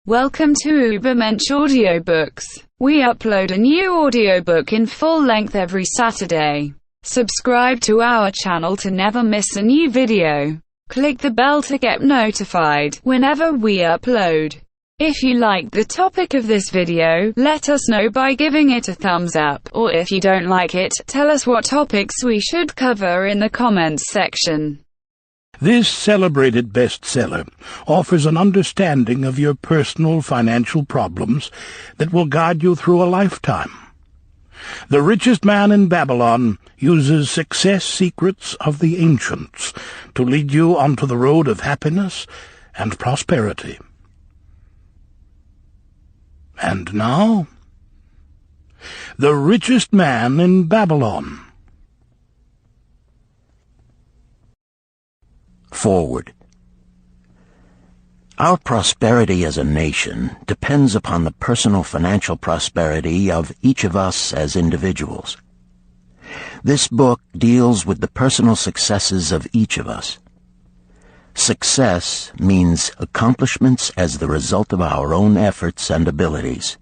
Welcome to Ubermensch Audiobooks. We upload a new audiobook in full length every Saturday. Subscribe to our channel to never miss a new video. Click the bell to get notified whenever we upload. If you liked the topic of this video, let us know by giving it a thumbs up, or if you don't like it, tell us what topics we should cover in the comments section. This celebrated bestseller offers an understanding of your personal financial problems that will guide you through a lifetime. The Richest Man in Babylon uses success secrets of the ancients to lead you onto the road of happiness and prosperity. And now, The Richest Man in Babylon. Forward. Our prosperity as a nation depends upon the personal financial prosperity of each of us as individuals. This book deals with the personal successes of each of us. Success means accomplishments as the result of our own efforts and abilities.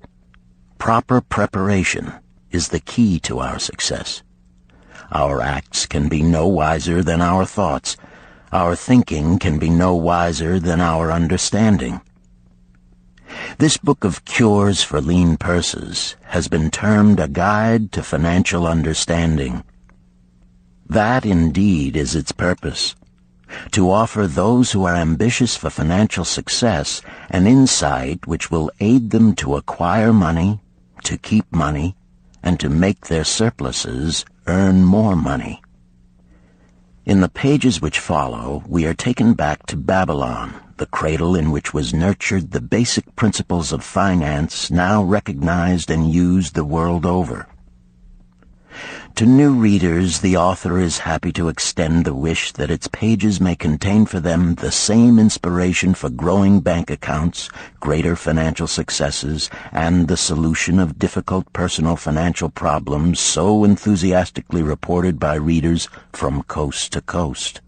Proper preparation is the key to our success. Our acts can be no wiser than our thoughts. Our thinking can be no wiser than our understanding. This book of cures for lean purses has been termed a guide to financial understanding. That indeed is its purpose, to offer those who are ambitious for financial success an insight which will aid them to acquire money, to keep money, and to make their surpluses earn more money. In the pages which follow, we are taken back to Babylon, the cradle in which was nurtured the basic principles of finance now recognized and used the world over. To new readers, the author is happy to extend the wish that its pages may contain for them the same inspiration for growing bank accounts, greater financial successes, and the solution of difficult personal financial problems so enthusiastically reported by readers from coast to coast.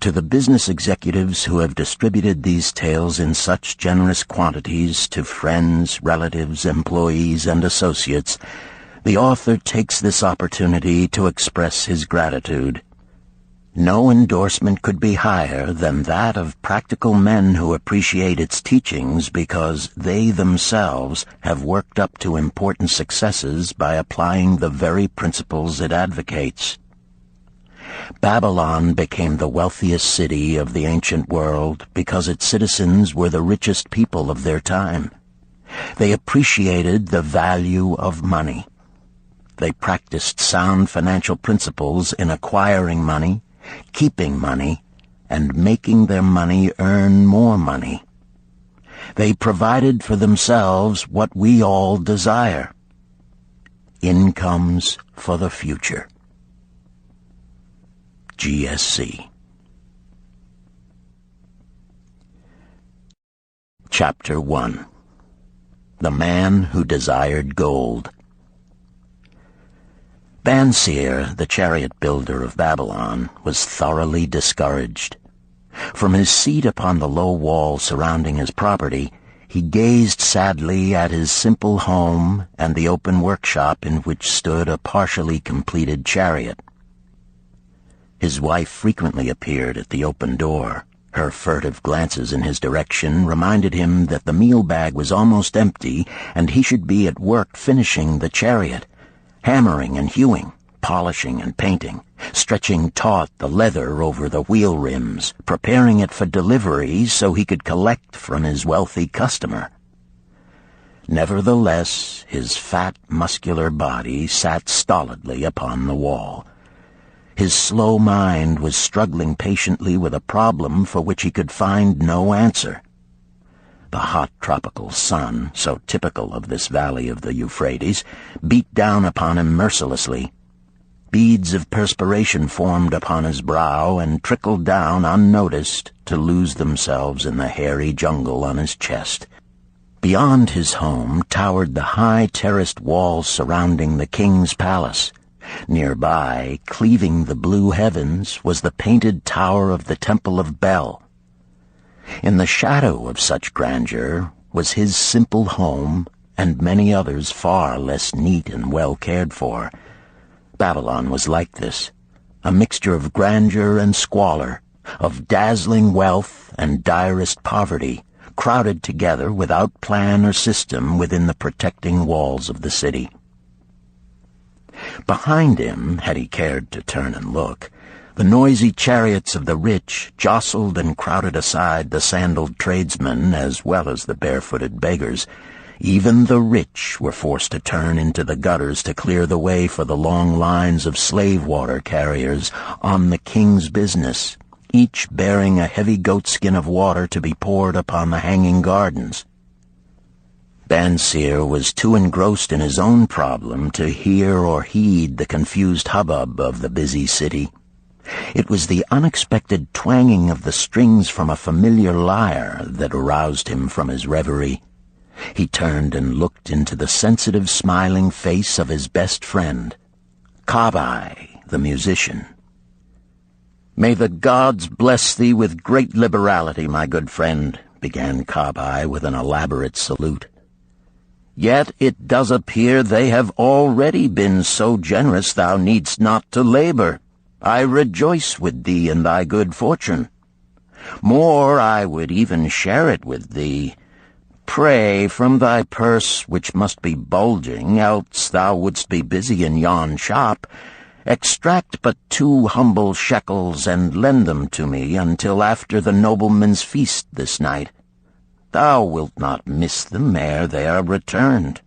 To the business executives who have distributed these tales in such generous quantities to friends, relatives, employees, and associates, the author takes this opportunity to express his gratitude. No endorsement could be higher than that of practical men who appreciate its teachings because they themselves have worked up to important successes by applying the very principles it advocates. Babylon became the wealthiest city of the ancient world because its citizens were the richest people of their time. They appreciated the value of money. They practiced sound financial principles in acquiring money, keeping money, and making their money earn more money. They provided for themselves what we all desire: incomes for the future. GSC. Chapter 1. The Man Who Desired Gold. Bansir, the chariot builder of Babylon, was thoroughly discouraged. From his seat upon the low wall surrounding his property, he gazed sadly at his simple home and the open workshop in which stood a partially completed chariot. His wife frequently appeared at the open door. Her furtive glances in his direction reminded him that the meal bag was almost empty and he should be at work finishing the chariot, hammering and hewing, polishing and painting, stretching taut the leather over the wheel rims, preparing it for delivery so he could collect from his wealthy customer. Nevertheless, his fat, muscular body sat stolidly upon the wall. His slow mind was struggling patiently with a problem for which he could find no answer. The hot tropical sun, so typical of this valley of the Euphrates, beat down upon him mercilessly. Beads of perspiration formed upon his brow and trickled down unnoticed to lose themselves in the hairy jungle on his chest. Beyond his home towered the high terraced walls surrounding the king's palace. Nearby, cleaving the blue heavens, was the painted tower of the Temple of Bel. In the shadow of such grandeur was his simple home and many others far less neat and well cared for. Babylon was like this, a mixture of grandeur and squalor, of dazzling wealth and direst poverty, crowded together without plan or system within the protecting walls of the city. Behind him, had he cared to turn and look, the noisy chariots of the rich jostled and crowded aside the sandaled tradesmen as well as the barefooted beggars. Even the rich were forced to turn into the gutters to clear the way for the long lines of slave water carriers on the king's business, each bearing a heavy goatskin of water to be poured upon the hanging gardens. Nomasir was too engrossed in his own problem to hear or heed the confused hubbub of the busy city. It was the unexpected twanging of the strings from a familiar lyre that aroused him from his reverie. He turned and looked into the sensitive, smiling face of his best friend, Kalabab, the musician. "May the gods bless thee with great liberality, my good friend," began Kalabab with an elaborate salute. "Yet it does appear they have already been so generous thou needst not to labor. I rejoice with thee in thy good fortune. More, I would even share it with thee. Pray, from thy purse, which must be bulging, else thou wouldst be busy in yon shop, extract but 2 humble shekels and lend them to me until after the nobleman's feast this night. Thou wilt not miss them ere they are returned."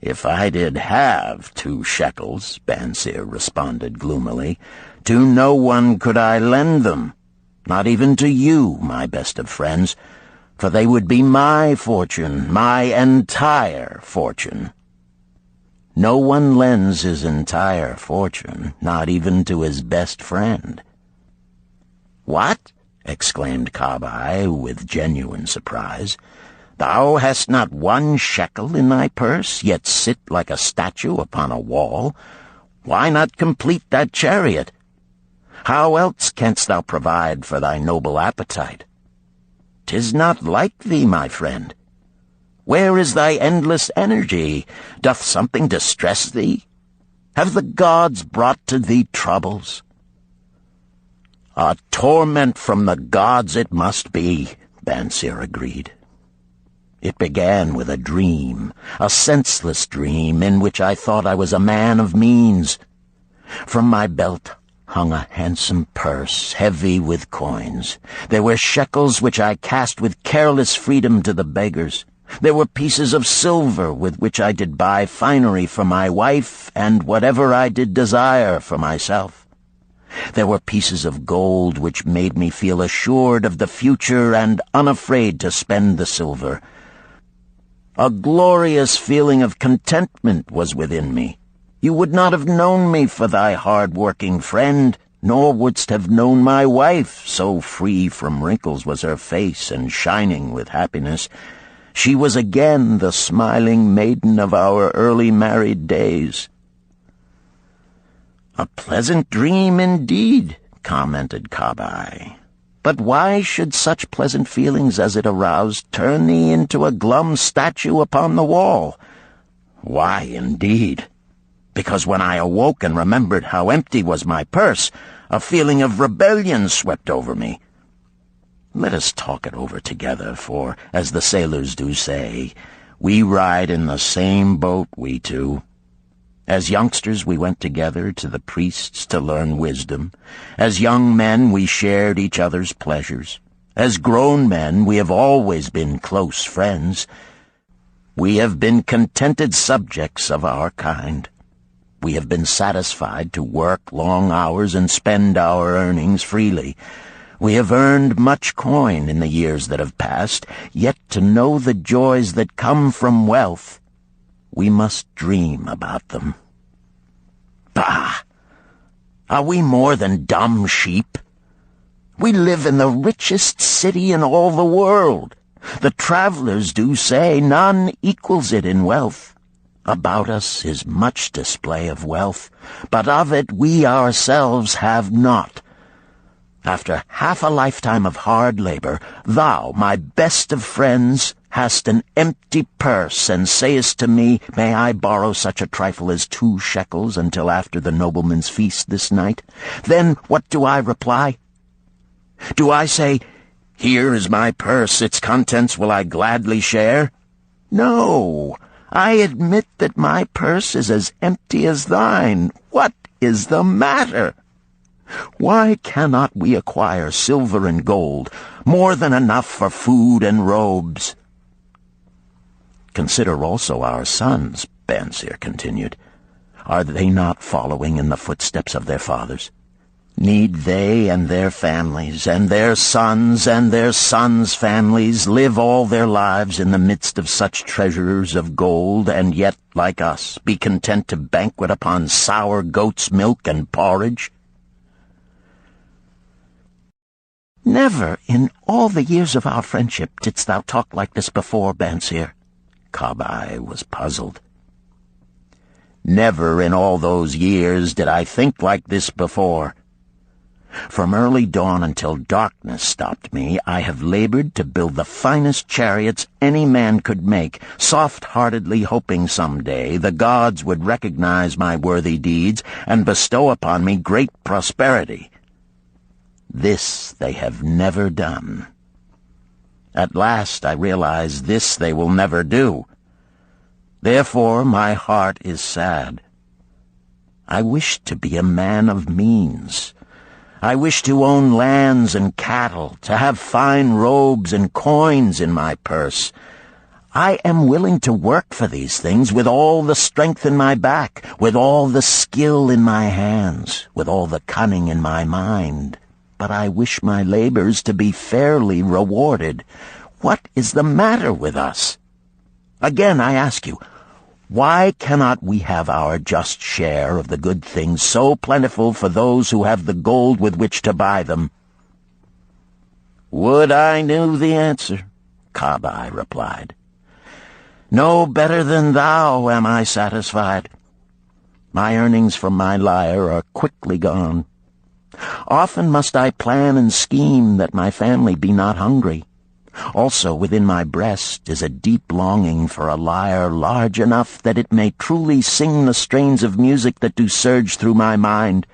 "If I did have 2 shekels," Nomasir responded gloomily, "to no one could I lend them, not even to you, my best of friends, for they would be my fortune, my entire fortune." No one lends his entire fortune, not even to his best friend. "What?" exclaimed Kalabab with genuine surprise. "Thou hast not 1 shekel in thy purse, yet sit like a statue upon a wall. Why not complete that chariot? How else canst thou provide for thy noble appetite? 'Tis not like thee, my friend. Where is thy endless energy? Doth something distress thee? Have the gods brought to thee troubles?" "A torment from the gods it must be," Nomasir agreed. "It began with a dream, a senseless dream in which I thought I was a man of means. From my belt hung a handsome purse, heavy with coins. There were shekels which I cast with careless freedom to the beggars. There were pieces of silver with which I did buy finery for my wife and whatever I did desire for myself. There were pieces of gold which made me feel assured of the future and unafraid to spend the silver. A glorious feeling of contentment was within me. You would not have known me for thy hard-working friend, nor wouldst have known my wife, so free from wrinkles was her face and shining with happiness. She was again the smiling maiden of our early married days." "A pleasant dream indeed," commented Kalabab. "But why should such pleasant feelings as it aroused turn thee into a glum statue upon the wall?" "Why, indeed? Because when I awoke and remembered how empty was my purse, a feeling of rebellion swept over me. Let us talk it over together, for, as the sailors do say, we ride in the same boat, we two. As youngsters we went together to the priests to learn wisdom. As young men we shared each other's pleasures. As grown men we have always been close friends. We have been contented subjects of our kind. We have been satisfied to work long hours and spend our earnings freely. We have earned much coin in the years that have passed, yet to know the joys that come from wealth, we must dream about them. Bah! Are we more than dumb sheep? We live in the richest city in all the world. The travelers do say none equals it in wealth. About us is much display of wealth, but of it we ourselves have not. After half a lifetime of hard labor, thou, my best of friends, hast an empty purse, and sayest to me, may I borrow such a trifle as 2 shekels until after the nobleman's feast this night? Then what do I reply? Do I say, here is my purse, its contents will I gladly share? No, I admit that my purse is as empty as thine. What is the matter? Why cannot we acquire silver and gold, more than enough for food and robes? Consider also our sons, Bansir continued. Are they not following in the footsteps of their fathers? Need they and their families, and their sons' families, live all their lives in the midst of such treasures of gold, and yet, like us, be content to banquet upon sour goat's milk and porridge? Never in all the years of our friendship didst thou talk like this before, Bansir. Kabai was puzzled. Never in all those years did I think like this before. From early dawn until darkness stopped me, I have labored to build the finest chariots any man could make, soft-heartedly hoping some day the gods would recognize my worthy deeds and bestow upon me great prosperity. This they have never done. At last I realize this they will never do. Therefore my heart is sad. I wish to be a man of means. I wish to own lands and cattle, to have fine robes and coins in my purse. I am willing to work for these things with all the strength in my back, with all the skill in my hands, with all the cunning in my mind. But I wish my labors to be fairly rewarded. What is the matter with us? Again, I ask you, why cannot we have our just share of the good things so plentiful for those who have the gold with which to buy them? Would I knew the answer, Kabai replied. No better than thou am I satisfied. My earnings from my lyre are quickly gone. Often must I plan and scheme that my family be not hungry. Also within my breast is a deep longing for a lyre large enough that it may truly sing the strains of music that do surge through my mind.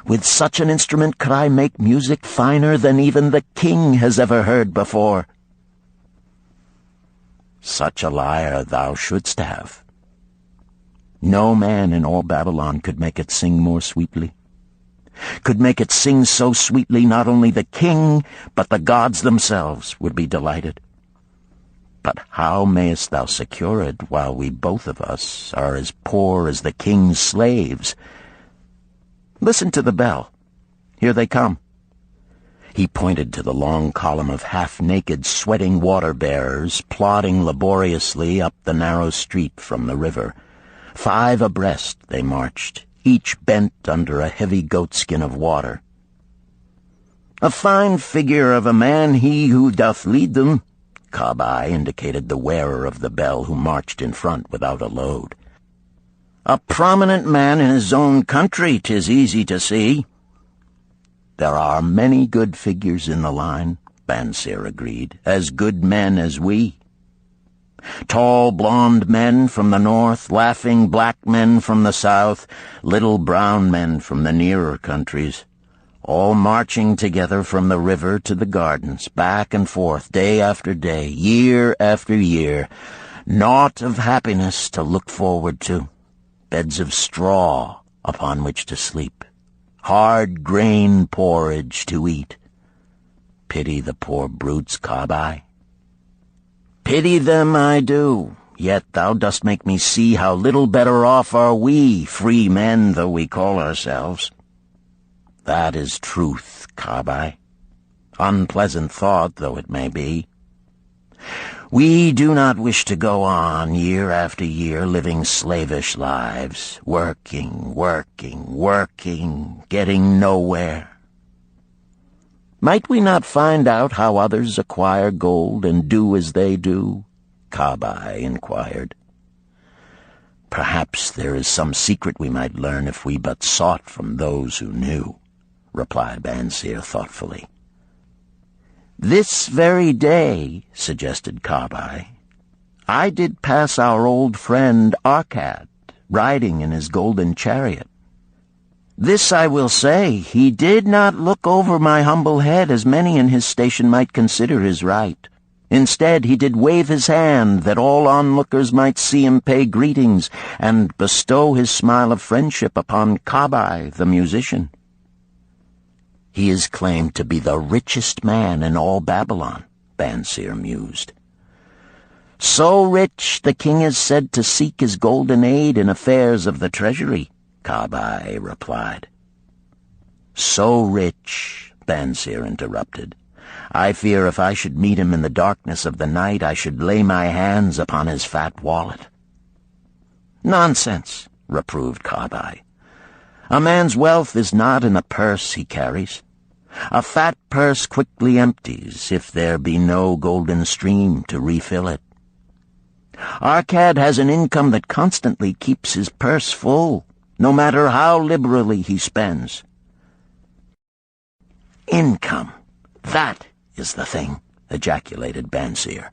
With such an instrument could I make music finer than even the king has ever heard before. Such a lyre thou shouldst have. No man in all Babylon could make it sing more sweetly. Could make it sing so sweetly not only the king, but the gods themselves would be delighted. But how mayest thou secure it while we both of us are as poor as the king's slaves? Listen to the bell. Here they come. He pointed to the long column of half-naked, sweating water-bearers plodding laboriously up the narrow street from the river. 5 abreast they marched, each bent under a heavy goatskin of water. A fine figure of a man he who doth lead them. Kabai indicated the wearer of the bell who marched in front without a load. A prominent man in his own country, 'tis easy to see. There are many good figures in the line, Bansir agreed, as good men as we. Tall, blond men from the north, laughing black men from the south, little brown men from the nearer countries, all marching together from the river to the gardens, back and forth, day after day, year after year, naught of happiness to look forward to, beds of straw upon which to sleep, hard grain porridge to eat. Pity the poor brutes, Kabai. Pity them I do, yet thou dost make me see how little better off are we, free men though we call ourselves. That is truth, Kabai, unpleasant thought though it may be. We do not wish to go on year after year living slavish lives, working, getting nowhere. Might we not find out how others acquire gold and do as they do? Kabai inquired. Perhaps there is some secret we might learn if we but sought from those who knew. replied Bansir thoughtfully. "This very day," suggested Kabai, "I did pass our old friend Arkad, riding in his golden chariot. This I will say, he did not look over my humble head as many in his station might consider his right. Instead, he did wave his hand that all onlookers might see him pay greetings and bestow his smile of friendship upon Kabai, the musician. He is claimed to be the richest man in all Babylon," Bansir mused. "So rich, the king is said to seek his golden aid in affairs of the treasury," Kabai replied. "So rich," Bansir interrupted, "I fear if I should meet him in the darkness of the night, I should lay my hands upon his fat wallet." "Nonsense," reproved Kabai. "A man's wealth is not in the purse he carries. A fat purse quickly empties if there be no golden stream to refill it. Arkad has an income that constantly keeps his purse full, no matter how liberally he spends." "Income, that is the thing," ejaculated Bansir.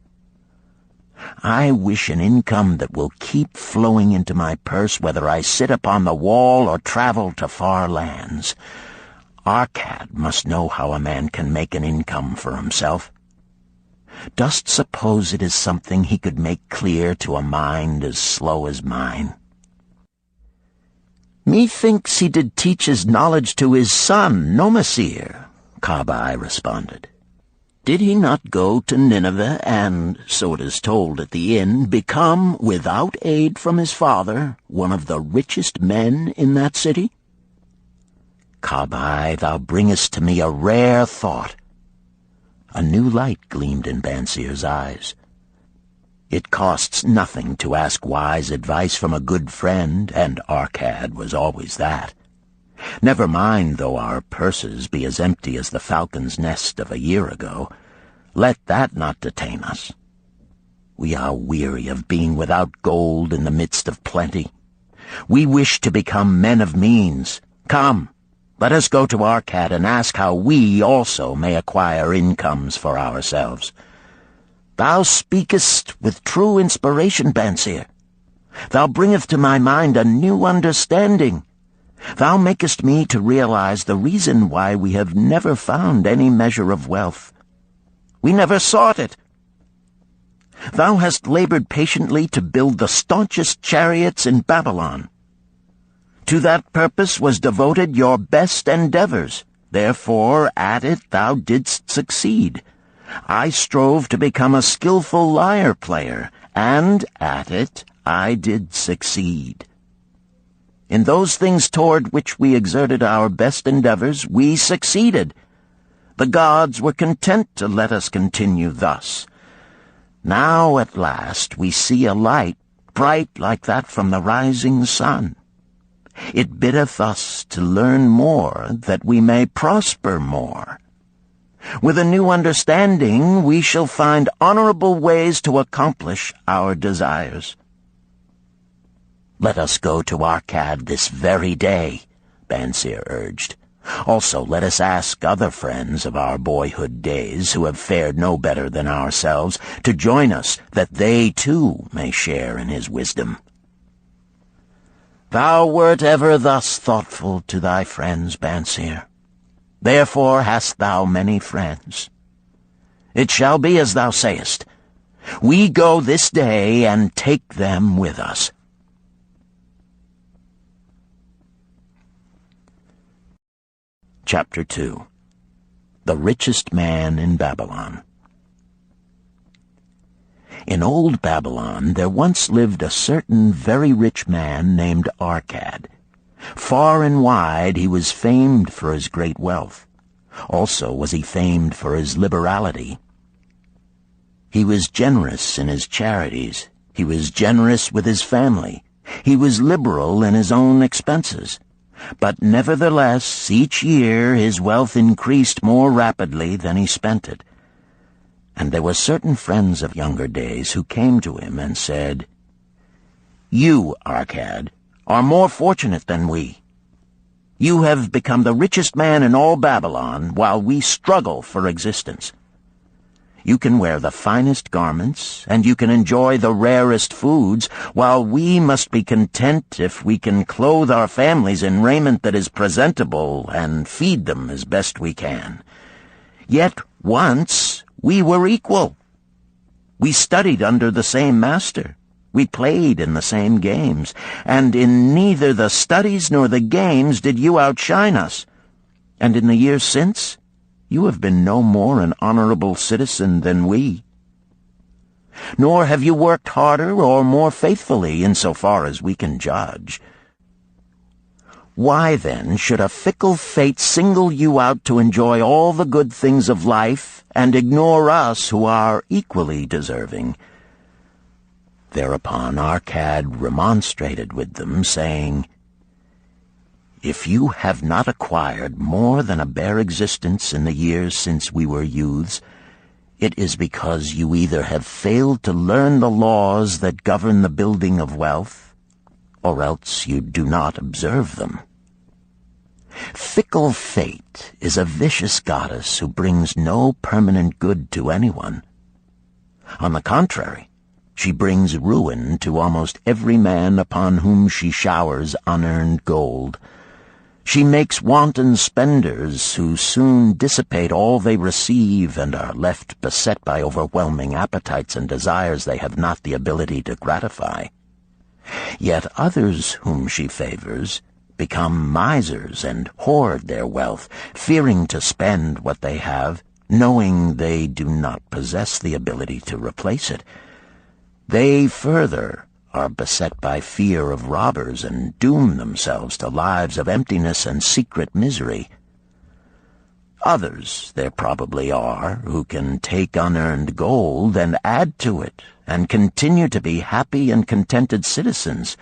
"I wish an income that will keep flowing into my purse whether I sit upon the wall or travel to far lands. Arkad must know how a man can make an income for himself. Dost suppose it is something he could make clear to a mind as slow as mine?" "Methinks he did teach his knowledge to his son, Nomasir," Kabai responded. "Did he not go to Nineveh and, so it is told at the inn, become, without aid from his father, one of the richest men in that city?" "Kabai, thou bringest to me a rare thought." A new light gleamed in Bansir's eyes. It costs nothing to ask wise advice from a good friend, and Arkad was always that. Never mind though our purses be as empty as the falcon's nest of a year ago. Let that not detain us. We are weary of being without gold in the midst of plenty. We wish to become men of means. Come, let us go to Arkad and ask how we also may acquire incomes for ourselves. Thou speakest with true inspiration, Bansir. Thou bringest to my mind a new understanding. Thou makest me to realize the reason why we have never found any measure of wealth. We never sought it. Thou hast labored patiently to build the staunchest chariots in Babylon. To that purpose was devoted your best endeavors. Therefore, at it thou didst succeed. I strove to become a skillful lyre player, and at it I did succeed. In those things toward which we exerted our best endeavors, we succeeded. The gods were content to let us continue thus. Now at last we see a light, bright like that from the rising sun. It biddeth us to learn more, that we may prosper more. With a new understanding, we shall find honorable ways to accomplish our desires. Let us go to Arkad this very day, Bansir urged. Also, let us ask other friends of our boyhood days who have fared no better than ourselves to join us, that they too may share in his wisdom. Thou wert ever thus thoughtful to thy friends, Bansir. Therefore hast thou many friends. It shall be as thou sayest. We go this day and take them with us. Chapter 2. The Richest Man in Babylon. In old Babylon there once lived a certain very rich man named Arkad. Far and wide he was famed for his great wealth. Also was he famed for his liberality. He was generous in his charities. He was generous with his family. He was liberal in his own expenses. But nevertheless, each year his wealth increased more rapidly than he spent it. And there were certain friends of younger days who came to him and said, "You, Arkad, are more fortunate than we. You have become the richest man in all Babylon, while we struggle for existence. You can wear the finest garments, and you can enjoy the rarest foods, while we must be content if we can clothe our families in raiment that is presentable and feed them as best we can. Yet once we were equal. We studied under the same master. We played in the same games, and in neither the studies nor the games did you outshine us. And in the years since, you have been no more an honorable citizen than we. Nor have you worked harder or more faithfully insofar as we can judge. Why, then, should a fickle fate single you out to enjoy all the good things of life and ignore us who are equally deserving? Thereupon Arkad remonstrated with them, saying, If you have not acquired more than a bare existence in the years since we were youths, it is because you either have failed to learn the laws that govern the building of wealth, or else you do not observe them. Fickle fate is a vicious goddess who brings no permanent good to anyone. On the contrary, she brings ruin to almost every man upon whom she showers unearned gold. She makes wanton spenders who soon dissipate all they receive and are left beset by overwhelming appetites and desires they have not the ability to gratify. Yet others whom she favors become misers and hoard their wealth, fearing to spend what they have, knowing they do not possess the ability to replace it. They further are beset by fear of robbers and doom themselves to lives of emptiness and secret misery. Others there probably are who can take unearned gold and add to it and continue to be happy and contented citizens,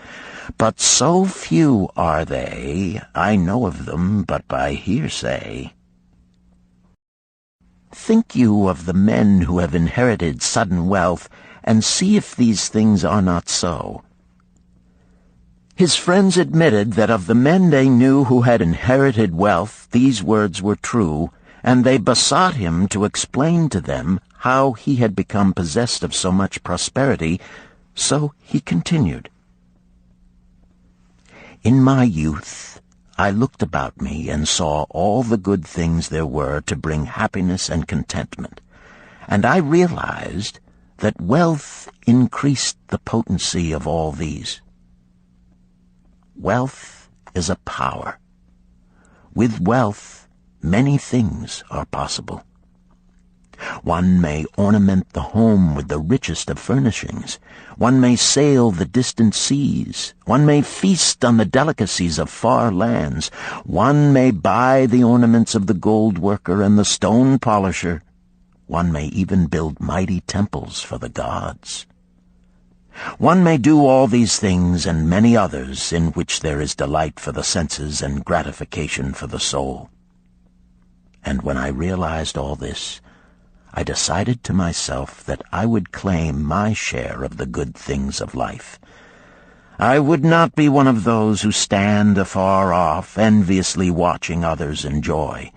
but so few are they, I know of them but by hearsay. Think you of the men who have inherited sudden wealth, and see if these things are not so. His friends admitted that of the men they knew who had inherited wealth, these words were true, and they besought him to explain to them how he had become possessed of so much prosperity, so he continued. In my youth, I looked about me and saw all the good things there were to bring happiness and contentment, and I realized that wealth increased the potency of all these. Wealth is a power. With wealth, many things are possible. One may ornament the home with the richest of furnishings. One may sail the distant seas. One may feast on the delicacies of far lands. One may buy the ornaments of the gold worker and the stone polisher. One may even build mighty temples for the gods. One may do all these things and many others in which there is delight for the senses and gratification for the soul. And when I realized all this, I decided to myself that I would claim my share of the good things of life. I would not be one of those who stand afar off, enviously watching others enjoy.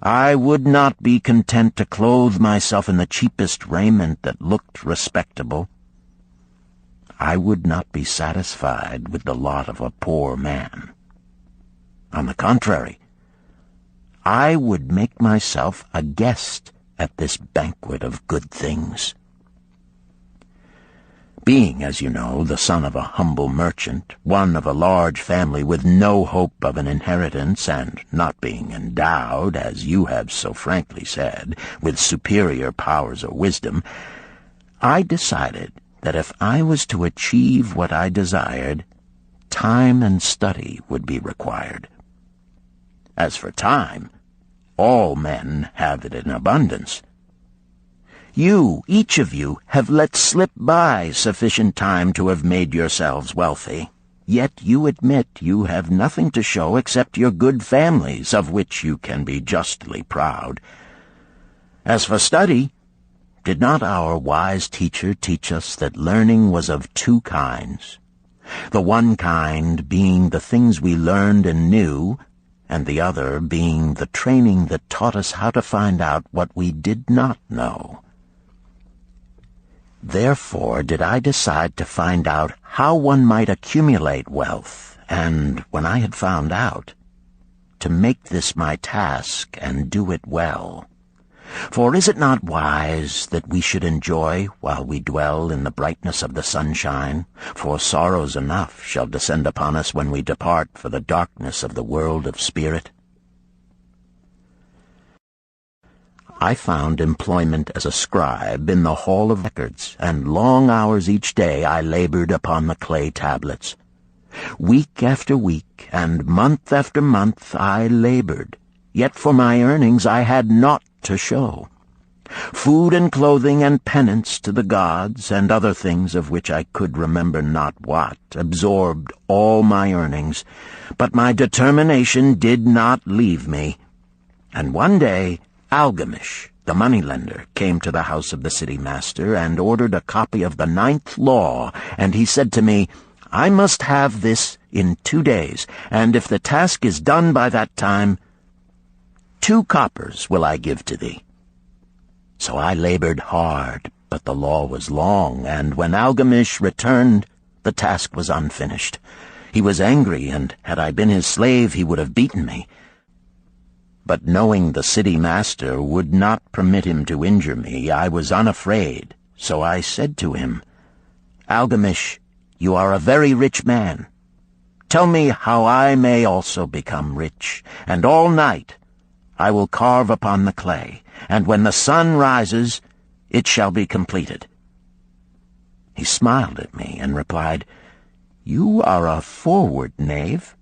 I would not be content to clothe myself in the cheapest raiment that looked respectable. I would not be satisfied with the lot of a poor man. On the contrary, I would make myself a guest at this banquet of good things. Being, as you know, the son of a humble merchant, one of a large family with no hope of an inheritance, and not being endowed, as you have so frankly said, with superior powers or wisdom, I decided that if I was to achieve what I desired, time and study would be required. As for time, all men have it in abundance. You, each of you, have let slip by sufficient time to have made yourselves wealthy. Yet you admit you have nothing to show except your good families, of which you can be justly proud. As for study, did not our wise teacher teach us that learning was of two kinds? The one kind being the things we learned and knew, and the other being the training that taught us how to find out what we did not know. Therefore did I decide to find out how one might accumulate wealth, and when I had found out, to make this my task and do it well. For is it not wise that we should enjoy while we dwell in the brightness of the sunshine? For sorrows enough shall descend upon us when we depart for the darkness of the world of spirit. I found employment as a scribe in the hall of records, and long hours each day I labored upon the clay tablets. Week after week, and month after month I labored, yet for my earnings I had naught to show. Food and clothing and penance to the gods, and other things of which I could remember not what, absorbed all my earnings, but my determination did not leave me. And one day Algamish, the moneylender, came to the house of the city master, and ordered a copy of the 9th law, and he said to me, I must have this in 2 days, and if the task is done by that time, 2 coppers will I give to thee. So I labored hard, but the law was long, and when Algamish returned, the task was unfinished. He was angry, and had I been his slave, he would have beaten me. But knowing the city master would not permit him to injure me, I was unafraid. So I said to him, Algamish, you are a very rich man. Tell me how I may also become rich, and all night I will carve upon the clay, and when the sun rises, it shall be completed. He smiled at me and replied, You are a forward knave,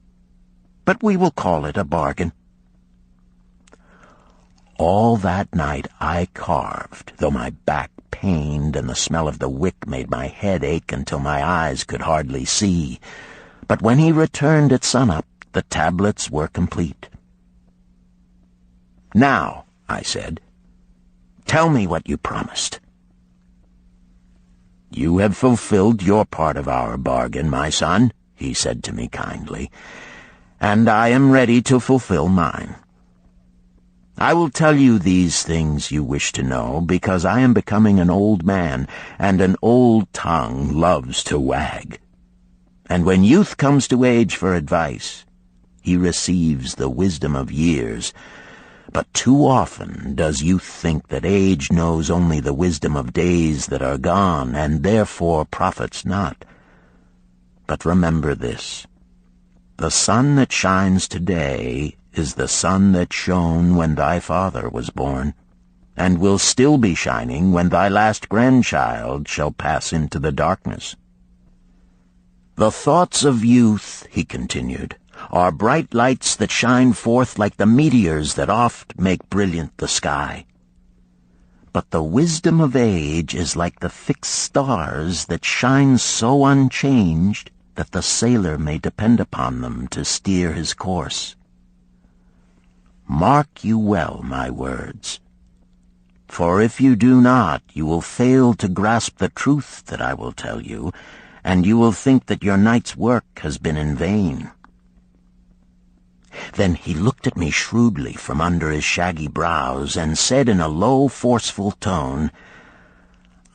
but we will call it a bargain. All that night I carved, though my back pained and the smell of the wick made my head ache until my eyes could hardly see. But when he returned at sunup, the tablets were complete. Now, I said, tell me what you promised. You have fulfilled your part of our bargain, my son, he said to me kindly, and I am ready to fulfill mine. I will tell you these things you wish to know, because I am becoming an old man, and an old tongue loves to wag. And when youth comes to age for advice, he receives the wisdom of years. But too often does youth think that age knows only the wisdom of days that are gone, and therefore profits not. But remember this, the sun that shines today is the sun that shone when thy father was born, and will still be shining when thy last grandchild shall pass into the darkness. The thoughts of youth, he continued, are bright lights that shine forth like the meteors that oft make brilliant the sky. But the wisdom of age is like the fixed stars that shine so unchanged that the sailor may depend upon them to steer his course. Mark you well my words, for if you do not, you will fail to grasp the truth that I will tell you, and you will think that your night's work has been in vain. Then he looked at me shrewdly from under his shaggy brows, and said in a low, forceful tone,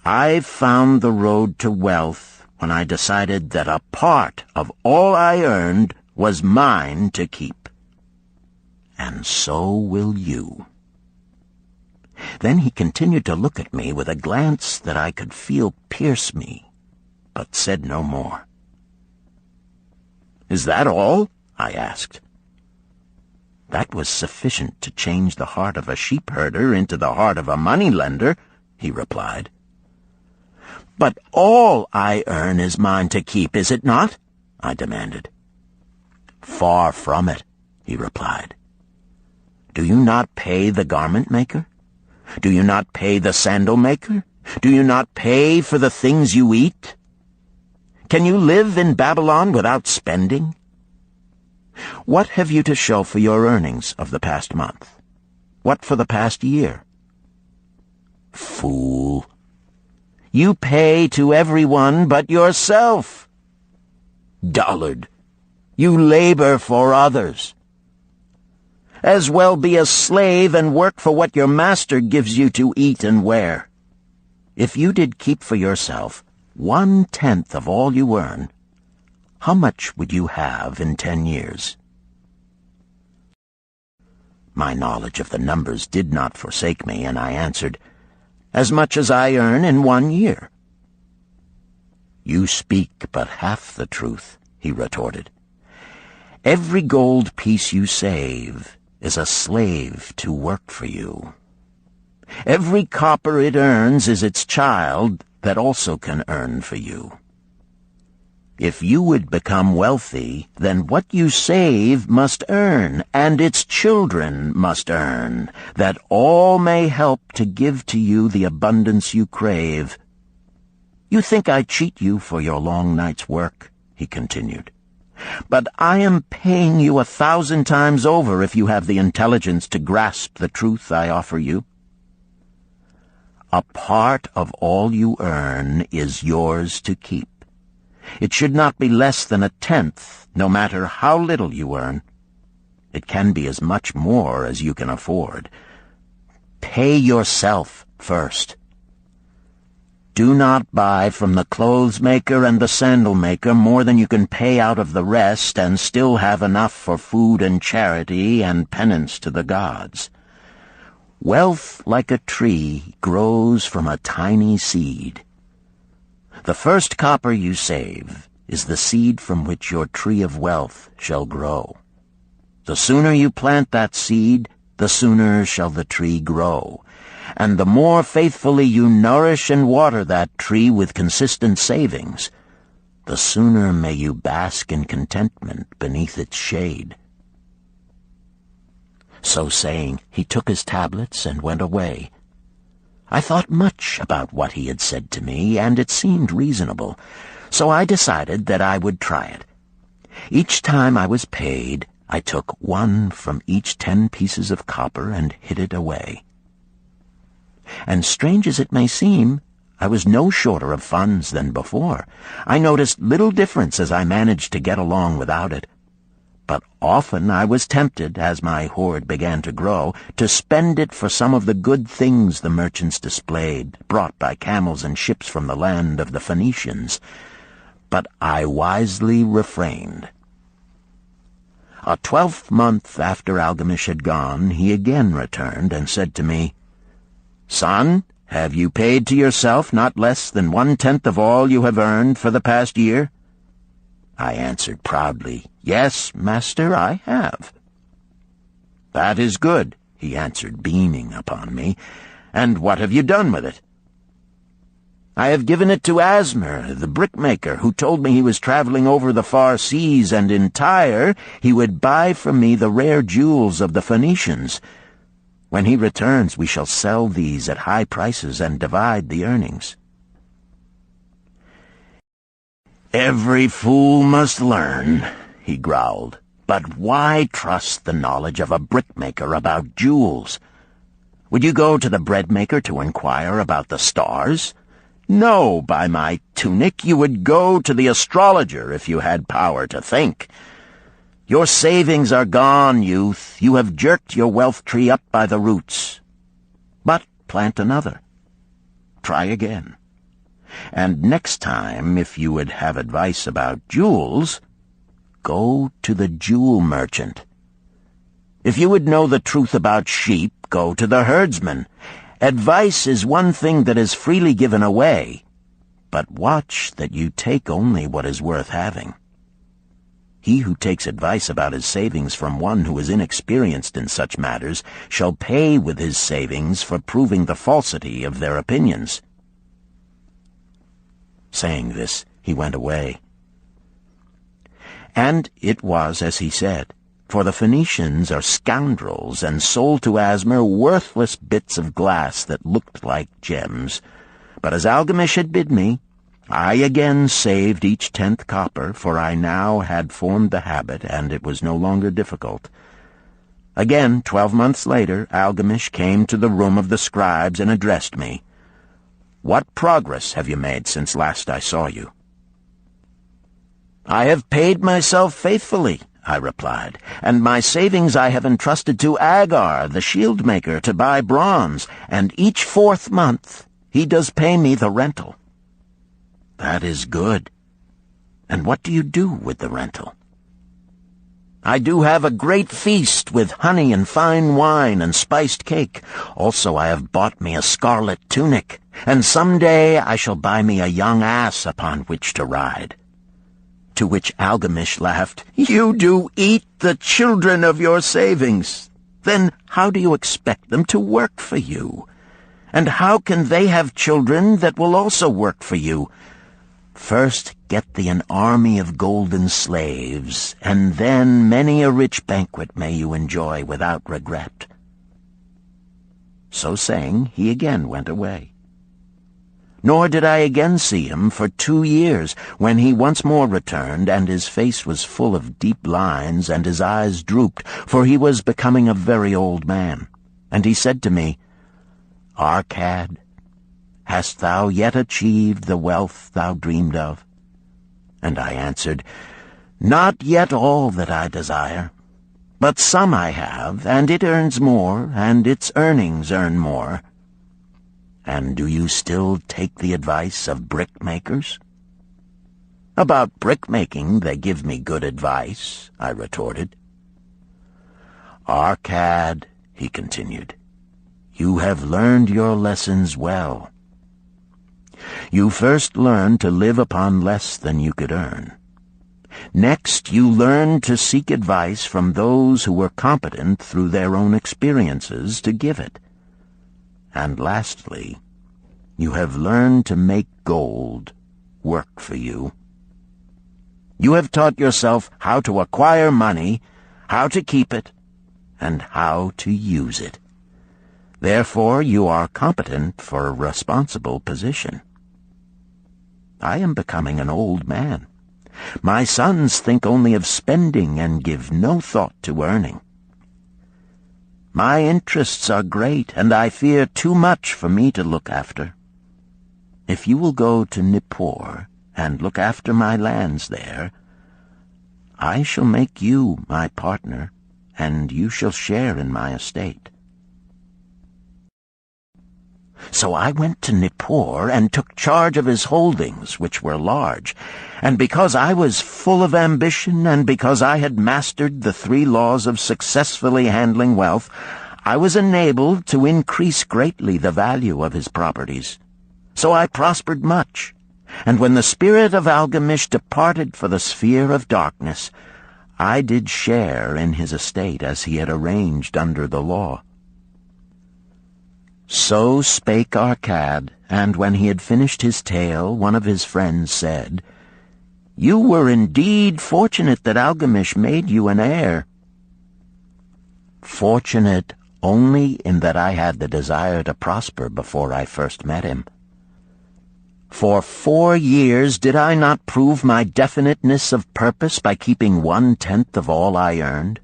I've found the road to wealth when I decided that a part of all I earned was mine to keep. And so will you. Then he continued to look at me with a glance that I could feel pierce me, but said no more. Is that all? I asked. That was sufficient to change the heart of a sheep-herder into the heart of a money-lender, he replied. But all I earn is mine to keep, is it not? I demanded. Far from it, he replied. Do you not pay the garment-maker? Do you not pay the sandal-maker? Do you not pay for the things you eat? Can you live in Babylon without spending? What have you to show for your earnings of the past month? What for the past year? Fool! You pay to everyone but yourself. Dullard! You labor for others. As well be a slave and work for what your master gives you to eat and wear. If you did keep for yourself 1/10 of all you earn, how much would you have in 10 years? My knowledge of the numbers did not forsake me, and I answered, As much as I earn in 1 year. You speak but half the truth, he retorted. Every gold piece you save is a slave to work for you. Every copper it earns is its child that also can earn for you. If you would become wealthy, then what you save must earn, and its children must earn, that all may help to give to you the abundance you crave. You think I cheat you for your long night's work, he continued. But I am paying you 1,000 times over if you have the intelligence to grasp the truth I offer you. A part of all you earn is yours to keep. It should not be less than 1/10, no matter how little you earn. It can be as much more as you can afford. Pay yourself first. Do not buy from the clothes maker and the sandal maker more than you can pay out of the rest and still have enough for food and charity and penance to the gods. Wealth, like a tree, grows from a tiny seed. The first copper you save is the seed from which your tree of wealth shall grow. The sooner you plant that seed, the sooner shall the tree grow. And the more faithfully you nourish and water that tree with consistent savings, the sooner may you bask in contentment beneath its shade. So saying, he took his tablets and went away. I thought much about what he had said to me, and it seemed reasonable, so I decided that I would try it. Each time I was paid, I took 1 from each 10 pieces of copper and hid it away. And strange as it may seem, I was no shorter of funds than before. I noticed little difference as I managed to get along without it. But often I was tempted, as my hoard began to grow, to spend it for some of the good things the merchants displayed, brought by camels and ships from the land of the Phoenicians. But I wisely refrained. A 12th month after Algamish had gone, he again returned and said to me, Son, have you paid to yourself not less than 1/10 of all you have earned for the past year? I answered proudly, Yes, master, I have. That is good, he answered, beaming upon me. And what have you done with it? I have given it to Asmer, the brickmaker, who told me he was traveling over the far seas, and in Tyre he would buy from me the rare jewels of the Phoenicians. When he returns, we shall sell these at high prices and divide the earnings. Every fool must learn, he growled. But why trust the knowledge of a brickmaker about jewels? Would you go to the breadmaker to inquire about the stars? No, by my tunic, you would go to the astrologer if you had power to think. Your savings are gone, youth. You have jerked your wealth tree up by the roots. But plant another. Try again. And next time, if you would have advice about jewels, go to the jewel merchant. If you would know the truth about sheep, go to the herdsman. Advice is one thing that is freely given away, but watch that you take only what is worth having. He who takes advice about his savings from one who is inexperienced in such matters shall pay with his savings for proving the falsity of their opinions. Saying this, he went away. And it was as he said, for the Phoenicians are scoundrels and sold to Asmer worthless bits of glass that looked like gems. But as Algamish had bid me, I again saved each 10th copper, for I now had formed the habit, and it was no longer difficult. Again, 12 months later, Algamish came to the room of the scribes and addressed me. What progress have you made since last I saw you? I have paid myself faithfully, I replied, "and my savings I have entrusted to Agar, the shield-maker, to buy bronze, and each 4th month he does pay me the rental." "That is good. And what do you do with the rental?" "I do have a great feast with honey and fine wine and spiced cake. Also I have bought me a scarlet tunic, and some day I shall buy me a young ass upon which to ride." To which Algamish laughed, "You do eat the children of your savings. Then how do you expect them to work for you? And how can they have children that will also work for you? First get thee an army of golden slaves, and then many a rich banquet may you enjoy without regret." So saying, he again went away. Nor did I again see him for 2 years, when he once more returned, and his face was full of deep lines, and his eyes drooped, for he was becoming a very old man. And he said to me, "Arkad, hast thou yet achieved the wealth thou dreamed of?" And I answered, "Not yet all that I desire, but some I have, and it earns more, and its earnings earn more." "And do you still take the advice of brickmakers?" "About brickmaking they give me good advice," I retorted. "Arkad," he continued, "you have learned your lessons well. You first learned to live upon less than you could earn. Next, you learned to seek advice from those who were competent through their own experiences to give it. And lastly, you have learned to make gold work for you. You have taught yourself how to acquire money, how to keep it, and how to use it. Therefore, you are competent for a responsible position. I am becoming an old man. My sons think only of spending and give no thought to earning. My interests are great, and I fear too much for me to look after. If you will go to Nippur and look after my lands there, I shall make you my partner, and you shall share in my estate." So I went to Nippur and took charge of his holdings, which were large, and because I was full of ambition and because I had mastered the 3 laws of successfully handling wealth, I was enabled to increase greatly the value of his properties. So I prospered much, and when the spirit of Algamish departed for the sphere of darkness, I did share in his estate as he had arranged under the law. So spake Arkad, and when he had finished his tale, one of his friends said, "You were indeed fortunate that Algamish made you an heir." "Fortunate only in that I had the desire to prosper before I first met him. For 4 years did I not prove my definiteness of purpose by keeping 1/10 of all I earned?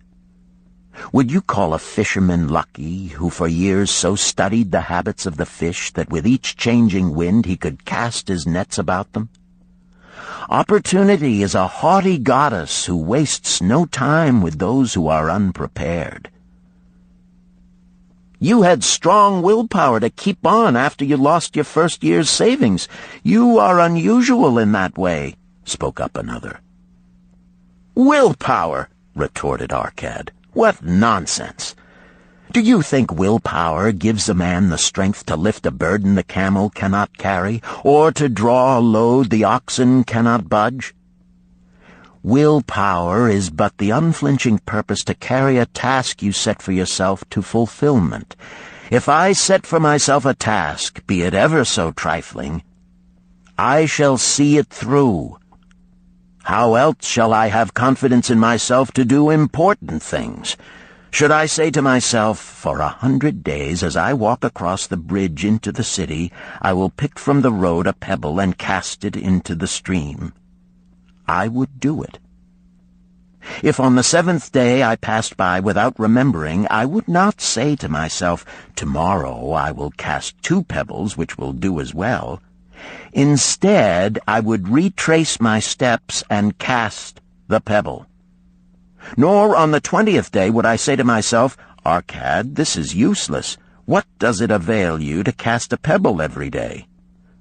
Would you call a fisherman lucky who for years so studied the habits of the fish that with each changing wind he could cast his nets about them? Opportunity is a haughty goddess who wastes no time with those who are unprepared. You had strong willpower to keep on after you lost your first year's savings. You are unusual in that way," spoke up another. "Willpower," retorted Arkad. "What nonsense! Do you think willpower gives a man the strength to lift a burden the camel cannot carry, or to draw a load the oxen cannot budge? Willpower is but the unflinching purpose to carry a task you set for yourself to fulfillment. If I set for myself a task, be it ever so trifling, I shall see it through. How else shall I have confidence in myself to do important things? Should I say to myself, for 100 days as I walk across the bridge into the city, I will pick from the road a pebble and cast it into the stream? I would do it. If on the 7th day I passed by without remembering, I would not say to myself, tomorrow I will cast 2 pebbles which will do as well. Instead, I would retrace my steps and cast the pebble. Nor on the 20th day would I say to myself, Arkad, this is useless. What does it avail you to cast a pebble every day?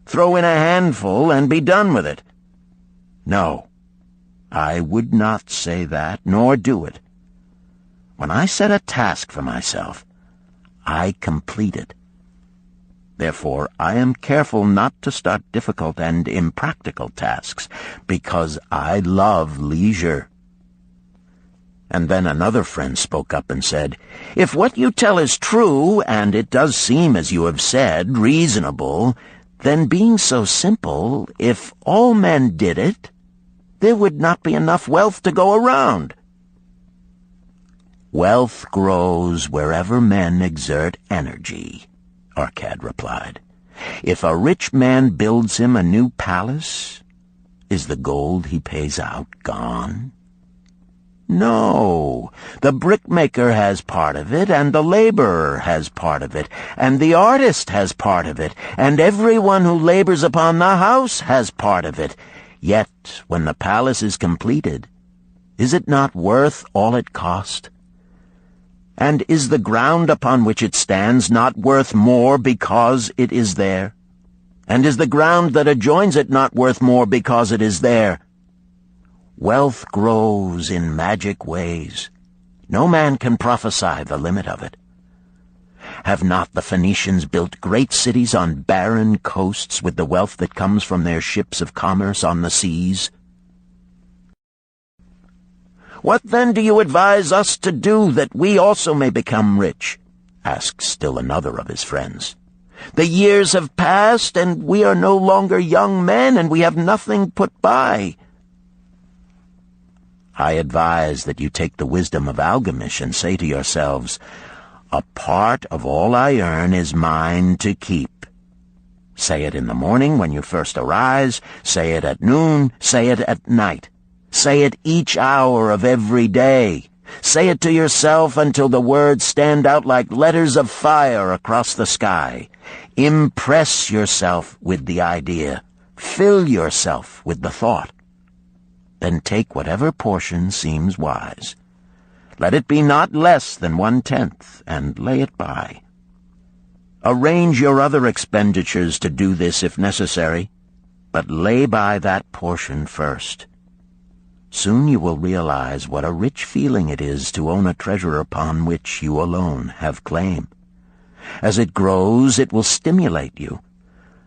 Throw in a handful and be done with it. No, I would not say that, nor do it. When I set a task for myself, I complete it. Therefore, I am careful not to start difficult and impractical tasks, because I love leisure. And then another friend spoke up and said, If what you tell is true, and it does seem, as you have said, reasonable, then being so simple, if all men did it, there would not be enough wealth to go around. Wealth grows wherever men exert energy, Arkad replied. If a rich man builds him a new palace, is the gold he pays out gone? No, the brickmaker has part of it, and the laborer has part of it, and the artist has part of it, and everyone who labors upon the house has part of it. Yet, when the palace is completed, is it not worth all it cost? And is the ground upon which it stands not worth more because it is there? And is the ground that adjoins it not worth more because it is there? Wealth grows in magic ways. No man can prophesy the limit of it. Have not the Phoenicians built great cities on barren coasts with the wealth that comes from their ships of commerce on the seas? What then do you advise us to do that we also may become rich? Asked still another of his friends. The years have passed, and we are no longer young men, and we have nothing put by. I advise that you take the wisdom of Algamish and say to yourselves, A part of all I earn is mine to keep. Say it in the morning when you first arise, say it at noon, say it at night. Say it each hour of every day. Say it to yourself until the words stand out like letters of fire across the sky. Impress yourself with the idea. Fill yourself with the thought. Then take whatever portion seems wise. Let it be not less than 1/10, and lay it by. Arrange your other expenditures to do this if necessary, but lay by that portion first. Soon you will realize what a rich feeling it is to own a treasure upon which you alone have claim. As it grows, it will stimulate you.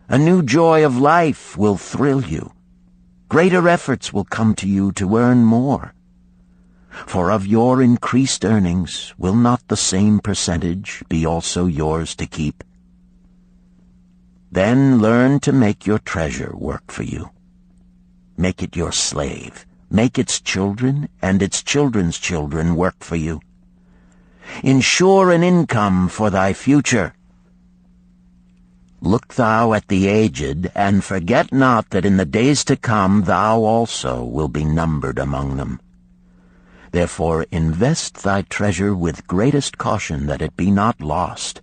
A new joy of life will thrill you. Greater efforts will come to you to earn more. For of your increased earnings, will not the same percentage be also yours to keep? Then learn to make your treasure work for you. Make it your slave. Make its children and its children's children work for you. Ensure an income for thy future. Look thou at the aged, and forget not that in the days to come thou also will be numbered among them. Therefore invest thy treasure with greatest caution that it be not lost.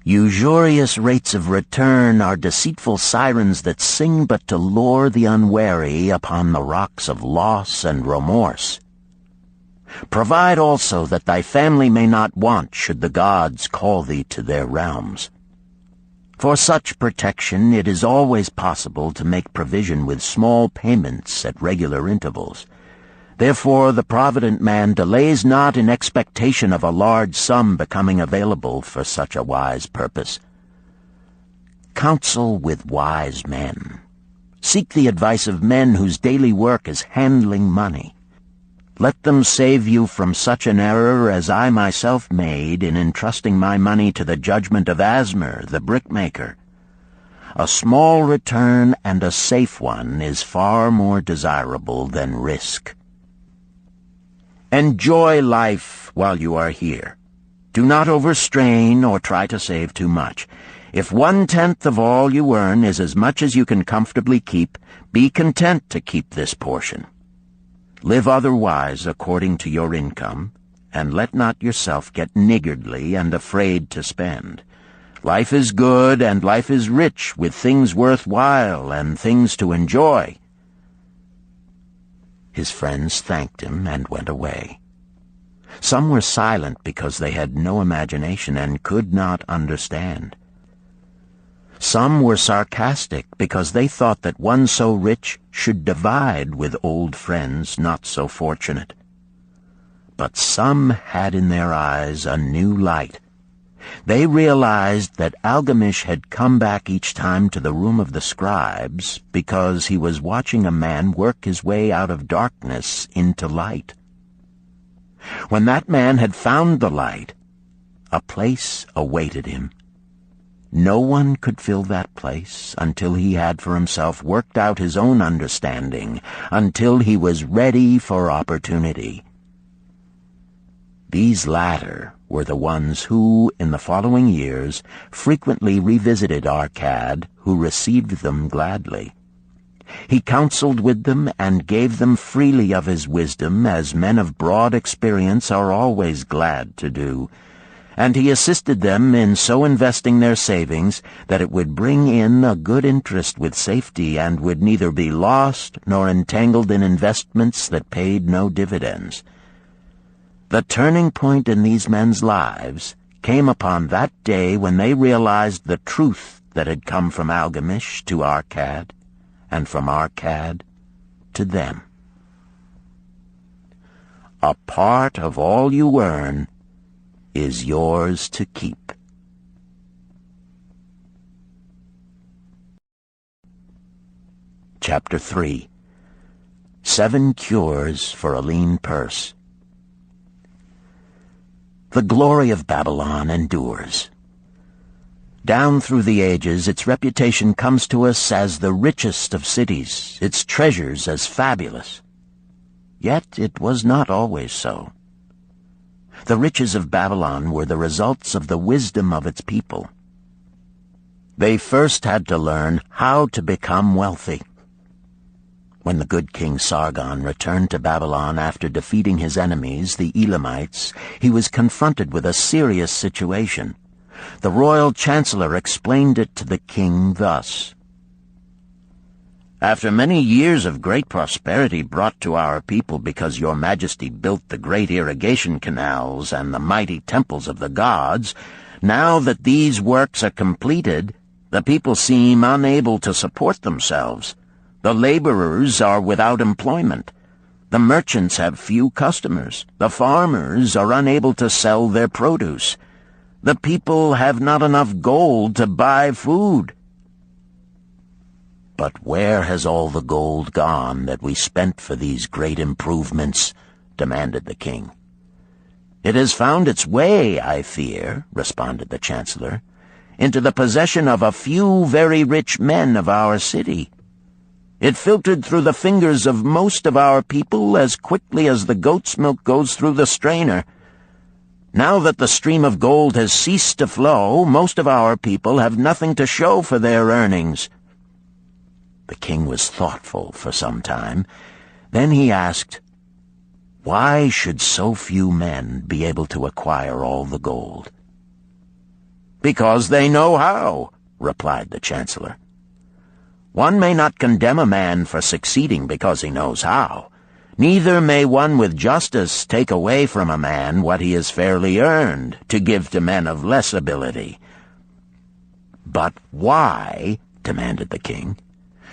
Usurious rates of return are deceitful sirens that sing but to lure the unwary upon the rocks of loss and remorse. Provide also that thy family may not want should the gods call thee to their realms. For such protection it is always possible to make provision with small payments at regular intervals. Therefore the provident man delays not in expectation of a large sum becoming available for such a wise purpose. Counsel with wise men. Seek the advice of men whose daily work is handling money. Let them save you from such an error as I myself made in entrusting my money to the judgment of Asmer, the brickmaker. A small return and a safe one is far more desirable than risk. Enjoy life while you are here. Do not overstrain or try to save too much. If 1/10 of all you earn is as much as you can comfortably keep, be content to keep this portion. Live otherwise according to your income, and let not yourself get niggardly and afraid to spend. Life is good, and life is rich with things worth while and things to enjoy. His friends thanked him and went away. Some were silent because they had no imagination and could not understand. Some were sarcastic because they thought that one so rich should divide with old friends not so fortunate. But some had in their eyes a new light. They realized that Algamish had come back each time to the room of the scribes because he was watching a man work his way out of darkness into light. When that man had found the light, a place awaited him. No one could fill that place until he had for himself worked out his own understanding, until he was ready for opportunity. These latter were the ones who, in the following years, frequently revisited Arkad, who received them gladly. He counseled with them and gave them freely of his wisdom, as men of broad experience are always glad to do, and he assisted them in so investing their savings that it would bring in a good interest with safety and would neither be lost nor entangled in investments that paid no dividends. The turning point in these men's lives came upon that day when they realized the truth that had come from Algamish to Arkad, and from Arkad to them. A part of all you earn is yours to keep. Chapter 3. 7 Cures for a Lean Purse. The glory of Babylon endures. Down through the ages, its reputation comes to us as the richest of cities, its treasures as fabulous. Yet it was not always so. The riches of Babylon were the results of the wisdom of its people. They first had to learn how to become wealthy. When the good King Sargon returned to Babylon after defeating his enemies, the Elamites, he was confronted with a serious situation. The royal chancellor explained it to the king thus: "After many years of great prosperity brought to our people because your majesty built the great irrigation canals and the mighty temples of the gods, now that these works are completed, the people seem unable to support themselves. The laborers are without employment. The merchants have few customers. The farmers are unable to sell their produce. The people have not enough gold to buy food." "But where has all the gold gone that we spent for these great improvements?" demanded the king. "It has found its way, I fear," responded the chancellor, "into the possession of a few very rich men of our city. It filtered through the fingers of most of our people as quickly as the goat's milk goes through the strainer. Now that the stream of gold has ceased to flow, most of our people have nothing to show for their earnings." The king was thoughtful for some time. Then he asked, "Why should so few men be able to acquire all the gold?" "Because they know how," replied the chancellor. "One may not condemn a man for succeeding because he knows how. Neither may one with justice take away from a man what he has fairly earned to give to men of less ability." "But why," demanded the king,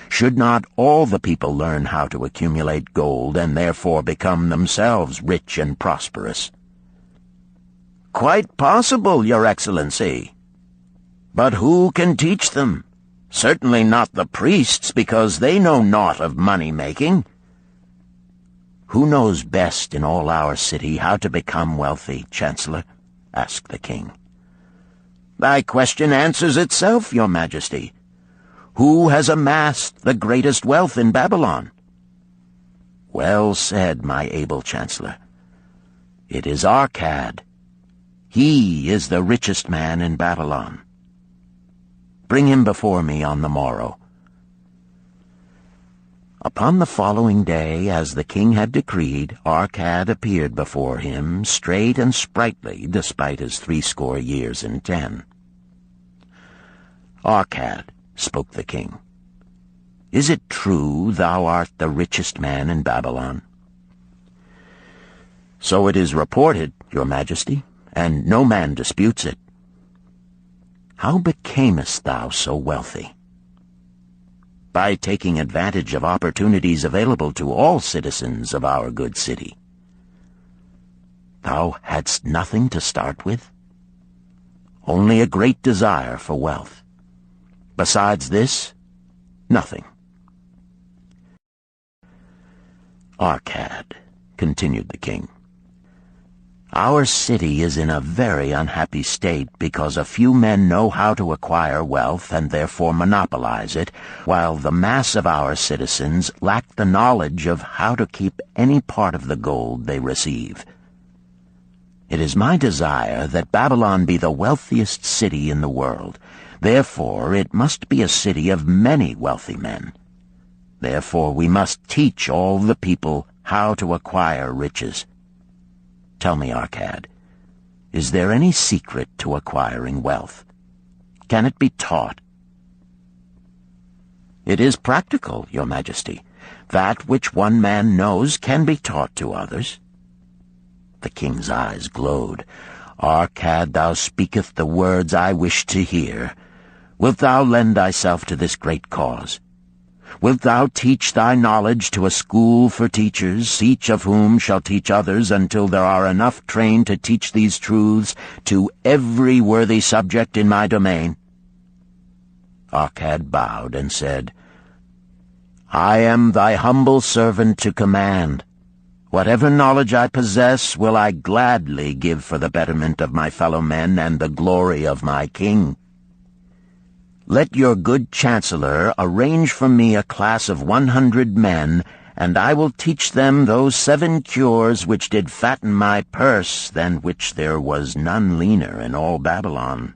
"should not all the people learn how to accumulate gold and therefore become themselves rich and prosperous?" "Quite possible, Your Excellency. But who can teach them? Certainly not the priests, because they know naught of money-making." "Who knows best in all our city how to become wealthy, Chancellor?" asked the king. "Thy question answers itself, Your Majesty. Who has amassed the greatest wealth in Babylon?" "Well said, my able Chancellor. It is Arkad. He is the richest man in Babylon. Bring him before me on the morrow." Upon the following day, as the king had decreed, Arkad appeared before him, straight and sprightly, despite his 80 years and 10. "Arkad," spoke the king, "is it true thou art the richest man in Babylon?" "So it is reported, your majesty, and no man disputes it." "How becamest thou so wealthy?" "By taking advantage of opportunities available to all citizens of our good city." "Thou hadst nothing to start with?" "Only a great desire for wealth. Besides this, nothing." "Arkad," continued the king, "our city is in a very unhappy state because a few men know how to acquire wealth and therefore monopolize it, while the mass of our citizens lack the knowledge of how to keep any part of the gold they receive. It is my desire that Babylon be the wealthiest city in the world. Therefore it must be a city of many wealthy men. Therefore we must teach all the people how to acquire riches. Tell me, Arkad, is there any secret to acquiring wealth? Can it be taught?" "It is practical, your majesty. That which one man knows can be taught to others." The king's eyes glowed. "Arkad, thou speakest the words I wish to hear. Wilt thou lend thyself to this great cause? Wilt thou teach thy knowledge to a school for teachers, each of whom shall teach others until there are enough trained to teach these truths to every worthy subject in my domain?" Arkad bowed and said, "I am thy humble servant to command. Whatever knowledge I possess will I gladly give for the betterment of my fellow men and the glory of my king. Let your good chancellor arrange for me a class of 100 men, and I will teach them those 7 cures which did fatten my purse, than which there was none leaner in all Babylon."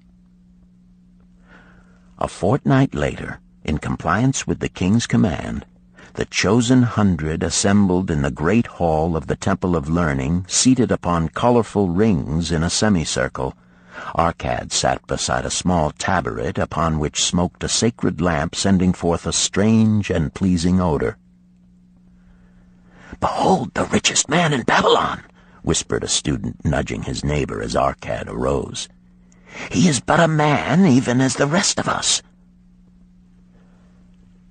A fortnight later, in compliance with the king's command, the chosen 100 assembled in the great hall of the Temple of Learning, seated upon colorful rings in a semicircle. Arkad sat beside a small taboret upon which smoked a sacred lamp sending forth a strange and pleasing odor. "Behold the richest man in Babylon," whispered a student, nudging his neighbor as Arkad arose. "He is but a man, even as the rest of us."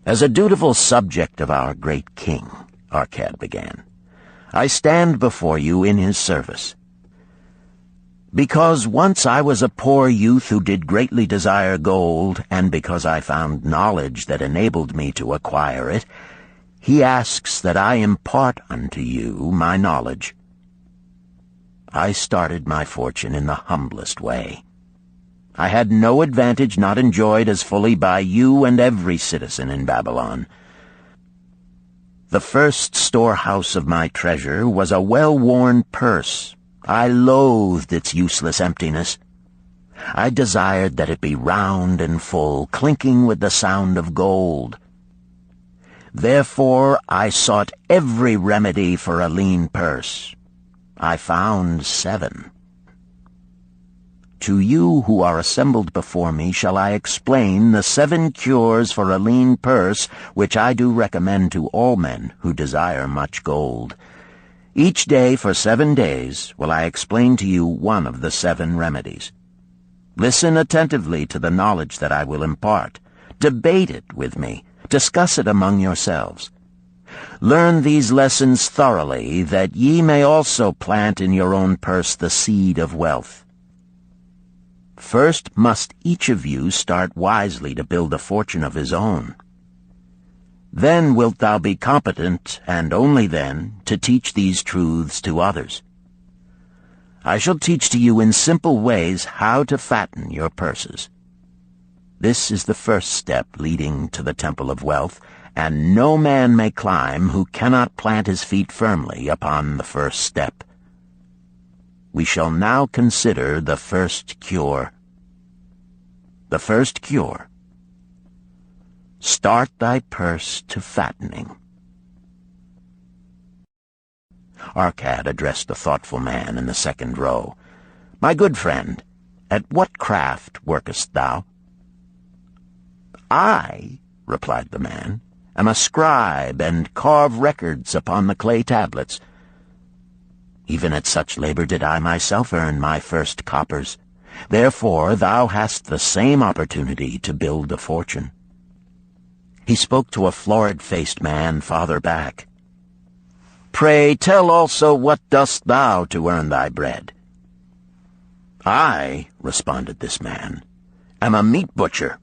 "As a dutiful subject of our great king," Arkad began, "I stand before you in his service. Because once I was a poor youth who did greatly desire gold, and because I found knowledge that enabled me to acquire it, he asks that I impart unto you my knowledge. I started my fortune in the humblest way. I had no advantage not enjoyed as fully by you and every citizen in Babylon. The first storehouse of my treasure was a well-worn purse. I loathed its useless emptiness. I desired that it be round and full, clinking with the sound of gold. Therefore I sought every remedy for a lean purse. I found 7. To you who are assembled before me shall I explain the 7 cures for a lean purse, which I do recommend to all men who desire much gold. Each day for 7 days will I explain to you one of the 7 remedies. Listen attentively to the knowledge that I will impart. Debate it with me. Discuss it among yourselves. Learn these lessons thoroughly, that ye may also plant in your own purse the seed of wealth. First must each of you start wisely to build a fortune of his own. Then wilt thou be competent, and only then, to teach these truths to others. I shall teach to you in simple ways how to fatten your purses. This is the first step leading to the Temple of Wealth, and no man may climb who cannot plant his feet firmly upon the first step. We shall now consider the first cure. The first cure. Start thy purse to fattening. Arkad addressed the thoughtful man in the second row. My good friend, at what craft workest thou? I, replied the man, am a scribe and carve records upon the clay tablets. Even at such labor did I myself earn my first coppers. Therefore thou hast the same opportunity to build a fortune." He spoke to a florid-faced man farther back. "Pray tell also, what dost thou to earn thy bread?" "I," responded this man, "am a meat butcher.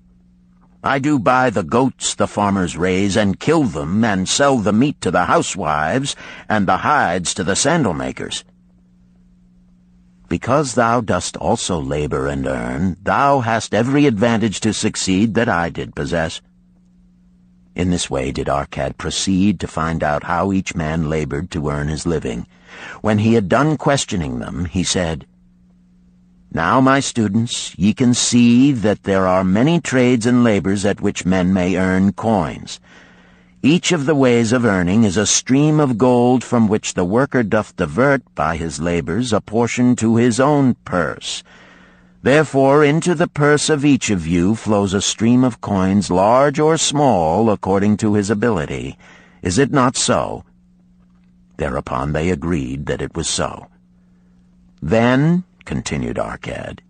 I do buy the goats the farmers raise, and kill them, and sell the meat to the housewives, and the hides to the sandal-makers." "Because thou dost also labor and earn, thou hast every advantage to succeed that I did possess." In this way did Arkad proceed to find out how each man labored to earn his living. When he had done questioning them, he said, "Now, my students, ye can see that there are many trades and labors at which men may earn coins. Each of the ways of earning is a stream of gold from which the worker doth divert by his labors a portion to his own purse. Therefore into the purse of each of you flows a stream of coins, large or small, according to his ability. Is it not so?" Thereupon they agreed that it was so. "Then," continued Arkad,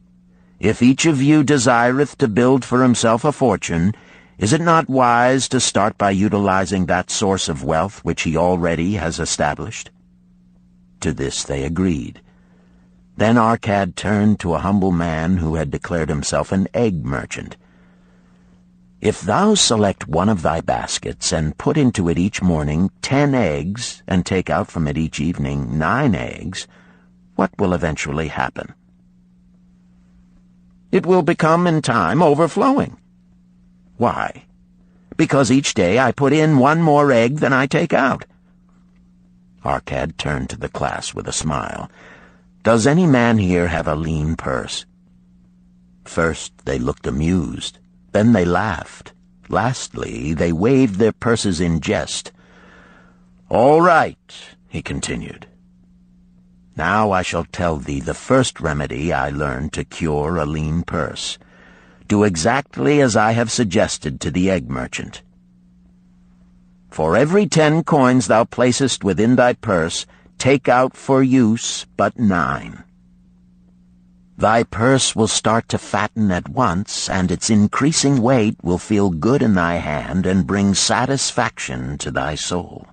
"if each of you desireth to build for himself a fortune, is it not wise to start by utilizing that source of wealth which he already has established?" To this they agreed. Then Arkad turned to a humble man who had declared himself an egg merchant. "If thou select one of thy baskets, and put into it each morning 10 eggs, and take out from it each evening 9 eggs, what will eventually happen?" "It will become in time overflowing." "Why?" "Because each day I put in 1 more egg than I take out." Arkad turned to the class with a smile. "Does any man here have a lean purse?" First they looked amused, then they laughed. Lastly, they waved their purses in jest. "All right," he continued. "Now I shall tell thee the first remedy I learned to cure a lean purse. Do exactly as I have suggested to the egg merchant. For every 10 coins thou placest within thy purse, take out for use but 9. Thy purse will start to fatten at once, and its increasing weight will feel good in thy hand and bring satisfaction to thy soul.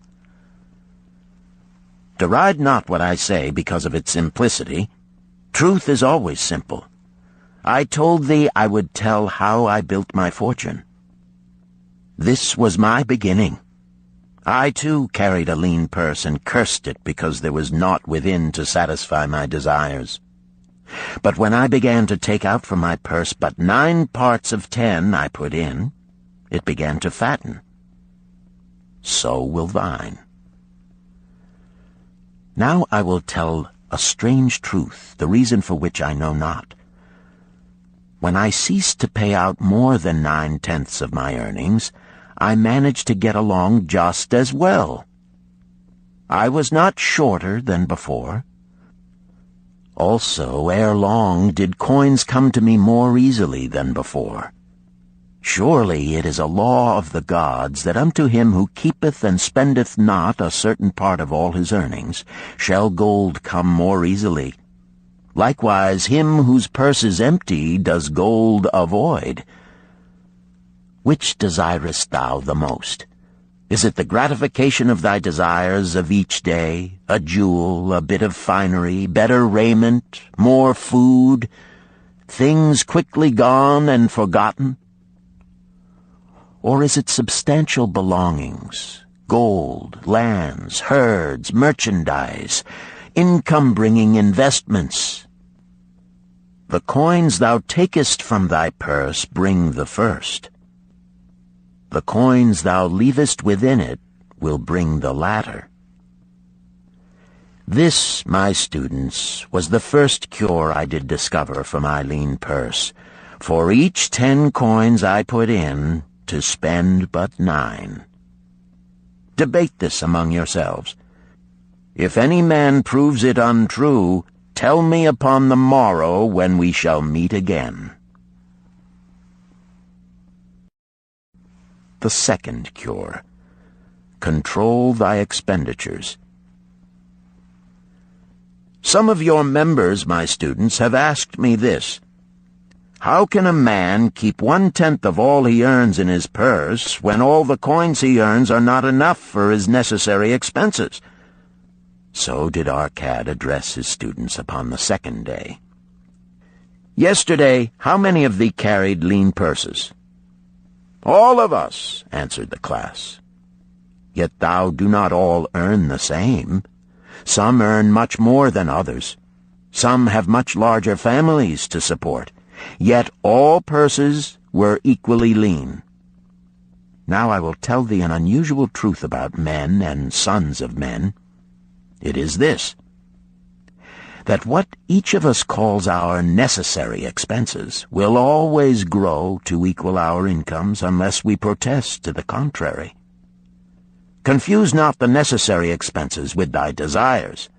Deride not what I say because of its simplicity. Truth is always simple. I told thee I would tell how I built my fortune. This was my beginning. I, too, carried a lean purse and cursed it because there was naught within to satisfy my desires. But when I began to take out from my purse but 9 parts of 10 I put in, it began to fatten. So will thine. Now I will tell a strange truth, the reason for which I know not. When I ceased to pay out more than 9/10 of my earnings, I managed to get along just as well. I was not shorter than before. Also, ere long did coins come to me more easily than before. Surely it is a law of the gods that unto him who keepeth and spendeth not a certain part of all his earnings shall gold come more easily. Likewise him whose purse is empty does gold avoid. Which desirest thou the most? Is it the gratification of thy desires of each day, a jewel, a bit of finery, better raiment, more food, things quickly gone and forgotten? Or is it substantial belongings, gold, lands, herds, merchandise, income-bringing investments? The coins thou takest from thy purse bring the first. The coins thou leavest within it will bring the latter. This, my students, was the first cure I did discover for my lean purse. For each 10 coins I put in, to spend but 9. Debate this among yourselves. If any man proves it untrue, tell me upon the morrow when we shall meet again. The second cure. Control thy expenditures. Some of your members, my students, have asked me this: how can a man keep 1/10 of all he earns in his purse when all the coins he earns are not enough for his necessary expenses? So did Arkad address his students upon the second day. Yesterday, how many of thee carried lean purses? All of us, answered the class. Yet thou do not all earn the same. Some earn much more than others. Some have much larger families to support. Yet all purses were equally lean. Now I will tell thee an unusual truth about men and sons of men. It is this: that what each of us calls our necessary expenses will always grow to equal our incomes unless we protest to the contrary. Confuse not the necessary expenses with thy desires.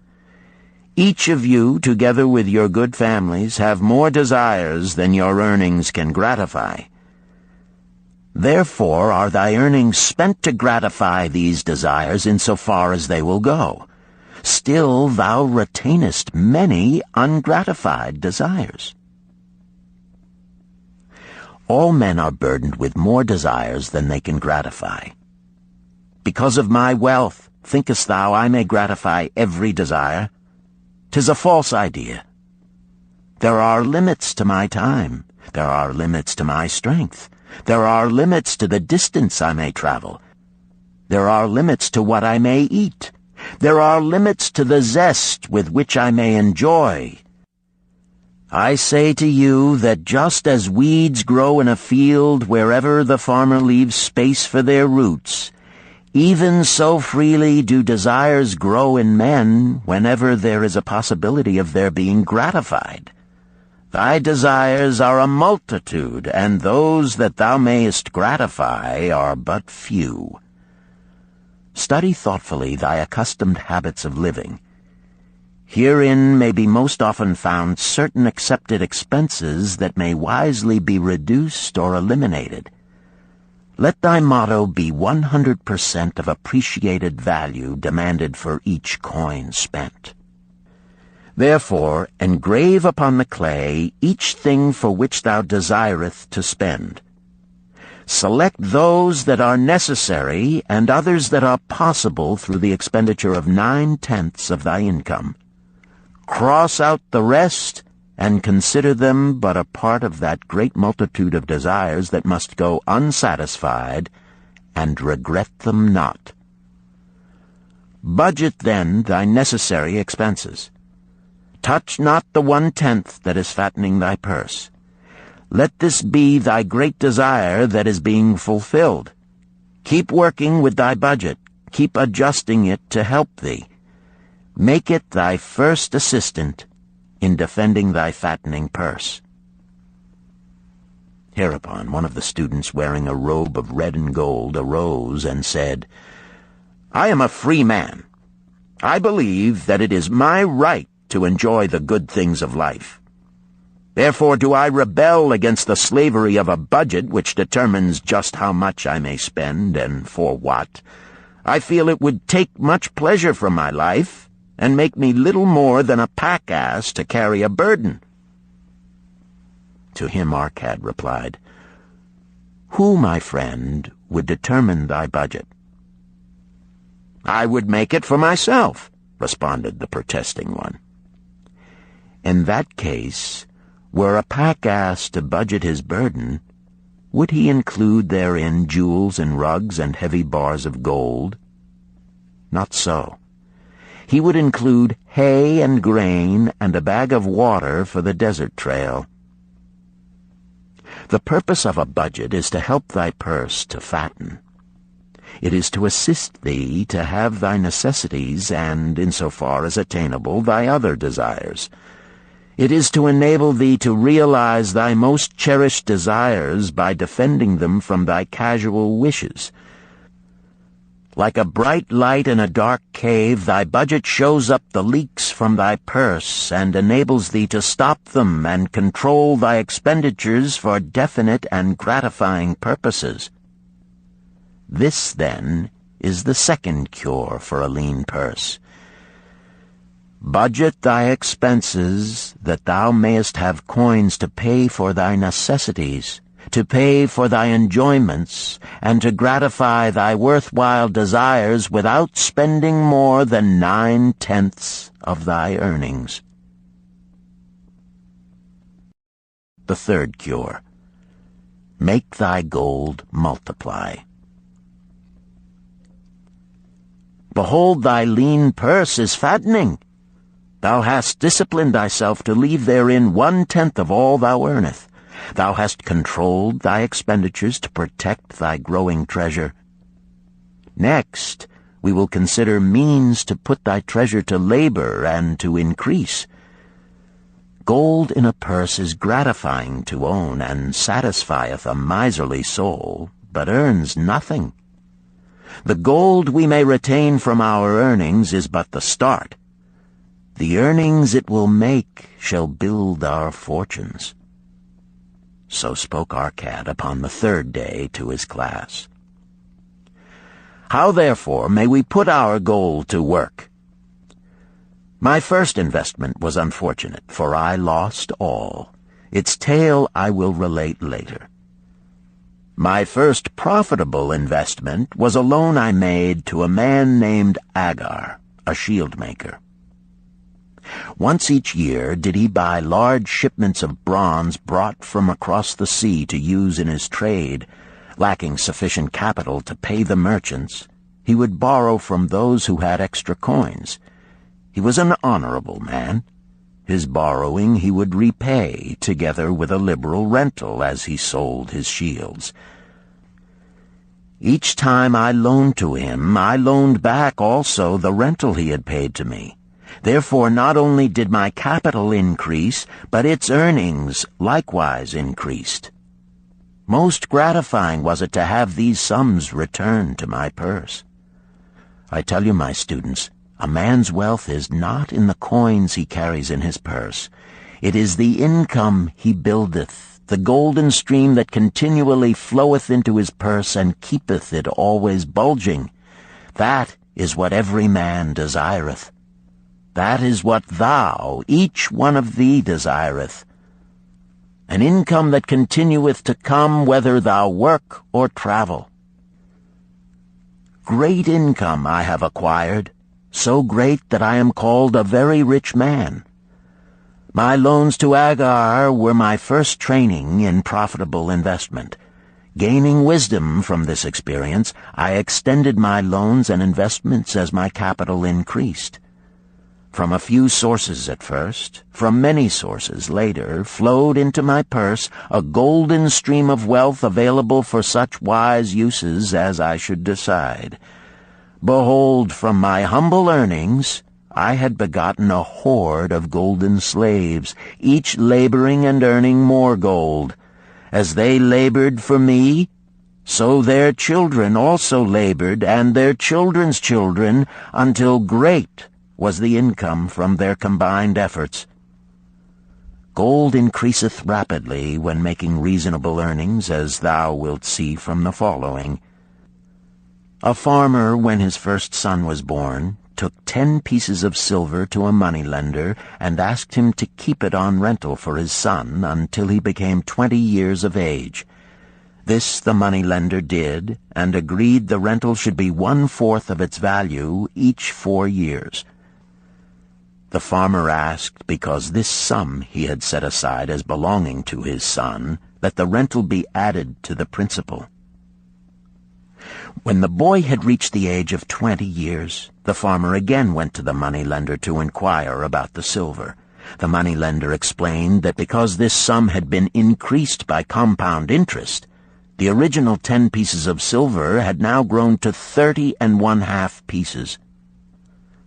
Each of you, together with your good families, have more desires than your earnings can gratify. Therefore are thy earnings spent to gratify these desires in so far as they will go. Still thou retainest many ungratified desires. All men are burdened with more desires than they can gratify. Because of my wealth, thinkest thou I may gratify every desire? 'Tis a false idea. There are limits to my time. There are limits to my strength. There are limits to the distance I may travel. There are limits to what I may eat. There are limits to the zest with which I may enjoy. I say to you that just as weeds grow in a field wherever the farmer leaves space for their roots, even so freely do desires grow in men whenever there is a possibility of their being gratified. Thy desires are a multitude, and those that thou mayest gratify are but few. Study thoughtfully thy accustomed habits of living. Herein may be most often found certain accepted expenses that may wisely be reduced or eliminated. Let thy motto be 100% of appreciated value demanded for each coin spent. Therefore, engrave upon the clay each thing for which thou desireth to spend. Select those that are necessary and others that are possible through the expenditure of 9/10 of thy income. Cross out the rest and consider them but a part of that great multitude of desires that must go unsatisfied, and regret them not. Budget then thy necessary expenses. Touch not the 1/10 that is fattening thy purse. Let this be thy great desire that is being fulfilled. Keep working with thy budget. Keep adjusting it to help thee. Make it thy first assistant in defending thy fattening purse. Hereupon one of the students, wearing a robe of red and gold, arose and said, I am a free man. I believe that it is my right to enjoy the good things of life. Therefore do I rebel against the slavery of a budget which determines just how much I may spend and for what. I feel it would take much pleasure from my life and make me little more than a pack-ass to carry a burden. To him Arkad replied, Who, my friend, would determine thy budget? I would make it for myself, responded the protesting one. In that case, were a pack-ass to budget his burden, would he include therein jewels and rugs and heavy bars of gold? Not so. He would include hay and grain and a bag of water for the desert trail. The purpose of a budget is to help thy purse to fatten. It is to assist thee to have thy necessities and, insofar as attainable, thy other desires. It is to enable thee to realize thy most cherished desires by defending them from thy casual wishes. Like a bright light in a dark cave, thy budget shows up the leaks from thy purse and enables thee to stop them and control thy expenditures for definite and gratifying purposes. This, then, is the second cure for a lean purse. Budget thy expenses, that thou mayest have coins to pay for thy necessities, to pay for thy enjoyments, and to gratify thy worthwhile desires without spending more than 9/10 of thy earnings. The third cure. Make thy gold multiply. Behold, thy lean purse is fattening. Thou hast disciplined thyself to leave therein 1/10 of all thou earnest. Thou hast controlled thy expenditures to protect thy growing treasure. Next, we will consider means to put thy treasure to labor and to increase. Gold in a purse is gratifying to own, and satisfieth a miserly soul, but earns nothing. The gold we may retain from our earnings is but the start. The earnings it will make shall build our fortunes. So spoke Arkad upon the third day to his class. How, therefore, may we put our gold to work? My first investment was unfortunate, for I lost all. Its tale I will relate later. My first profitable investment was a loan I made to a man named Agar, a shield maker. Once each year did he buy large shipments of bronze brought from across the sea to use in his trade. Lacking sufficient capital to pay the merchants, he would borrow from those who had extra coins. He was an honorable man. His borrowing he would repay, together with a liberal rental as he sold his shields. Each time I loaned to him, I loaned back also the rental he had paid to me. Therefore not only did my capital increase, but its earnings likewise increased. Most gratifying was it to have these sums returned to my purse. I tell you, my students, a man's wealth is not in the coins he carries in his purse. It is the income he buildeth, the golden stream that continually floweth into his purse and keepeth it always bulging. That is what every man desireth. That is what thou, each one of thee, desireth. An income that continueth to come whether thou work or travel. Great income I have acquired, so great that I am called a very rich man. My loans to Agar were my first training in profitable investment. Gaining wisdom from this experience, I extended my loans and investments as my capital increased. From a few sources at first, from many sources later, flowed into my purse a golden stream of wealth available for such wise uses as I should decide. Behold, from my humble earnings, I had begotten a horde of golden slaves, each laboring and earning more gold. As they labored for me, so their children also labored, and their children's children, until great was the income from their combined efforts. Gold increaseth rapidly when making reasonable earnings, as thou wilt see from the following. A farmer, when his first son was born, took 10 pieces of silver to a moneylender and asked him to keep it on rental for his son until he became 20 years of age. This the moneylender did, and agreed the rental should be 1/4 of its value each 4 years. The farmer asked, because this sum he had set aside as belonging to his son, that the rental be added to the principal. When the boy had reached the age of 20 years, the farmer again went to the moneylender to inquire about the silver. The moneylender explained that because this sum had been increased by compound interest, the original 10 pieces of silver had now grown to 30½ pieces.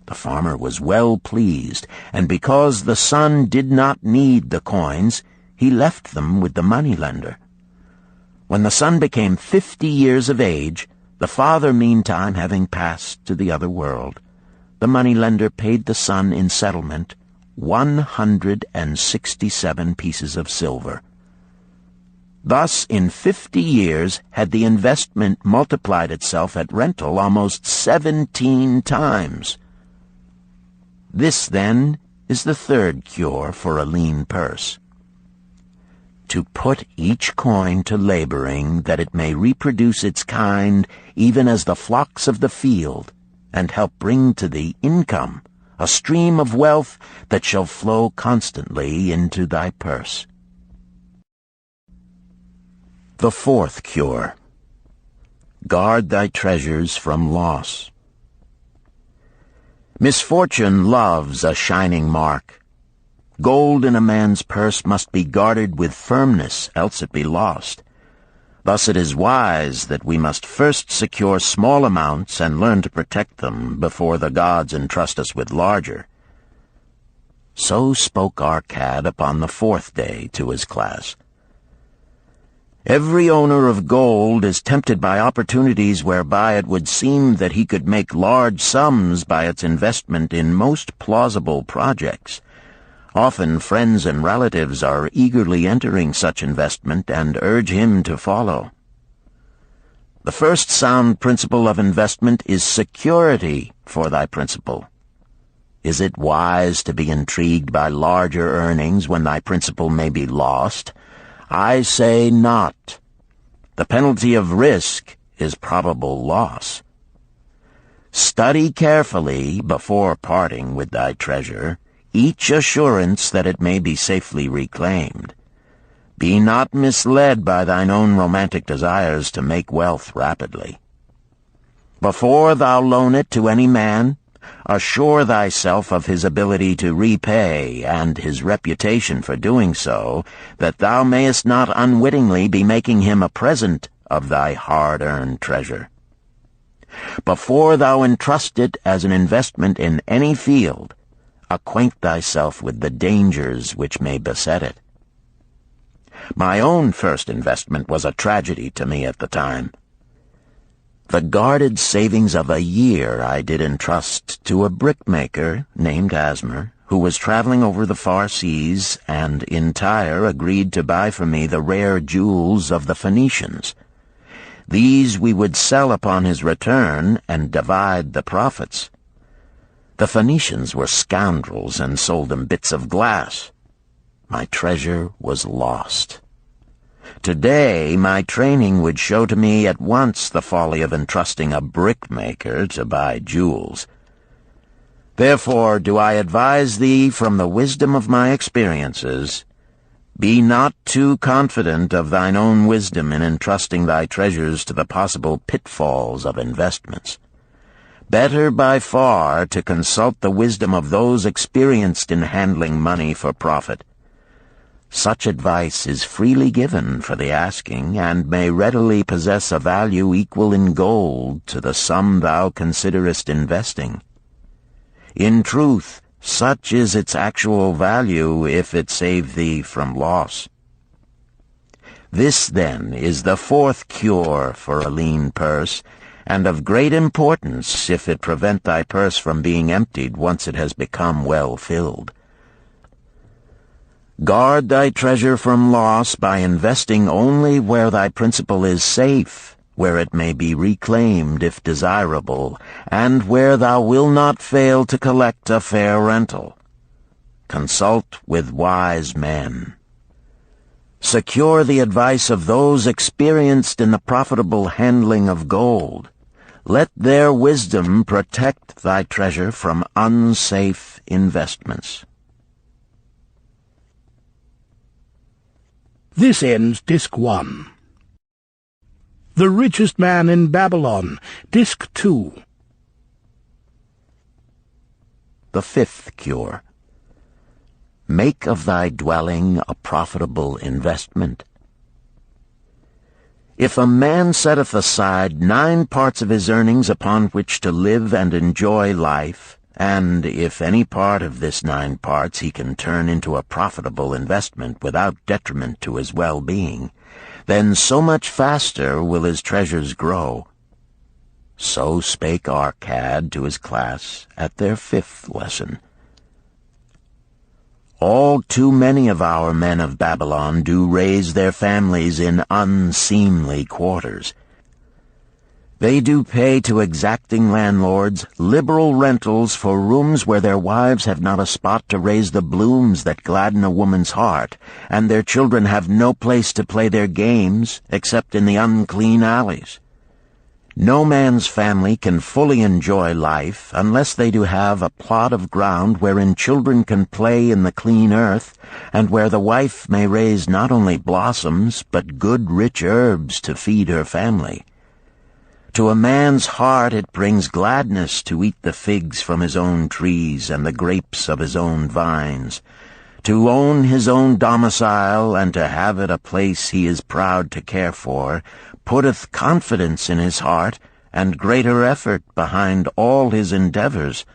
The farmer was well pleased, and because the son did not need the coins, he left them with the moneylender. When the son became 50 years of age, the father meantime having passed to the other world, the moneylender paid the son in settlement 167 pieces of silver. Thus, in 50 years, had the investment multiplied itself at rental almost 17 times. This, then, is the third cure for a lean purse: to put each coin to laboring, that it may reproduce its kind, even as the flocks of the field, and help bring to thee income, a stream of wealth that shall flow constantly into thy purse. The fourth cure: guard thy treasures from loss. Misfortune loves a shining mark. Gold in a man's purse must be guarded with firmness, else it be lost. Thus it is wise that we must first secure small amounts and learn to protect them before the gods entrust us with larger. So spoke Arkad upon the fourth day to his class. Every owner of gold is tempted by opportunities whereby it would seem that he could make large sums by its investment in most plausible projects. Often friends and relatives are eagerly entering such investment and urge him to follow. The first sound principle of investment is security for thy principal. Is it wise to be intrigued by larger earnings when thy principal may be lost? I say not. The penalty of risk is probable loss. Study carefully, before parting with thy treasure, each assurance that it may be safely reclaimed. Be not misled by thine own romantic desires to make wealth rapidly. Before thou loan it to any man, assure thyself of his ability to repay and his reputation for doing so, that thou mayest not unwittingly be making him a present of thy hard-earned treasure. Before thou entrust it as an investment in any field, acquaint thyself with the dangers which may beset it. My own first investment was a tragedy to me at the time. The guarded savings of a year I did entrust to a brickmaker named Asmer, who was traveling over the far seas, and in Tyre agreed to buy for me the rare jewels of the Phoenicians. These we would sell upon his return and divide the profits. The Phoenicians were scoundrels and sold him bits of glass. My treasure was lost. Today, my training would show to me at once the folly of entrusting a brickmaker to buy jewels. Therefore do I advise thee from the wisdom of my experiences, be not too confident of thine own wisdom in entrusting thy treasures to the possible pitfalls of investments. Better by far to consult the wisdom of those experienced in handling money for profit. Such advice is freely given for the asking, and may readily possess a value equal in gold to the sum thou considerest investing. In truth, such is its actual value if it save thee from loss. This, then, is the fourth cure for a lean purse, and of great importance if it prevent thy purse from being emptied once it has become well filled. Guard thy treasure from loss by investing only where thy principal is safe, where it may be reclaimed if desirable, and where thou wilt not fail to collect a fair rental. Consult with wise men. Secure the advice of those experienced in the profitable handling of gold. Let their wisdom protect thy treasure from unsafe investments. This ends Disc 1. The Richest Man in Babylon, Disc 2. The fifth cure. Make of thy dwelling a profitable investment. If a man setteth aside 9 parts of his earnings upon which to live and enjoy life, and if any part of this 9 parts he can turn into a profitable investment without detriment to his well-being, then so much faster will his treasures grow. So spake Arkad to his class at their 5th lesson. All too many of our men of Babylon do raise their families in unseemly quarters. They do pay to exacting landlords liberal rentals for rooms where their wives have not a spot to raise the blooms that gladden a woman's heart, and their children have no place to play their games except in the unclean alleys. No man's family can fully enjoy life unless they do have a plot of ground wherein children can play in the clean earth, and where the wife may raise not only blossoms but good rich herbs to feed her family. To a man's heart it brings gladness to eat the figs from his own trees and the grapes of his own vines, to own his own domicile and to have it a place he is proud to care for, putteth confidence in his heart and greater effort behind all his endeavors.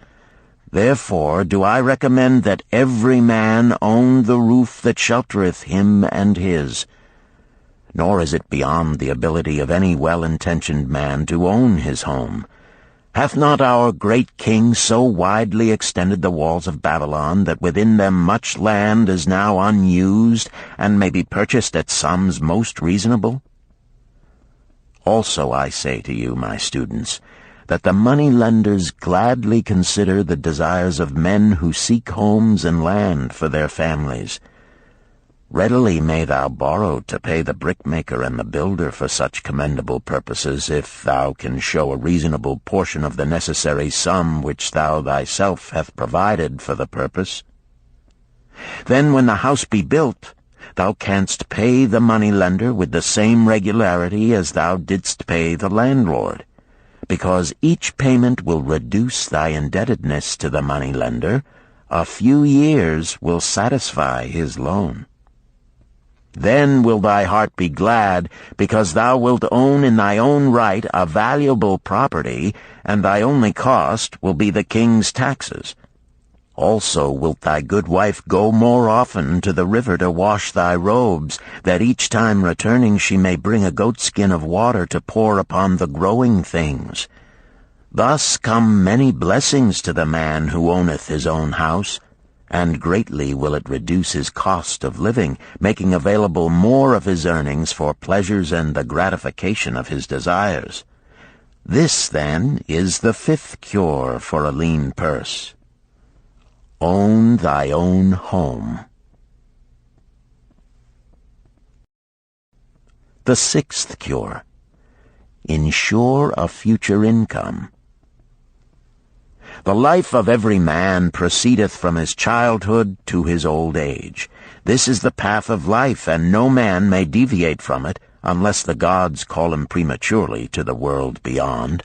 Therefore do I recommend that every man own the roof that sheltereth him and his. Nor is it beyond the ability of any well-intentioned man to own his home. Hath not our great king so widely extended the walls of Babylon that within them much land is now unused, and may be purchased at sums most reasonable? Also I say to you, my students, that the money-lenders gladly consider the desires of men who seek homes and land for their families. Readily may thou borrow to pay the brickmaker and the builder for such commendable purposes, if thou can show a reasonable portion of the necessary sum which thou thyself hast provided for the purpose. Then when the house be built, thou canst pay the money-lender with the same regularity as thou didst pay the landlord, because each payment will reduce thy indebtedness to the money-lender. A few years will satisfy his loan. Then will thy heart be glad, because thou wilt own in thy own right a valuable property, and thy only cost will be the king's taxes. Also wilt thy good wife go more often to the river to wash thy robes, that each time returning she may bring a goatskin of water to pour upon the growing things. Thus come many blessings to the man who owneth his own house, and greatly will it reduce his cost of living, making available more of his earnings for pleasures and the gratification of his desires. This, then, is the fifth cure for a lean purse. Own thy own home. The sixth cure. Ensure a future income. The life of every man proceedeth from his childhood to his old age. This is the path of life, and no man may deviate from it, unless the gods call him prematurely to the world beyond.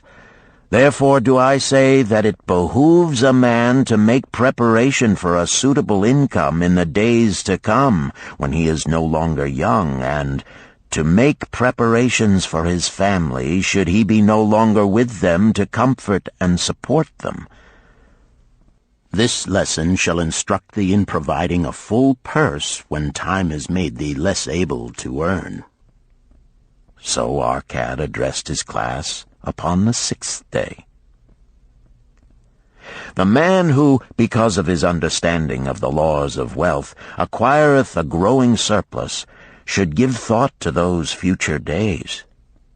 Therefore do I say that it behooves a man to make preparation for a suitable income in the days to come, when he is no longer young, and to make preparations for his family, should he be no longer with them to comfort and support them. This lesson shall instruct thee in providing a full purse when time has made thee less able to earn. So Arkad addressed his class upon the sixth day. The man who, because of his understanding of the laws of wealth, acquireth a growing surplus, should give thought to those future days.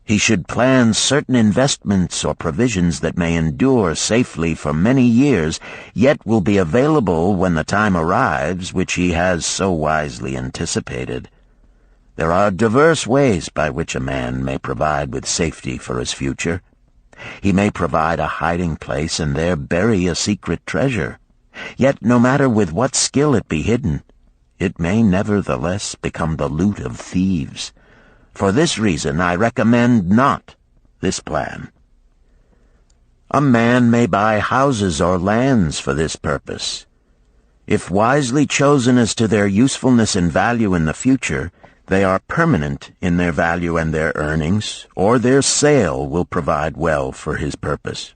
He should plan certain investments or provisions that may endure safely for many years, yet will be available when the time arrives which he has so wisely anticipated. There are diverse ways by which a man may provide with safety for his future. He may provide a hiding place and there bury a secret treasure. Yet no matter with what skill it be hidden, it may nevertheless become the loot of thieves. For this reason I recommend not this plan. A man may buy houses or lands for this purpose. If wisely chosen as to their usefulness and value in the future, they are permanent in their value and their earnings, or their sale will provide well for his purpose.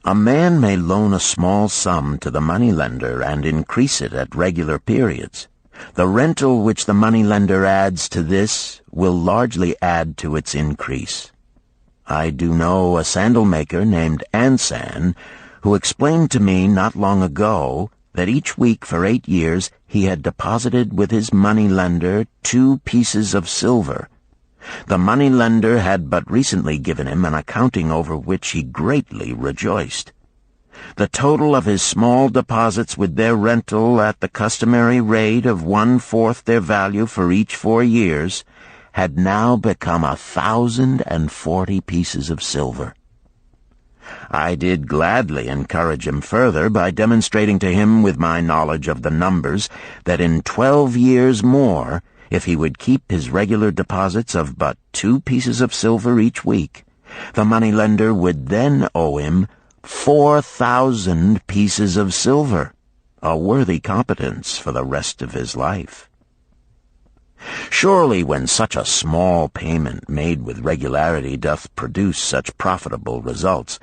A man may loan a small sum to the moneylender and increase it at regular periods. The rental which the moneylender adds to this will largely add to its increase. I do know a sandal-maker named Ansan, who explained to me not long ago that each week for 8 years he had deposited with his moneylender 2 pieces of silver. The moneylender had but recently given him an accounting over which he greatly rejoiced. The total of his small deposits with their rental at the customary rate of 1/4 their value for each 4 years had now become 1,040 pieces of silver. I did gladly encourage him further by demonstrating to him with my knowledge of the numbers that in 12 years more, if he would keep his regular deposits of but 2 pieces of silver each week, the moneylender would then owe him 4,000 pieces of silver, a worthy competence for the rest of his life. Surely when such a small payment made with regularity doth produce such profitable results,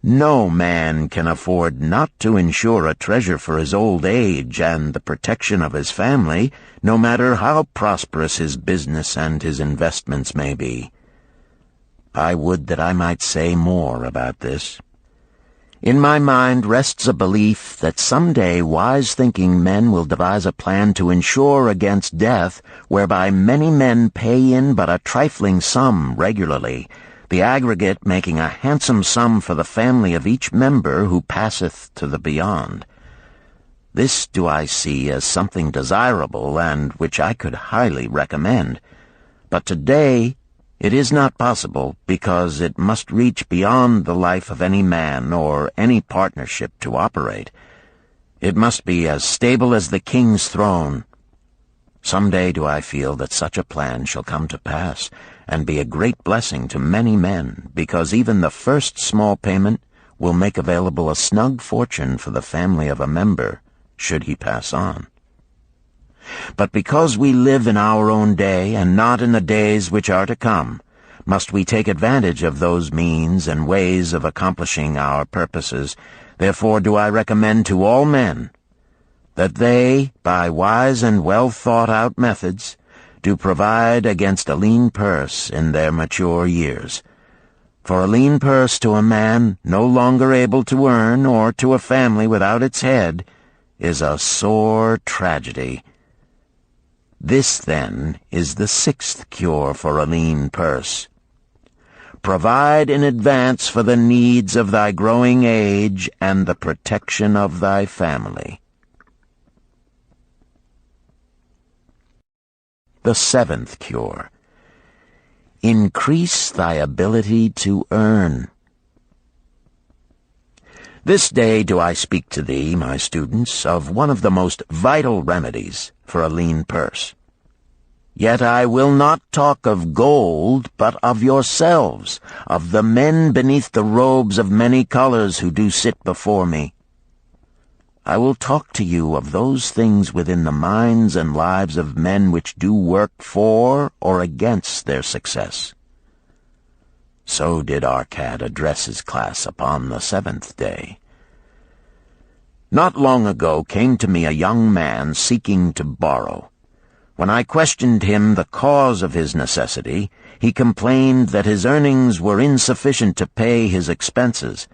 no man can afford not to insure a treasure for his old age and the protection of his family, no matter how prosperous his business and his investments may be. I would that I might say more about this. In my mind rests a belief that someday wise-thinking men will devise a plan to insure against death, whereby many men pay in but a trifling sum regularly, the aggregate making a handsome sum for the family of each member who passeth to the beyond. This do I see as something desirable and which I could highly recommend. But today it is not possible, because it must reach beyond the life of any man or any partnership to operate. It must be as stable as the king's throne. Some day do I feel that such a plan shall come to pass, and be a great blessing to many men, because even the first small payment will make available a snug fortune for the family of a member, should he pass on. But because we live in our own day, and not in the days which are to come, must we take advantage of those means and ways of accomplishing our purposes. Therefore do I recommend to all men that they, by wise and well-thought-out methods, do provide against a lean purse in their mature years. For a lean purse to a man no longer able to earn, or to a family without its head, is a sore tragedy. This, then, is the 6th cure for a lean purse. Provide in advance for the needs of thy growing age and the protection of thy family. The 7th cure. Increase thy ability to earn. This day do I speak to thee, my students, of one of the most vital remedies for a lean purse. Yet I will not talk of gold, but of yourselves, of the men beneath the robes of many colors who do sit before me. I will talk to you of those things within the minds and lives of men which do work for or against their success. So did Arkad address his class upon the 7th day. Not long ago came to me a young man seeking to borrow. When I questioned him the cause of his necessity, he complained that his earnings were insufficient to pay his expenses.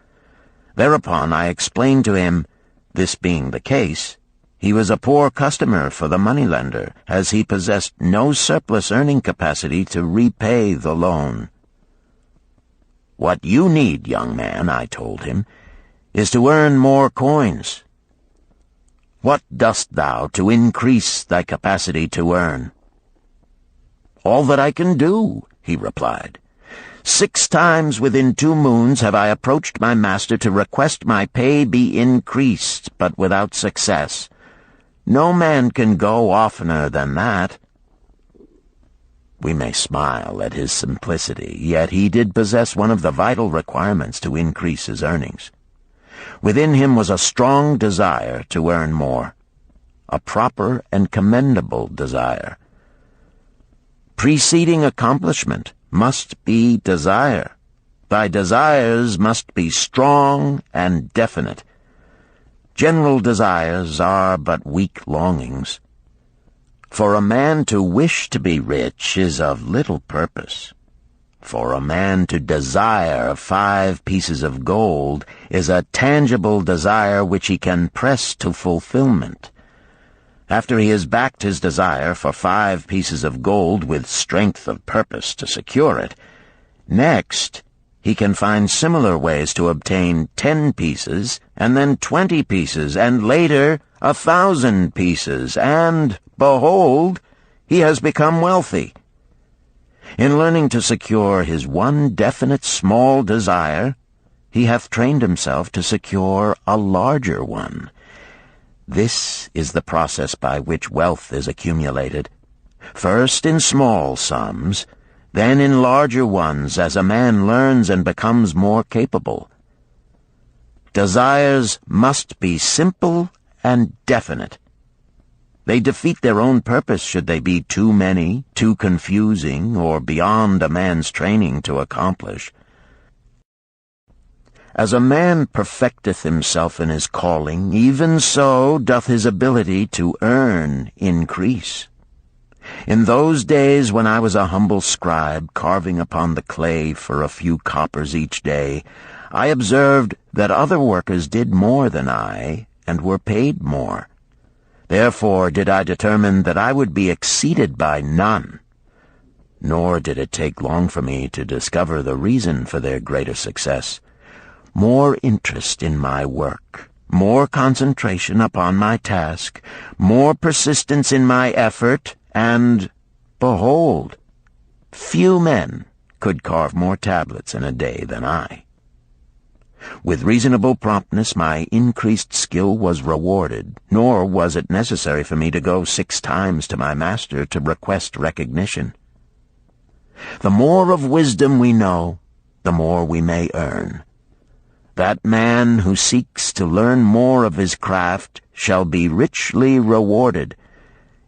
Thereupon I explained to him, this being the case, he was a poor customer for the moneylender, as he possessed no surplus earning capacity to repay the loan. What you need, young man, I told him, is to earn more coins. What dost thou to increase thy capacity to earn? All that I can do, he replied. 6 times within 2 moons have I approached my master to request my pay be increased, but without success. No man can go oftener than that. We may smile at his simplicity, yet he did possess one of the vital requirements to increase his earnings. Within him was a strong desire to earn more, a proper and commendable desire. Preceding accomplishment must be desire. Thy desires must be strong and definite. General desires are but weak longings. For a man to wish to be rich is of little purpose. For a man to desire 5 pieces of gold is a tangible desire which he can press to fulfillment. After he has backed his desire for 5 pieces of gold with strength of purpose to secure it, next he can find similar ways to obtain 10 pieces, and then 20 pieces, and later 1,000 pieces, and, behold, he has become wealthy. In learning to secure his one definite small desire, he hath trained himself to secure a larger one. This is the process by which wealth is accumulated, first in small sums, then in larger ones as a man learns and becomes more capable. Desires must be simple and definite. They defeat their own purpose should they be too many, too confusing, or beyond a man's training to accomplish. As a man perfecteth himself in his calling, even so doth his ability to earn increase. In those days when I was a humble scribe carving upon the clay for a few coppers each day, I observed that other workers did more than I, and were paid more. Therefore did I determine that I would be exceeded by none. Nor did it take long for me to discover the reason for their greater success. More interest in my work, more concentration upon my task, more persistence in my effort, and, behold, few men could carve more tablets in a day than I. With reasonable promptness my increased skill was rewarded, nor was it necessary for me to go 6 times to my master to request recognition. The more of wisdom we know, the more we may earn. That man who seeks to learn more of his craft shall be richly rewarded.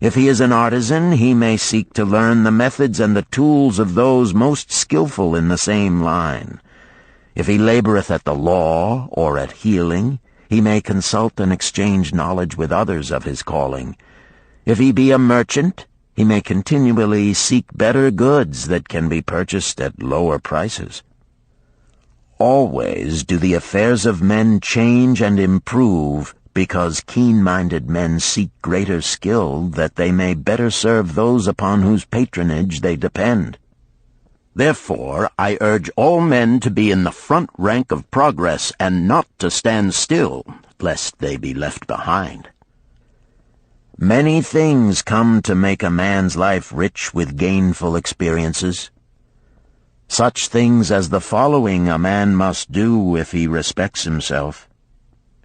If he is an artisan, he may seek to learn the methods and the tools of those most skillful in the same line. If he laboreth at the law or at healing, he may consult and exchange knowledge with others of his calling. If he be a merchant, he may continually seek better goods that can be purchased at lower prices. Always do the affairs of men change and improve, because keen-minded men seek greater skill that they may better serve those upon whose patronage they depend. Therefore I urge all men to be in the front rank of progress, and not to stand still, lest they be left behind. Many things come to make a man's life rich with gainful experiences. Such things as the following a man must do if he respects himself.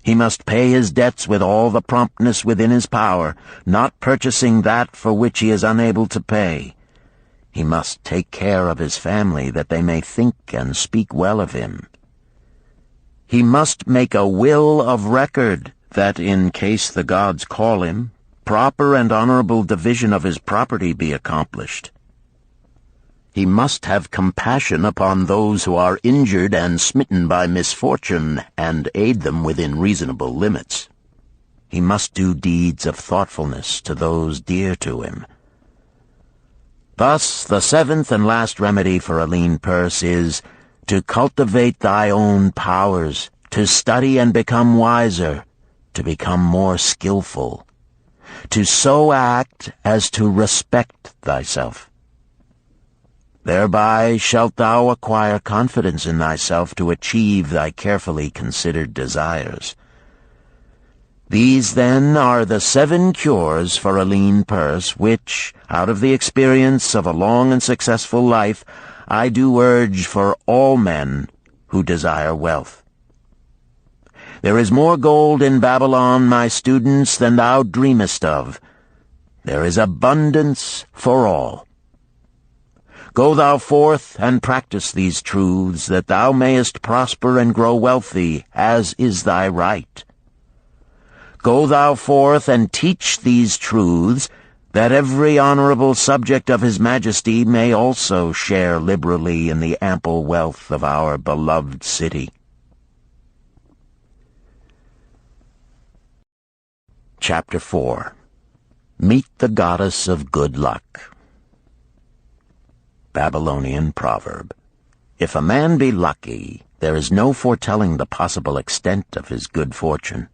He must pay his debts with all the promptness within his power, not purchasing that for which he is unable to pay. He must take care of his family, that they may think and speak well of him. He must make a will of record, that in case the gods call him, proper and honorable division of his property be accomplished. He must have compassion upon those who are injured and smitten by misfortune, and aid them within reasonable limits. He must do deeds of thoughtfulness to those dear to him. Thus, the 7th and last remedy for a lean purse is to cultivate thy own powers, to study and become wiser, to become more skillful, to so act as to respect thyself. Thereby shalt thou acquire confidence in thyself to achieve thy carefully considered desires. These, then, are the 7 cures for a lean purse, which, out of the experience of a long and successful life, I do urge for all men who desire wealth. There is more gold in Babylon, my students, than thou dreamest of. There is abundance for all. Go thou forth and practice these truths, that thou mayest prosper and grow wealthy, as is thy right. Go thou forth and teach these truths, that every honorable subject of his majesty may also share liberally in the ample wealth of our beloved city. Chapter 4. Meet the Goddess of Good Luck. Babylonian proverb. If a man be lucky, there is no foretelling the possible extent of his good fortune.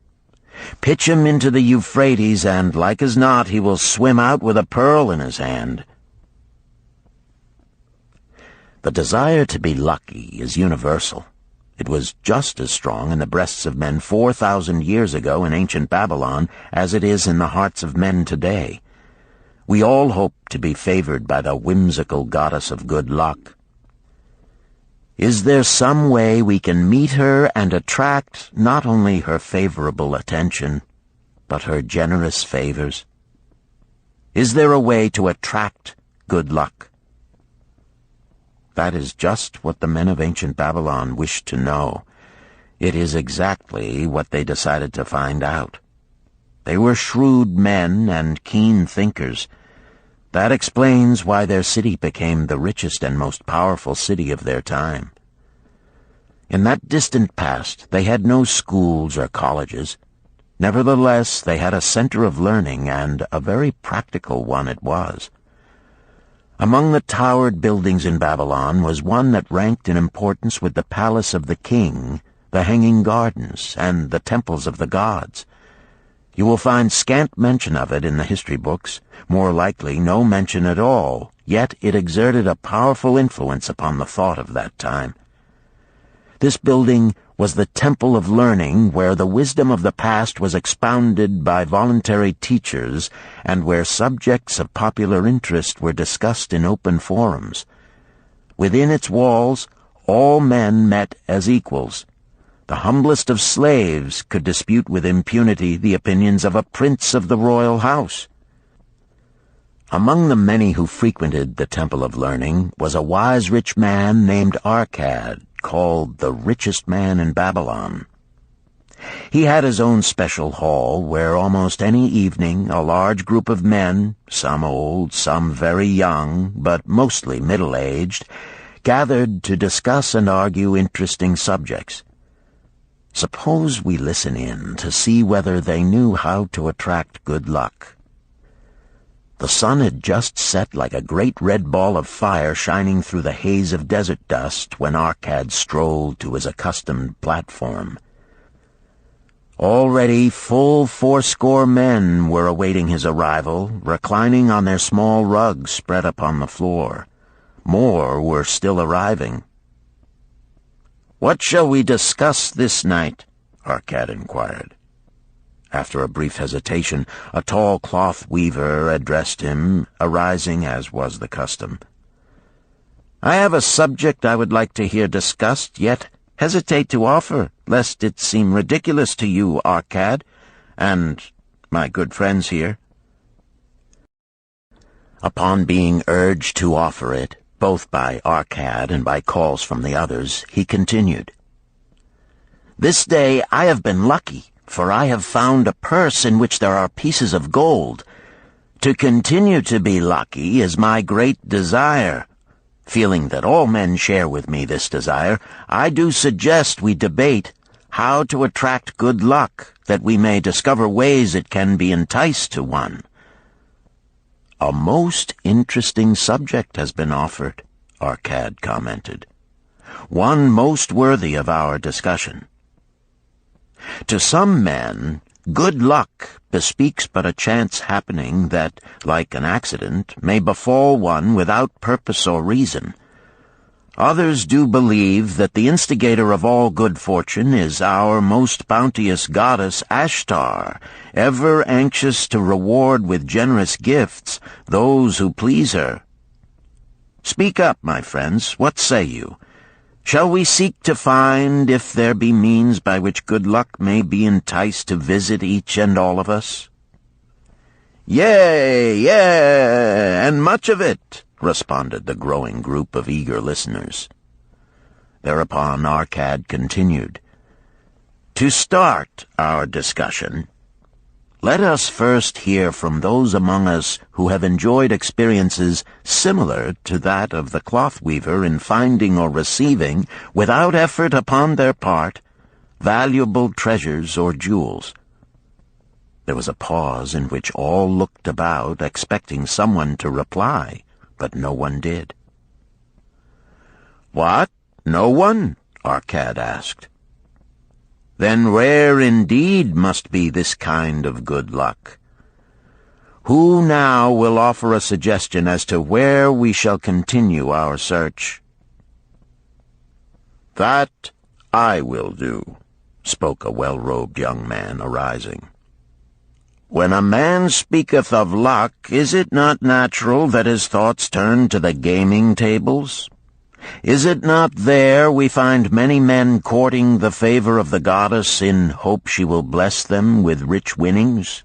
Pitch him into the Euphrates, and like as not he will swim out with a pearl in his hand. The desire to be lucky is universal. It was just as strong in the breasts of men 4,000 years ago in ancient Babylon as it is in the hearts of men today. We all hope to be favored by the whimsical goddess of good luck. Is there some way we can meet her and attract not only her favorable attention, but her generous favors? Is there a way to attract good luck? That is just what the men of ancient Babylon wished to know. It is exactly what they decided to find out. They were shrewd men and keen thinkers. That explains why their city became the richest and most powerful city of their time. In that distant past, they had no schools or colleges. Nevertheless, they had a center of learning, and a very practical one it was. Among the towered buildings in Babylon was one that ranked in importance with the palace of the king, the hanging gardens, and the temples of the gods. You will find scant mention of it in the history books, more likely no mention at all, yet it exerted a powerful influence upon the thought of that time. This building was the temple of learning, where the wisdom of the past was expounded by voluntary teachers, and where subjects of popular interest were discussed in open forums. Within its walls, all men met as equals. The humblest of slaves could dispute with impunity the opinions of a prince of the royal house. Among the many who frequented the Temple of Learning was a wise rich man named Arkad, called the richest man in Babylon. He had his own special hall where almost any evening a large group of men, some old, some very young, but mostly middle-aged, gathered to discuss and argue interesting subjects. Suppose we listen in to see whether they knew how to attract good luck. The sun had just set like a great red ball of fire shining through the haze of desert dust when Arkad strolled to his accustomed platform. Already full 80 men were awaiting his arrival, reclining on their small rugs spread upon the floor. More were still arriving. "What shall we discuss this night?" Arkad inquired. After a brief hesitation, a tall cloth weaver addressed him, arising as was the custom. "I have a subject I would like to hear discussed, yet hesitate to offer, lest it seem ridiculous to you, Arkad, and my good friends here." Upon being urged to offer it, both by Arkad and by calls from the others, he continued, "This day I have been lucky, for I have found a purse in which there are pieces of gold. To continue to be lucky is my great desire. Feeling that all men share with me this desire, I do suggest we debate how to attract good luck, that we may discover ways it can be enticed to one." "A most interesting subject has been offered," Arkad commented. "One most worthy of our discussion. To some men, good luck bespeaks but a chance happening that, like an accident, may befall one without purpose or reason. Others do believe that the instigator of all good fortune is our most bounteous goddess Ashtar, ever anxious to reward with generous gifts those who please her. Speak up, my friends, what say you? Shall we seek to find if there be means by which good luck may be enticed to visit each and all of us?" "Yea, and much of it," responded the growing group of eager listeners. Thereupon Arkad continued, "To start our discussion, let us first hear from those among us who have enjoyed experiences similar to that of the cloth weaver in finding or receiving, without effort upon their part, valuable treasures or jewels." There was a pause in which all looked about, expecting someone to reply, but no one did. "What? No one?" Arkad asked. then rare indeed must be this kind of good luck. Who now will offer a suggestion as to where we shall continue our search?" "That I will do," spoke a well-robed young man, arising. "When a man speaketh of luck, is it not natural that his thoughts turn to the gaming tables? Is it not there we find many men courting the favor of the goddess in hope she will bless them with rich winnings?"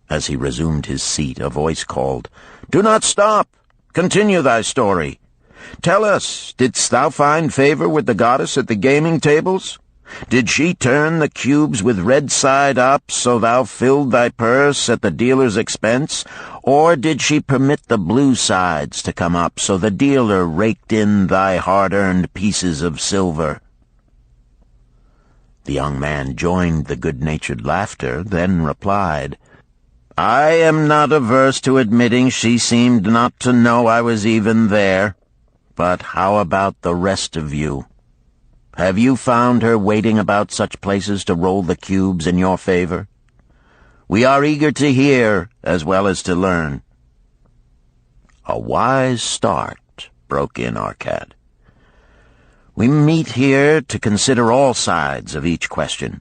As he resumed his seat, a voice called, "Do not stop! Continue thy story. Tell us, didst thou find favor with the goddess at the gaming tables? Did she turn the cubes with red side up, so thou filled thy purse at the dealer's expense? Or did she permit the blue sides to come up, so the dealer raked in thy hard-earned pieces of silver?" The young man joined the good-natured laughter, then replied, "I am not averse to admitting she seemed not to know I was even there. But how about the rest of you? Have you found her waiting about such places to roll the cubes in your favor? We are eager to hear as well as to learn." "A wise start," broke in Arkad. "We meet here to consider all sides of each question.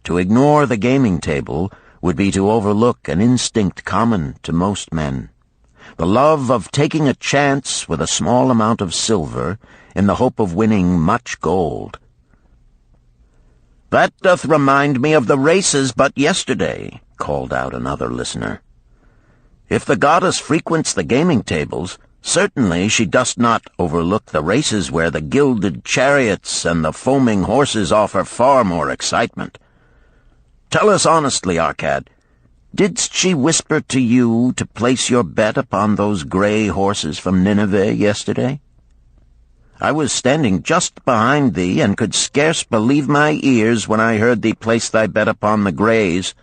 To ignore the gaming table would be to overlook an instinct common to most men, the love of taking a chance with a small amount of silver in the hope of winning much gold." "That doth remind me of the races but yesterday," called out another listener. "If the goddess frequents the gaming tables, certainly she doth not overlook the races where the gilded chariots and the foaming horses offer far more excitement. Tell us honestly, Arkad, didst she whisper to you to place your bet upon those gray horses from Nineveh yesterday? I was standing just behind thee, and could scarce believe my ears when I heard thee place thy bet upon the grays.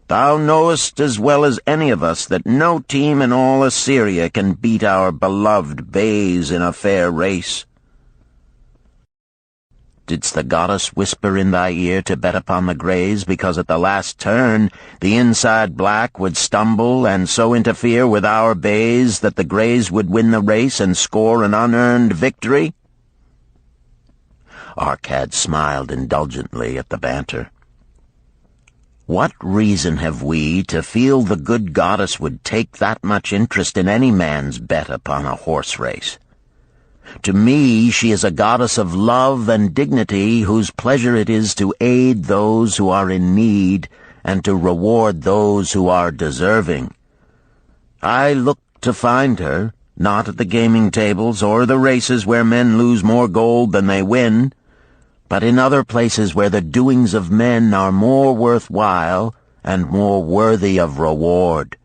Thou knowest as well as any of us that no team in all Assyria can beat our beloved bays in a fair race. Didst the goddess whisper in thy ear to bet upon the grays, because at the last turn the inside black would stumble and so interfere with our bays that the grays would win the race and score an unearned victory?" Arkad smiled indulgently at the banter. "What reason have we to feel the good goddess would take that much interest in any man's bet upon a horse race? To me, she is a goddess of love and dignity, whose pleasure it is to aid those who are in need and to reward those who are deserving. I look to find her, not at the gaming tables or the races where men lose more gold than they win, but in other places where the doings of men are more worthwhile and more worthy of reward.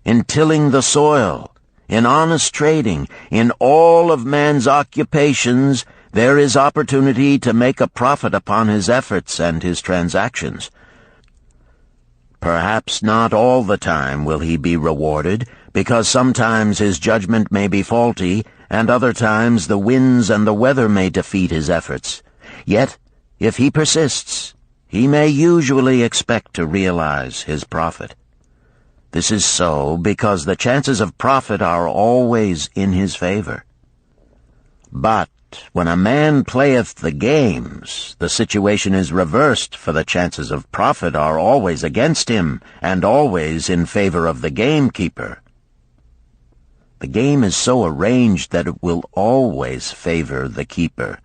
In tilling the soil, in honest trading, in all of man's occupations, there is opportunity to make a profit upon his efforts and his transactions. Perhaps not all the time will he be rewarded, because sometimes his judgment may be faulty, and other times the winds and the weather may defeat his efforts. Yet, if he persists, he may usually expect to realize his profit. This is so because the chances of profit are always in his favor. But when a man playeth the games, the situation is reversed, for the chances of profit are always against him, and always in favor of the gamekeeper. The game is so arranged that it will always favor the keeper.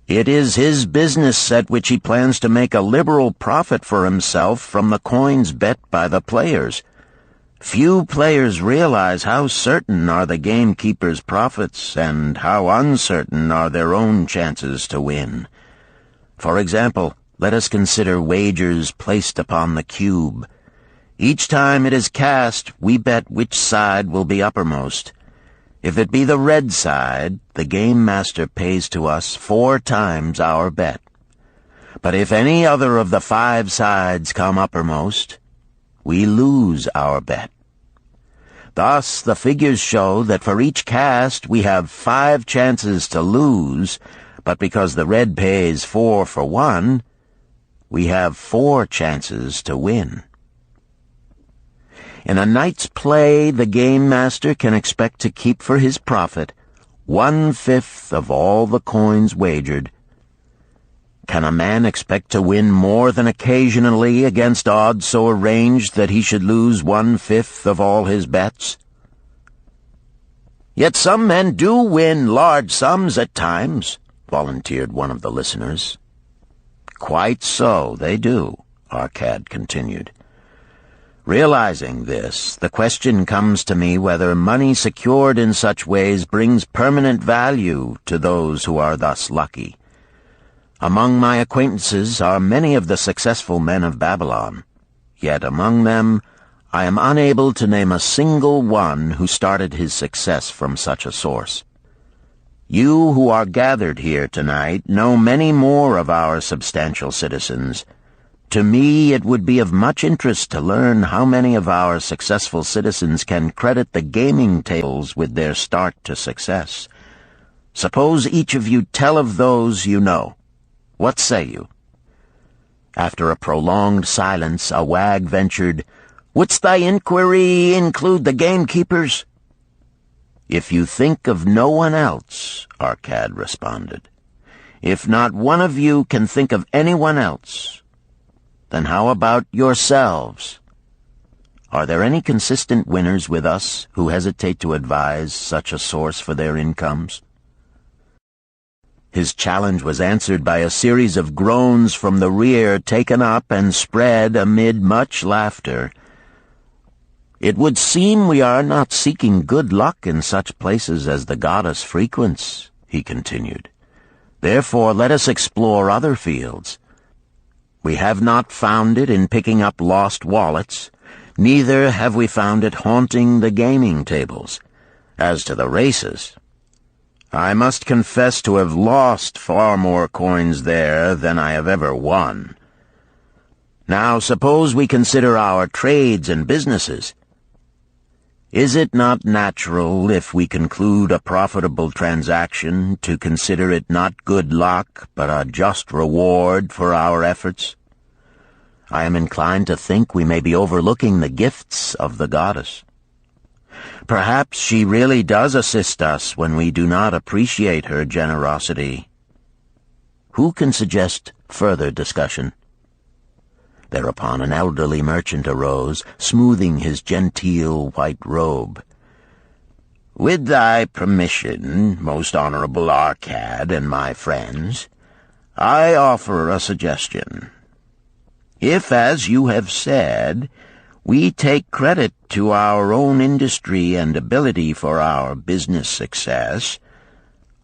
It is his business at which he plans to make a liberal profit for himself from the coins bet by the players. Few players realize how certain are the gamekeeper's profits and how uncertain are their own chances to win. For example, let us consider wagers placed upon the cube. Each time it is cast, we bet which side will be uppermost. If it be the red side, the game master pays to us 4 times our bet. But if any other of the 5 sides come uppermost, we lose our bet. Thus, the figures show that for each cast we have 5 chances to lose, but because the red pays 4 for 1, we have 4 chances to win. In a night's play, the game master can expect to keep for his profit 1/5 of all the coins wagered. Can a man expect to win more than occasionally against odds so arranged that he should lose 1/5 of all his bets? Yet some men do win large sums at times, volunteered one of the listeners. Quite so, they do, Arkad continued. Realizing this, the question comes to me whether money secured in such ways brings permanent value to those who are thus lucky. Among my acquaintances are many of the successful men of Babylon, yet among them I am unable to name a single one who started his success from such a source. You who are gathered here tonight know many more of our substantial citizens. To me, it would be of much interest to learn how many of our successful citizens can credit the gaming tables with their start to success. Suppose each of you tell of those you know. What say you? After a prolonged silence, a wag ventured, "Wouldst thy inquiry include the gamekeepers?" "If you think of no one else," Arkad responded. "If not one of you can think of anyone else, then how about yourselves? Are there any consistent winners with us who hesitate to advise such a source for their incomes?" His challenge was answered by a series of groans from the rear, taken up and spread amid much laughter. "It would seem we are not seeking good luck in such places as the goddess frequents," he continued. "Therefore let us explore other fields. We have not found it in picking up lost wallets, neither have we found it haunting the gaming tables. As to the races, I must confess to have lost far more coins there than I have ever won. Now suppose we consider our trades and businesses. Is it not natural, if we conclude a profitable transaction, to consider it not good luck, but a just reward for our efforts? I am inclined to think we may be overlooking the gifts of the goddess. Perhaps she really does assist us when we do not appreciate her generosity. Who can suggest further discussion? Thereupon an elderly merchant arose, smoothing his genteel white robe. "With thy permission, most honorable Arkad and my friends, I offer a suggestion. If, as you have said, we take credit to our own industry and ability for our business success,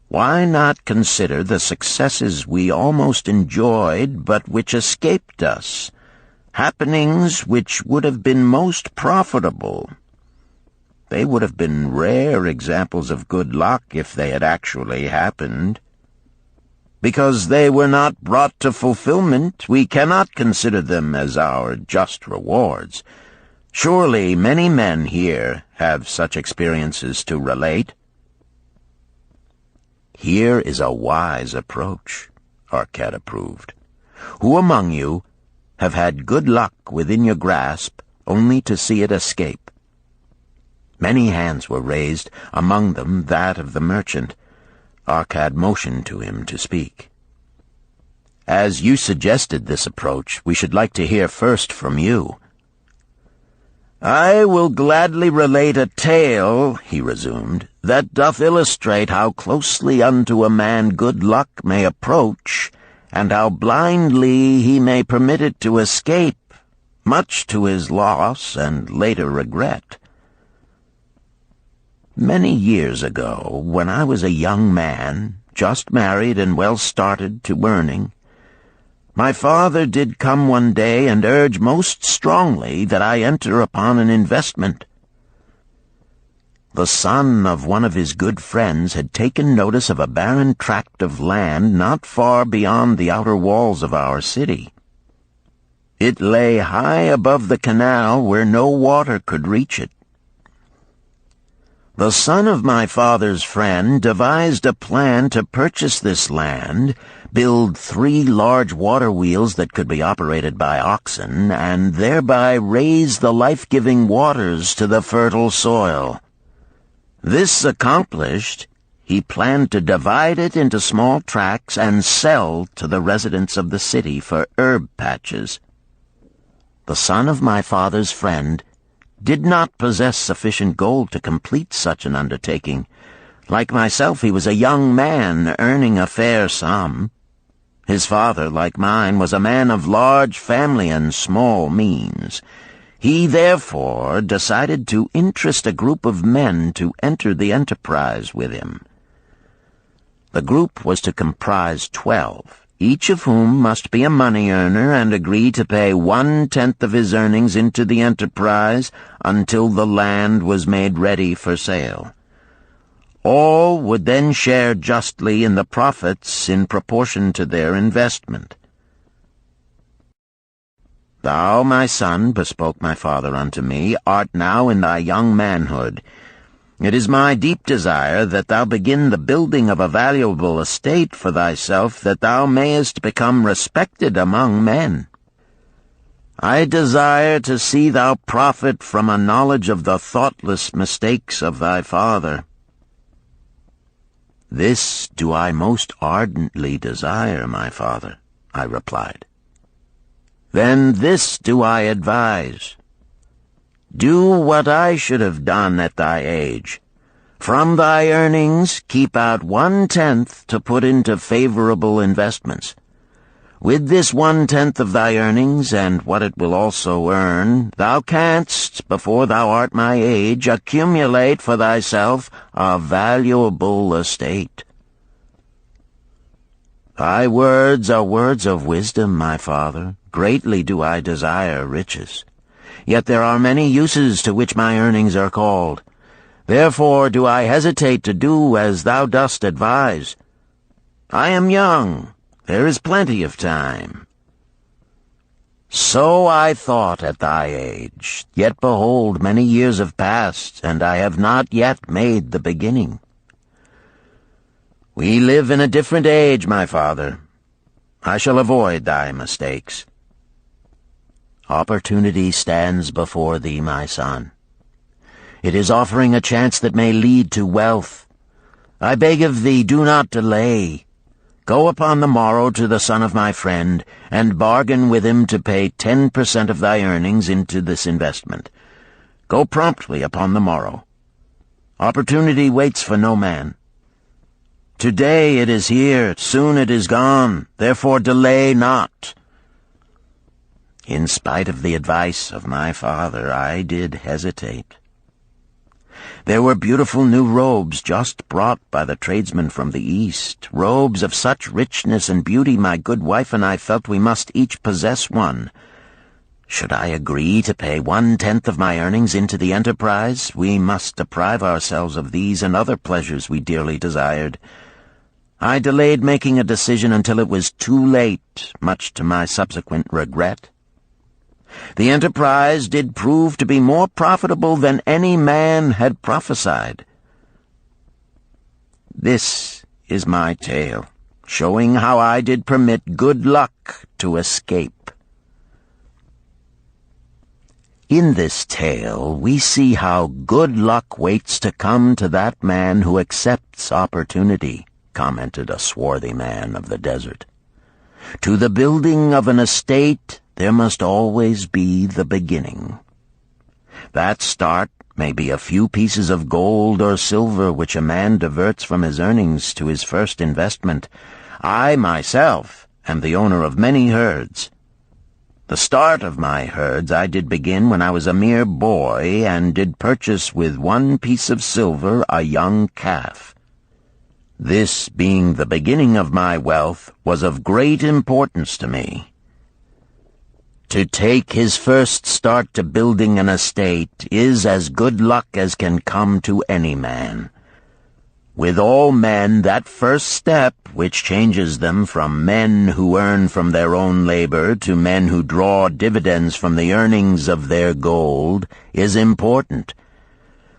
why not consider the successes we almost enjoyed but which escaped us, happenings which would have been most profitable? They would have been rare examples of good luck if they had actually happened. Because they were not brought to fulfillment, we cannot consider them as our just rewards. Surely many men here have such experiences to relate." "Here is a wise approach," Arkad approved. "Who among you have had good luck within your grasp only to see it escape?" Many hands were raised, among them that of the merchant. Arkad motioned to him to speak. "As you suggested this approach, we should like to hear first from you." "I will gladly relate a tale," he resumed, "that doth illustrate how closely unto a man good luck may approach, and how blindly he may permit it to escape, much to his loss and later regret. Many years ago, when I was a young man, just married and well started to earning, my father did come one day and urge most strongly that I enter upon an investment. The son of one of his good friends had taken notice of a barren tract of land not far beyond the outer walls of our city. It lay high above the canal where no water could reach it. The son of my father's friend devised a plan to purchase this land, build 3 large water wheels that could be operated by oxen, and thereby raise the life-giving waters to the fertile soil. This accomplished, he planned to divide it into small tracts and sell to the residents of the city for herb patches. The son of my father's friend did not possess sufficient gold to complete such an undertaking. Like myself, he was a young man earning a fair sum. His father, like mine, was a man of large family and small means. He therefore decided to interest a group of men to enter the enterprise with him. The group was to comprise 12, each of whom must be a money earner and agree to pay 1/10 of his earnings into the enterprise until the land was made ready for sale. All would then share justly in the profits in proportion to their investment. "Thou, my son," bespoke my father unto me, "art now in thy young manhood. It is my deep desire that thou begin the building of a valuable estate for thyself, that thou mayest become respected among men. I desire to see thou profit from a knowledge of the thoughtless mistakes of thy father." "This do I most ardently desire, my father," I replied. "Then this do I advise. Do what I should have done at thy age. From thy earnings keep out 1/10 to put into favorable investments. With this 1/10 of thy earnings, and what it will also earn, thou canst, before thou art my age, accumulate for thyself a valuable estate." "Thy words are words of wisdom, my father. Greatly do I desire riches. Yet there are many uses to which my earnings are called. Therefore do I hesitate to do as thou dost advise. I am young. There is plenty of time." "So I thought at thy age. Yet behold, many years have passed, and I have not yet made the beginning." "We live in a different age, my father. I shall avoid thy mistakes." "Opportunity stands before thee, my son. It is offering a chance that may lead to wealth. I beg of thee, do not delay. Go upon the morrow to the son of my friend, and bargain with him to pay 10% of thy earnings into this investment. Go promptly upon the morrow. Opportunity waits for no man. Today it is here, soon it is gone, therefore delay not." In spite of the advice of my father, I did hesitate. There were beautiful new robes just brought by the tradesmen from the East, robes of such richness and beauty my good wife and I felt we must each possess one. Should I agree to pay 1/10 of my earnings into the enterprise, we must deprive ourselves of these and other pleasures we dearly desired. I delayed making a decision until it was too late, much to my subsequent regret. The enterprise did prove to be more profitable than any man had prophesied. This is my tale, showing how I did permit good luck to escape. In this tale, we see how good luck waits to come to that man who accepts opportunity, commented a swarthy man of the desert. To the building of an estate, there must always be the beginning. That start may be a few pieces of gold or silver which a man diverts from his earnings to his first investment. I, myself, am the owner of many herds. The start of my herds I did begin when I was a mere boy, and did purchase with 1 piece of silver a young calf. This, being the beginning of my wealth, was of great importance to me. To take his first start to building an estate is as good luck as can come to any man. With all men, that first step, which changes them from men who earn from their own labor to men who draw dividends from the earnings of their gold, is important.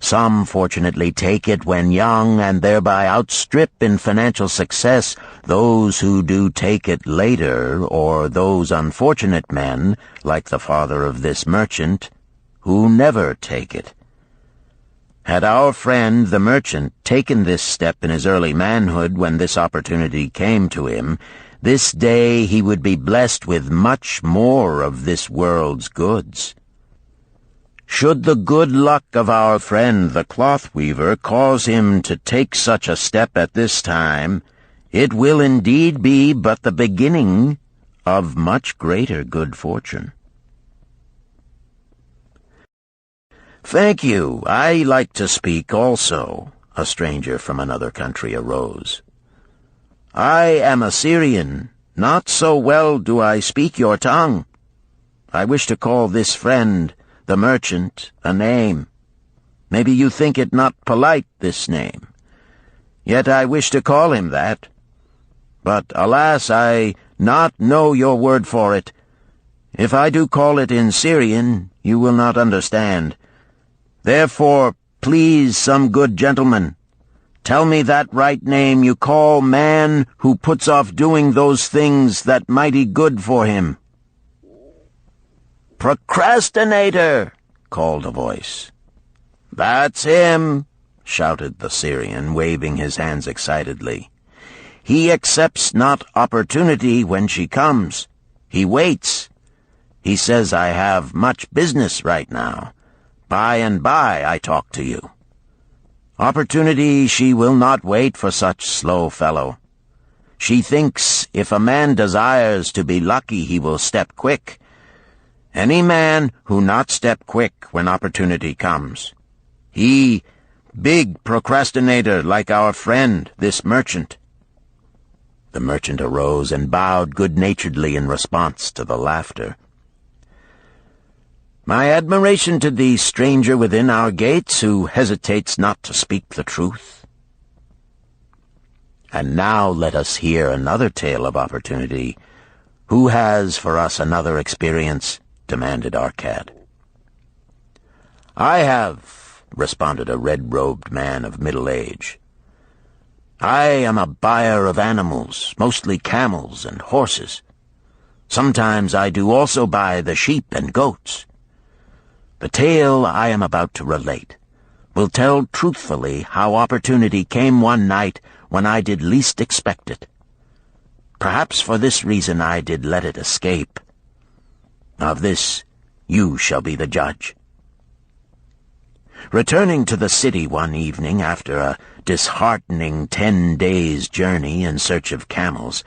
Some fortunately take it when young and thereby outstrip in financial success those who do take it later, or those unfortunate men, like the father of this merchant, who never take it. Had our friend the merchant taken this step in his early manhood when this opportunity came to him, this day he would be blessed with much more of this world's goods. Should the good luck of our friend the cloth weaver cause him to take such a step at this time, it will indeed be but the beginning of much greater good fortune. "Thank you. I like to speak also," a stranger from another country arose. "I am a Syrian. Not so well do I speak your tongue. I wish to call this friend, the merchant, a name. Maybe you think it not polite, this name. Yet I wish to call him that. But, alas, I not know your word for it. If I do call it in Syrian, you will not understand. Therefore, please, some good gentleman, tell me that right name you call man who puts off doing those things that mighty good for him." "Procrastinator!" called a voice. "That's him!" shouted the Syrian, waving his hands excitedly. "He accepts not opportunity when she comes. He waits. He says, I have much business right now. By and by I talk to you. Opportunity she will not wait for such slow fellow. She thinks if a man desires to be lucky he will step quick. Any man who not step quick when opportunity comes. He, big procrastinator like our friend, this merchant." The merchant arose and bowed good-naturedly in response to the laughter. "My admiration to thee, stranger within our gates, who hesitates not to speak the truth." And now let us hear another tale of opportunity. Who has for us another experience? Demanded Arkad. "I have," responded a red-robed man of middle age. "I am a buyer of animals, mostly camels and horses. Sometimes I do also buy the sheep and goats. The tale I am about to relate will tell truthfully how opportunity came one night when I did least expect it. Perhaps for this reason I did let it escape. Of this you shall be the judge. Returning to the city one evening after a disheartening 10 days' journey in search of camels,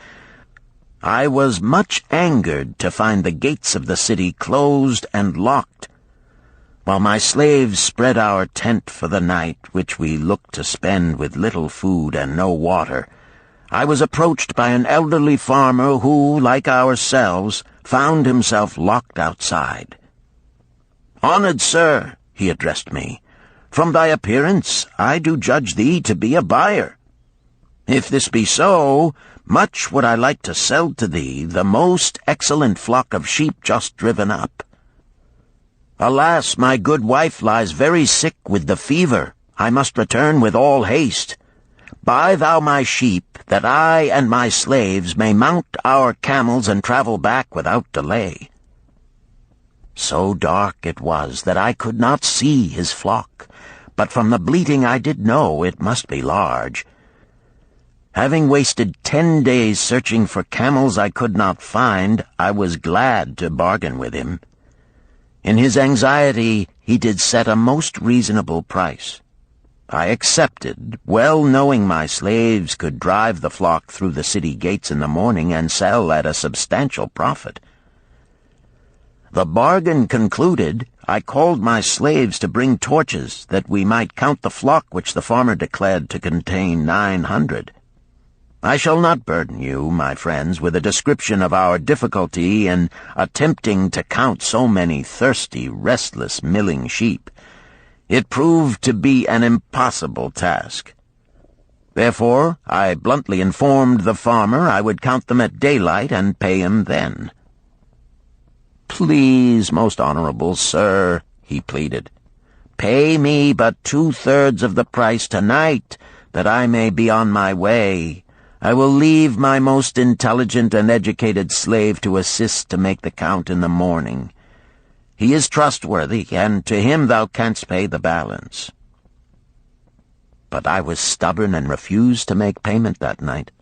I was much angered to find the gates of the city closed and locked. While my slaves spread our tent for the night, which we looked to spend with little food and no water, I was approached by an elderly farmer who, like ourselves, found himself locked outside. "Honored sir," he addressed me, "from thy appearance I do judge thee to be a buyer. If this be so, much would I like to sell to thee the most excellent flock of sheep just driven up. Alas, my good wife lies very sick with the fever. I must return with all haste. Buy thou my sheep, that I and my slaves may mount our camels and travel back without delay." So dark it was that I could not see his flock, but from the bleating I did know it must be large. Having wasted 10 days searching for camels I could not find, I was glad to bargain with him. In his anxiety he did set a most reasonable price. I accepted, well knowing my slaves could drive the flock through the city gates in the morning and sell at a substantial profit. The bargain concluded, I called my slaves to bring torches that we might count the flock which the farmer declared to contain 900. I shall not burden you, my friends, with a description of our difficulty in attempting to count so many thirsty, restless, milling sheep. It proved to be an impossible task. Therefore, I bluntly informed the farmer I would count them at daylight and pay him then. "Please, most honorable sir," he pleaded, Pay me but 2/3 of the price tonight, that I may be on my way. I will leave my most intelligent and educated slave to assist to make the count in the morning. He is trustworthy, and to him thou canst pay the balance." But I was stubborn and refused to make payment that night.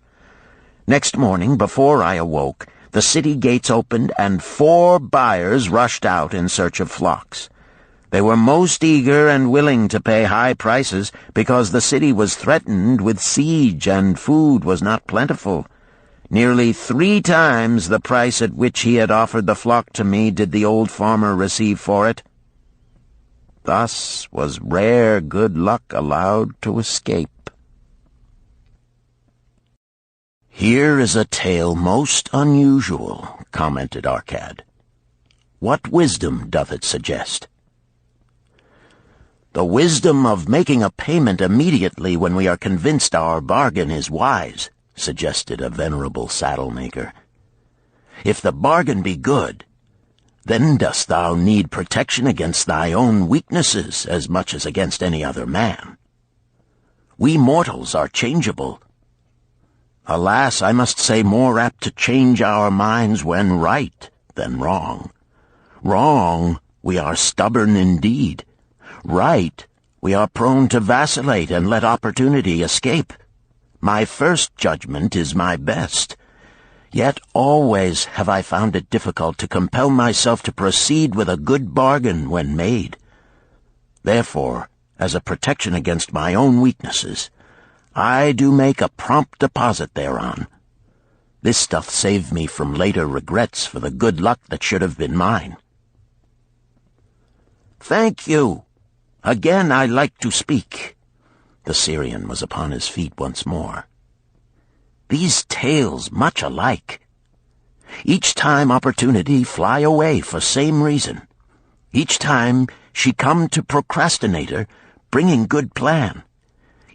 Next morning, before I awoke, the city gates opened, and 4 buyers rushed out in search of flocks. They were most eager and willing to pay high prices because the city was threatened with siege and food was not plentiful. Nearly 3 times the price at which he had offered the flock to me did the old farmer receive for it. Thus was rare good luck allowed to escape. "Here is a tale most unusual," commented Arkad. "What wisdom doth it suggest?" "The wisdom of making a payment immediately when we are convinced our bargain is wise," suggested a venerable saddle-maker. "If the bargain be good, then dost thou need protection against thy own weaknesses as much as against any other man. We mortals are changeable. Alas, I must say, more apt to change our minds when right than wrong. Wrong, we are stubborn indeed. Right, we are prone to vacillate and let opportunity escape. My first judgment is my best. Yet always have I found it difficult to compel myself to proceed with a good bargain when made. Therefore, as a protection against my own weaknesses, I do make a prompt deposit thereon. This doth save me from later regrets for the good luck that should have been mine." "Thank you. Again I like to speak." The Syrian was upon his feet once more. "These tales much alike. Each time opportunity fly away for same reason. Each time she come to procrastinator, bringing good plan.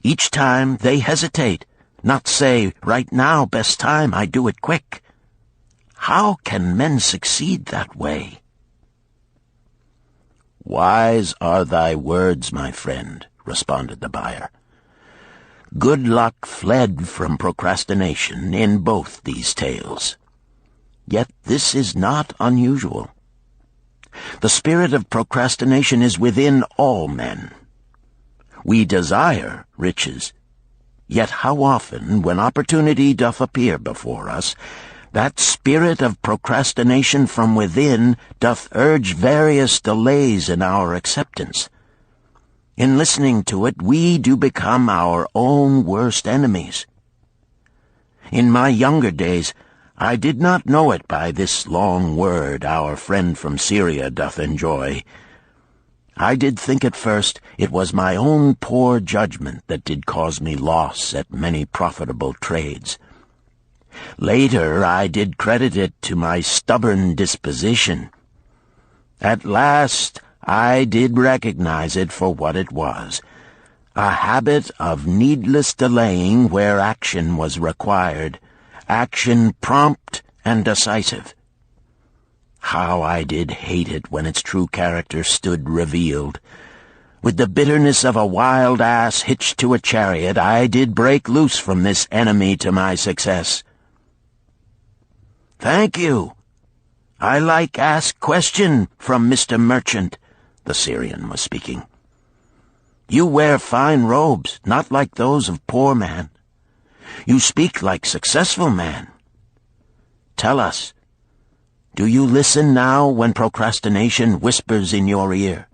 Each time they hesitate, not say, right now, best time, I do it quick. How can men succeed that way?" "Wise are thy words, my friend," responded the buyer. "Good luck fled from procrastination in both these tales. Yet this is not unusual. The spirit of procrastination is within all men. We desire riches, yet how often, when opportunity doth appear before us, that spirit of procrastination from within doth urge various delays in our acceptance. In listening to it, we do become our own worst enemies. In my younger days, I did not know it by this long word our friend from Syria doth enjoy. I did think at first it was my own poor judgment that did cause me loss at many profitable trades. Later I did credit it to my stubborn disposition. At last I did recognize it for what it was, a habit of needless delaying where action was required, action prompt and decisive. How I did hate it when its true character stood revealed. With the bitterness of a wild ass hitched to a chariot, I did break loose from this enemy to my success. "Thank you. I like ask question from Mr. Merchant," the Syrian was speaking. "You wear fine robes, not like those of poor man. You speak like successful man. Tell us, do you listen now when procrastination whispers in your ear?"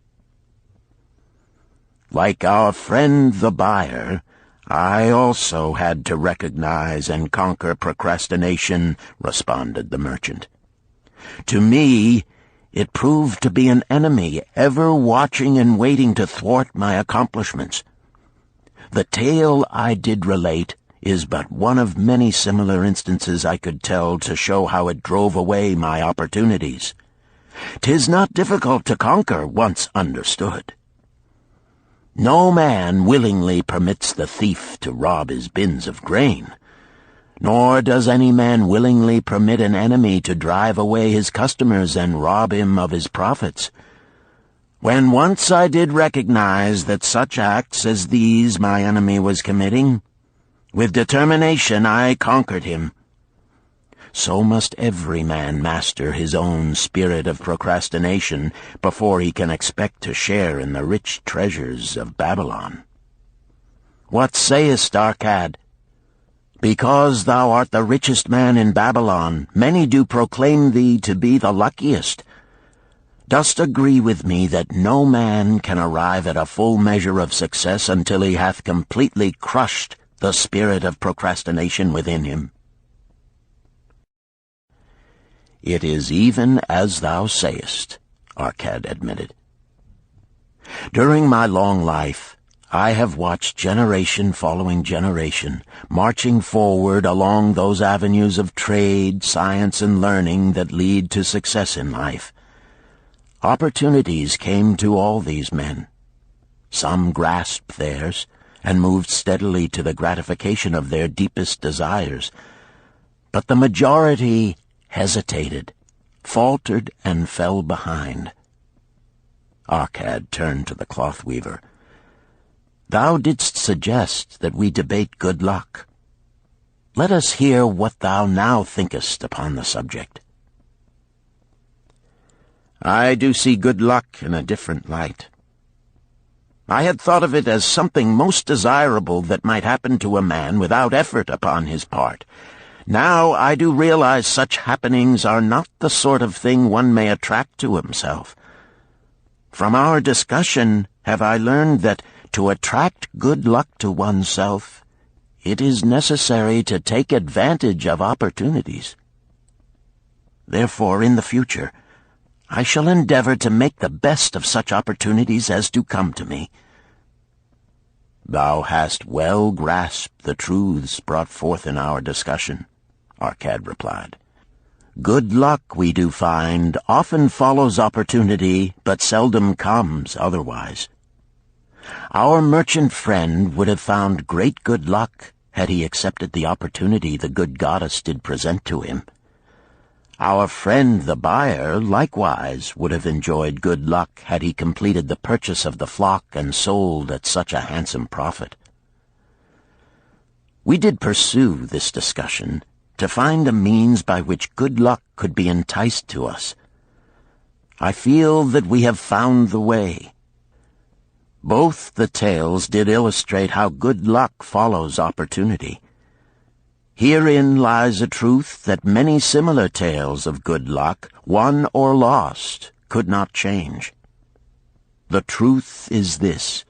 "Like our friend the buyer, I also had to recognize and conquer procrastination," responded the merchant. "To me, it proved to be an enemy ever watching and waiting to thwart my accomplishments. The tale I did relate is but one of many similar instances I could tell to show how it drove away my opportunities. 'Tis not difficult to conquer once understood. No man willingly permits the thief to rob his bins of grain, nor does any man willingly permit an enemy to drive away his customers and rob him of his profits. When once I did recognize that such acts as these my enemy was committing, with determination I conquered him. So must every man master his own spirit of procrastination before he can expect to share in the rich treasures of Babylon. What sayest, Arkad? Because thou art the richest man in Babylon, many do proclaim thee to be the luckiest. Dost agree with me that no man can arrive at a full measure of success until he hath completely crushed the spirit of procrastination within him? It is even as thou sayest, Arkad admitted. During my long life, I have watched generation following generation, marching forward along those avenues of trade, science, and learning that lead to success in life. Opportunities came to all these men. Some grasped theirs and moved steadily to the gratification of their deepest desires, but the majority hesitated, faltered, and fell behind. Arkad turned to the cloth weaver. Thou didst suggest that we debate good luck. Let us hear what thou now thinkest upon the subject. I do see good luck in a different light. I had thought of it as something most desirable that might happen to a man without effort upon his part. Now I do realize such happenings are not the sort of thing one may attract to himself. From our discussion have I learned that to attract good luck to oneself, it is necessary to take advantage of opportunities. Therefore, in the future, I shall endeavor to make the best of such opportunities as do come to me. Thou hast well grasped the truths brought forth in our discussion, Arkad replied. Good luck, we do find, often follows opportunity, but seldom comes otherwise. Our merchant friend would have found great good luck had he accepted the opportunity the good goddess did present to him. Our friend the buyer likewise would have enjoyed good luck had he completed the purchase of the flock and sold at such a handsome profit. We did pursue this discussion to find a means by which good luck could be enticed to us. I feel that we have found the way. Both the tales did illustrate how good luck follows opportunity. Herein lies a truth that many similar tales of good luck, won or lost, could not change. The truth is this: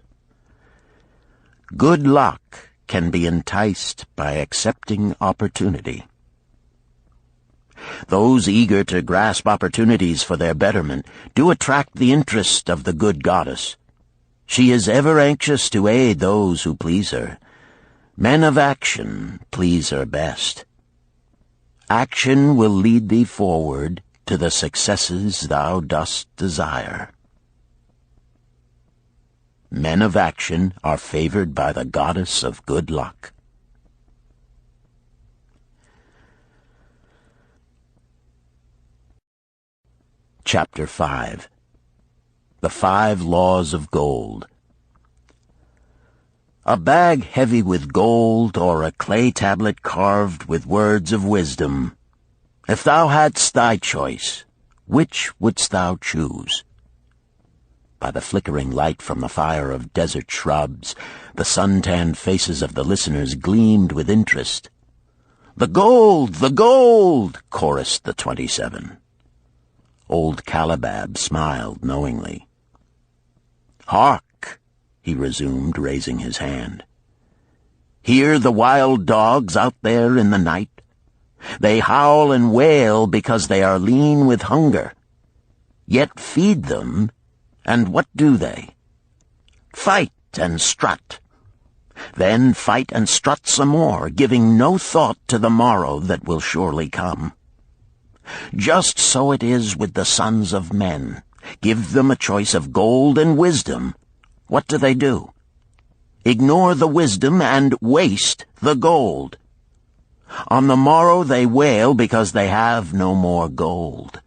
good luck can be enticed by accepting opportunity. Those eager to grasp opportunities for their betterment do attract the interest of the good goddess. She is ever anxious to aid those who please her. Men of action please her best. Action will lead thee forward to the successes thou dost desire. Men of action are favored by the goddess of good luck. Chapter 5. The 5 Laws of Gold. A bag heavy with gold, or a clay tablet carved with words of wisdom. If thou hadst thy choice, which wouldst thou choose? By the flickering light from the fire of desert shrubs, the sun-tanned faces of the listeners gleamed with interest. "The gold! The gold!" chorused the 27. Old Kalabab smiled knowingly. "Hark!" he resumed, raising his hand. "Hear the wild dogs out there in the night? They howl and wail because they are lean with hunger. Yet feed them, and what do they? Fight and strut. Then fight and strut some more, giving no thought to the morrow that will surely come. Just so it is with the sons of men. Give them a choice of gold and wisdom. What do? Ignore the wisdom and waste the gold. On the morrow they wail because they have no more gold.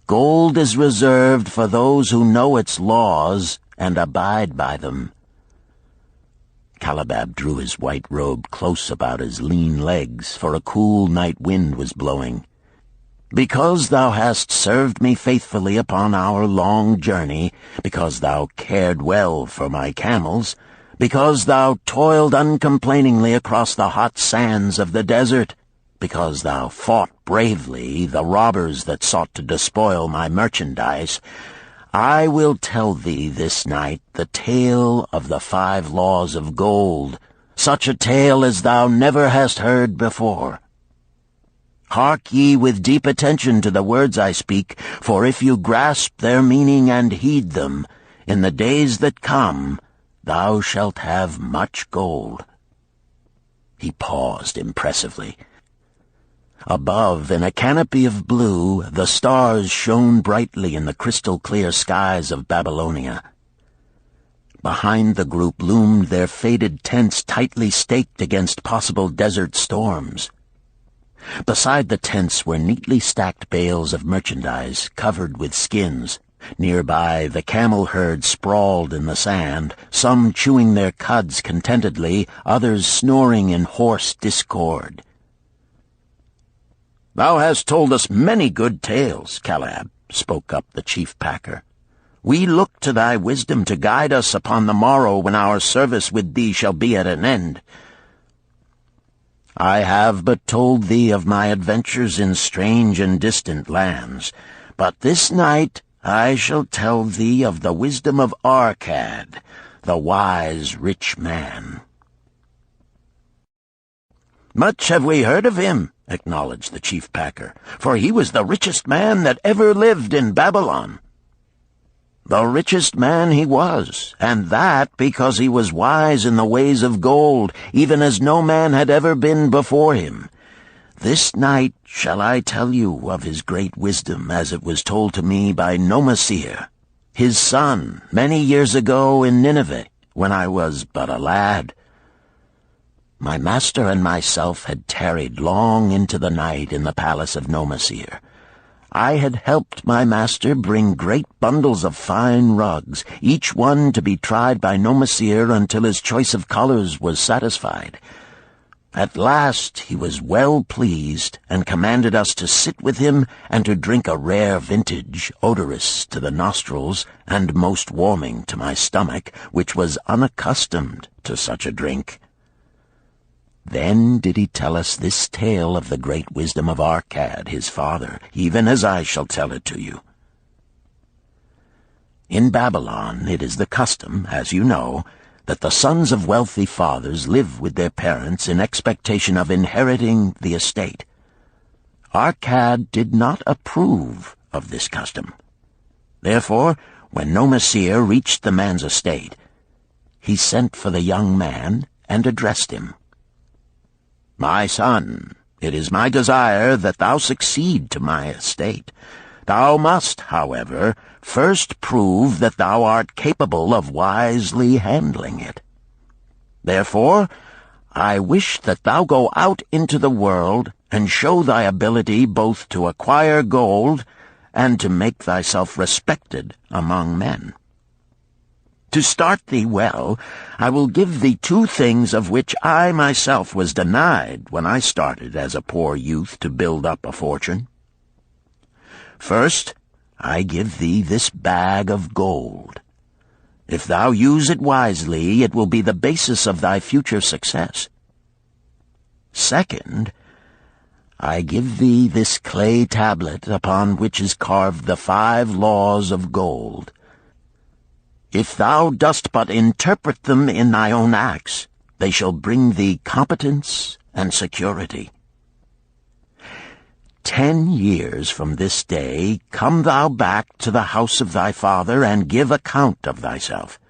Gold is reserved for those who know its laws and abide by them." Kalabab drew his white robe close about his lean legs, for a cool night wind was blowing. "Because thou hast served me faithfully upon our long journey, because thou cared well for my camels, because thou toiled uncomplainingly across the hot sands of the desert, because thou fought bravely the robbers that sought to despoil my merchandise, I will tell thee this night the tale of the 5 laws of gold, such a tale as thou never hast heard before. Hark ye with deep attention to the words I speak, for if you grasp their meaning and heed them, in the days that come thou shalt have much gold." He paused impressively. Above, in a canopy of blue, the stars shone brightly in the crystal-clear skies of Babylonia. Behind the group loomed their faded tents tightly staked against possible desert storms. Beside the tents were neatly stacked bales of merchandise covered with skins. Nearby, the camel herd sprawled in the sand, some chewing their cuds contentedly, others snoring in hoarse discord. "Thou hast told us many good tales, Kalab," spoke up the chief packer. "We look to thy wisdom to guide us upon the morrow when our service with thee shall be at an end. I have but told thee of my adventures in strange and distant lands, but this night I shall tell thee of the wisdom of Arkad, the wise rich man." "Much have we heard of him," acknowledged the chief packer, "for he was the richest man that ever lived in Babylon." "The richest man he was, and that because he was wise in the ways of gold, even as no man had ever been before him. This night shall I tell you of his great wisdom as it was told to me by Nomasir, his son, many years ago in Nineveh, when I was but a lad. My master and myself had tarried long into the night in the palace of Nomasir. I had helped my master bring great bundles of fine rugs, each one to be tried by Nomasir until his choice of colors was satisfied. At last he was well pleased, and commanded us to sit with him and to drink a rare vintage, odorous to the nostrils and most warming to my stomach, which was unaccustomed to such a drink. Then did he tell us this tale of the great wisdom of Arkad, his father, even as I shall tell it to you. In Babylon it is the custom, as you know, that the sons of wealthy fathers live with their parents in expectation of inheriting the estate. Arkad did not approve of this custom. Therefore, when Nomasir reached the man's estate, he sent for the young man and addressed him. "My son, it is my desire that thou succeed to my estate. Thou must, however, first prove that thou art capable of wisely handling it. Therefore, I wish that thou go out into the world and show thy ability both to acquire gold and to make thyself respected among men. To start thee well, I will give thee 2 things of which I myself was denied when I started as a poor youth to build up a fortune. First, I give thee this bag of gold. If thou use it wisely, it will be the basis of thy future success. Second, I give thee this clay tablet upon which is carved the 5 laws of gold. If thou dost but interpret them in thy own acts, they shall bring thee competence and security. 10 years from this day come thou back to the house of thy father and give account of thyself.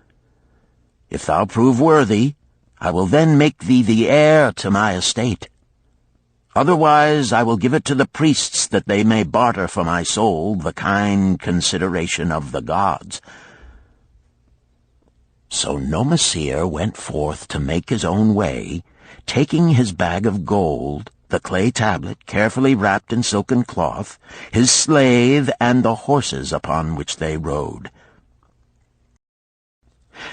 If thou prove worthy, I will then make thee the heir to my estate. Otherwise I will give it to the priests that they may barter for my soul the kind consideration of the gods." So Nomasir went forth to make his own way, taking his bag of gold the clay tablet carefully wrapped in silken cloth, his slave, and the horses upon which they rode.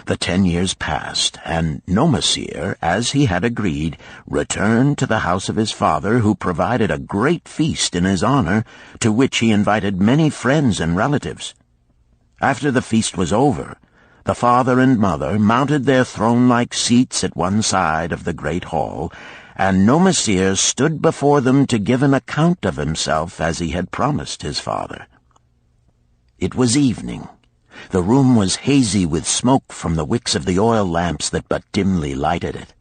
The 10 years passed, and Nomasir, as he had agreed, returned to the house of his father, who provided a great feast in his honor, to which he invited many friends and relatives. After the feast was over, the father and mother mounted their throne-like seats at one side of the great hall, and Nomasir stood before them to give an account of himself as he had promised his father. It was evening. The room was hazy with smoke from the wicks of the oil lamps that but dimly lighted it.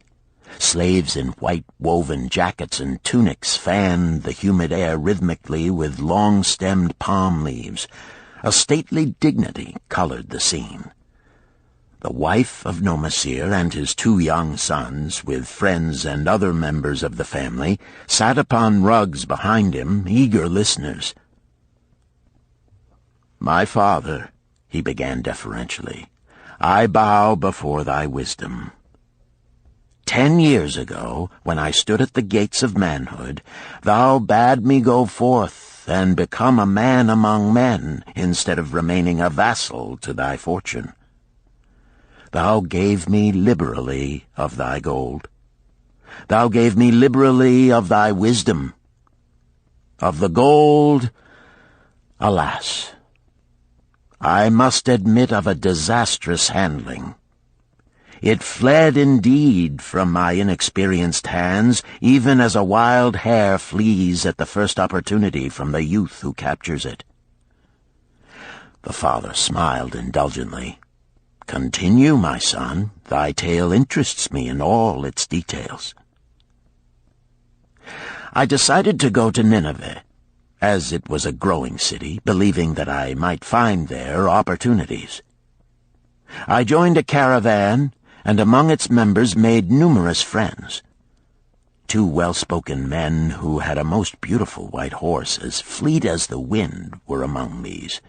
Slaves in white woven jackets and tunics fanned the humid air rhythmically with long-stemmed palm leaves. A stately dignity colored the scene. The wife of Nomasir and his 2 young sons, with friends and other members of the family, sat upon rugs behind him, eager listeners. "My father," he began deferentially, "I bow before thy wisdom. 10 years ago, when I stood at the gates of manhood, thou bade me go forth and become a man among men, instead of remaining a vassal to thy fortune. Thou gave me liberally of thy gold. Thou gave me liberally of thy wisdom. Of the gold, alas, I must admit of a disastrous handling. It fled indeed from my inexperienced hands, even as a wild hare flees at the first opportunity from the youth who captures it." The father smiled indulgently. "Continue, my son. Thy tale interests me in all its details." "I decided to go to Nineveh, as it was a growing city, believing that I might find there opportunities. I joined a caravan, and among its members made numerous friends. 2 well-spoken men who had a most beautiful white horse, as fleet as the wind, were among these.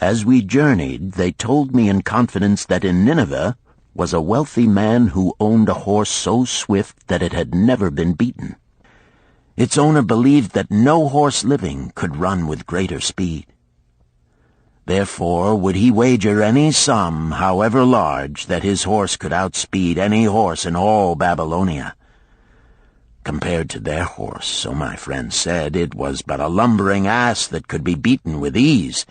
As we journeyed, they told me in confidence that in Nineveh was a wealthy man who owned a horse so swift that it had never been beaten. Its owner believed that no horse living could run with greater speed. Therefore would he wager any sum, however large, that his horse could outspeed any horse in all Babylonia. Compared to their horse, so my friend said, it was but a lumbering ass that could be beaten with ease.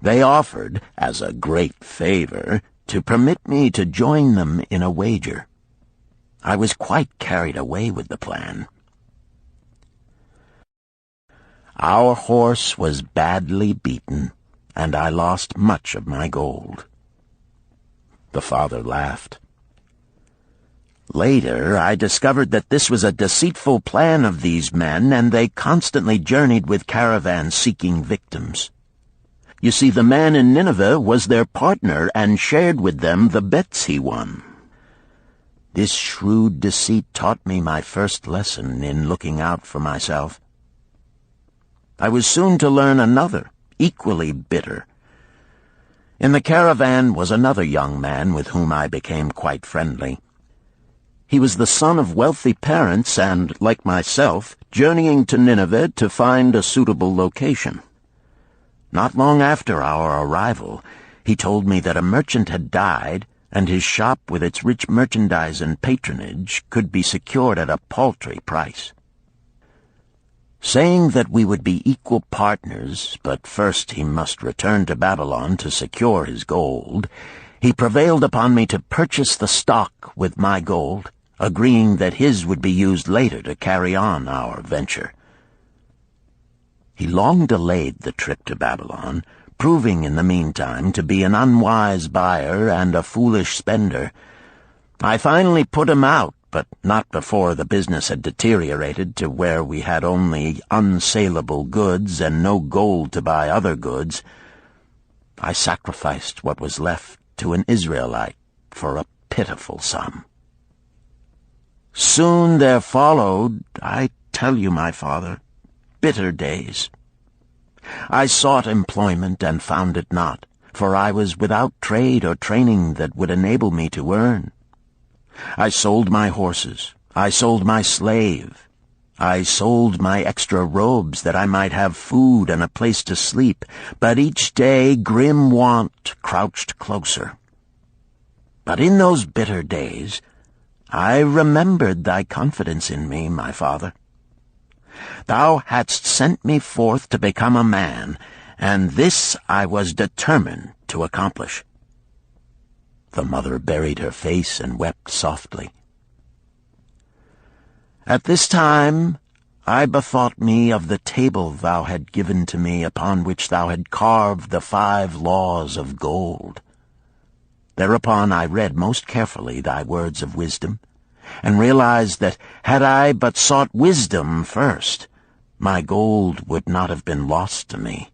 They offered, as a great favor, to permit me to join them in a wager. I was quite carried away with the plan. Our horse was badly beaten, and I lost much of my gold." The father laughed. "Later, I discovered that this was a deceitful plan of these men, and they constantly journeyed with caravans seeking victims. You see, the man in Nineveh was their partner and shared with them the bets he won. This shrewd deceit taught me my first lesson in looking out for myself. I was soon to learn another, equally bitter. In the caravan was another young man with whom I became quite friendly. He was the son of wealthy parents and, like myself, journeying to Nineveh to find a suitable location. Not long after our arrival, he told me that a merchant had died, and his shop with its rich merchandise and patronage could be secured at a paltry price. Saying that we would be equal partners, but first he must return to Babylon to secure his gold, he prevailed upon me to purchase the stock with my gold, agreeing that his would be used later to carry on our venture. He long delayed the trip to Babylon, proving in the meantime to be an unwise buyer and a foolish spender. I finally put him out, but not before the business had deteriorated to where we had only unsaleable goods and no gold to buy other goods. I sacrificed what was left to an Israelite for a pitiful sum. Soon there followed, I tell you, my father, bitter days. I sought employment and found it not, for I was without trade or training that would enable me to earn. I sold my horses, I sold my slave. I sold my extra robes that I might have food and a place to sleep, but each day grim want crouched closer. But in those bitter days, I remembered thy confidence in me, my father. Thou hadst sent me forth to become a man, and this I was determined to accomplish. The mother buried her face and wept softly. At this time I bethought me of the table thou had given to me, upon which thou had carved the 5 laws of gold. Thereupon I read most carefully thy words of wisdom, and realized that had I but sought wisdom first, my gold would not have been lost to me.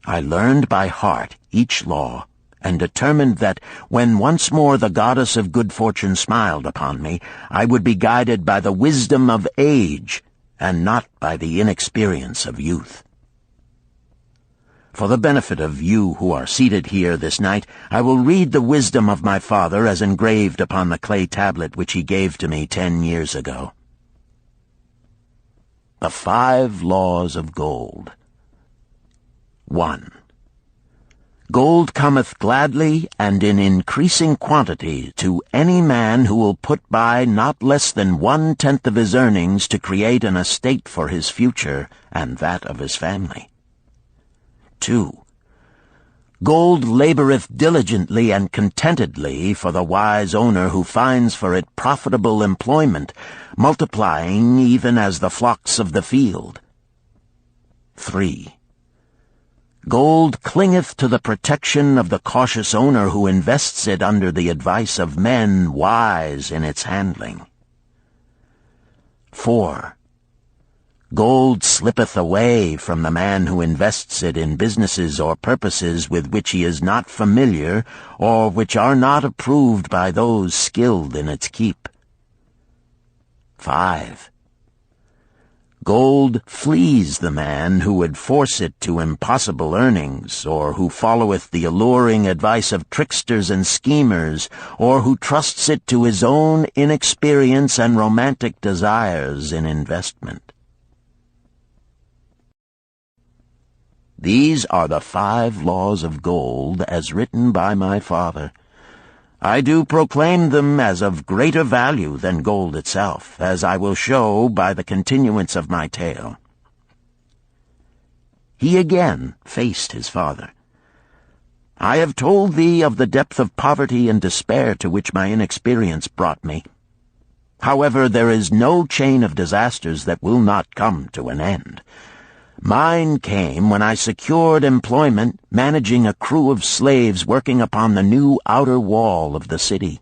I learned by heart each law, and determined that when once more the goddess of good fortune smiled upon me, I would be guided by the wisdom of age, and not by the inexperience of youth. For the benefit of you who are seated here this night, I will read the wisdom of my father as engraved upon the clay tablet which he gave to me 10 years ago. The 5 laws of gold. 1. Gold cometh gladly and in increasing quantity to any man who will put by not less than 1/10 of his earnings to create an estate for his future and that of his family. 2. Gold laboreth diligently and contentedly for the wise owner who finds for it profitable employment, multiplying even as the flocks of the field. 3. Gold clingeth to the protection of the cautious owner who invests it under the advice of men wise in its handling. 4. Gold slippeth away from the man who invests it in businesses or purposes with which he is not familiar or which are not approved by those skilled in its keep. 5. Gold flees the man who would force it to impossible earnings, or who followeth the alluring advice of tricksters and schemers, or who trusts it to his own inexperience and romantic desires in investment. These are the 5 laws of gold as written by my father. I do proclaim them as of greater value than gold itself, as I will show by the continuance of my tale. He again faced his father. I have told thee of the depth of poverty and despair to which my inexperience brought me. However, there is no chain of disasters that will not come to an end. Mine came when I secured employment managing a crew of slaves working upon the new outer wall of the city.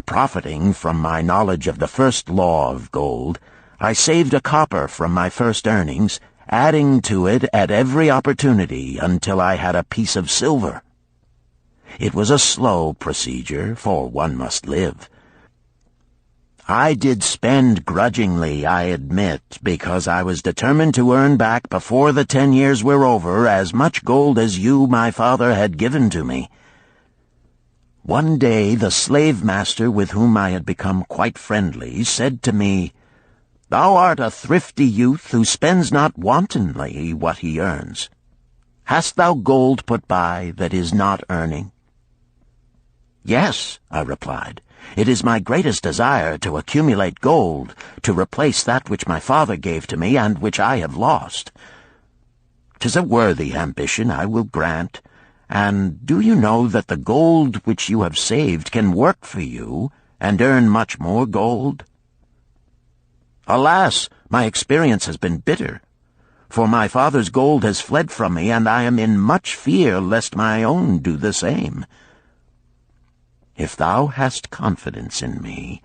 Profiting from my knowledge of the first law of gold, I saved a copper from my first earnings, adding to it at every opportunity until I had a piece of silver. It was a slow procedure, for one must live. I did spend grudgingly, I admit, because I was determined to earn back before the 10 years were over as much gold as you, my father, had given to me. One day the slave-master with whom I had become quite friendly said to me, "Thou art a thrifty youth who spends not wantonly what he earns. Hast thou gold put by that is not earning?" "Yes," I replied. "It is my greatest desire to accumulate gold, to replace that which my father gave to me and which I have lost. 'Tis a worthy ambition, I will grant, and do you know that the gold which you have saved can work for you and earn much more gold?" "Alas, my experience has been bitter, for my father's gold has fled from me, and I am in much fear lest my own do the same." "If thou hast confidence in me,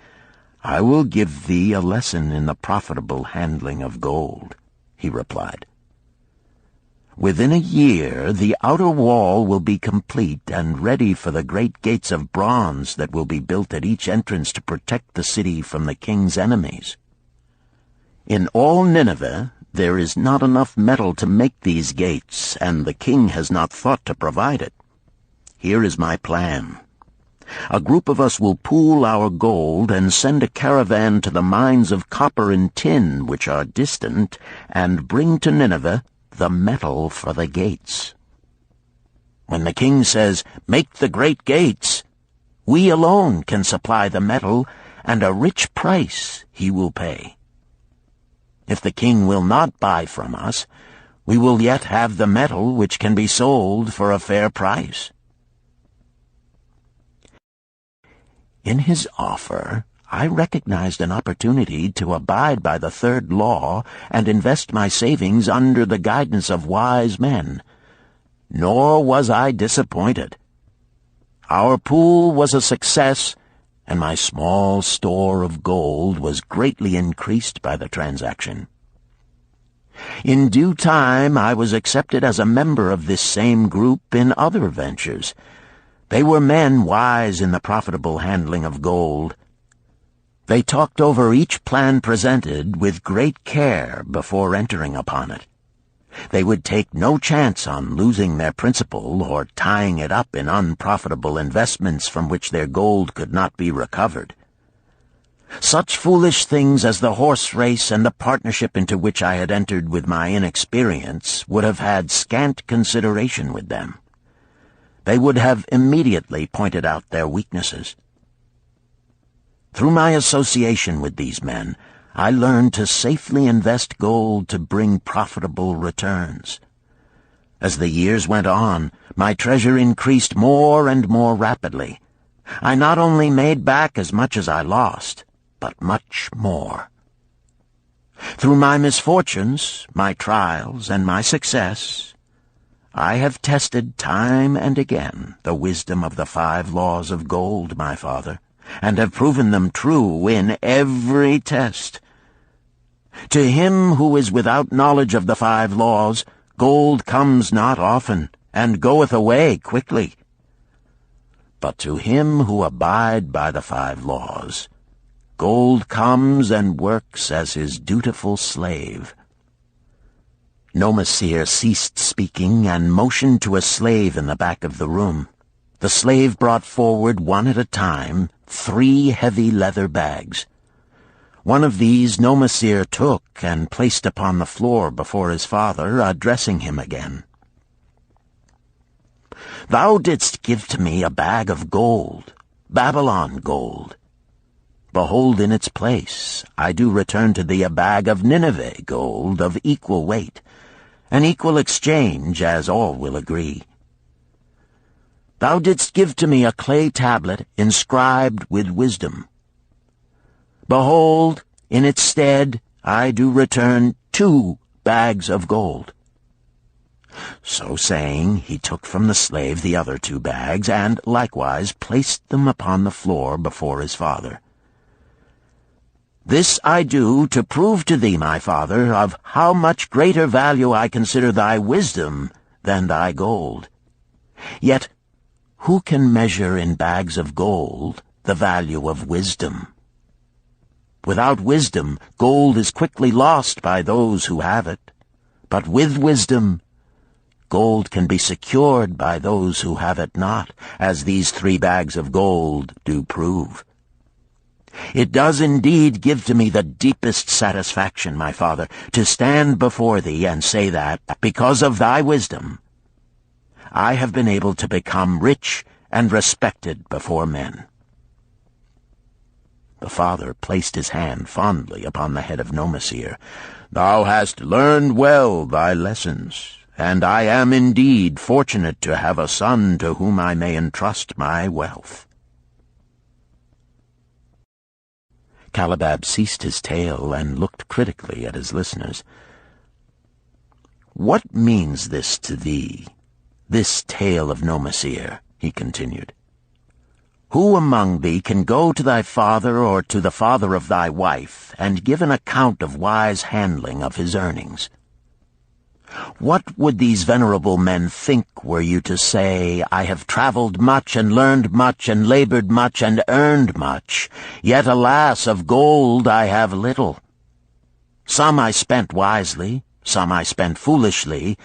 I will give thee a lesson in the profitable handling of gold," he replied. "Within a year the outer wall will be complete and ready for the great gates of bronze that will be built at each entrance to protect the city from the king's enemies. In all Nineveh there is not enough metal to make these gates, and the king has not thought to provide it. Here is my plan. A group of us will pool our gold and send a caravan to the mines of copper and tin which are distant, and bring to Nineveh the metal for the gates. When the king says, 'Make the great gates,' we alone can supply the metal, and a rich price he will pay. If the king will not buy from us, we will yet have the metal which can be sold for a fair price." In his offer, I recognized an opportunity to abide by the third law and invest my savings under the guidance of wise men. Nor was I disappointed. Our pool was a success, and my small store of gold was greatly increased by the transaction. In due time I was accepted as a member of this same group in other ventures. They were men wise in the profitable handling of gold. They talked over each plan presented with great care before entering upon it. They would take no chance on losing their principal or tying it up in unprofitable investments from which their gold could not be recovered. Such foolish things as the horse race and the partnership into which I had entered with my inexperience would have had scant consideration with them. They would have immediately pointed out their weaknesses. Through my association with these men, I learned to safely invest gold to bring profitable returns. As the years went on, my treasure increased more and more rapidly. I not only made back as much as I lost, but much more. Through my misfortunes, my trials, and my success, I have tested time and again the wisdom of the 5 laws of gold, my father, and have proven them true in every test. To him who is without knowledge of the 5 laws, gold comes not often, and goeth away quickly. But to him who abide by the 5 laws, gold comes and works as his dutiful slave. Nomasir ceased speaking and motioned to a slave in the back of the room. The slave brought forward, one at a time, 3 heavy leather bags. One of these Nomasir took and placed upon the floor before his father, addressing him again. "Thou didst give to me a bag of gold, Babylon gold. Behold, in its place I do return to thee a bag of Nineveh gold of equal weight, an equal exchange, as all will agree. Thou didst give to me a clay tablet inscribed with wisdom. Behold, in its stead I do return 2 bags of gold." So saying, he took from the slave the other 2 bags, and likewise placed them upon the floor before his father. "This I do to prove to thee, my father, of how much greater value I consider thy wisdom than thy gold. Yet who can measure in bags of gold the value of wisdom? Without wisdom, gold is quickly lost by those who have it. But with wisdom, gold can be secured by those who have it not, as these 3 bags of gold do prove. It does indeed give to me the deepest satisfaction, my father, to stand before thee and say that, because of thy wisdom, I have been able to become rich and respected before men." The father placed his hand fondly upon the head of Nomasir. "Thou hast learned well thy lessons, and I am indeed fortunate to have a son to whom I may entrust my wealth." Kalabab ceased his tale and looked critically at his listeners. "What means this to thee, this tale of Nomasir?" he continued. "Who among thee can go to thy father or to the father of thy wife and give an account of wise handling of his earnings? What would these venerable men think were you to say, 'I have traveled much and learned much and labored much and earned much, yet alas, of gold I have little. Some I spent wisely, some I spent foolishly,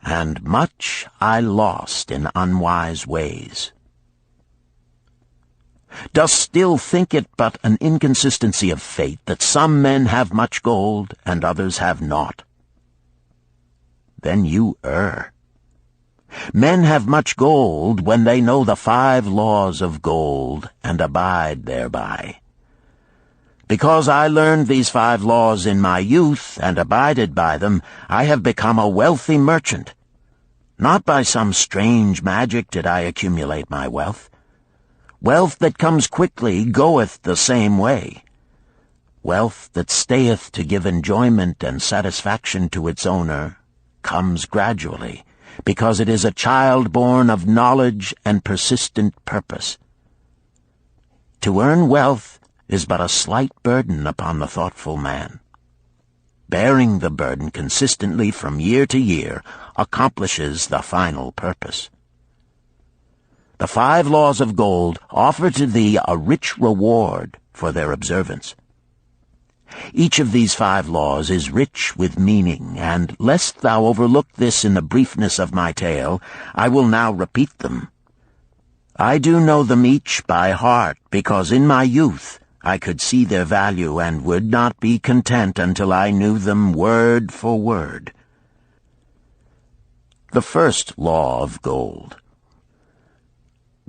and much I lost in unwise ways'? Dost still think it but an inconsistency of fate that some men have much gold and others have naught? Then you err. Men have much gold when they know the 5 laws of gold and abide thereby. Because I learned these 5 laws in my youth and abided by them, I have become a wealthy merchant. Not by some strange magic did I accumulate my wealth. Wealth that comes quickly goeth the same way. Wealth that stayeth to give enjoyment and satisfaction to its owner comes gradually, because it is a child born of knowledge and persistent purpose. To earn wealth is but a slight burden upon the thoughtful man. Bearing the burden consistently from year to year accomplishes the final purpose. The 5 laws of gold offer to thee a rich reward for their observance. Each of these 5 laws is rich with meaning, and lest thou overlook this in the briefness of my tale, I will now repeat them. I do know them each by heart, because in my youth I could see their value and would not be content until I knew them word for word. The first law of gold.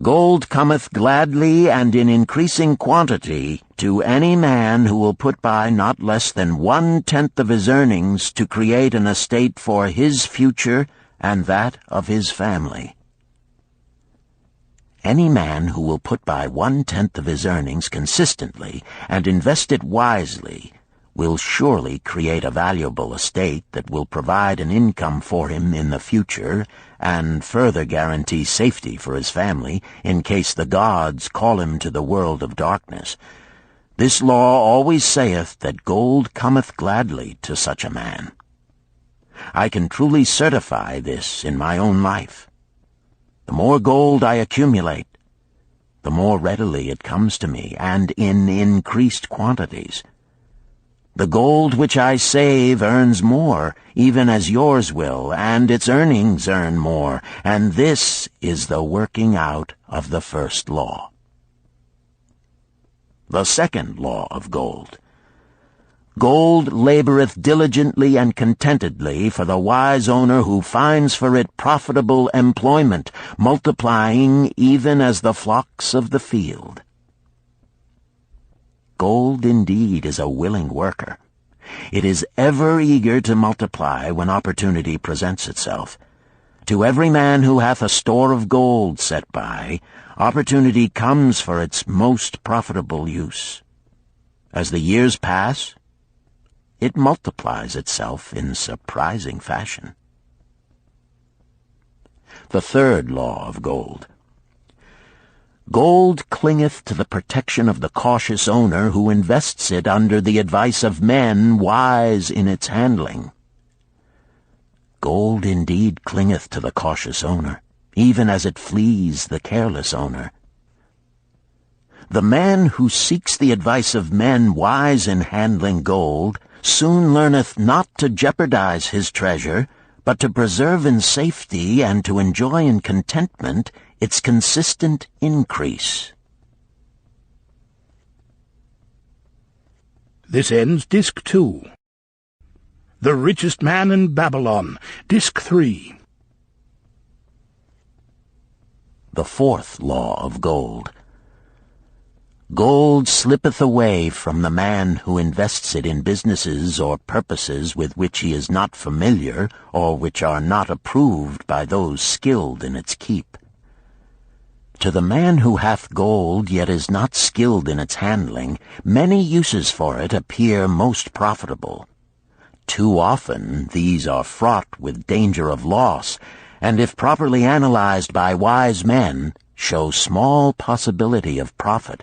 Gold cometh gladly and in increasing quantity to any man who will put by not less than 1/10 of his earnings to create an estate for his future and that of his family. Any man who will put by 1/10 of his earnings consistently and invest it wisely will surely create a valuable estate that will provide an income for him in the future and further guarantee safety for his family in case the gods call him to the world of darkness. This law always saith that gold cometh gladly to such a man. I can truly certify this in my own life. The more gold I accumulate, the more readily it comes to me, and in increased quantities. The gold which I save earns more, even as yours will, and its earnings earn more, and this is the working out of the first law. The second law of gold. Gold laboreth diligently and contentedly for the wise owner who finds for it profitable employment, multiplying even as the flocks of the field. Gold indeed is a willing worker. It is ever eager to multiply when opportunity presents itself. To every man who hath a store of gold set by, opportunity comes for its most profitable use. As the years pass, it multiplies itself in surprising fashion. The third law of gold. Gold clingeth to the protection of the cautious owner who invests it under the advice of men wise in its handling. Gold indeed clingeth to the cautious owner, even as it flees the careless owner. The man who seeks the advice of men wise in handling gold soon learneth not to jeopardize his treasure, but to preserve in safety and to enjoy in contentment its consistent increase. This ends Disc 2. The Richest Man in Babylon, Disc 3. The fourth law of gold. Gold slippeth away from the man who invests it in businesses or purposes with which he is not familiar or which are not approved by those skilled in its keep. To the man who hath gold yet is not skilled in its handling, many uses for it appear most profitable. Too often these are fraught with danger of loss, and if properly analyzed by wise men, show small possibility of profit.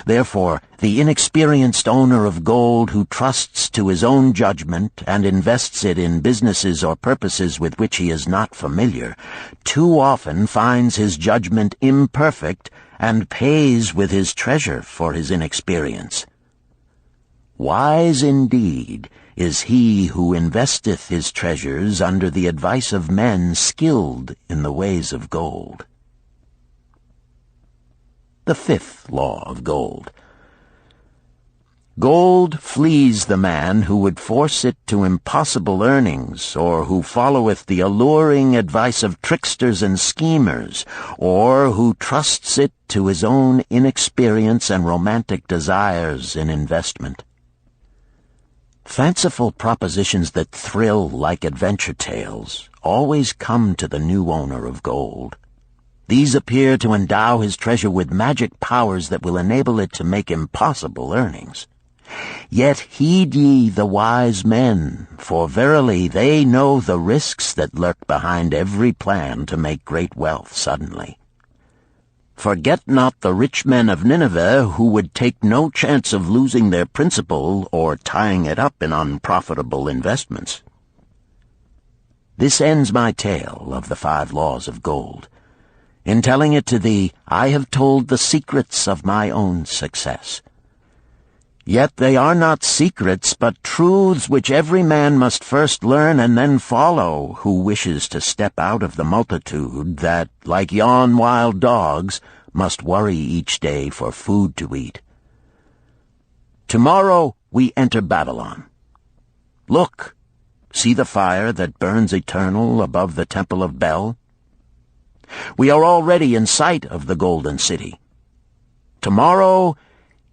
Therefore, the inexperienced owner of gold who trusts to his own judgment and invests it in businesses or purposes with which he is not familiar, too often finds his judgment imperfect and pays with his treasure for his inexperience. Wise indeed is he who investeth his treasures under the advice of men skilled in the ways of gold. The 5th law of gold. Gold flees the man who would force it to impossible earnings, or who followeth the alluring advice of tricksters and schemers, or who trusts it to his own inexperience and romantic desires in investment. Fanciful propositions that thrill like adventure tales always come to the new owner of gold. These appear to endow his treasure with magic powers that will enable it to make impossible earnings. Yet heed ye the wise men, for verily they know the risks that lurk behind every plan to make great wealth suddenly. Forget not the rich men of Nineveh, who would take no chance of losing their principal or tying it up in unprofitable investments. This ends my tale of the 5 laws of gold. In telling it to thee, I have told the secrets of my own success. Yet they are not secrets, but truths which every man must first learn and then follow, who wishes to step out of the multitude that, like yon wild dogs, must worry each day for food to eat. Tomorrow we enter Babylon. Look, see the fire that burns eternal above the temple of Bel? We are already in sight of the golden city. Tomorrow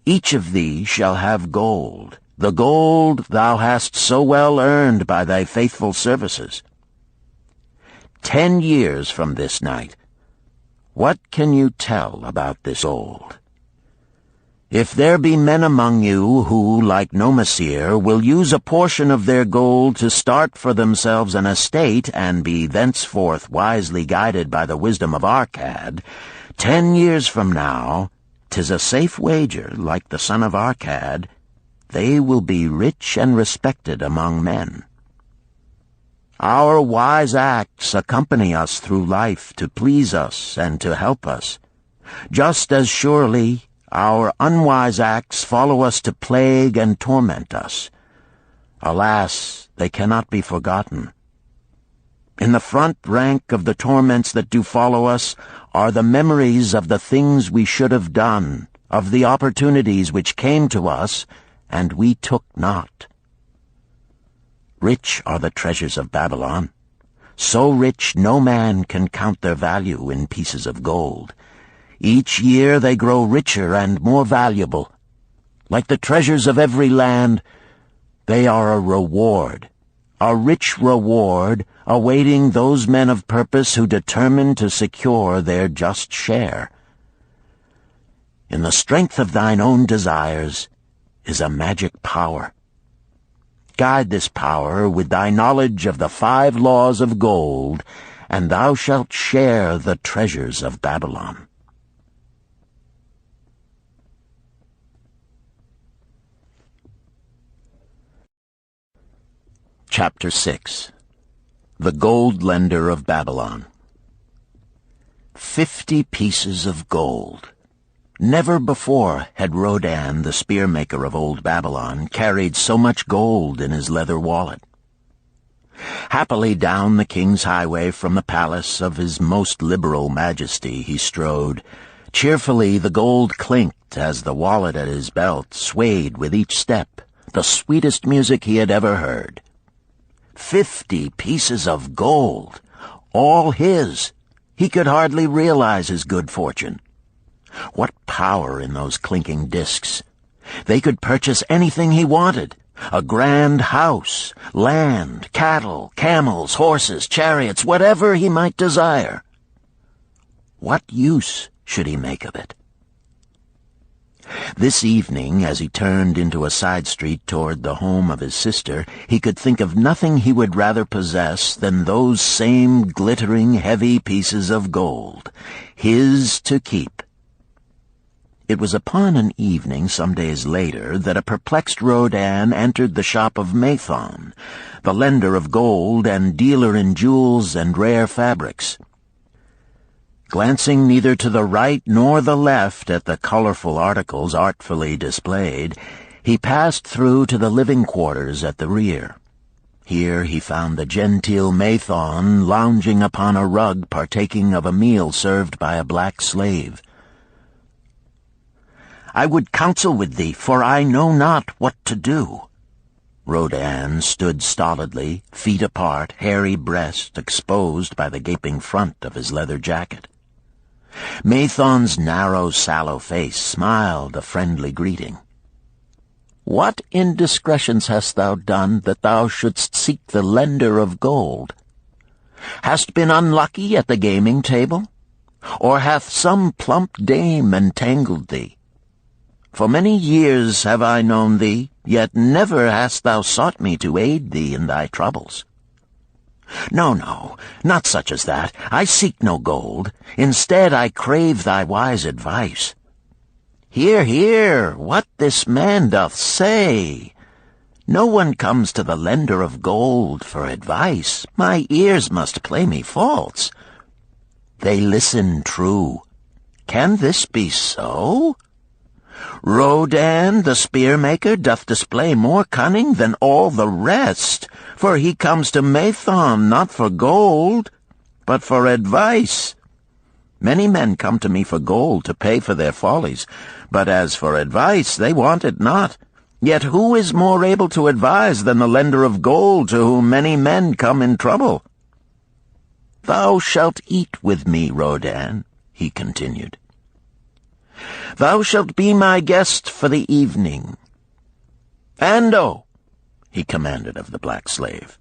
each of thee shall have gold, the gold thou hast so well earned by thy faithful services. 10 years from this night, what can you tell about this gold? If there be men among you who, like Nomasir, will use a portion of their gold to start for themselves an estate and be thenceforth wisely guided by the wisdom of Arkad, 10 years from now, 'tis a safe wager, like the son of Arkad, they will be rich and respected among men. Our wise acts accompany us through life to please us and to help us. Just as surely our unwise acts follow us to plague and torment us. Alas, they cannot be forgotten. In the front rank of the torments that do follow us are the memories of the things we should have done, of the opportunities which came to us, and we took not. Rich are the treasures of Babylon. So rich no man can count their value in pieces of gold. Each year they grow richer and more valuable. Like the treasures of every land, they are a reward, a rich reward, awaiting those men of purpose who determine to secure their just share. In the strength of thine own desires is a magic power. Guide this power with thy knowledge of the 5 laws of gold, and thou shalt share the treasures of Babylon. Chapter 6. The Gold Lender of Babylon. 50 pieces of gold. Never before had Rodan, the spearmaker of old Babylon, carried so much gold in his leather wallet. Happily down the king's highway from the palace of his most liberal majesty he strode. Cheerfully the gold clinked as the wallet at his belt swayed with each step, the sweetest music he had ever heard. 50 pieces of gold, all his. He could hardly realize his good fortune. What power in those clinking discs! They could purchase anything he wanted. A grand house, land, cattle, camels, horses, chariots, whatever he might desire. What use should he make of it? This evening, as he turned into a side street toward the home of his sister, he could think of nothing he would rather possess than those same glittering, heavy pieces of gold, his to keep. It was upon an evening some days later that a perplexed Rodan entered the shop of Mathon, the lender of gold and dealer in jewels and rare fabrics. Glancing neither to the right nor the left at the colorful articles artfully displayed, he passed through to the living quarters at the rear. Here he found the genteel Mathon lounging upon a rug partaking of a meal served by a black slave. I would counsel with thee, for I know not what to do." Rodan stood stolidly, feet apart, hairy breast exposed by the gaping front of his leather jacket. Mathon's narrow, sallow face smiled a friendly greeting. "What indiscretions hast thou done that thou shouldst seek the lender of gold? Hast been unlucky at the gaming table? Or hath some plump dame entangled thee? For many years have I known thee, yet never hast thou sought me to aid thee in thy troubles. No, no, not such as that. I seek no gold. Instead I crave thy wise advice. Hear, hear, what this man doth say. No one comes to the lender of gold for advice. My ears must play me false. They listen true. Can this be so? Rodan, the spear-maker, doth display more cunning than all the rest, for he comes to Mathon not for gold, but for advice. Many men come to me for gold to pay for their follies, but as for advice, they want it not. Yet who is more able to advise than the lender of gold to whom many men come in trouble? Thou shalt eat with me, Rodan," he continued. "Thou shalt be my guest for the evening. Ando," he commanded of the black slave,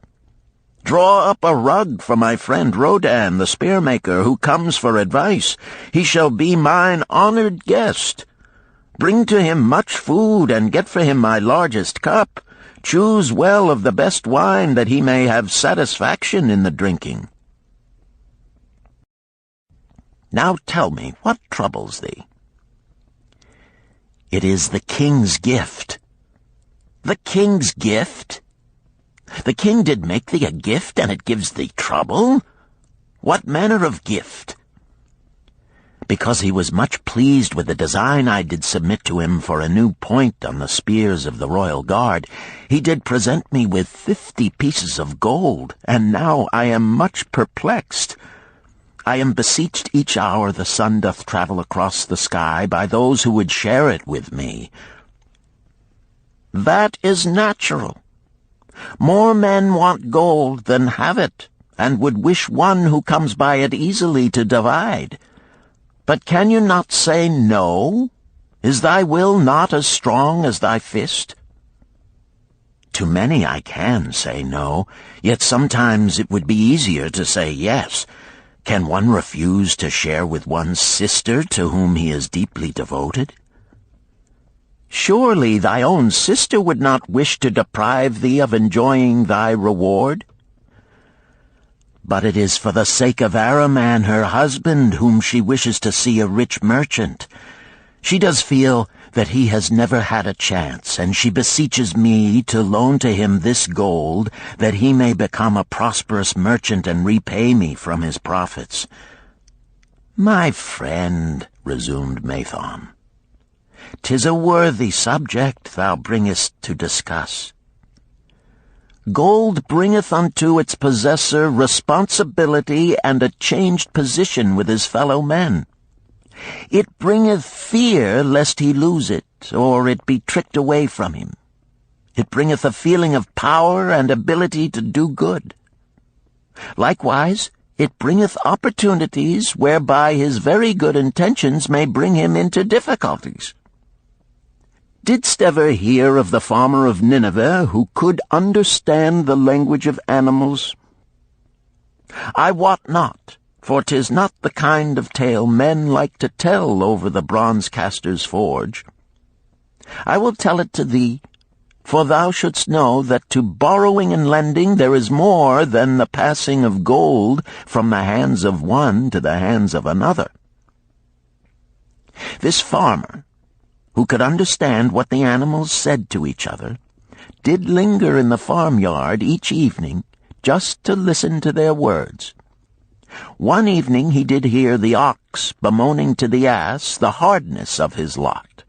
"draw up a rug for my friend Rodan, the spear-maker, who comes for advice. He shall be mine honored guest. Bring to him much food, and get for him my largest cup. Choose well of the best wine, that he may have satisfaction in the drinking. Now tell me, what troubles thee?" "It is the king's gift." "The king's gift? The king did make thee a gift, and it gives thee trouble? What manner of gift?" "Because he was much pleased with the design I did submit to him for a new point on the spears of the royal guard, he did present me with 50 pieces of gold, and now I am much perplexed. I am beseeched each hour the sun doth travel across the sky by those who would share it with me." "That is natural. More men want gold than have it, and would wish one who comes by it easily to divide. But can you not say no? Is thy will not as strong as thy fist?" "To many I can say no, yet sometimes it would be easier to say yes. Can one refuse to share with one's sister to whom he is deeply devoted?" "Surely thy own sister would not wish to deprive thee of enjoying thy reward?" "But it is for the sake of Araman, her husband, whom she wishes to see a rich merchant. She does feel that he has never had a chance, and she beseeches me to loan to him this gold, that he may become a prosperous merchant and repay me from his profits." "My friend," resumed Mathon, "'tis a worthy subject thou bringest to discuss. Gold bringeth unto its possessor responsibility and a changed position with his fellow men. It bringeth fear lest he lose it, or it be tricked away from him. It bringeth a feeling of power and ability to do good. Likewise, it bringeth opportunities whereby his very good intentions may bring him into difficulties. Didst ever hear of the farmer of Nineveh who could understand the language of animals? I wot not, for 'tis not the kind of tale men like to tell over the bronze-caster's forge. I will tell it to thee, for thou shouldst know that to borrowing and lending there is more than the passing of gold from the hands of one to the hands of another. This farmer, who could understand what the animals said to each other, did linger in the farmyard each evening just to listen to their words. One evening he did hear the ox bemoaning to the ass the hardness of his lot.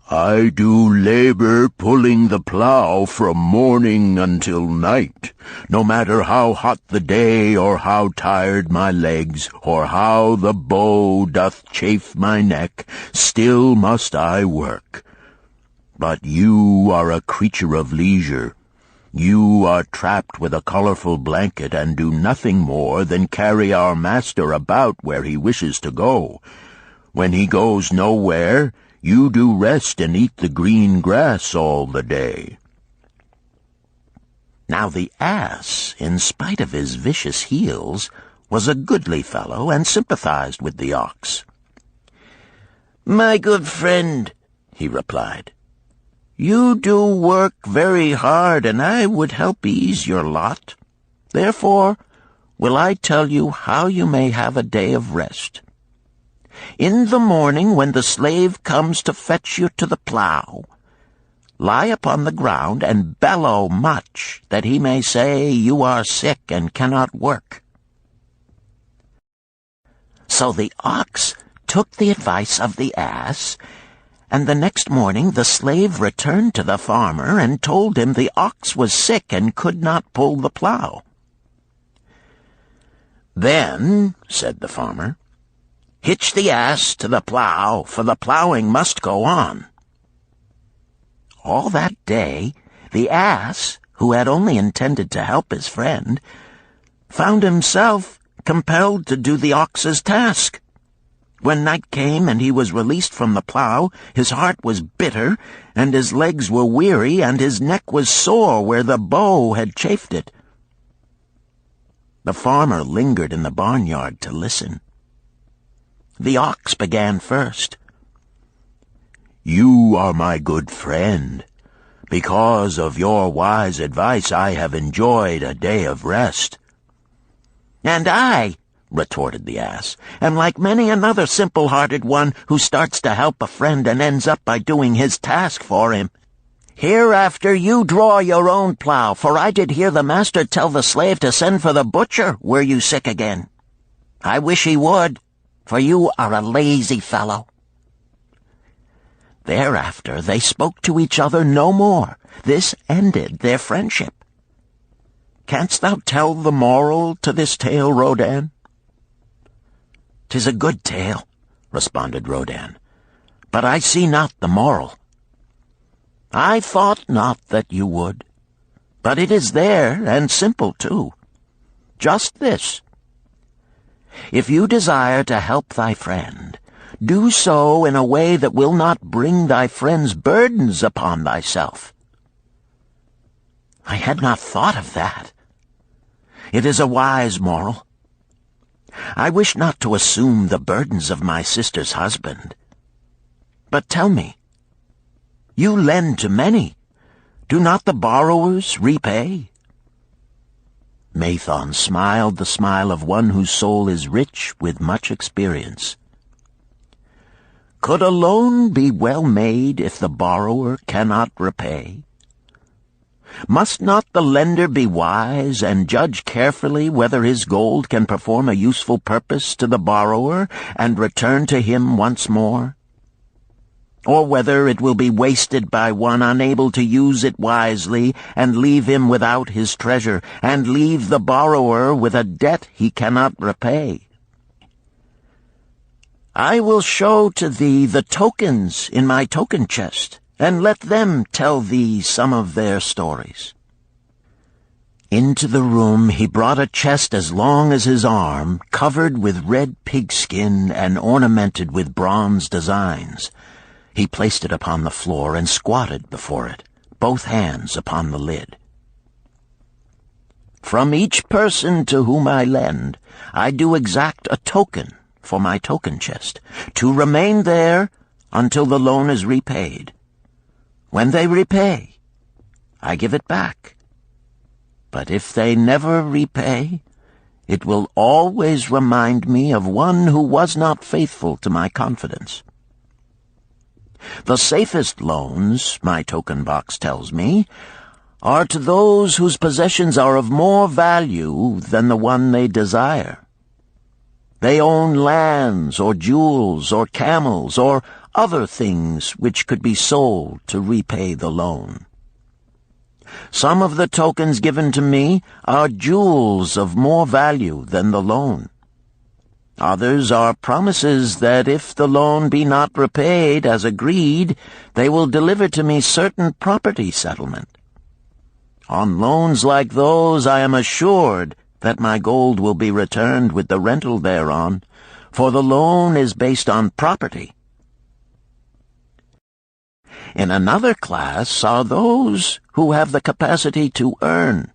I do labor pulling the plough from morning until night, no matter how hot the day, or how tired my legs, or how the bow doth chafe my neck, still must I work. But you are a creature of leisure. You are trapped with a colorful blanket and do nothing more than carry our master about where he wishes to go. When he goes nowhere, you do rest and eat the green grass all the day." Now the ass, in spite of his vicious heels, was a goodly fellow and sympathized with the ox. "My good friend," he replied, "you do work very hard, and I would help ease your lot. Therefore will I tell you how you may have a day of rest. In the morning, when the slave comes to fetch you to the plough, lie upon the ground and bellow much, that he may say you are sick and cannot work." So the ox took the advice of the ass, and the next morning the slave returned to the farmer and told him the ox was sick and could not pull the plough. "Then," said the farmer, "hitch the ass to the plough, for the ploughing must go on." All that day, the ass, who had only intended to help his friend, found himself compelled to do the ox's task. When night came and he was released from the plough, his heart was bitter, and his legs were weary, and his neck was sore where the bow had chafed it. The farmer lingered in the barnyard to listen. The ox began first. "You are my good friend. Because of your wise advice I have enjoyed a day of rest." "And I," retorted the ass, "am like many another simple-hearted one who starts to help a friend and ends up by doing his task for him. Hereafter you draw your own plough, for I did hear the master tell the slave to send for the butcher were you sick again. I wish he would, for you are a lazy fellow." Thereafter they spoke to each other no more. This ended their friendship. "Canst thou tell the moral to this tale, Rodan?" "'Tis a good tale," responded Rodan, "but I see not the moral." "I thought not that you would, but it is there, and simple too. Just this: if you desire to help thy friend, do so in a way that will not bring thy friend's burdens upon thyself." "I had not thought of that. It is a wise moral. I wish not to assume the burdens of my sister's husband. But tell me, you lend to many. Do not the borrowers repay?" Mathon smiled the smile of one whose soul is rich with much experience. "Could a loan be well made if the borrower cannot repay? Must not the lender be wise and judge carefully whether his gold can perform a useful purpose to the borrower and return to him once more? Or whether it will be wasted by one unable to use it wisely and leave him without his treasure, and leave the borrower with a debt he cannot repay? I will show to thee the tokens in my token chest, and let them tell thee some of their stories." Into the room he brought a chest as long as his arm, covered with red pigskin and ornamented with bronze designs. He placed it upon the floor and squatted before it, both hands upon the lid. "From each person to whom I lend, I do exact a token for my token chest, to remain there until the loan is repaid. When they repay, I give it back. But if they never repay, it will always remind me of one who was not faithful to my confidence. The safest loans, my token box tells me, are to those whose possessions are of more value than the one they desire. They own lands or jewels or camels or other things which could be sold to repay the loan. Some of the tokens given to me are jewels of more value than the loan. Others are promises that if the loan be not repaid as agreed, they will deliver to me certain property settlement. On loans like those I am assured that my gold will be returned with the rental thereon, for the loan is based on property. In another class are those who have the capacity to earn.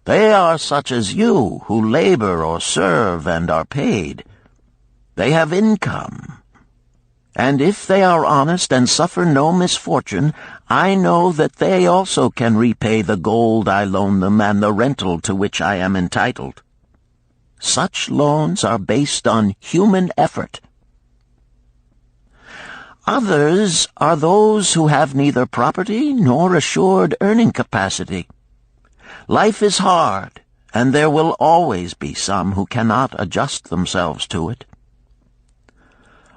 They are such as you, who labor or serve and are paid. They have income. And if they are honest and suffer no misfortune, I know that they also can repay the gold I loan them and the rental to which I am entitled. Such loans are based on human effort. Others are those who have neither property nor assured earning capacity. Life is hard, and there will always be some who cannot adjust themselves to it.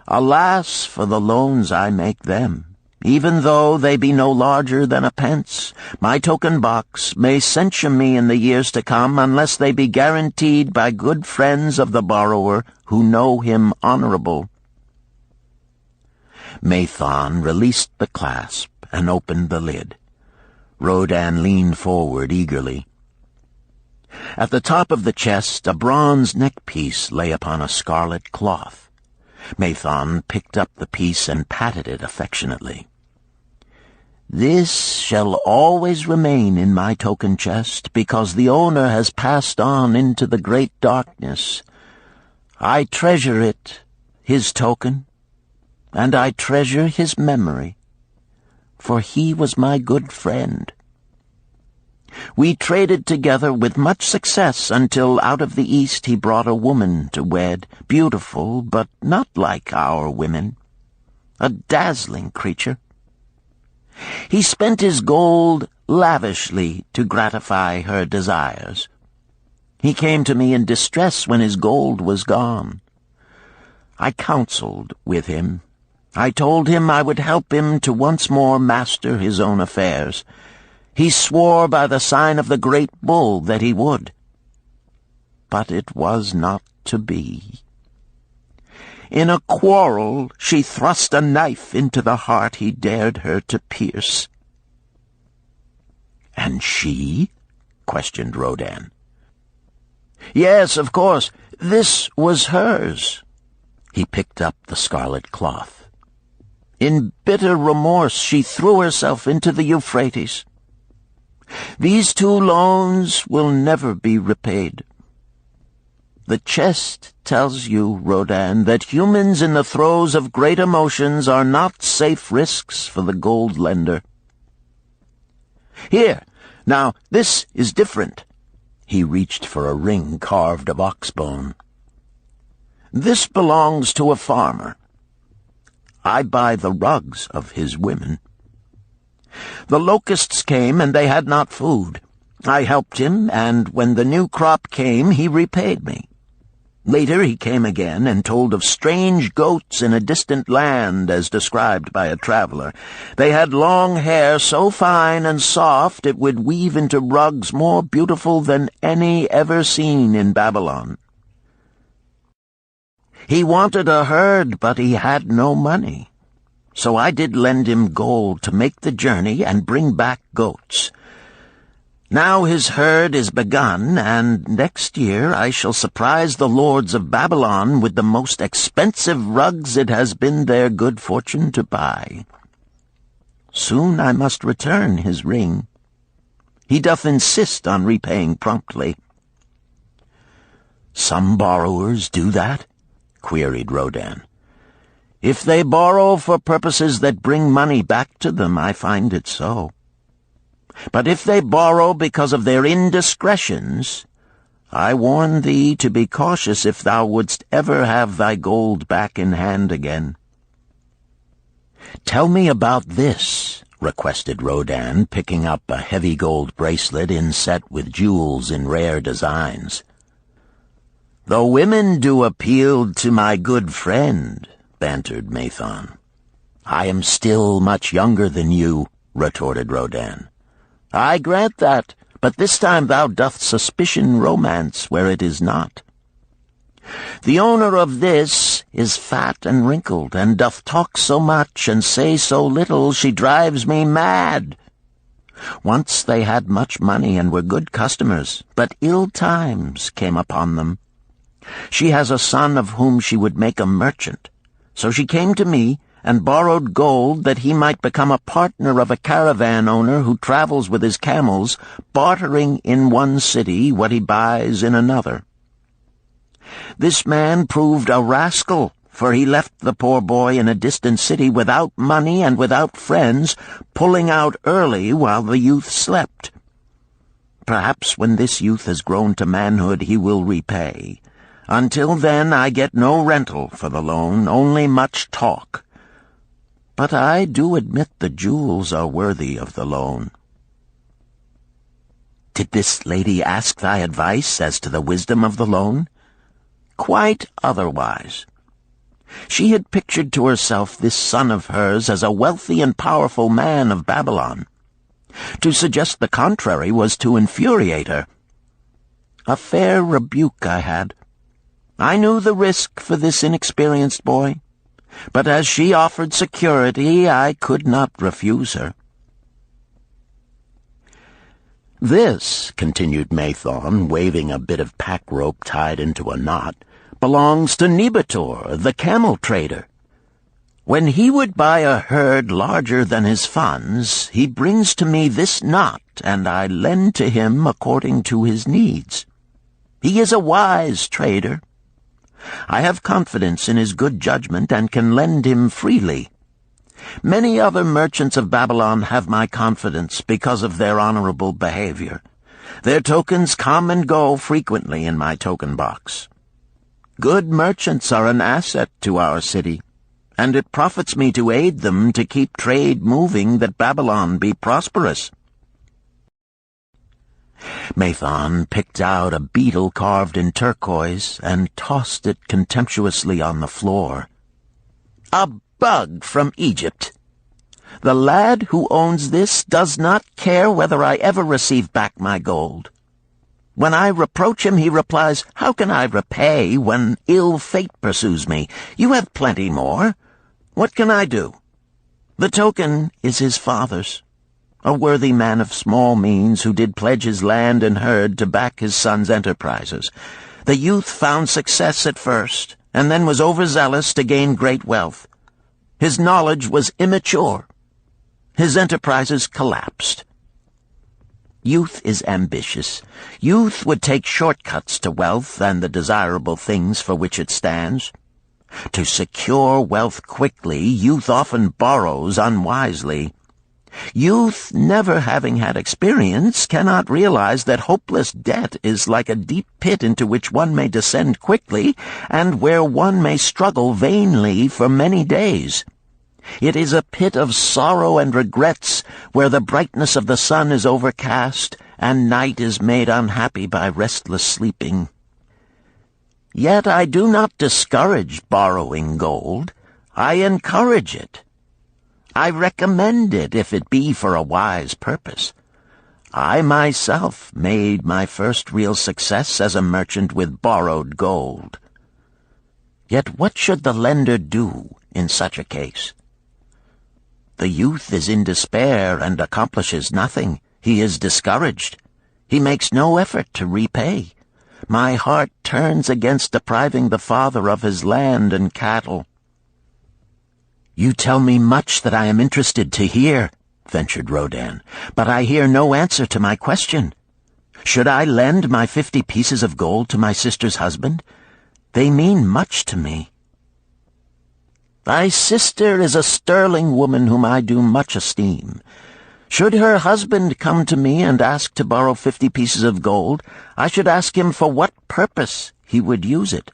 Alas for the loans I make them, even though they be no larger than a pence. My token box may censure me in the years to come unless they be guaranteed by good friends of the borrower who know him honorable. Mathon released the clasp and opened the lid. Rodan leaned forward eagerly. At the top of the chest, a bronze neckpiece lay upon a scarlet cloth. Mathon picked up the piece and patted it affectionately. "This shall always remain in my token chest, because the owner has passed on into the great darkness. I treasure it, his token, and I treasure his memory, for he was my good friend. We traded together with much success until out of the East he brought a woman to wed, beautiful, but not like our women, a dazzling creature. He spent his gold lavishly to gratify her desires. He came to me in distress when his gold was gone. I counseled with him. I told him I would help him to once more master his own affairs. He swore by the sign of the great bull that he would. But it was not to be. In a quarrel, she thrust a knife into the heart he dared her to pierce." "And she?" questioned Rodan. "Yes, of course. This was hers." He picked up the scarlet cloth. "In bitter remorse, she threw herself into the Euphrates. These two loans will never be repaid. The chest tells you, Rodan, that humans in the throes of great emotions are not safe risks for the gold lender. Here, now, this is different." He reached for a ring carved of oxbone. "This belongs to a farmer. I buy the rugs of his women. The locusts came, and they had not food. I helped him, and when the new crop came, he repaid me. Later he came again and told of strange goats in a distant land, as described by a traveler. They had long hair so fine and soft it would weave into rugs more beautiful than any ever seen in Babylon. He wanted a herd, but he had no money. So I did lend him gold to make the journey and bring back goats. Now his herd is begun, and next year I shall surprise the lords of Babylon with the most expensive rugs it has been their good fortune to buy. Soon I must return his ring. He doth insist on repaying promptly." "Some borrowers do that?" queried Rodan. "If they borrow for purposes that bring money back to them, I find it so. But if they borrow because of their indiscretions, I warn thee to be cautious if thou wouldst ever have thy gold back in hand again." "Tell me about this," requested Rodan, picking up a heavy gold bracelet inset with jewels in rare designs. "The women do appeal to my good friend," bantered Mathon. "I am still much younger than you," retorted Rodan. "I grant that, but this time thou doth suspicion romance where it is not. The owner of this is fat and wrinkled, and doth talk so much and say so little, she drives me mad. Once they had much money and were good customers, but ill times came upon them. She has a son of whom she would make a merchant. So she came to me and borrowed gold that he might become a partner of a caravan owner who travels with his camels, bartering in one city what he buys in another. This man proved a rascal, for he left the poor boy in a distant city without money and without friends, pulling out early while the youth slept. Perhaps when this youth has grown to manhood he will repay. Until then I get no rental for the loan, only much talk. But I do admit the jewels are worthy of the loan." "Did this lady ask thy advice as to the wisdom of the loan?" "Quite otherwise. She had pictured to herself this son of hers as a wealthy and powerful man of Babylon. To suggest the contrary was to infuriate her. A fair rebuke I had. I knew the risk for this inexperienced boy, but as she offered security, I could not refuse her." "This," continued Mathon, waving a bit of pack rope tied into a knot, "belongs to Nebator, the camel trader. When he would buy a herd larger than his funds, he brings to me this knot, and I lend to him according to his needs. He is a wise trader. I have confidence in his good judgment and can lend him freely. Many other merchants of Babylon have my confidence because of their honorable behavior. Their tokens come and go frequently in my token box. Good merchants are an asset to our city, and it profits me to aid them to keep trade moving that Babylon be prosperous." Mathon picked out a beetle carved in turquoise and tossed it contemptuously on the floor. "A bug from Egypt. The lad who owns this does not care whether I ever receive back my gold. When I reproach him, he replies, 'How can I repay when ill fate pursues me? You have plenty more. What can I do?' The token is his father's, a worthy man of small means who did pledge his land and herd to back his son's enterprises. The youth found success at first, and then was overzealous to gain great wealth. His knowledge was immature. His enterprises collapsed. Youth is ambitious. Youth would take shortcuts to wealth and the desirable things for which it stands. To secure wealth quickly, youth often borrows unwisely. Youth, never having had experience, cannot realize that hopeless debt is like a deep pit into which one may descend quickly, and where one may struggle vainly for many days. It is a pit of sorrow and regrets, where the brightness of the sun is overcast, and night is made unhappy by restless sleeping. Yet I do not discourage borrowing gold. I encourage it. I recommend it if it be for a wise purpose. I myself made my first real success as a merchant with borrowed gold. Yet what should the lender do in such a case? The youth is in despair and accomplishes nothing. He is discouraged. He makes no effort to repay. My heart turns against depriving the father of his land and cattle." "You tell me much that I am interested to hear," ventured Rodan, "but I hear no answer to my question. Should I lend my 50 pieces of gold to my sister's husband? They mean much to me." "Thy sister is a sterling woman whom I do much esteem. Should her husband come to me and ask to borrow 50 pieces of gold, I should ask him for what purpose he would use it.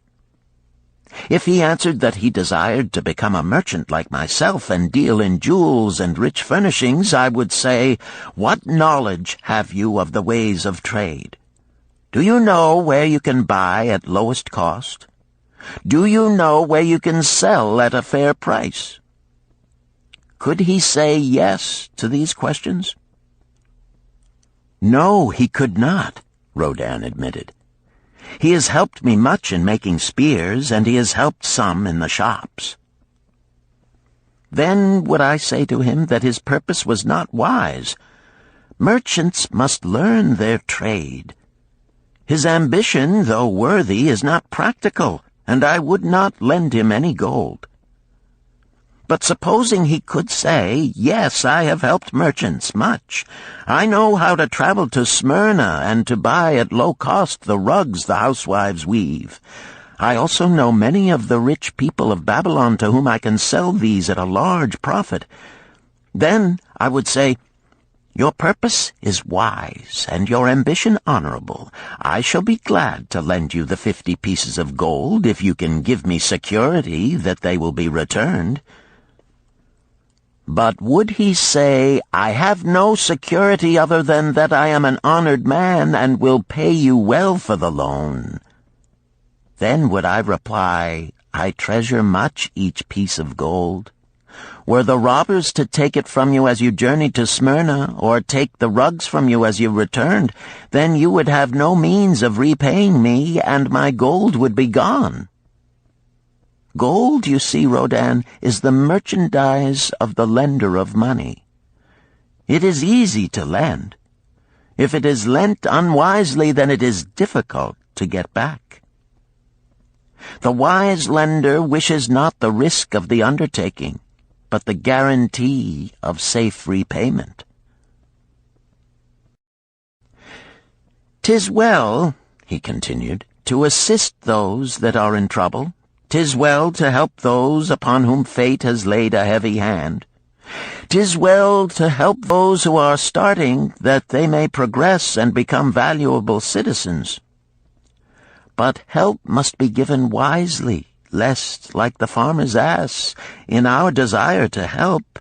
If he answered that he desired to become a merchant like myself and deal in jewels and rich furnishings, I would say, 'What knowledge have you of the ways of trade? Do you know where you can buy at lowest cost? Do you know where you can sell at a fair price? Could he say yes to these questions? No, he could not, Rodan admitted. He has helped me much in making spears, and he has helped some in the shops. Then would I say to him that his purpose was not wise. Merchants must learn their trade. His ambition, though worthy, is not practical, and I would not lend him any gold. But supposing he could say, yes, I have helped merchants much. I know how to travel to Smyrna and to buy at low cost the rugs the housewives weave. I also know many of the rich people of Babylon to whom I can sell these at a large profit. Then I would say, your purpose is wise and your ambition honorable. I shall be glad to lend you the 50 pieces of gold if you can give me security that they will be returned. But would he say, I have no security other than that I am an honored man and will pay you well for the loan? Then would I reply, I treasure much each piece of gold. Were the robbers to take it from you as you journeyed to Smyrna, or take the rugs from you as you returned, then you would have no means of repaying me, and my gold would be gone. Gold, you see, Rodan, is the merchandise of the lender of money. It is easy to lend. If it is lent unwisely, then it is difficult to get back. The wise lender wishes not the risk of the undertaking, but the guarantee of safe repayment. "'Tis well," he continued, "to assist those that are in trouble. 'Tis well to help those upon whom fate has laid a heavy hand. 'Tis well to help those who are starting, that they may progress and become valuable citizens. But help must be given wisely, lest, like the farmer's ass, in our desire to help,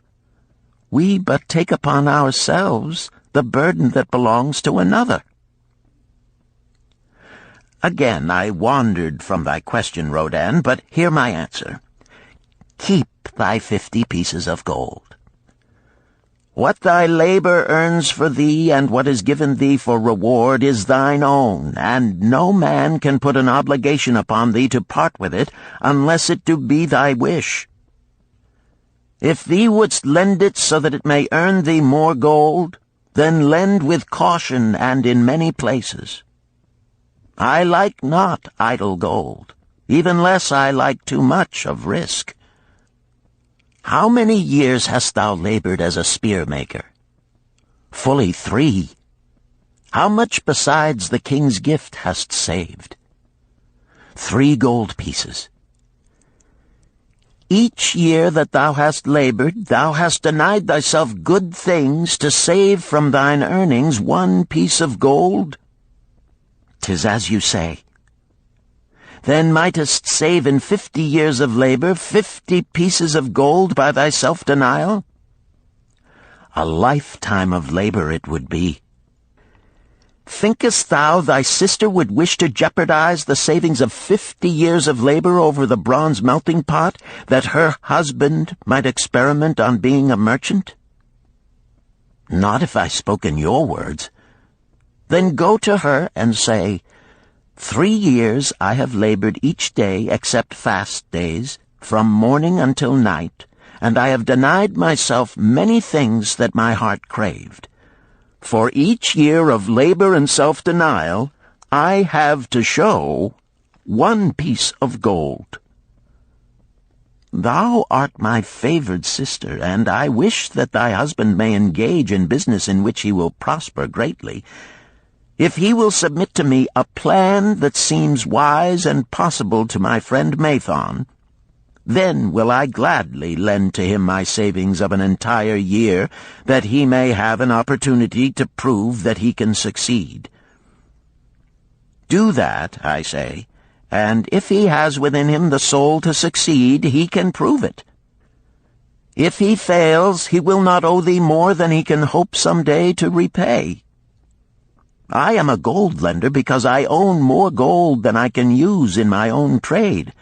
we but take upon ourselves the burden that belongs to another." Again I wandered from thy question, Rodan, but hear my answer. Keep thy 50 pieces of gold. What thy labor earns for thee and what is given thee for reward is thine own, and no man can put an obligation upon thee to part with it unless it do be thy wish. If thee wouldst lend it so that it may earn thee more gold, then lend with caution and in many places. I like not idle gold, even less I like too much of risk. How many years hast thou labored as a spear-maker? Fully 3. How much besides the king's gift hast saved? 3 gold pieces. Each year that thou hast labored, thou hast denied thyself good things to save from thine earnings 1 piece of gold? 'Tis as you say. Then mightest save in 50 years of labor 50 pieces of gold by thy self-denial? A lifetime of labor it would be. Thinkest thou thy sister would wish to jeopardize the savings of 50 years of labor over the bronze melting pot, that her husband might experiment on being a merchant? Not if I spoke in your words. Then go to her and say, 3 years I have labored each day except fast days, from morning until night, and I have denied myself many things that my heart craved. For each year of labor and self-denial, I have to show 1 piece of gold. Thou art my favored sister, and I wish that thy husband may engage in business in which he will prosper greatly. If he will submit to me a plan that seems wise and possible to my friend Mathon, then will I gladly lend to him my savings of an entire year, that he may have an opportunity to prove that he can succeed. Do that, I say, and if he has within him the soul to succeed, he can prove it. If he fails, he will not owe thee more than he can hope some day to repay. I am a gold lender because I own more gold than I can use in my own trade.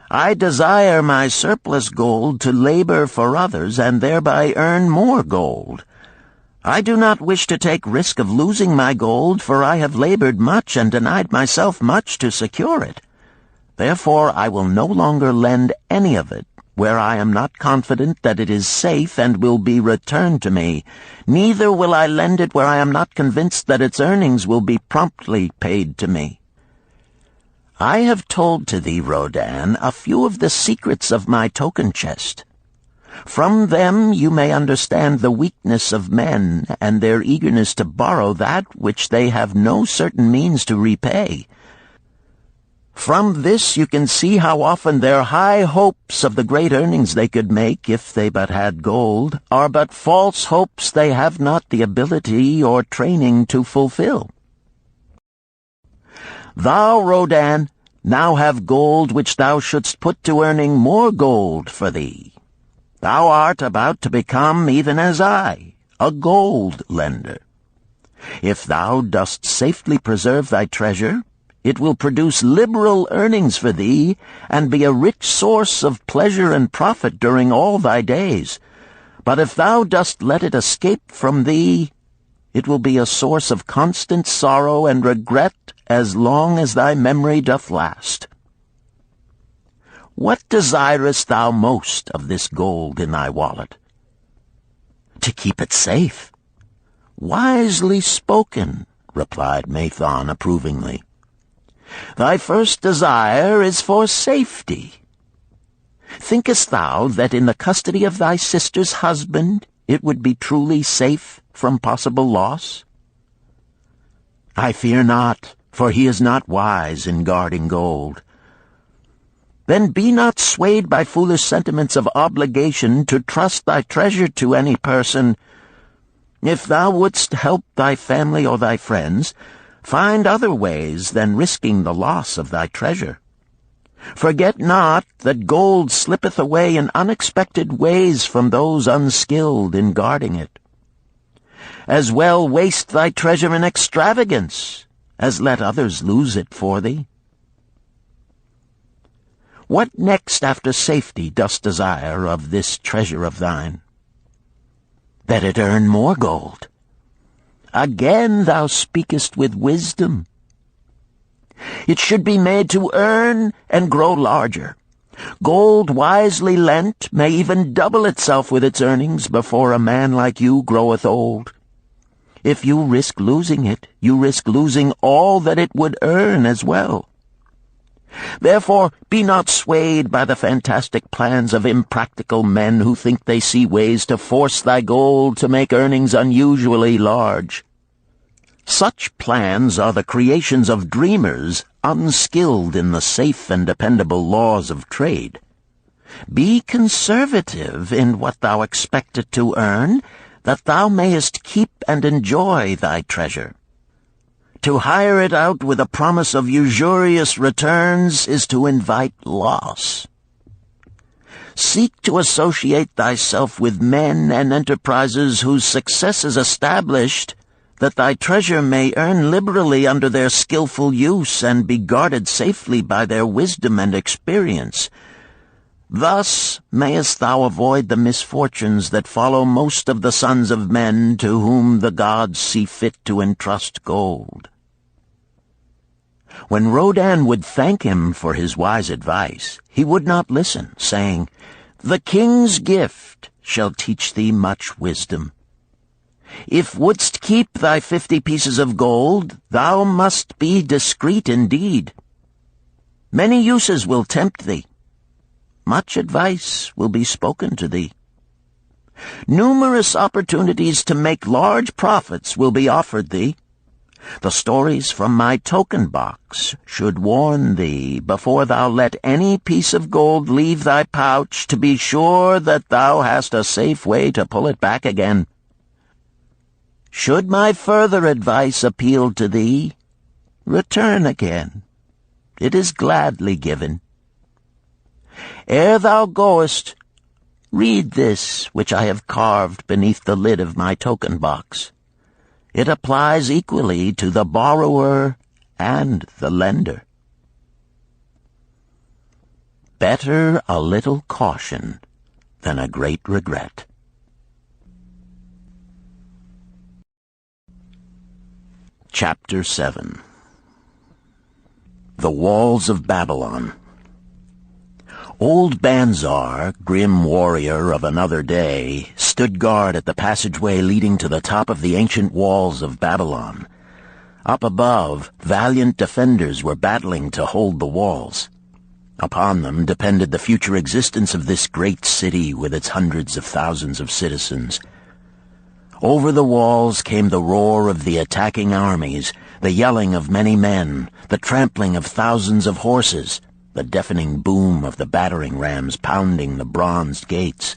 I desire my surplus gold to labor for others and thereby earn more gold. I do not wish to take risk of losing my gold, for I have labored much and denied myself much to secure it. Therefore I will no longer lend any of it where I am not confident that it is safe and will be returned to me. Neither will I lend it where I am not convinced that its earnings will be promptly paid to me. I have told to thee, Rodan, a few of the secrets of my token chest. From them you may understand the weakness of men and their eagerness to borrow that which they have no certain means to repay. From this you can see how often their high hopes of the great earnings they could make if they but had gold are but false hopes they have not the ability or training to fulfill. Thou, Rodan, now have gold which thou shouldst put to earning more gold for thee. Thou art about to become, even as I, a gold lender. If thou dost safely preserve thy treasure, it will produce liberal earnings for thee, and be a rich source of pleasure and profit during all thy days. But if thou dost let it escape from thee, it will be a source of constant sorrow and regret as long as thy memory doth last. What desirest thou most of this gold in thy wallet? To keep it safe. Wisely spoken, replied Mathon approvingly. Thy first desire is for safety. Thinkest thou that in the custody of thy sister's husband it would be truly safe from possible loss? I fear not, for he is not wise in guarding gold. Then be not swayed by foolish sentiments of obligation to trust thy treasure to any person. If thou wouldst help thy family or thy friends, find other ways than risking the loss of thy treasure. Forget not that gold slippeth away in unexpected ways from those unskilled in guarding it. As well waste thy treasure in extravagance as let others lose it for thee. What next after safety dost desire of this treasure of thine? That it earn more gold. Again thou speakest with wisdom. It should be made to earn and grow larger. Gold wisely lent may even double itself with its earnings before a man like you groweth old. If you risk losing it, you risk losing all that it would earn as well. Therefore, be not swayed by the fantastic plans of impractical men who think they see ways to force thy gold to make earnings unusually large. Such plans are the creations of dreamers unskilled in the safe and dependable laws of trade. Be conservative in what thou expectest to earn, that thou mayest keep and enjoy thy treasure. To hire it out with a promise of usurious returns is to invite loss. Seek to associate thyself with men and enterprises whose success is established, that thy treasure may earn liberally under their skillful use and be guarded safely by their wisdom and experience. Thus mayest thou avoid the misfortunes that follow most of the sons of men to whom the gods see fit to entrust gold. When Rodan would thank him for his wise advice, he would not listen, saying, "The king's gift shall teach thee much wisdom. If wouldst keep thy 50 pieces of gold, thou must be discreet indeed. Many uses will tempt thee. Much advice will be spoken to thee. Numerous opportunities to make large profits will be offered thee. The stories from my token box should warn thee, before thou let any piece of gold leave thy pouch, to be sure that thou hast a safe way to pull it back again. Should my further advice appeal to thee, return again. It is gladly given. Ere thou goest, read this which I have carved beneath the lid of my token box. It applies equally to the borrower and the lender. Better a little caution than a great regret. Chapter 7. The Walls of Babylon. Old Banzar, grim warrior of another day, stood guard at the passageway leading to the top of the ancient walls of Babylon. Up above, valiant defenders were battling to hold the walls. Upon them depended the future existence of this great city with its hundreds of thousands of citizens. Over the walls came the roar of the attacking armies, the yelling of many men, the trampling of thousands of horses, the deafening boom of the battering rams pounding the bronzed gates.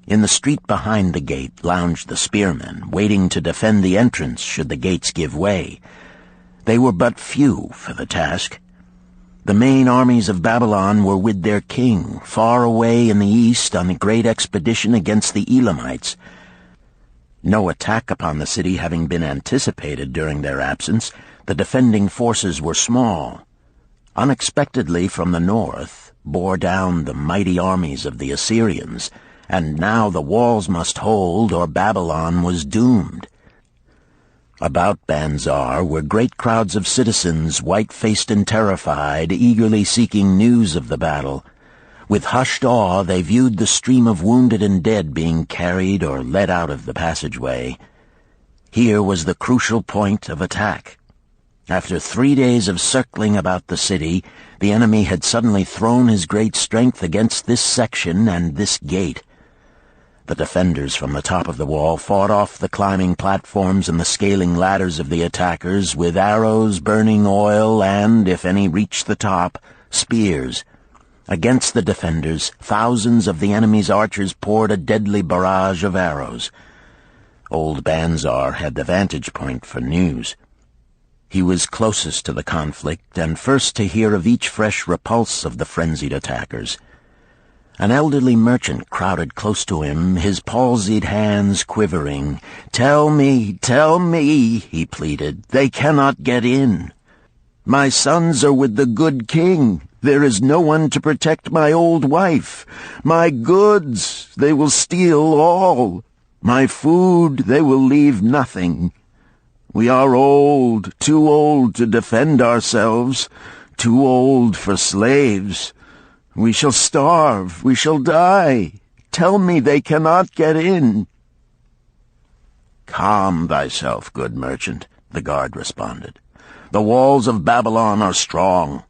In the street behind the gate lounged the spearmen, waiting to defend the entrance should the gates give way. They were but few for the task. The main armies of Babylon were with their king, far away in the east on a great expedition against the Elamites. No attack upon the city having been anticipated during their absence, the defending forces were small. Unexpectedly from the north bore down the mighty armies of the Assyrians, and now the walls must hold or Babylon was doomed. About Banzar were great crowds of citizens, white-faced and terrified, eagerly seeking news of the battle. With hushed awe they viewed the stream of wounded and dead being carried or led out of the passageway. Here was the crucial point of attack. After 3 days of circling about the city, the enemy had suddenly thrown his great strength against this section and this gate. The defenders from the top of the wall fought off the climbing platforms and the scaling ladders of the attackers with arrows, burning oil, and, if any reached the top, spears. Against the defenders, thousands of the enemy's archers poured a deadly barrage of arrows. Old Banzar had the vantage point for news. He was closest to the conflict and first to hear of each fresh repulse of the frenzied attackers. An elderly merchant crowded close to him, his palsied hands quivering. tell me," he pleaded. "They cannot get in. My sons are with the good king. There is no one to protect my old wife. My goods, they will steal all. My food, they will leave nothing. We are old, too old to defend ourselves, too old for slaves. We shall starve, we shall die. Tell me they cannot get in." "Calm thyself, good merchant," the guard responded. "The walls of Babylon are strong.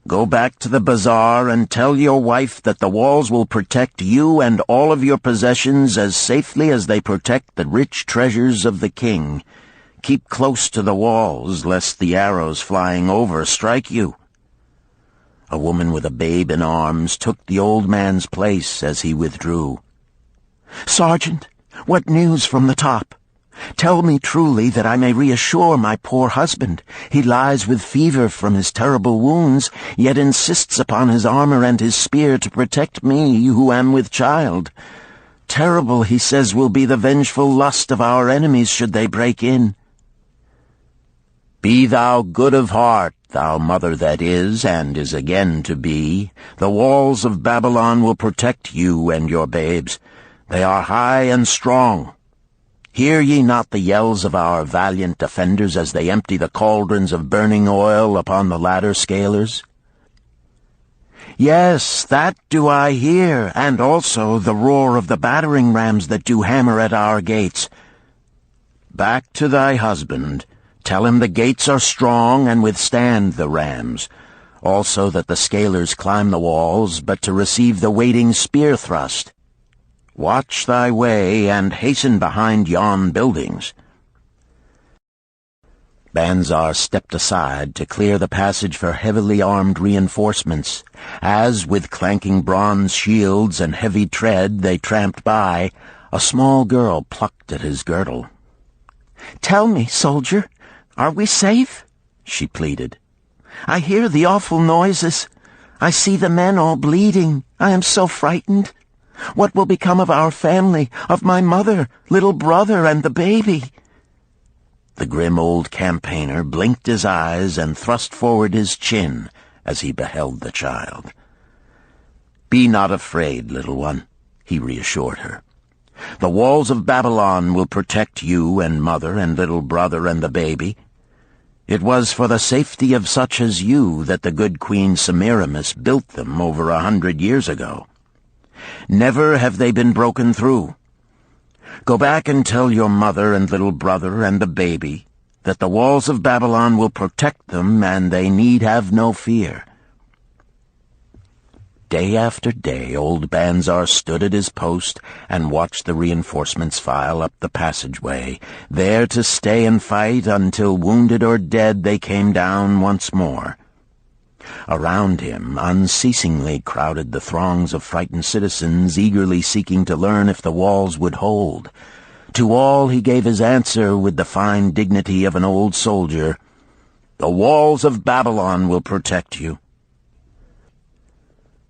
Go back to the bazaar and tell your wife that the walls will protect you and all of your possessions as safely as they protect the rich treasures of the king. Keep close to the walls, lest the arrows flying over strike you." A woman with a babe in arms took the old man's place as he withdrew. "Sergeant, what news from the top? Tell me truly that I may reassure my poor husband. He lies with fever from his terrible wounds, yet insists upon his armor and his spear to protect me, who am with child. Terrible, he says, will be the vengeful lust of our enemies should they break in." "Be thou good of heart, thou mother that is and is again to be. The walls of Babylon will protect you and your babes. They are high and strong. Hear ye not the yells of our valiant defenders as they empty the cauldrons of burning oil upon the ladder scalers?" "Yes, that do I hear, and also the roar of the battering rams that do hammer at our gates." "Back to thy husband. Tell him the gates are strong and withstand the rams. Also that the scalers climb the walls, but to receive the waiting spear thrust. Watch thy way, and hasten behind yon buildings." Banzar stepped aside to clear the passage for heavily armed reinforcements, as, with clanking bronze shields and heavy tread they tramped by, a small girl plucked at his girdle. "Tell me, soldier, are we safe?" she pleaded. "I hear the awful noises. I see the men all bleeding. I am so frightened. What will become of our family, of my mother, little brother, and the baby? The grim old campaigner blinked his eyes and thrust forward his chin as he beheld the child. "Be not afraid, little one," he reassured her. "The walls of Babylon will protect you and mother and little brother and the baby. It was for the safety of such as you that the good Queen Semiramis built them over 100 years ago. Never have they been broken through. Go back and tell your mother and little brother and the baby that the walls of Babylon will protect them and they need have no fear." Day after day, old Banzar stood at his post and watched the reinforcements file up the passageway, there to stay and fight until, wounded or dead, they came down once more. Around him unceasingly crowded the throngs of frightened citizens, eagerly seeking to learn if the walls would hold. To all he gave his answer with the fine dignity of an old soldier: "The walls of Babylon will protect you."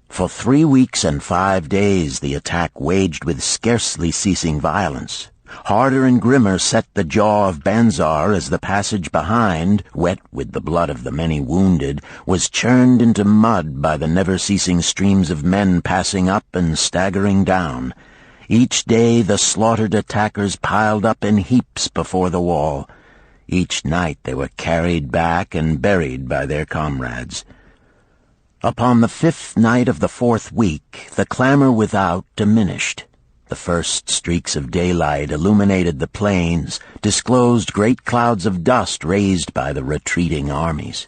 For 3 weeks and 5 days the attack waged with scarcely ceasing violence. Harder and grimmer set the jaw of Banzar as the passage behind, wet with the blood of the many wounded, was churned into mud by the never-ceasing streams of men passing up and staggering down. Each day the slaughtered attackers piled up in heaps before the wall. Each night they were carried back and buried by their comrades. Upon the 5th night of the 4th week, the clamor without diminished. The first streaks of daylight illuminated the plains, disclosed great clouds of dust raised by the retreating armies.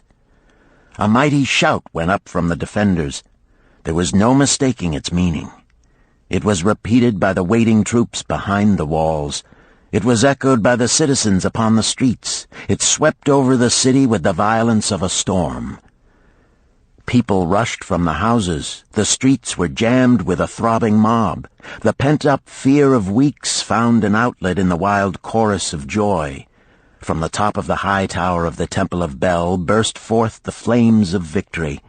A mighty shout went up from the defenders. There was no mistaking its meaning. It was repeated by the waiting troops behind the walls. It was echoed by the citizens upon the streets. It swept over the city with the violence of a storm. People rushed from the houses. The streets were jammed with a throbbing mob. The pent-up fear of weeks found an outlet in the wild chorus of joy. From the top of the high tower of the Temple of Bel burst forth the flames of victory.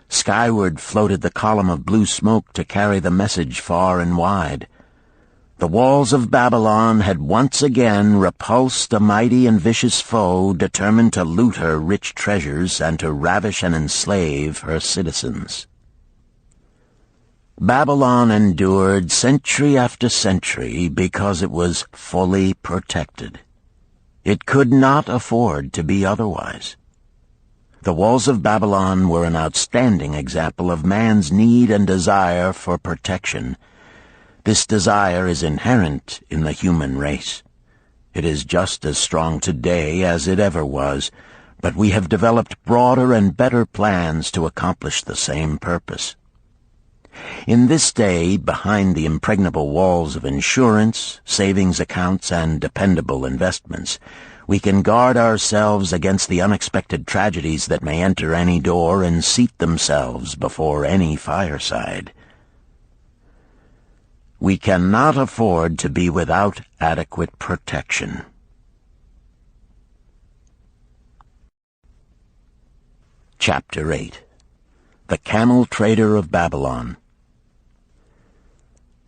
Skyward floated the column of blue smoke to carry the message far and wide. The walls of Babylon had once again repulsed a mighty and vicious foe determined to loot her rich treasures and to ravish and enslave her citizens. Babylon endured century after century because it was fully protected. It could not afford to be otherwise. The walls of Babylon were an outstanding example of man's need and desire for protection. This desire is inherent in the human race. It is just as strong today as it ever was, but we have developed broader and better plans to accomplish the same purpose. In this day, behind the impregnable walls of insurance, savings accounts, and dependable investments, we can guard ourselves against the unexpected tragedies that may enter any door and seat themselves before any fireside. We cannot afford to be without adequate protection. Chapter 8. The Camel Trader of Babylon.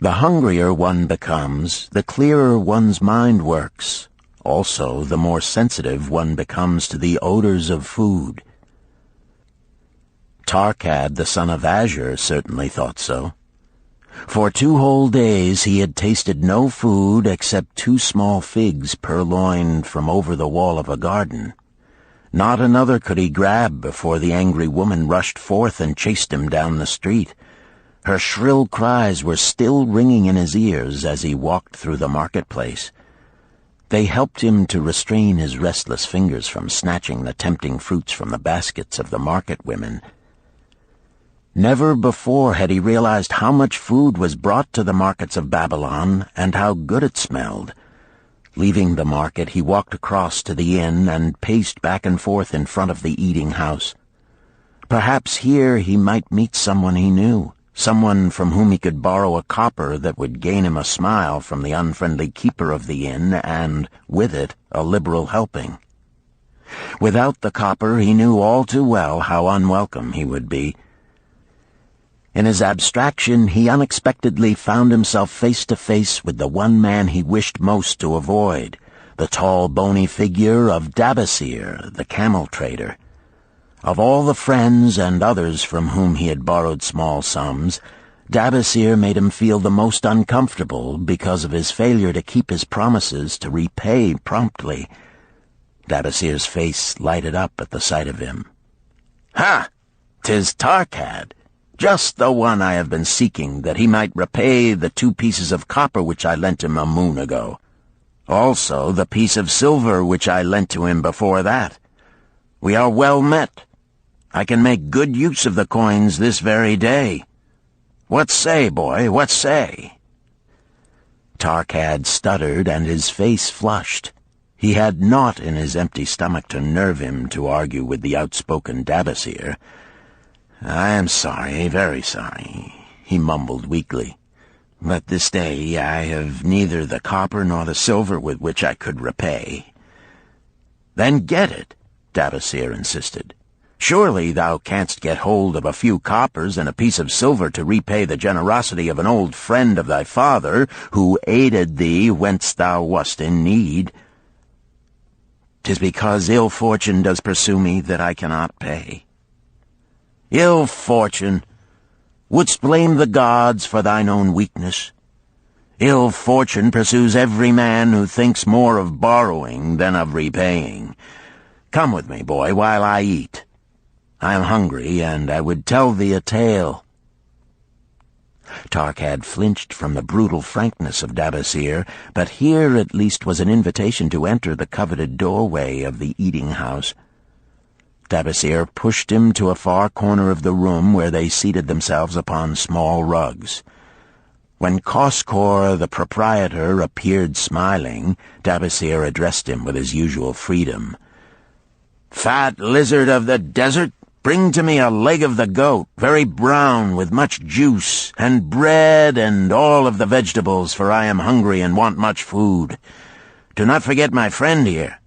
The hungrier one becomes, the clearer one's mind works. Also, the more sensitive one becomes to the odors of food. Arkad, the son of Azure, certainly thought so. For 2 whole days he had tasted no food except 2 small figs purloined from over the wall of a garden. Not another could he grab before the angry woman rushed forth and chased him down the street. Her shrill cries were still ringing in his ears as he walked through the marketplace. They helped him to restrain his restless fingers from snatching the tempting fruits from the baskets of the market women. Never before had he realized how much food was brought to the markets of Babylon and how good it smelled. Leaving the market, he walked across to the inn and paced back and forth in front of the eating house. Perhaps here he might meet someone he knew, someone from whom he could borrow a copper that would gain him a smile from the unfriendly keeper of the inn and, with it, a liberal helping. Without the copper, he knew all too well how unwelcome he would be. In his abstraction, he unexpectedly found himself face to face with the one man he wished most to avoid, the tall, bony figure of Nomasir, the camel trader. Of all the friends and others from whom he had borrowed small sums, Nomasir made him feel the most uncomfortable because of his failure to keep his promises to repay promptly. Nomasir's face lighted up at the sight of him. "Ha! 'Tis Arkad, just the one I have been seeking, that he might repay the 2 pieces of copper which I lent him a moon ago. Also the piece of silver which I lent to him before that. We are well met. I can make good use of the coins this very day. What say, boy, what say?" Arkad stuttered, and his face flushed. He had naught in his empty stomach to nerve him to argue with the outspoken Nomasir. "I am sorry, very sorry," he mumbled weakly. "But this day I have neither the copper nor the silver with which I could repay." "Then get it," Nomasir insisted. "Surely thou canst get hold of a few coppers and a piece of silver to repay the generosity of an old friend of thy father, who aided thee whence thou wast in need." "'Tis because ill fortune does pursue me that I cannot pay." "Ill fortune? Wouldst blame the gods for thine own weakness? Ill fortune pursues every man who thinks more of borrowing than of repaying. Come with me, boy, while I eat. I am hungry, and I would tell thee a tale." Arkad flinched from the brutal frankness of Nomasir, but here at least was an invitation to enter the coveted doorway of the eating-house. Nomasir pushed him to a far corner of the room where they seated themselves upon small rugs. When Koskor, the proprietor, appeared smiling, Nomasir addressed him with his usual freedom. "Fat lizard of the desert, bring to me a leg of the goat, very brown, with much juice, and bread and all of the vegetables, for I am hungry and want much food. Do not forget my friend here.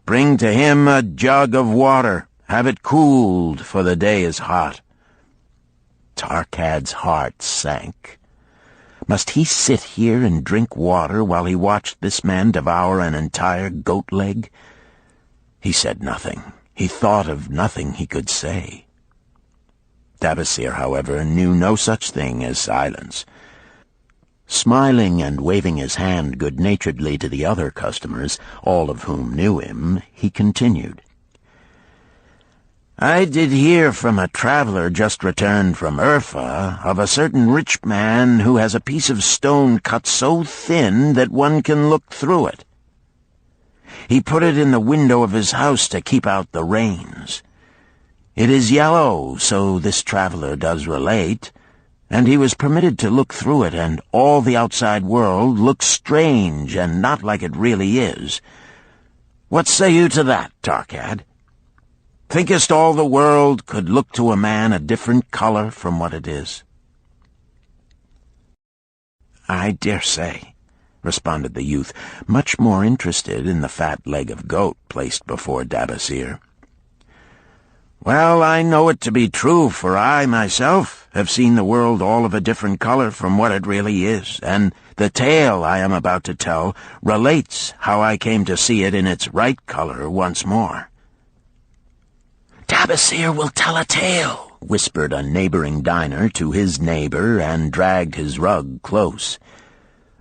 Bring to him a jug of water. Have it cooled, for the day is hot." Arkad's heart sank. Must he sit here and drink water while he watched this man devour an entire goat leg? He said nothing. He thought of nothing he could say. Nomasir, however, knew no such thing as silence. Smiling and waving his hand good-naturedly to the other customers, all of whom knew him, he continued. "I did hear from a traveler just returned from Urfa of a certain rich man who has a piece of stone cut so thin that one can look through it. He put it in the window of his house to keep out the rains. It is yellow, so this traveler does relate, and he was permitted to look through it, and all the outside world looks strange and not like it really is. What say you to that, Arkad? Thinkest all the world could look to a man a different color from what it is?" "I dare say," responded the youth, much more interested in the fat leg of goat placed before Nomasir. "Well, I know it to be true, for I, myself, have seen the world all of a different color from what it really is, and the tale I am about to tell relates how I came to see it in its right color once more." "Nomasir will tell a tale," whispered a neighboring diner to his neighbor, and dragged his rug close.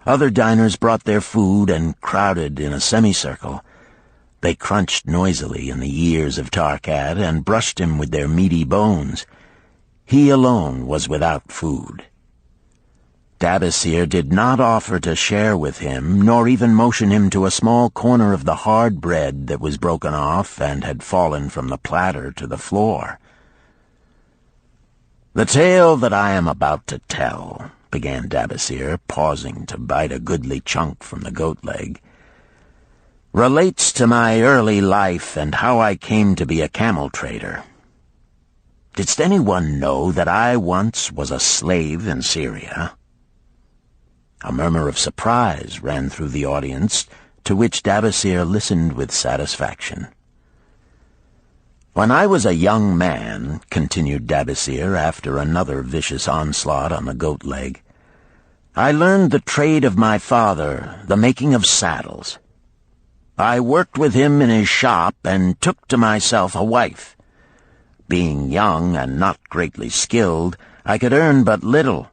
Other diners brought their food and crowded in a semicircle. They crunched noisily in the ears of Arkad and brushed him with their meaty bones. He alone was without food. Nomasir did not offer to share with him, nor even motion him to a small corner of the hard bread that was broken off and had fallen from the platter to the floor. "The tale that I am about to tell," began Nomasir, pausing to bite a goodly chunk from the goat leg, "relates to my early life and how I came to be a camel trader. Didst anyone know that I once was a slave in Syria?" A murmur of surprise ran through the audience, to which Nomasir listened with satisfaction. "When I was a young man," continued Nomasir after another vicious onslaught on the goat leg, "I learned the trade of my father, the making of saddles. I worked with him in his shop and took to myself a wife. Being young and not greatly skilled, I could earn but little,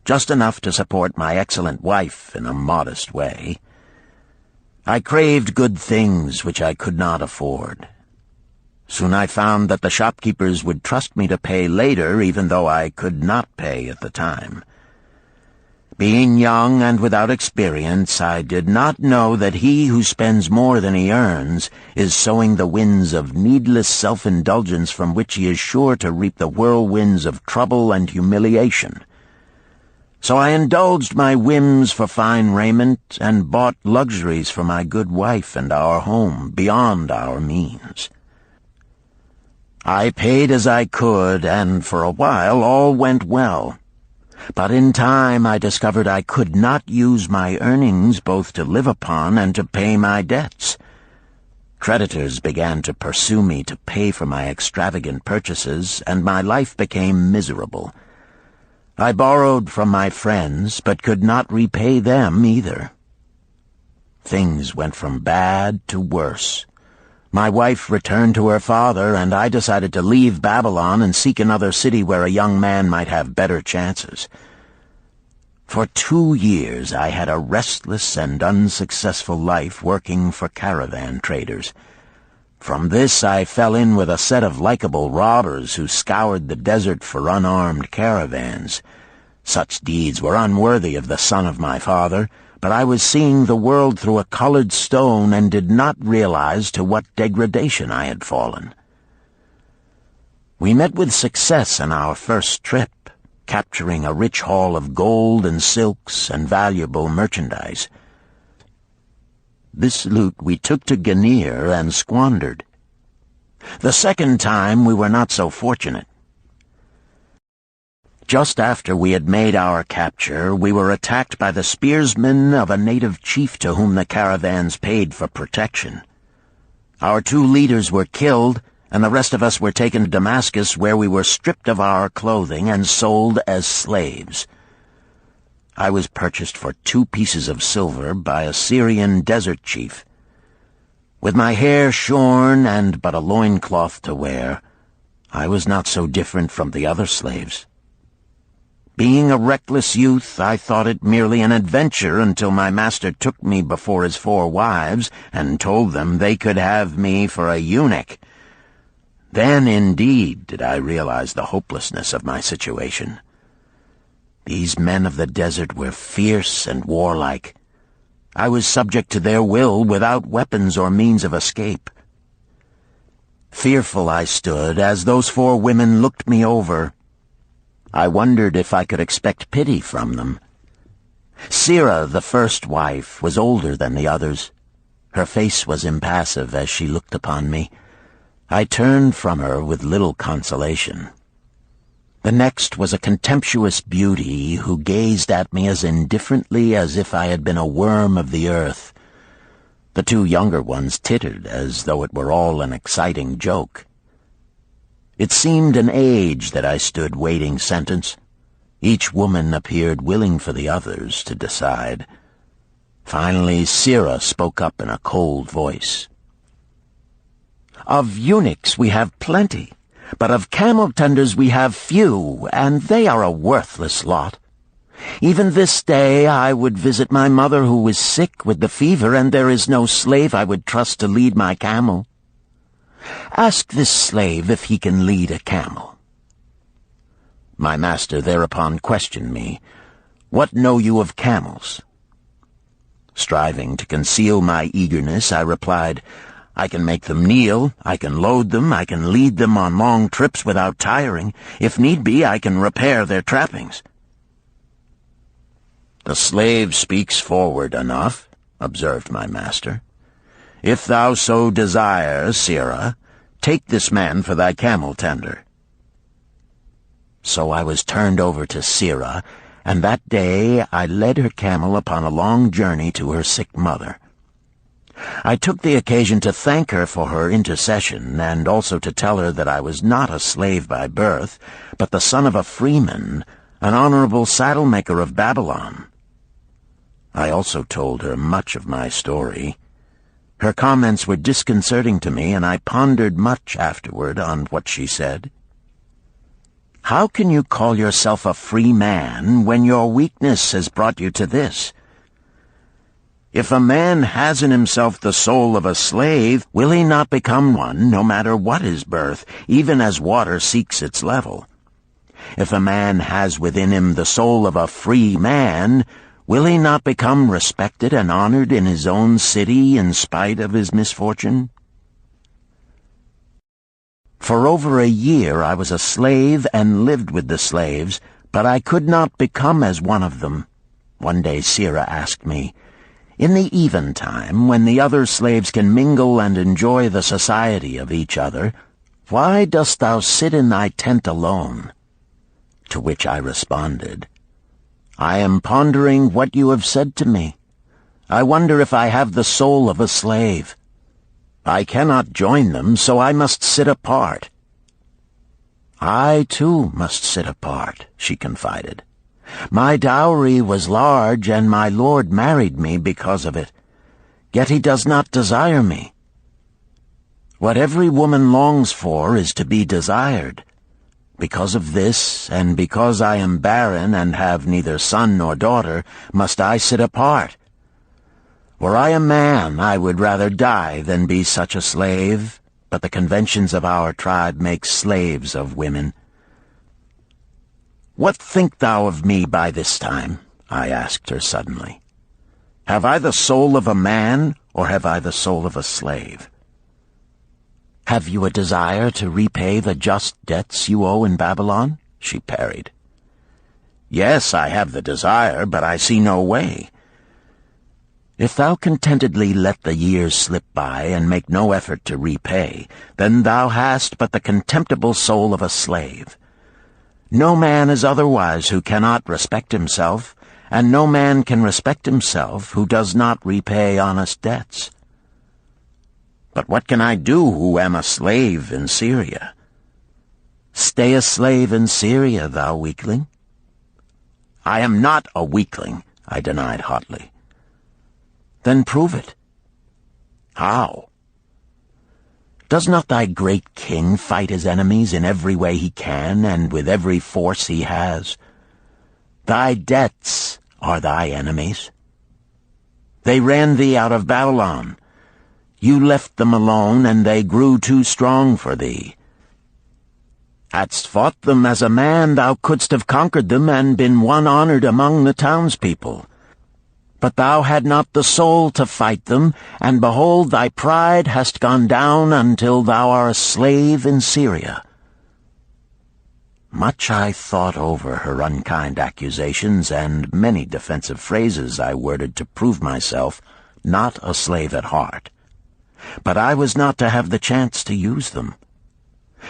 just enough to support my excellent wife in a modest way. I craved good things which I could not afford. Soon I found that the shopkeepers would trust me to pay later, even though I could not pay at the time. Being young and without experience, I did not know that he who spends more than he earns is sowing the winds of needless self-indulgence from which he is sure to reap the whirlwinds of trouble and humiliation. So I indulged my whims for fine raiment and bought luxuries for my good wife and our home beyond our means. I paid as I could, and for a while all went well. But in time I discovered I could not use my earnings both to live upon and to pay my debts. Creditors began to pursue me to pay for my extravagant purchases, and my life became miserable. I borrowed from my friends, but could not repay them either. Things went from bad to worse. My wife returned to her father, and I decided to leave Babylon and seek another city where a young man might have better chances. For 2 years I had a restless and unsuccessful life working for caravan traders. From this I fell in with a set of likable robbers who scoured the desert for unarmed caravans. Such deeds were unworthy of the son of my father, but I was seeing the world through a colored stone and did not realize to what degradation I had fallen. We met with success on our first trip, capturing a rich haul of gold and silks and valuable merchandise. This loot we took to Ganir and squandered. The second time we were not so fortunate. Just after we had made our capture, we were attacked by the spearsmen of a native chief to whom the caravans paid for protection. Our 2 leaders were killed, and the rest of us were taken to Damascus, where we were stripped of our clothing and sold as slaves. I was purchased for 2 pieces of silver by a Syrian desert chief. With my hair shorn and but a loincloth to wear, I was not so different from the other slaves. Being a reckless youth, I thought it merely an adventure until my master took me before his 4 wives and told them they could have me for a eunuch. Then, indeed, did I realize the hopelessness of my situation. These men of the desert were fierce and warlike. I was subject to their will without weapons or means of escape. Fearful I stood as those 4 women looked me over. I wondered if I could expect pity from them. Sirah, the first wife, was older than the others. Her face was impassive as she looked upon me. I turned from her with little consolation. The next was a contemptuous beauty who gazed at me as indifferently as if I had been a worm of the earth. The 2 younger ones tittered as though it were all an exciting joke. It seemed an age that I stood waiting sentence. Each woman appeared willing for the others to decide. Finally, Sirah spoke up in a cold voice. "Of eunuchs we have plenty, but of camel-tenders we have few, and they are a worthless lot. Even this day I would visit my mother who is sick with the fever, and there is no slave I would trust to lead my camel. Ask this slave if he can lead a camel." My master thereupon questioned me, "What know you of camels?" Striving to conceal my eagerness, I replied, "I can make them kneel, I can load them, I can lead them on long trips without tiring. If need be, I can repair their trappings." "The slave speaks forward enough," observed my master. "If thou so desire, Sirah, take this man for thy camel-tender." So I was turned over to Sirah, and that day I led her camel upon a long journey to her sick mother. I took the occasion to thank her for her intercession, and also to tell her that I was not a slave by birth, but the son of a freeman, an honorable saddle-maker of Babylon. I also told her much of my story. Her comments were disconcerting to me, and I pondered much afterward on what she said. How can you call yourself a free man when your weakness has brought you to this? If a man has in himself the soul of a slave, will he not become one, no matter what his birth, even as water seeks its level? If a man has within him the soul of a free man, will he not become respected and honored in his own city in spite of his misfortune? For over a year I was a slave and lived with the slaves, but I could not become as one of them. One day Sira asked me, "In the eventime, when the other slaves can mingle and enjoy the society of each other, why dost thou sit in thy tent alone?" To which I responded, "I am pondering what you have said to me. I wonder if I have the soul of a slave. I cannot join them, so I must sit apart." "I, too, must sit apart," she confided. "My dowry was large, and my lord married me because of it. Yet he does not desire me. What every woman longs for is to be desired. Because of this, and because I am barren and have neither son nor daughter, must I sit apart. Were I a man, I would rather die than be such a slave, but the conventions of our tribe make slaves of women." "What think thou of me by this time?" I asked her suddenly. "Have I the soul of a man, or have I the soul of a slave?" "Have you a desire to repay the just debts you owe in Babylon?" she parried. "Yes, I have the desire, but I see no way." "If thou contentedly let the years slip by and make no effort to repay, then thou hast but the contemptible soul of a slave. No man is otherwise who cannot respect himself, and no man can respect himself who does not repay honest debts." "But what can I do who am a slave in Syria?" "Stay a slave in Syria, thou weakling." "I am not a weakling," I denied hotly. "Then prove it." "How?" "Does not thy great king fight his enemies in every way he can and with every force he has? Thy debts are thy enemies. They ran thee out of Babylon. You left them alone, and they grew too strong for thee. Hadst fought them as a man, thou couldst have conquered them and been one honored among the townspeople. But thou had not the soul to fight them, and behold, thy pride hast gone down until thou art a slave in Syria." Much I thought over her unkind accusations, and many defensive phrases I worded to prove myself not a slave at heart. But I was not to have the chance to use them.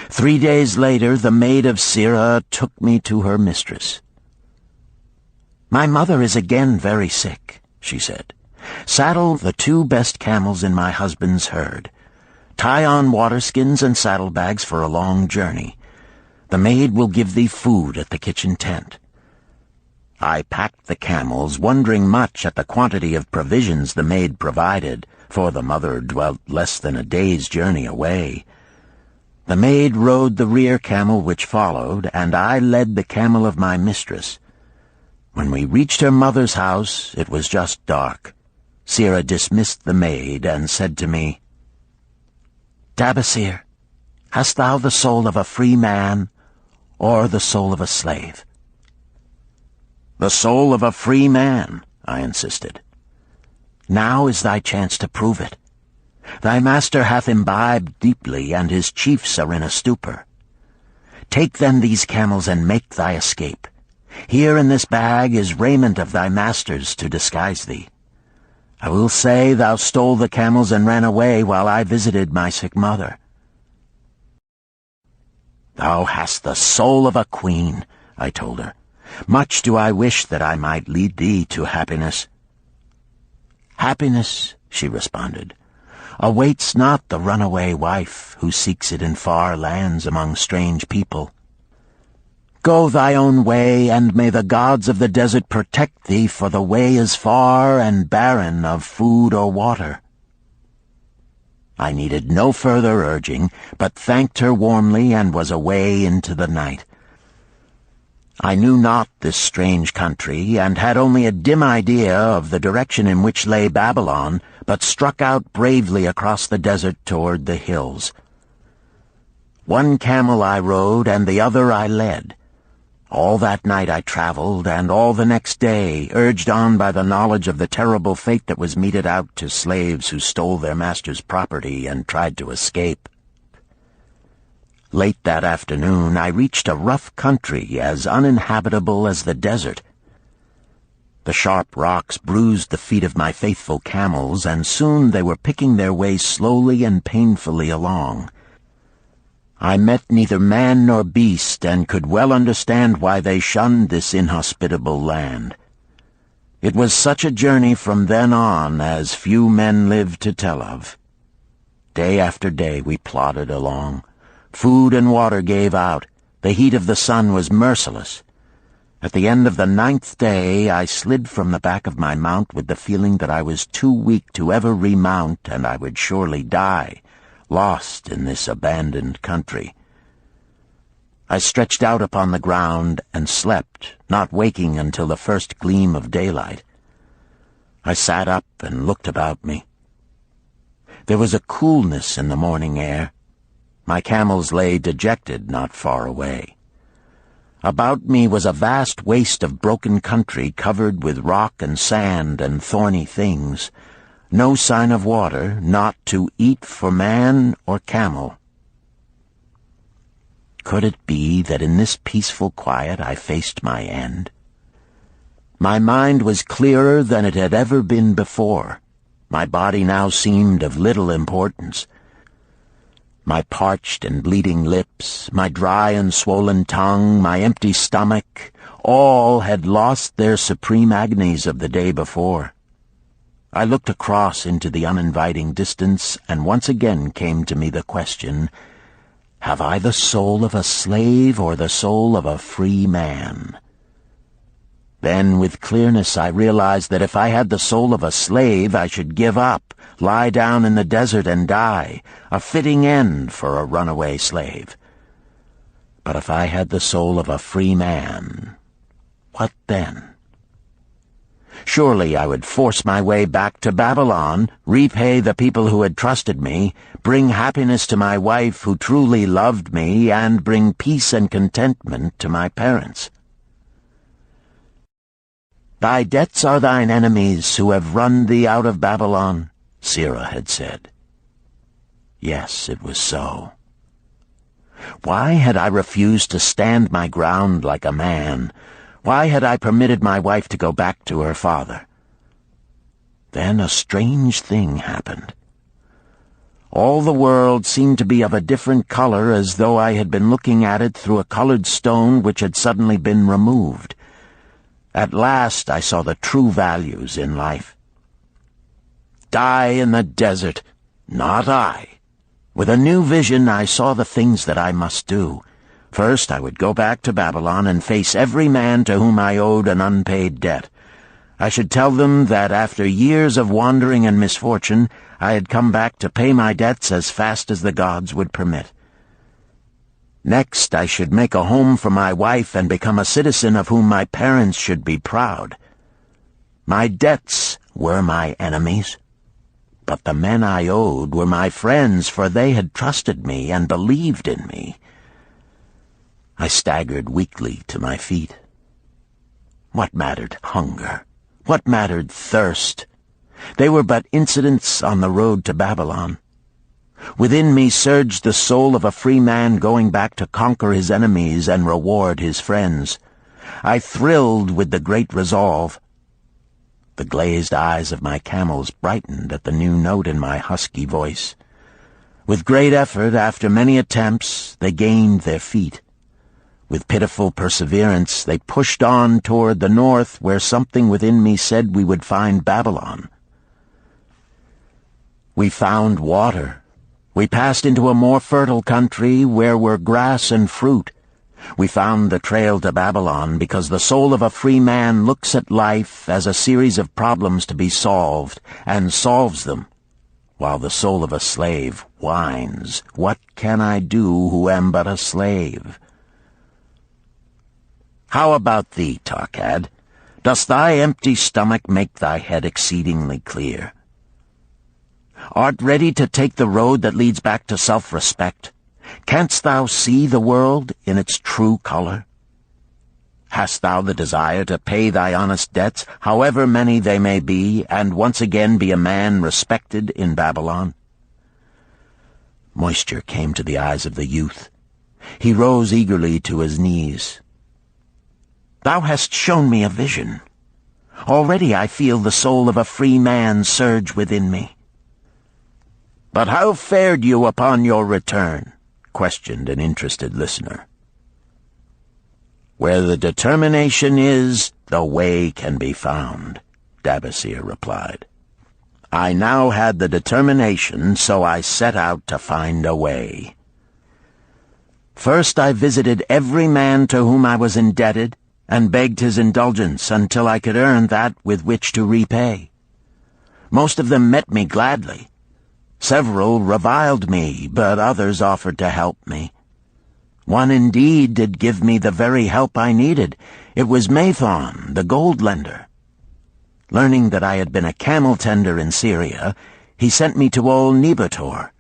3 days later, the maid of Sira took me to her mistress. "My mother is again very sick," she said. "Saddle the 2 best camels in my husband's herd. Tie on waterskins and saddlebags for a long journey. The maid will give thee food at the kitchen tent." I packed the camels, wondering much at the quantity of provisions the maid provided, for the mother dwelt less than a day's journey away. The maid rode the rear camel which followed, and I led the camel of my mistress. When we reached her mother's house, it was just dark. Sira dismissed the maid and said to me, "Nomasir, hast thou the soul of a free man, or the soul of a slave?" "The soul of a free man," I insisted. "Now is thy chance to prove it. Thy master hath imbibed deeply, and his chiefs are in a stupor. Take then these camels and make thy escape. Here in this bag is raiment of thy master's to disguise thee. I will say thou stole the camels and ran away while I visited my sick mother." "Thou hast the soul of a queen," I told her. "Much do I wish that I might lead thee to happiness." "Happiness," she responded, "awaits not the runaway wife who seeks it in far lands among strange people. Go thy own way, and may the gods of the desert protect thee, for the way is far and barren of food or water." I needed no further urging, but thanked her warmly and was away into the night. I knew not this strange country, and had only a dim idea of the direction in which lay Babylon, but struck out bravely across the desert toward the hills. One camel I rode, and the other I led. All that night I traveled, and all the next day, urged on by the knowledge of the terrible fate that was meted out to slaves who stole their master's property and tried to escape. Late that afternoon I reached a rough country as uninhabitable as the desert. The sharp rocks bruised the feet of my faithful camels, and soon they were picking their way slowly and painfully along. I met neither man nor beast, and could well understand why they shunned this inhospitable land. It was such a journey from then on as few men lived to tell of. Day after day we plodded along. Food and water gave out. The heat of the sun was merciless. At the end of the 9th day, I slid from the back of my mount with the feeling that I was too weak to ever remount, and I would surely die, lost in this abandoned country. I stretched out upon the ground and slept, not waking until the first gleam of daylight. I sat up and looked about me. There was a coolness in the morning air. My camels lay dejected not far away. About me was a vast waste of broken country covered with rock and sand and thorny things. No sign of water, not to eat for man or camel. Could it be that in this peaceful quiet I faced my end? My mind was clearer than it had ever been before. My body now seemed of little importance. My parched and bleeding lips, my dry and swollen tongue, my empty stomach, all had lost their supreme agonies of the day before. I looked across into the uninviting distance, and once again came to me the question, have I the soul of a slave or the soul of a free man? Then, with clearness, I realized that if I had the soul of a slave, I should give up, lie down in the desert and die, a fitting end for a runaway slave. But if I had the soul of a free man, what then? Surely I would force my way back to Babylon, repay the people who had trusted me, bring happiness to my wife who truly loved me, and bring peace and contentment to my parents. Thy debts are thine enemies who have run thee out of Babylon, Sirrah had said. Yes, it was so. Why had I refused to stand my ground like a man? Why had I permitted my wife to go back to her father? Then a strange thing happened. All the world seemed to be of a different color, as though I had been looking at it through a colored stone which had suddenly been removed. At last I saw the true values in life. Die in the desert, not I. With a new vision I saw the things that I must do. First I would go back to Babylon and face every man to whom I owed an unpaid debt. I should tell them that after years of wandering and misfortune, I had come back to pay my debts as fast as the gods would permit. Next, I should make a home for my wife and become a citizen of whom my parents should be proud. My debts were my enemies, but the men I owed were my friends, for they had trusted me and believed in me. I staggered weakly to my feet. What mattered hunger? What mattered thirst? They were but incidents on the road to Babylon. Within me surged the soul of a free man going back to conquer his enemies and reward his friends. I thrilled with the great resolve. The glazed eyes of my camels brightened at the new note in my husky voice. With great effort, after many attempts, they gained their feet. With pitiful perseverance, they pushed on toward the north, where something within me said we would find Babylon. We found water. We passed into a more fertile country where were grass and fruit. We found the trail to Babylon because the soul of a free man looks at life as a series of problems to be solved, and solves them. while the soul of a slave whines, "What can I do who am but a slave?" How about thee, Arkad? Does thy empty stomach make thy head exceedingly clear? Art ready to take the road that leads back to self-respect? Canst thou see the world in its true color? Hast thou the desire to pay thy honest debts, however many they may be, and once again be a man respected in Babylon? Moisture came to the eyes of the youth. He rose eagerly to his knees. "Thou hast shown me a vision. Already I feel the soul of a free man surge within me." "But how fared you upon your return?" questioned an interested listener. "Where the determination is, the way can be found," Nomasir replied. "I now had the determination, so I set out to find a way. First I visited every man to whom I was indebted, and begged his indulgence until I could earn that with which to repay. Most of them met me gladly. Several reviled me, but others offered to help me. One indeed did give me the very help I needed. It was Mathon, the gold lender. Learning that I had been a camel tender in Syria, he sent me to old Nebator,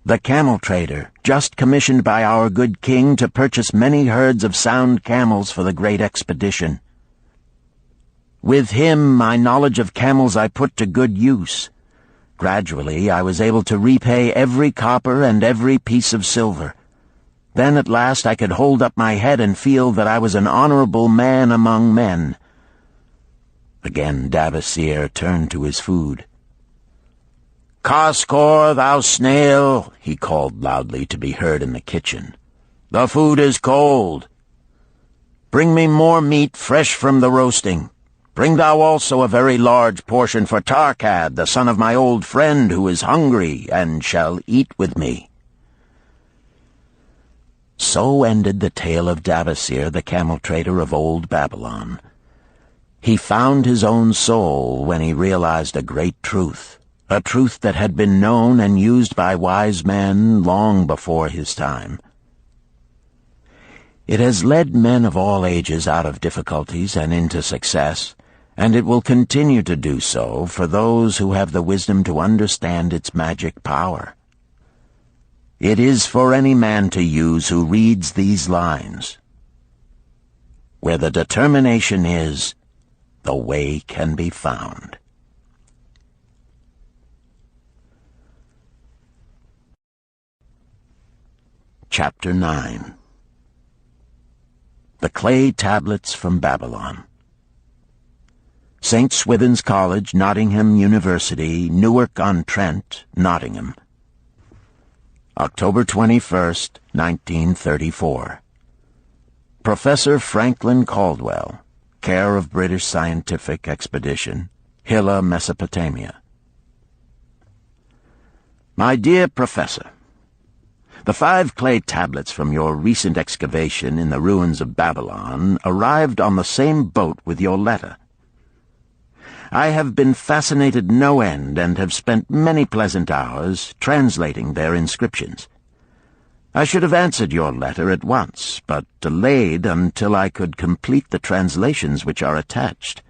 the camel trader, just commissioned by our good king to purchase many herds of sound camels for the great expedition. With him, my knowledge of camels I put to good use. Gradually, I was able to repay every copper and every piece of silver. Then at last I could hold up my head and feel that I was an honorable man among men." Again Nomasir turned to his food. "Kaskor, thou snail," he called loudly to be heard in the kitchen. "The food is cold. Bring me more meat fresh from the roasting. Bring thou also a very large portion for Arkad, the son of my old friend, who is hungry and shall eat with me." So ended the tale of Nomasir, the camel trader of old Babylon. He found his own soul when he realized a great truth, a truth that had been known and used by wise men long before his time. It has led men of all ages out of difficulties and into success, and it will continue to do so for those who have the wisdom to understand its magic power. It is for any man to use who reads these lines. Where the determination is, the way can be found. Chapter 9. The Clay Tablets from Babylon. St. Swithin's College, Nottingham University, Newark-on-Trent, Nottingham. October 21st, 1934. Professor Franklin Caldwell, care of British Scientific Expedition, Hilla, Mesopotamia. My dear Professor, the 5 clay tablets from your recent excavation in the ruins of Babylon arrived on the same boat with your letter. I have been fascinated no end and have spent many pleasant hours translating their inscriptions. I should have answered your letter at once, but delayed until I could complete the translations which are attached.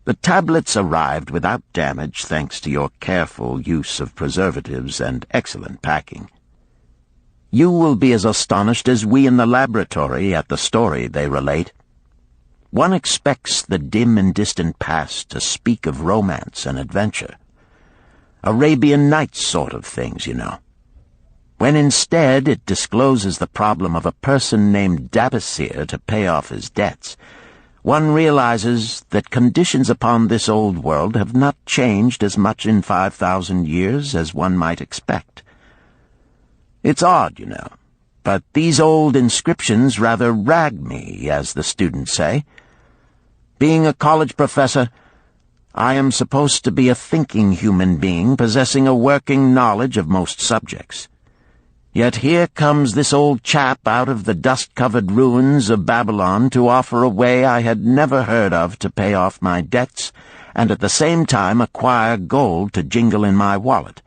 The tablets arrived without damage thanks to your careful use of preservatives and excellent packing. You will be as astonished as we in the laboratory at the story they relate. One expects the dim and distant past to speak of romance and adventure. Arabian Nights sort of things, you know. When instead it discloses the problem of a person named Nomasir to pay off his debts, one realizes that conditions upon this old world have not changed as much in 5,000 years as one might expect. It's odd, you know, but these old inscriptions rather rag me, as the students say. Being a college professor, I am supposed to be a thinking human being possessing a working knowledge of most subjects. Yet here comes this old chap out of the dust-covered ruins of Babylon to offer a way I had never heard of to pay off my debts and at the same time acquire gold to jingle in my wallet.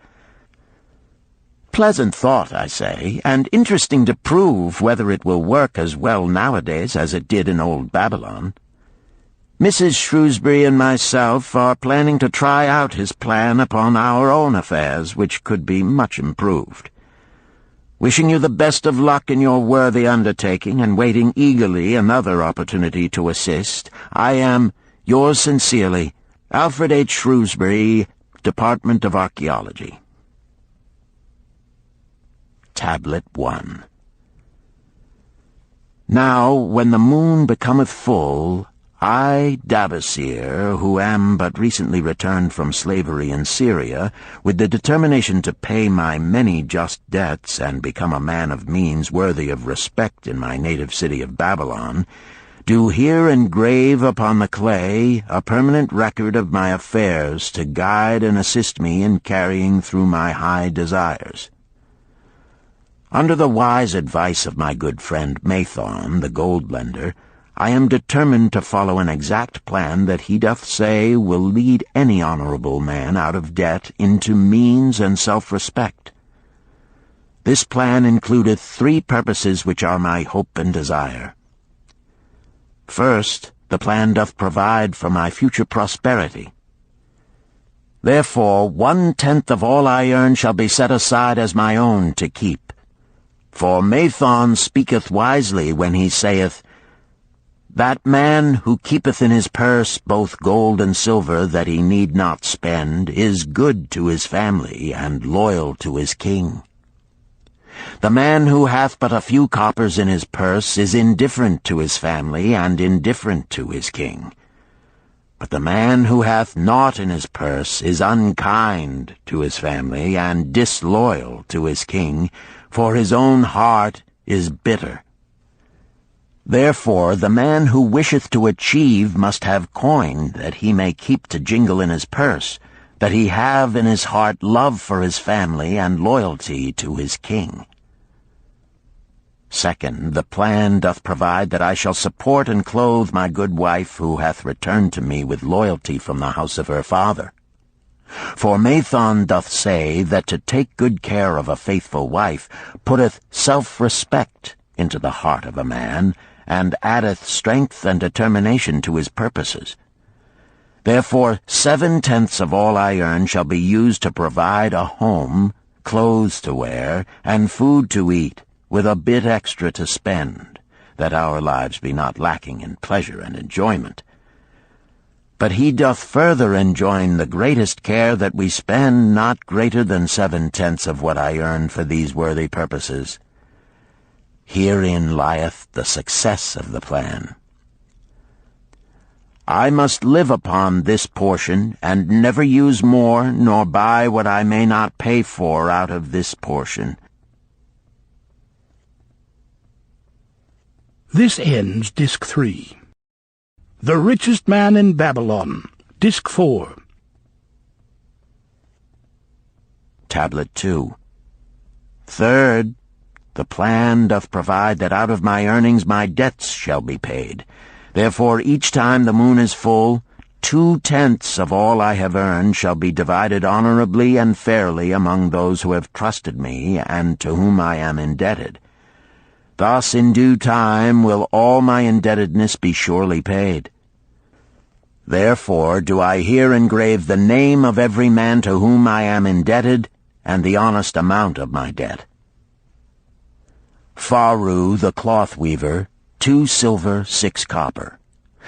Pleasant thought, I say, and interesting to prove whether it will work as well nowadays as it did in old Babylon. Mrs. Shrewsbury and myself are planning to try out his plan upon our own affairs, which could be much improved. Wishing you the best of luck in your worthy undertaking, and waiting eagerly another opportunity to assist, I am, yours sincerely, Alfred H. Shrewsbury, Department of Archaeology. Tablet 1. Now, when the moon becometh full, I, Nomasir, who am but recently returned from slavery in Syria, with the determination to pay my many just debts and become a man of means worthy of respect in my native city of Babylon, do here engrave upon the clay a permanent record of my affairs to guide and assist me in carrying through my high desires. Under the wise advice of my good friend Mathon, the gold lender, I am determined to follow an exact plan that he doth say will lead any honorable man out of debt into means and self-respect. This plan includeth 3 purposes which are my hope and desire. First, the plan doth provide for my future prosperity. Therefore, 1/10 of all I earn shall be set aside as my own to keep. For Mathon speaketh wisely when he saith, That man who keepeth in his purse both gold and silver that he need not spend is good to his family and loyal to his king. The man who hath but a few coppers in his purse is indifferent to his family and indifferent to his king. But the man who hath naught in his purse is unkind to his family and disloyal to his king, for his own heart is bitter. Therefore the man who wisheth to achieve must have coin that he may keep to jingle in his purse, that he have in his heart love for his family and loyalty to his king. Second, the plan doth provide that I shall support and clothe my good wife who hath returned to me with loyalty from the house of her father. For Mathon doth say that to take good care of a faithful wife putteth self-respect into the heart of a man, and addeth strength and determination to his purposes. Therefore 7/10 of all I earn shall be used to provide a home, clothes to wear, and food to eat, with a bit extra to spend, that our lives be not lacking in pleasure and enjoyment. But he doth further enjoin the greatest care that we spend not greater than 7/10 of what I earn for these worthy purposes. Herein lieth the success of the plan. I must live upon this portion, and never use more, nor buy what I may not pay for out of this portion. This ends Disc 3. The Richest Man in Babylon, Disc 4. Tablet 2. Third, the plan doth provide that out of my earnings my debts shall be paid. Therefore each time the moon is full, 2/10 of all I have earned shall be divided honorably and fairly among those who have trusted me and to whom I am indebted. Thus in due time will all my indebtedness be surely paid. Therefore do I here engrave the name of every man to whom I am indebted, and the honest amount of my debt. Faru the cloth weaver, 2 silver, 6 copper.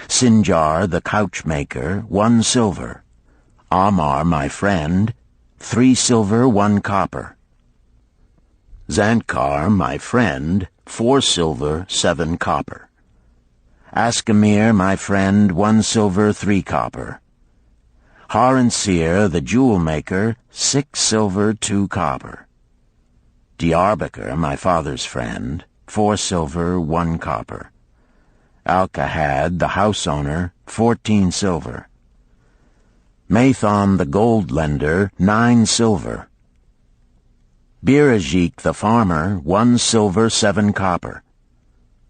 Sinjar the couch maker, 1 silver. Amar my friend, 3 silver, 1 copper. Zankar my friend, 4 silver, 7 copper. Askamir my friend, 1 silver, 3 copper. Haransir the jewel maker, 6 silver, 2 copper. Diarbakir my father's friend, 4 silver, 1 copper. Alkahad the house owner, 14 silver. Mathon the gold lender, 9 silver. Birajik the farmer, 1 silver, 7 copper.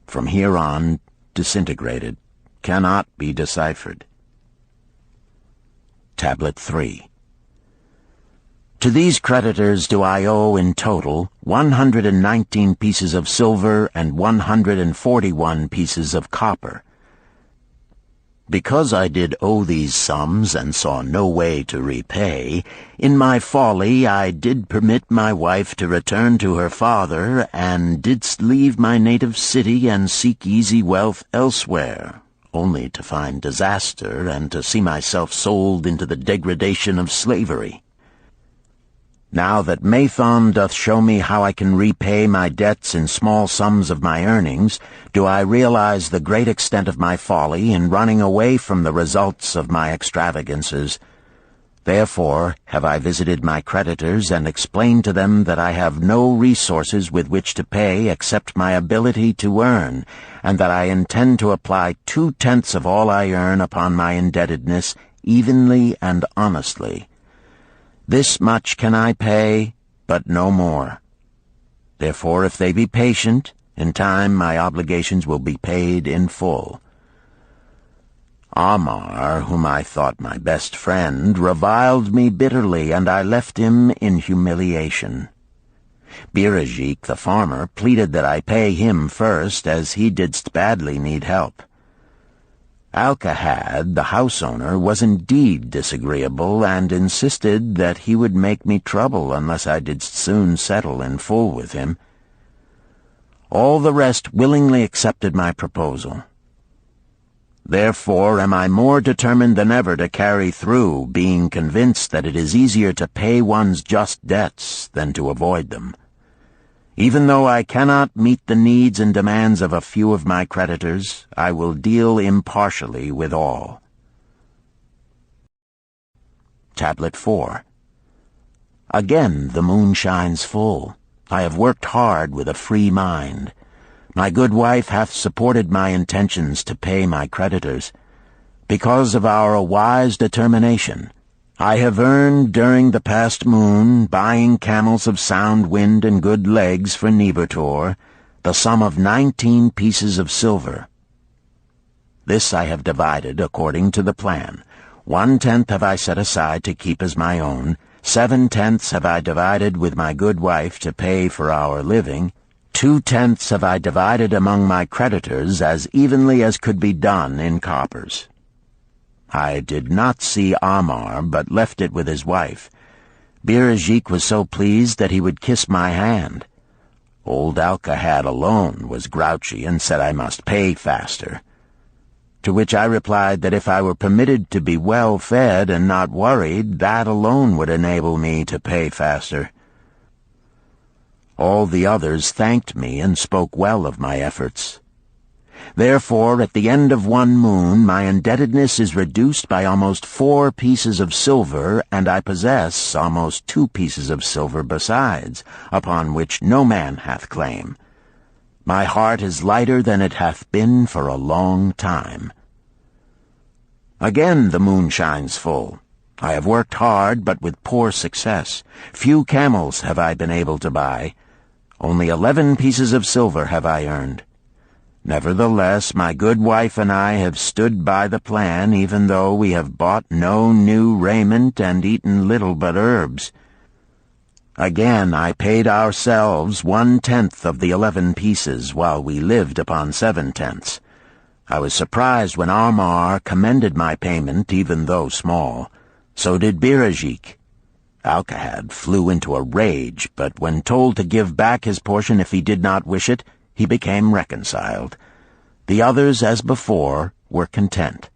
From here on, disintegrated, cannot be deciphered. Tablet 3. To these creditors do I owe in total 119 pieces of silver and 141 pieces of copper. Because I did owe these sums and saw no way to repay, in my folly I did permit my wife to return to her father, and didst leave my native city and seek easy wealth elsewhere, only to find disaster and to see myself sold into the degradation of slavery. Now that Mathon doth show me how I can repay my debts in small sums of my earnings, do I realize the great extent of my folly in running away from the results of my extravagances. Therefore have I visited my creditors and explained to them that I have no resources with which to pay except my ability to earn, and that I intend to apply 2/10 of all I earn upon my indebtedness evenly and honestly. This much can I pay, but no more. Therefore, if they be patient, in time my obligations will be paid in full. Amar, whom I thought my best friend, reviled me bitterly, and I left him in humiliation. Birajik, the farmer, pleaded that I pay him first, as he didst badly need help. Arkad, the house owner, was indeed disagreeable, and insisted that he would make me trouble unless I did soon settle in full with him. All the rest willingly accepted my proposal. Therefore am I more determined than ever to carry through, being convinced that it is easier to pay one's just debts than to avoid them. Even though I cannot meet the needs and demands of a few of my creditors, I will deal impartially with all. Tablet 4. Again the moon shines full. I have worked hard with a free mind. My good wife hath supported my intentions to pay my creditors. Because of our wise determination, I have earned during the past moon, buying camels of sound wind and good legs for Nibertor, the sum of 19 pieces of silver. This I have divided according to the plan. 1/10 have I set aside to keep as my own, 7/10 have I divided with my good wife to pay for our living, 2/10 have I divided among my creditors as evenly as could be done in coppers. I did not see Amar, but left it with his wife. Birajik was so pleased that he would kiss my hand. Old Arkad alone was grouchy and said I must pay faster. To which I replied that if I were permitted to be well fed and not worried, that alone would enable me to pay faster. All the others thanked me and spoke well of my efforts. Therefore, at the end of one moon, my indebtedness is reduced by almost 4 pieces of silver, and I possess almost 2 pieces of silver besides, upon which no man hath claim. My heart is lighter than it hath been for a long time. Again the moon shines full. I have worked hard, but with poor success. Few camels have I been able to buy. Only 11 pieces of silver have I earned. Nevertheless, my good wife and I have stood by the plan, even though we have bought no new raiment and eaten little but herbs. Again I paid ourselves 1/10 of the 11 pieces, while we lived upon 7/10. I was surprised when Amar commended my payment, even though small. So did Birajik. Arkad flew into a rage, but when told to give back his portion if he did not wish it, he became reconciled. The others, as before, were content.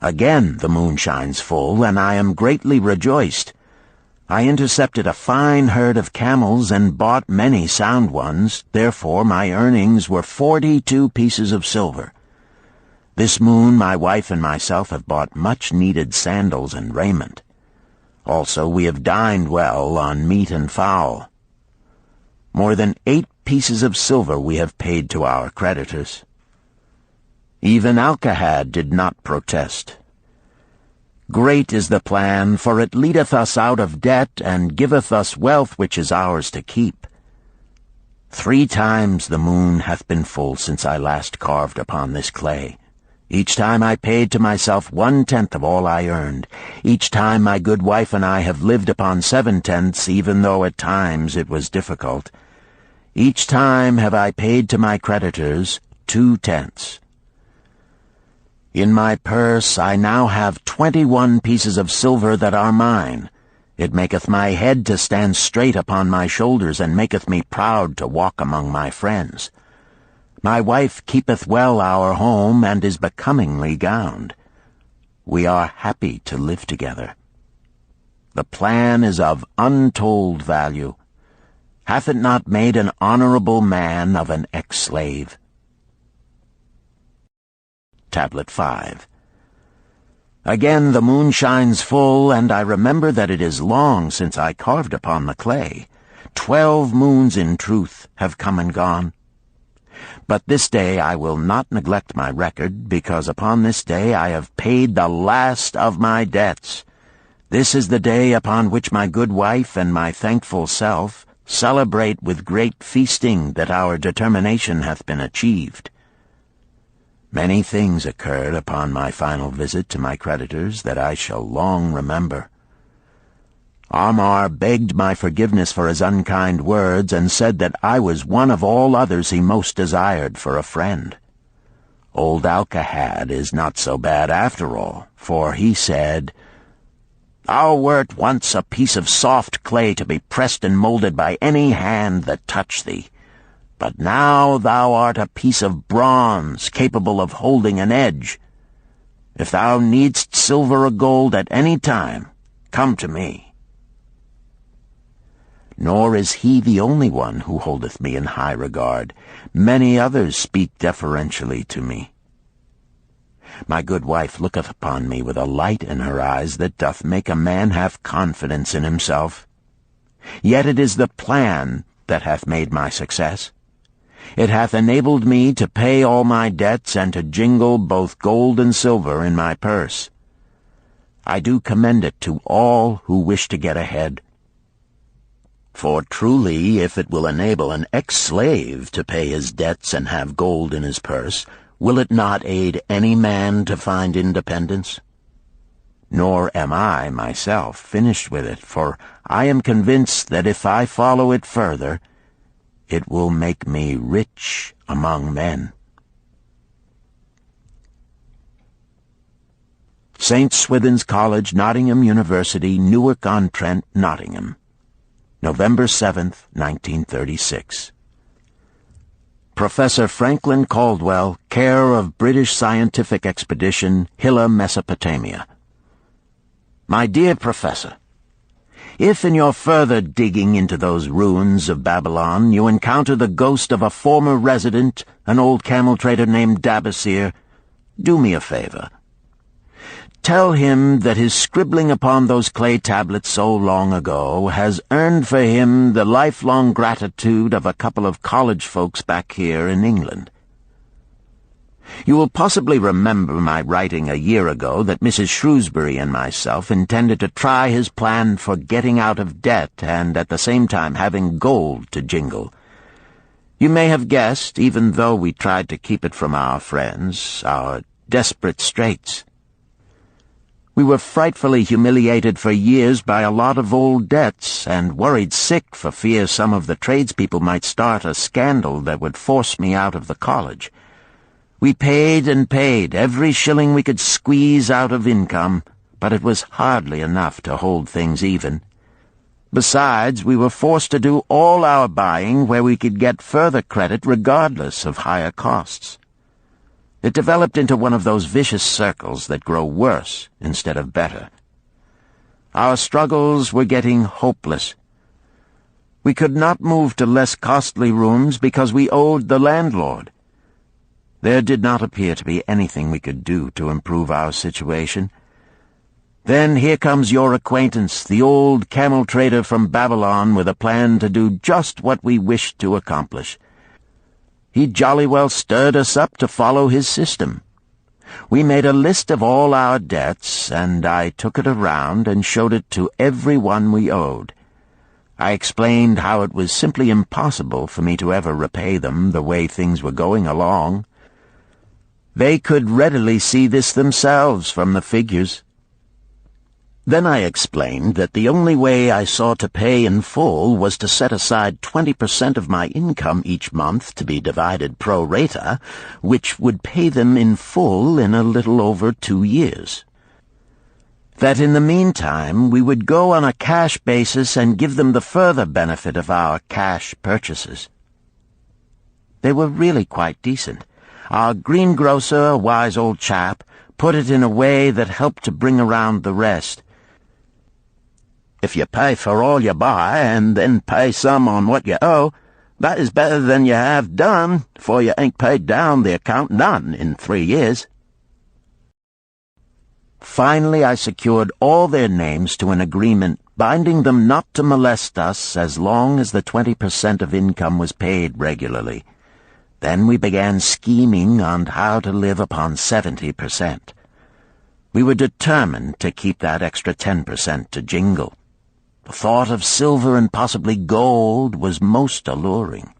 Again the moon shines full, and I am greatly rejoiced. I intercepted a fine herd of camels and bought many sound ones, therefore my earnings were 42 pieces of silver. This moon my wife and myself have bought much-needed sandals and raiment. Also we have dined well on meat and fowl. More than 8 pieces of silver we have paid to our creditors. Even Arkad did not protest. Great is the plan, for it leadeth us out of debt, and giveth us wealth which is ours to keep. 3 times the moon hath been full since I last carved upon this clay. Each time I paid to myself 1/10 of all I earned. Each time my good wife and I have lived upon 7/10, even though at times it was difficult. Each time have I paid to my creditors 2/10. In my purse I now have 21 pieces of silver that are mine. It maketh my head to stand straight upon my shoulders, and maketh me proud to walk among my friends. My wife keepeth well our home, and is becomingly gowned. We are happy to live together. The plan is of untold value. Hath it not made an honorable man of an ex-slave? Tablet 5. Again the moon shines full, and I remember that it is long since I carved upon the clay. 12 moons in truth have come and gone. But this day I will not neglect my record, because upon this day I have paid the last of my debts. This is the day upon which my good wife and my thankful self celebrate with great feasting that our determination hath been achieved. Many things occurred upon my final visit to my creditors that I shall long remember. Amar begged my forgiveness for his unkind words, and said that I was one of all others he most desired for a friend. Old Alcahad is not so bad after all, for he said, "Thou wert once a piece of soft clay to be pressed and molded by any hand that touched thee. But now thou art a piece of bronze, capable of holding an edge. If thou needst silver or gold at any time, come to me." Nor is he the only one who holdeth me in high regard. Many others speak deferentially to me. My good wife looketh upon me with a light in her eyes that doth make a man have confidence in himself. Yet it is the plan that hath made my success. It hath enabled me to pay all my debts and to jingle both gold and silver in my purse. I do commend it to all who wish to get ahead. For truly, if it will enable an ex-slave to pay his debts and have gold in his purse, will it not aid any man to find independence? Nor am I, myself, finished with it, for I am convinced that if I follow it further, it will make me rich among men. St. Swithin's College, Nottingham University, Newark-on-Trent, Nottingham, November 7th, 1936. Professor Franklin Caldwell, care of British Scientific Expedition, Hilla, Mesopotamia. My dear Professor, if in your further digging into those ruins of Babylon you encounter the ghost of a former resident, an old camel-trader named Dabasir, do me a favor. Tell him that his scribbling upon those clay tablets so long ago has earned for him the lifelong gratitude of a couple of college folks back here in England. You will possibly remember my writing a year ago that Mrs. Shrewsbury and myself intended to try his plan for getting out of debt and at the same time having gold to jingle. You may have guessed, even though we tried to keep it from our friends, our desperate straits. We were frightfully humiliated for years by a lot of old debts, and worried sick for fear some of the tradespeople might start a scandal that would force me out of the college. We paid and paid, every shilling we could squeeze out of income, but it was hardly enough to hold things even. Besides, we were forced to do all our buying where we could get further credit regardless of higher costs. It developed into one of those vicious circles that grow worse instead of better. Our struggles were getting hopeless. We could not move to less costly rooms because we owed the landlord. There did not appear to be anything we could do to improve our situation. Then here comes your acquaintance, the old camel-trader from Babylon, with a plan to do just what we wished to accomplish. He jolly well stirred us up to follow his system. We made a list of all our debts, and I took it around and showed it to every one we owed. I explained how it was simply impossible for me to ever repay them the way things were going along. They could readily see this themselves from the figures. Then I explained that the only way I saw to pay in full was to set aside 20% of my income each month to be divided pro rata, which would pay them in full in a little over 2 years. That in the meantime we would go on a cash basis and give them the further benefit of our cash purchases. They were really quite decent. Our greengrocer, a wise old chap, put it in a way that helped to bring around the rest. If you pay for all you buy, and then pay some on what you owe, that is better than you have done, for you ain't paid down the account none in 3 years. Finally I secured all their names to an agreement binding them not to molest us as long as the 20% of income was paid regularly. Then we began scheming on how to live upon 70%. We were determined to keep that extra 10% to jingle. The thought of silver and possibly gold was most alluring.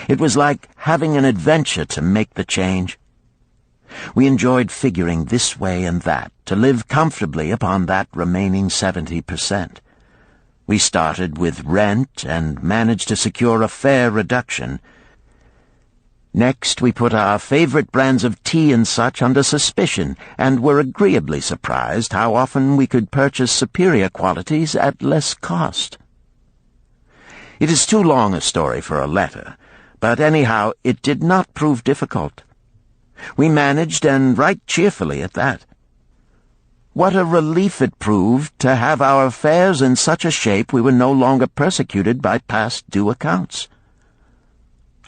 It was like having an adventure to make the change. We enjoyed figuring this way and that to live comfortably upon that remaining 70%. We started with rent and managed to secure a fair reduction. Next, we put our favorite brands of tea and such under suspicion, and were agreeably surprised how often we could purchase superior qualities at less cost. It is too long a story for a letter, but anyhow it did not prove difficult. We managed, and right cheerfully at that. What a relief it proved to have our affairs in such a shape we were no longer persecuted by past due accounts.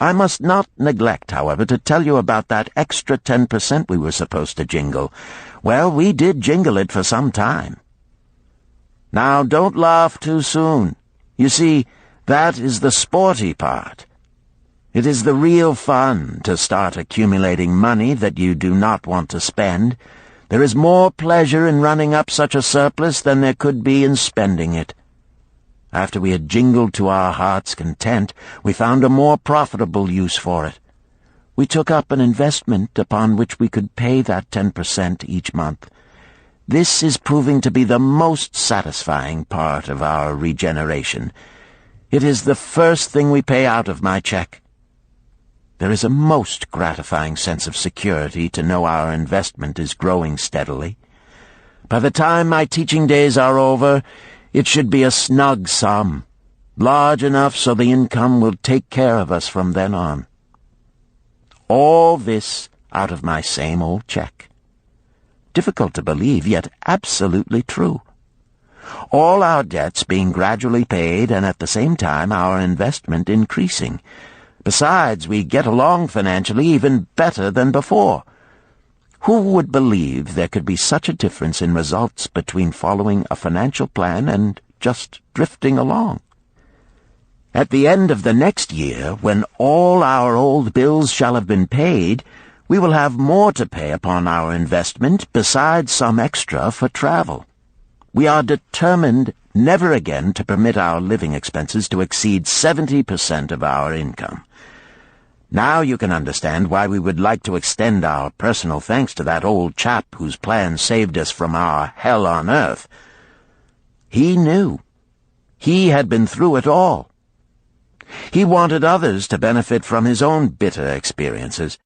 I must not neglect, however, to tell you about that extra 10% we were supposed to jingle. Well, we did jingle it for some time. Now, don't laugh too soon. You see, that is the sporty part. It is the real fun to start accumulating money that you do not want to spend. There is more pleasure in running up such a surplus than there could be in spending it. After we had jingled to our heart's content, we found a more profitable use for it. We took up an investment upon which we could pay that 10% each month. This is proving to be the most satisfying part of our regeneration. It is the first thing we pay out of my check. There is a most gratifying sense of security to know our investment is growing steadily. By the time my teaching days are over, it should be a snug sum, large enough so the income will take care of us from then on. All this out of my same old check. Difficult to believe, yet absolutely true. All our debts being gradually paid, and at the same time our investment increasing. Besides, we get along financially even better than before. Who would believe there could be such a difference in results between following a financial plan and just drifting along? At the end of the next year, when all our old bills shall have been paid, we will have more to pay upon our investment besides some extra for travel. We are determined never again to permit our living expenses to exceed 70% of our income. Now you can understand why we would like to extend our personal thanks to that old chap whose plan saved us from our hell on earth. He knew. He had been through it all. He wanted others to benefit from his own bitter experiences.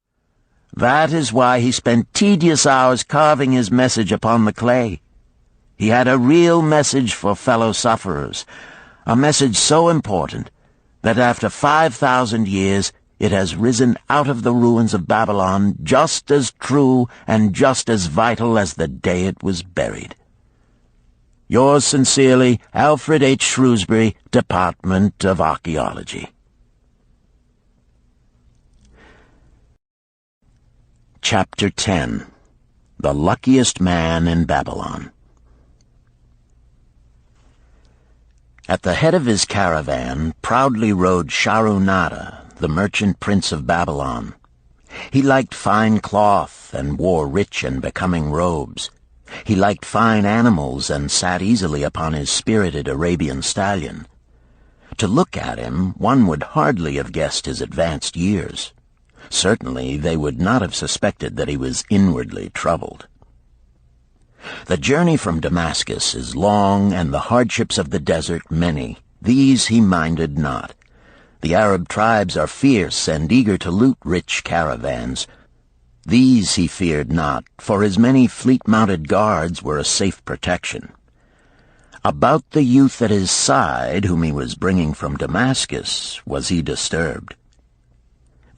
That is why he spent tedious hours carving his message upon the clay. He had a real message for fellow sufferers, a message so important that after 5,000 years it has risen out of the ruins of Babylon just as true and just as vital as the day it was buried. Yours sincerely, Alfred H. Shrewsbury, Department of Archaeology. Chapter 10. The Luckiest Man in Babylon. At the head of his caravan proudly rode Shahrunada, the merchant prince of Babylon. He liked fine cloth and wore rich and becoming robes. He liked fine animals and sat easily upon his spirited Arabian stallion. To look at him, one would hardly have guessed his advanced years. Certainly they would not have suspected that he was inwardly troubled. The journey from Damascus is long, and the hardships of the desert many. These he minded not. The Arab tribes are fierce and eager to loot rich caravans. These he feared not, for his many fleet-mounted guards were a safe protection. About the youth at his side, whom he was bringing from Damascus, was he disturbed.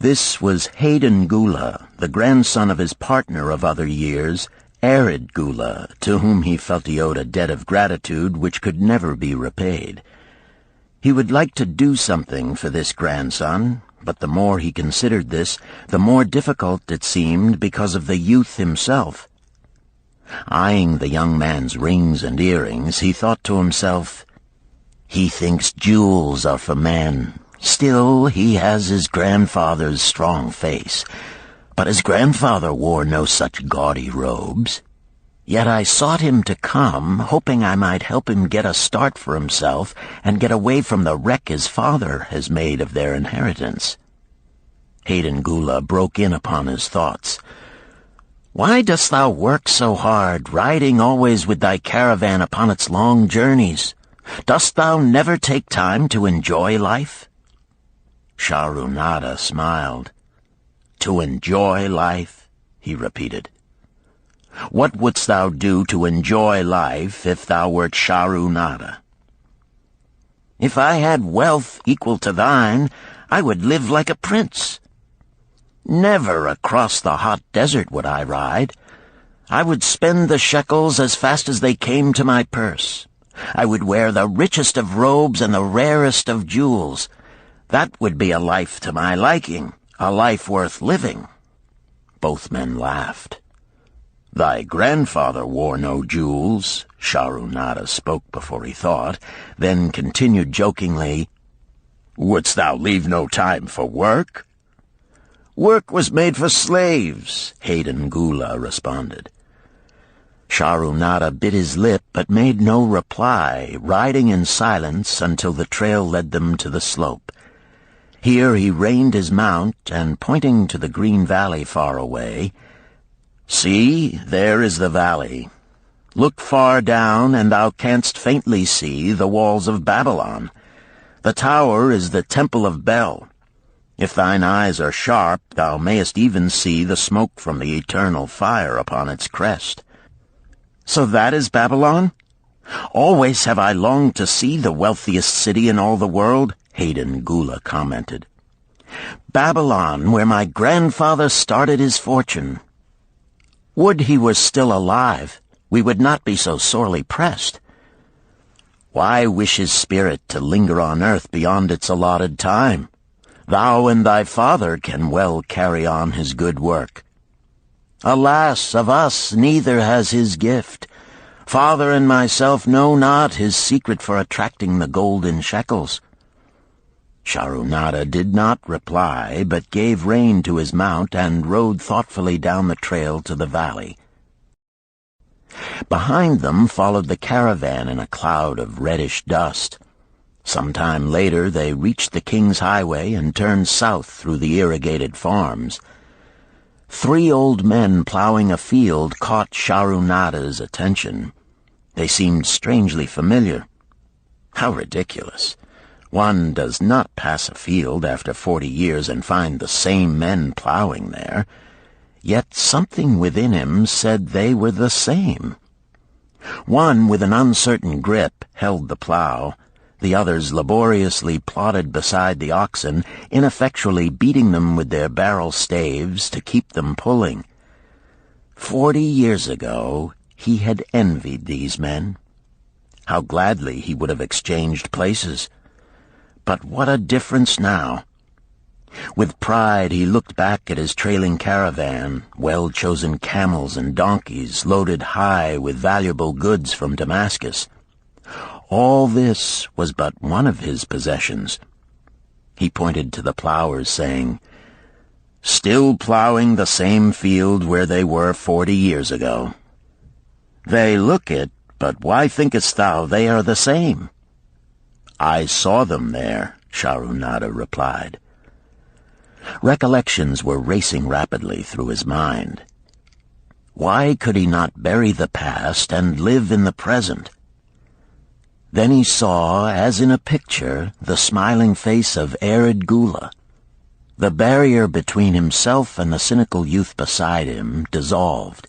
This was Hayden Gula, the grandson of his partner of other years, Arid Gula, to whom he felt he owed a debt of gratitude which could never be repaid. He would like to do something for this grandson, but the more he considered this, the more difficult it seemed because of the youth himself. Eyeing the young man's rings and earrings, he thought to himself, "He thinks jewels are for men. Still, he has his grandfather's strong face. But his grandfather wore no such gaudy robes. Yet I sought him to come, hoping I might help him get a start for himself and get away from the wreck his father has made of their inheritance." Hayden Gula broke in upon his thoughts. "Why dost thou work so hard, riding always with thy caravan upon its long journeys? Dost thou never take time to enjoy life?" Sharunada smiled. "To enjoy life?" he repeated. "What wouldst thou do to enjoy life if thou wert Sharunada?" "If I had wealth equal to thine, I would live like a prince. Never across the hot desert would I ride. I would spend the shekels as fast as they came to my purse. I would wear the richest of robes and the rarest of jewels. That would be a life to my liking, a life worth living." Both men laughed. "Thy grandfather wore no jewels," Sharunada spoke before he thought, then continued jokingly, "Wouldst thou leave no time for work?" "Work was made for slaves," Hayden Gula responded. Sharunada bit his lip but made no reply, riding in silence until the trail led them to the slope. Here he reined his mount, and pointing to the green valley far away, "See, there is the valley. Look far down, and thou canst faintly see the walls of Babylon. The tower is the temple of Bel. If thine eyes are sharp, thou mayest even see the smoke from the eternal fire upon its crest." "So that is Babylon? Always have I longed to see the wealthiest city in all the world," Hayden Gula commented. "Babylon, where my grandfather started his fortune. Would he were still alive, we would not be so sorely pressed. Why wish his spirit to linger on earth beyond its allotted time? Thou and thy father can well carry on his good work. Alas, of us neither has his gift. Father and myself know not his secret for attracting the golden shekels." Sharunada did not reply, but gave rein to his mount and rode thoughtfully down the trail to the valley. Behind them followed the caravan in a cloud of reddish dust. Some time later they reached the King's Highway and turned south through the irrigated farms. 3 old men plowing a field caught Sharunada's attention. They seemed strangely familiar. How ridiculous! One does not pass a field after 40 years and find the same men plowing there. Yet something within him said they were the same. One, with an uncertain grip, held the plow. The others laboriously plodded beside the oxen, ineffectually beating them with their barrel staves to keep them pulling. 40 years ago, he had envied these men. How gladly he would have exchanged places. But what a difference now! With pride he looked back at his trailing caravan, well-chosen camels and donkeys loaded high with valuable goods from Damascus. All this was but one of his possessions. He pointed to the plowers, saying, "Still plowing the same field where they were 40 years ago. They look it, but why thinkest thou they are the same?" "I saw them there," Sharunada replied. Recollections were racing rapidly through his mind. Why could he not bury the past and live in the present? Then he saw, as in a picture, the smiling face of Arkad Gula. The barrier between himself and the cynical youth beside him dissolved.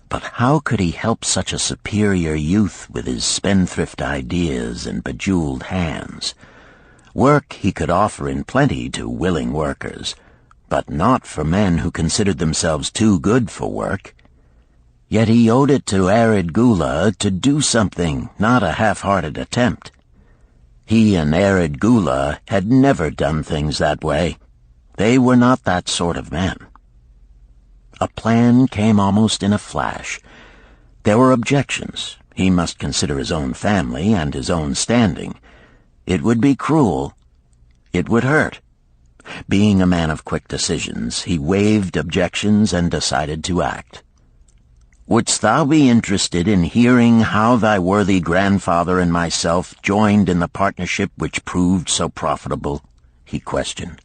But how could he help such a superior youth with his spendthrift ideas and bejeweled hands? Work he could offer in plenty to willing workers, but not for men who considered themselves too good for work. Yet he owed it to Arkad Gula to do something, not a half-hearted attempt. He and Arkad Gula had never done things that way. They were not that sort of men. A plan came almost in a flash. There were objections. He must consider his own family and his own standing. It would be cruel. It would hurt. Being a man of quick decisions, he waived objections and decided to act. "Wouldst thou be interested in hearing how thy worthy grandfather and myself joined in the partnership which proved so profitable?" he questioned.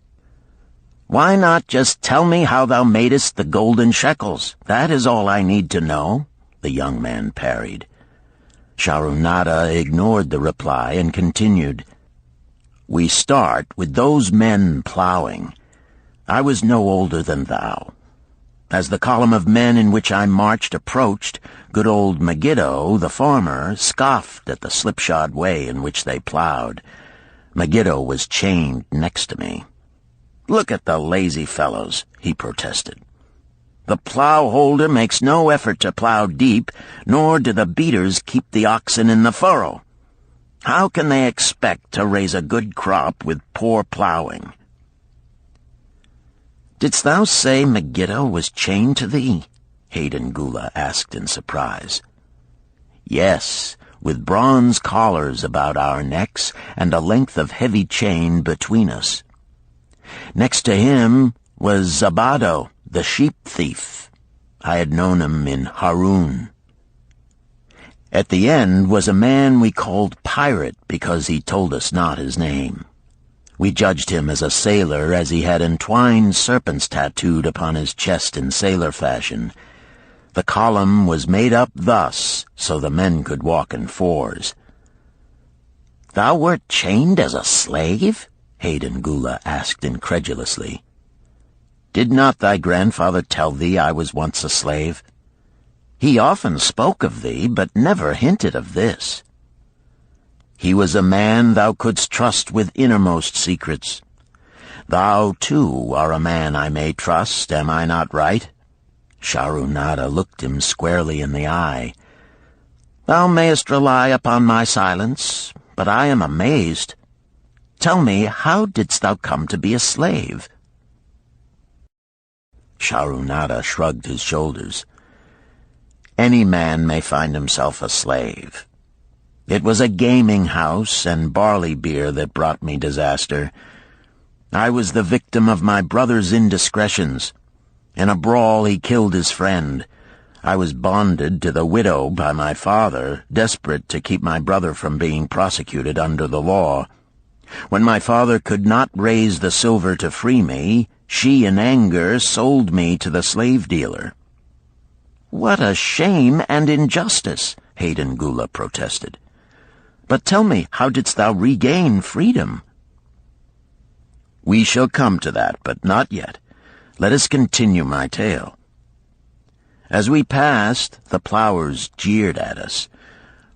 "Why not just tell me how thou madest the golden shekels? That is all I need to know," the young man parried. Sharunada ignored the reply and continued, "We start with those men plowing. I was no older than thou. As the column of men in which I marched approached, good old Megiddo, the farmer, scoffed at the slipshod way in which they plowed. Megiddo was chained next to me. 'Look at the lazy fellows,' he protested. 'The plow holder makes no effort to plow deep, nor do the beaters keep the oxen in the furrow. How can they expect to raise a good crop with poor plowing?' "'Didst thou say Megiddo was chained to thee?' Arkad Gula asked in surprise. "'Yes, with bronze collars about our necks and a length of heavy chain between us. Next to him was Zabado, the sheep thief. I had known him in Harun. At the end was a man we called Pirate because he told us not his name. We judged him as a sailor as he had entwined serpents tattooed upon his chest in sailor fashion. The column was made up thus, so the men could walk in fours." "Thou wert chained as a slave?" Arkad Gula asked incredulously. "Did not thy grandfather tell thee I was once a slave? He often spoke of thee, but never hinted of this. He was a man thou couldst trust with innermost secrets. Thou, too, are a man I may trust, am I not right?" Sharunada looked him squarely in the eye. "Thou mayest rely upon my silence, but I am amazed. Tell me, how didst thou come to be a slave?" Sharunada shrugged his shoulders. "Any man may find himself a slave. It was a gaming house and barley beer that brought me disaster. I was the victim of my brother's indiscretions. In a brawl he killed his friend. I was bonded to the widow by my father, desperate to keep my brother from being prosecuted under the law. When my father could not raise the silver to free me, she in anger sold me to the slave dealer." "What a shame and injustice," Arkad Gula protested. "But tell me, how didst thou regain freedom?" "We shall come to that, but not yet. Let us continue my tale. As we passed, the plowers jeered at us.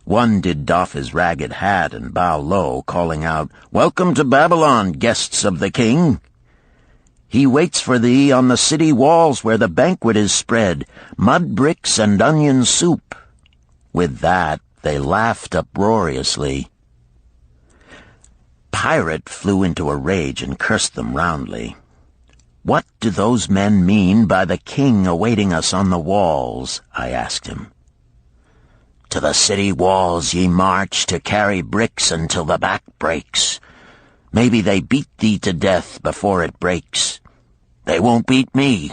One did doff his ragged hat and bow low, calling out, 'Welcome to Babylon, guests of the king! He waits for thee on the city walls where the banquet is spread, mud bricks and onion soup.' With that, they laughed uproariously. Pirate flew into a rage and cursed them roundly. 'What do those men mean by the king awaiting us on the walls?' I asked him. 'To the city walls ye march to carry bricks until the back breaks. Maybe they beat thee to death before it breaks. They won't beat me.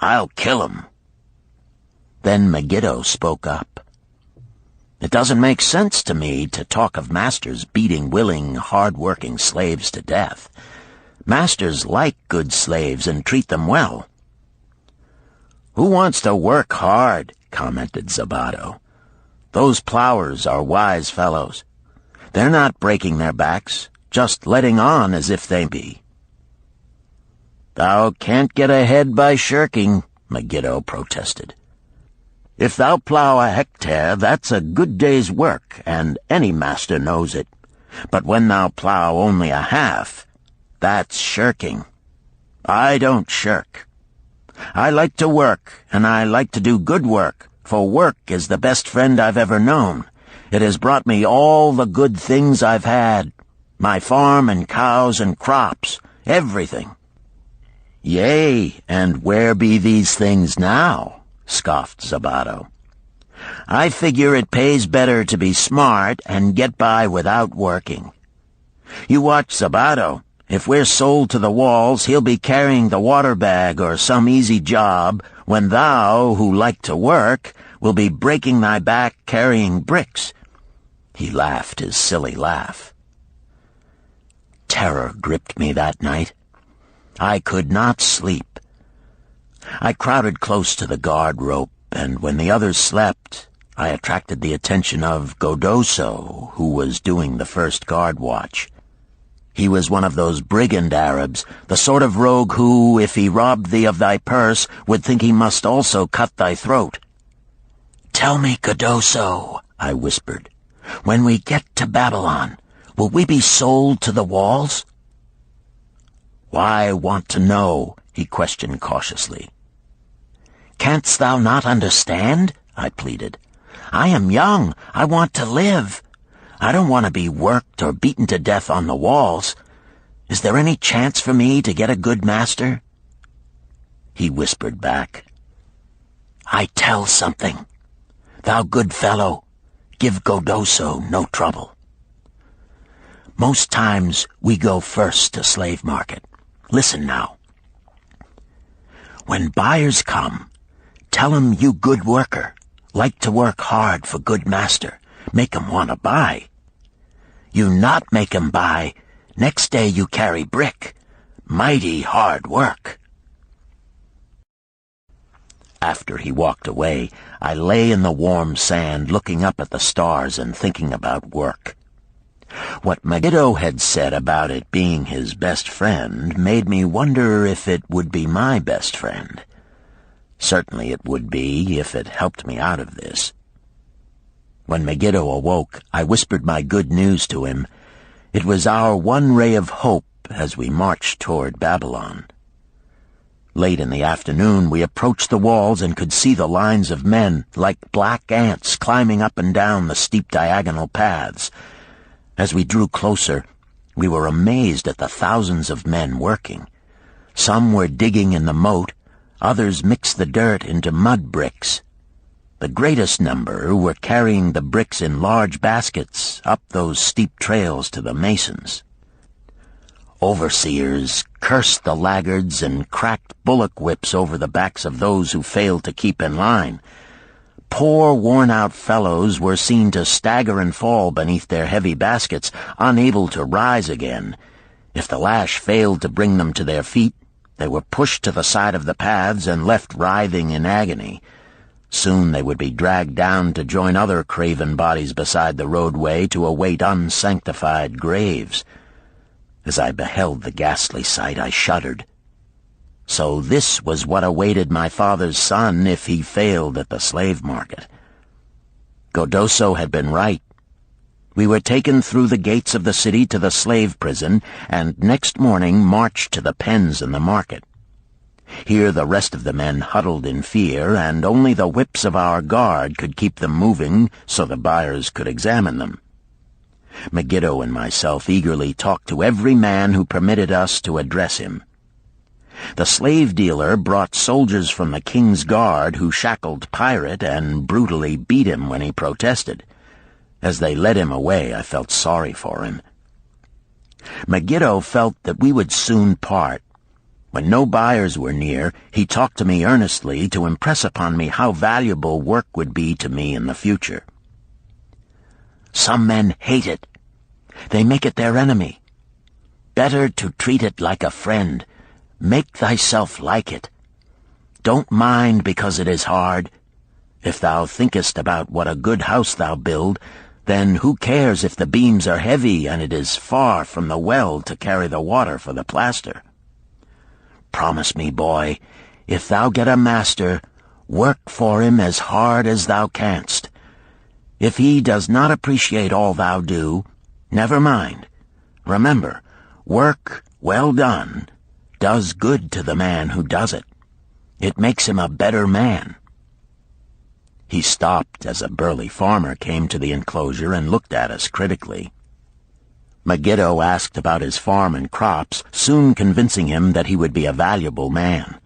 I'll kill 'em.' Then Megiddo spoke up. 'It doesn't make sense to me to talk of masters beating willing, hard-working slaves to death. Masters like good slaves and treat them well." "Who wants to work hard?" commented Zabato. "Those plowers are wise fellows. They're not breaking their backs, just letting on as if they be." "Thou can't get ahead by shirking," Megiddo protested. "If thou plow a hectare, that's a good day's work, and any master knows it. But when thou plow only a half, that's shirking. I don't shirk. I like to work, and I like to do good work, for work is the best friend I've ever known. It has brought me all the good things I've had, my farm and cows and crops, everything." "Yea, and where be these things now?" scoffed Zabato. "I figure it pays better to be smart and get by without working. You watch Zabato. If we're sold to the walls, he'll be carrying the water bag or some easy job, when thou, who like to work, will be breaking thy back carrying bricks." He laughed his silly laugh. Terror gripped me that night. I could not sleep. I crowded close to the guard rope, and when the others slept, I attracted the attention of Godoso, who was doing the first guard watch. He was one of those brigand Arabs, the sort of rogue who, if he robbed thee of thy purse, would think he must also cut thy throat. "Tell me, Godoso," I whispered, "when we get to Babylon, will we be sold to the walls?" "Why want to know?" he questioned cautiously. "Canst thou not understand?" I pleaded. "I am young. I want to live. I don't want to be worked or beaten to death on the walls. Is there any chance for me to get a good master?" He whispered back, "I tell something. Thou good fellow, give Godoso no trouble. Most times we go first to slave market. Listen now. When buyers come, tell 'em you good worker, like to work hard for good master, make 'em want to buy. You not make 'em buy, next day you carry brick. Mighty hard work." After he walked away, I lay in the warm sand looking up at the stars and thinking about work. What Megiddo had said about it being his best friend made me wonder if it would be my best friend. Certainly it would be if it helped me out of this. When Megiddo awoke, I whispered my good news to him. It was our one ray of hope as we marched toward Babylon. Late in the afternoon, we approached the walls and could see the lines of men, like black ants, climbing up and down the steep diagonal paths. As we drew closer, we were amazed at the thousands of men working. Some were digging in the moat, others mixed the dirt into mud bricks. The greatest number were carrying the bricks in large baskets up those steep trails to the masons. Overseers cursed the laggards and cracked bullock whips over the backs of those who failed to keep in line. Poor, worn-out fellows were seen to stagger and fall beneath their heavy baskets, unable to rise again. If the lash failed to bring them to their feet, they were pushed to the side of the paths and left writhing in agony. Soon they would be dragged down to join other craven bodies beside the roadway to await unsanctified graves. As I beheld the ghastly sight, I shuddered. So this was what awaited my father's son if he failed at the slave market. Godoso had been right. We were taken through the gates of the city to the slave prison, and next morning marched to the pens in the market. Here the rest of the men huddled in fear, and only the whips of our guard could keep them moving so the buyers could examine them. Megiddo and myself eagerly talked to every man who permitted us to address him. The slave dealer brought soldiers from the king's guard who shackled Pirate and brutally beat him when he protested. As they led him away, I felt sorry for him. Megiddo felt that we would soon part. When no buyers were near, he talked to me earnestly to impress upon me how valuable work would be to me in the future. Some men hate it. They make it their enemy. better to treat it like a friend. Make thyself like it. Don't mind because it is hard. If thou thinkest about what a good house thou build, then who cares if the beams are heavy and it is far from the well to carry the water for the plaster? Promise me, boy, if thou get a master, work for him as hard as thou canst. If he does not appreciate all thou do, never mind. Remember, work well done does good to the man who does it. It makes him a better man. He stopped as a burly farmer came to the enclosure and looked at us critically. Megiddo asked about his farm and crops, soon convincing him that he would be a valuable man.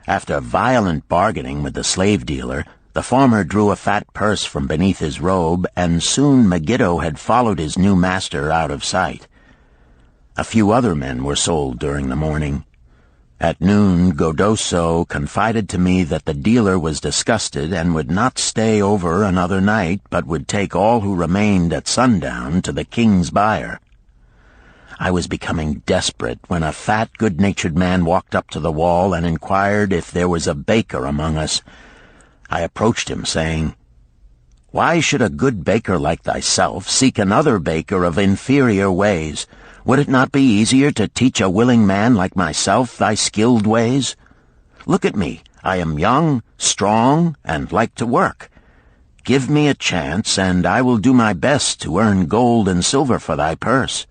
After violent bargaining with the slave dealer, the farmer drew a fat purse from beneath his robe, and soon Megiddo had followed his new master out of sight. A few other men were sold during the morning. At noon, Godoso confided to me that the dealer was disgusted and would not stay over another night, but would take all who remained at sundown to the king's buyer. I was becoming desperate when a fat, good-natured man walked up to the wall and inquired if there was a baker among us. I approached him, saying, "Why should a good baker like thyself seek another baker of inferior ways? Would it not be easier to teach a willing man like myself thy skilled ways? Look at me. I am young, strong, and like to work. Give me a chance, and I will do my best to earn gold and silver for thy purse."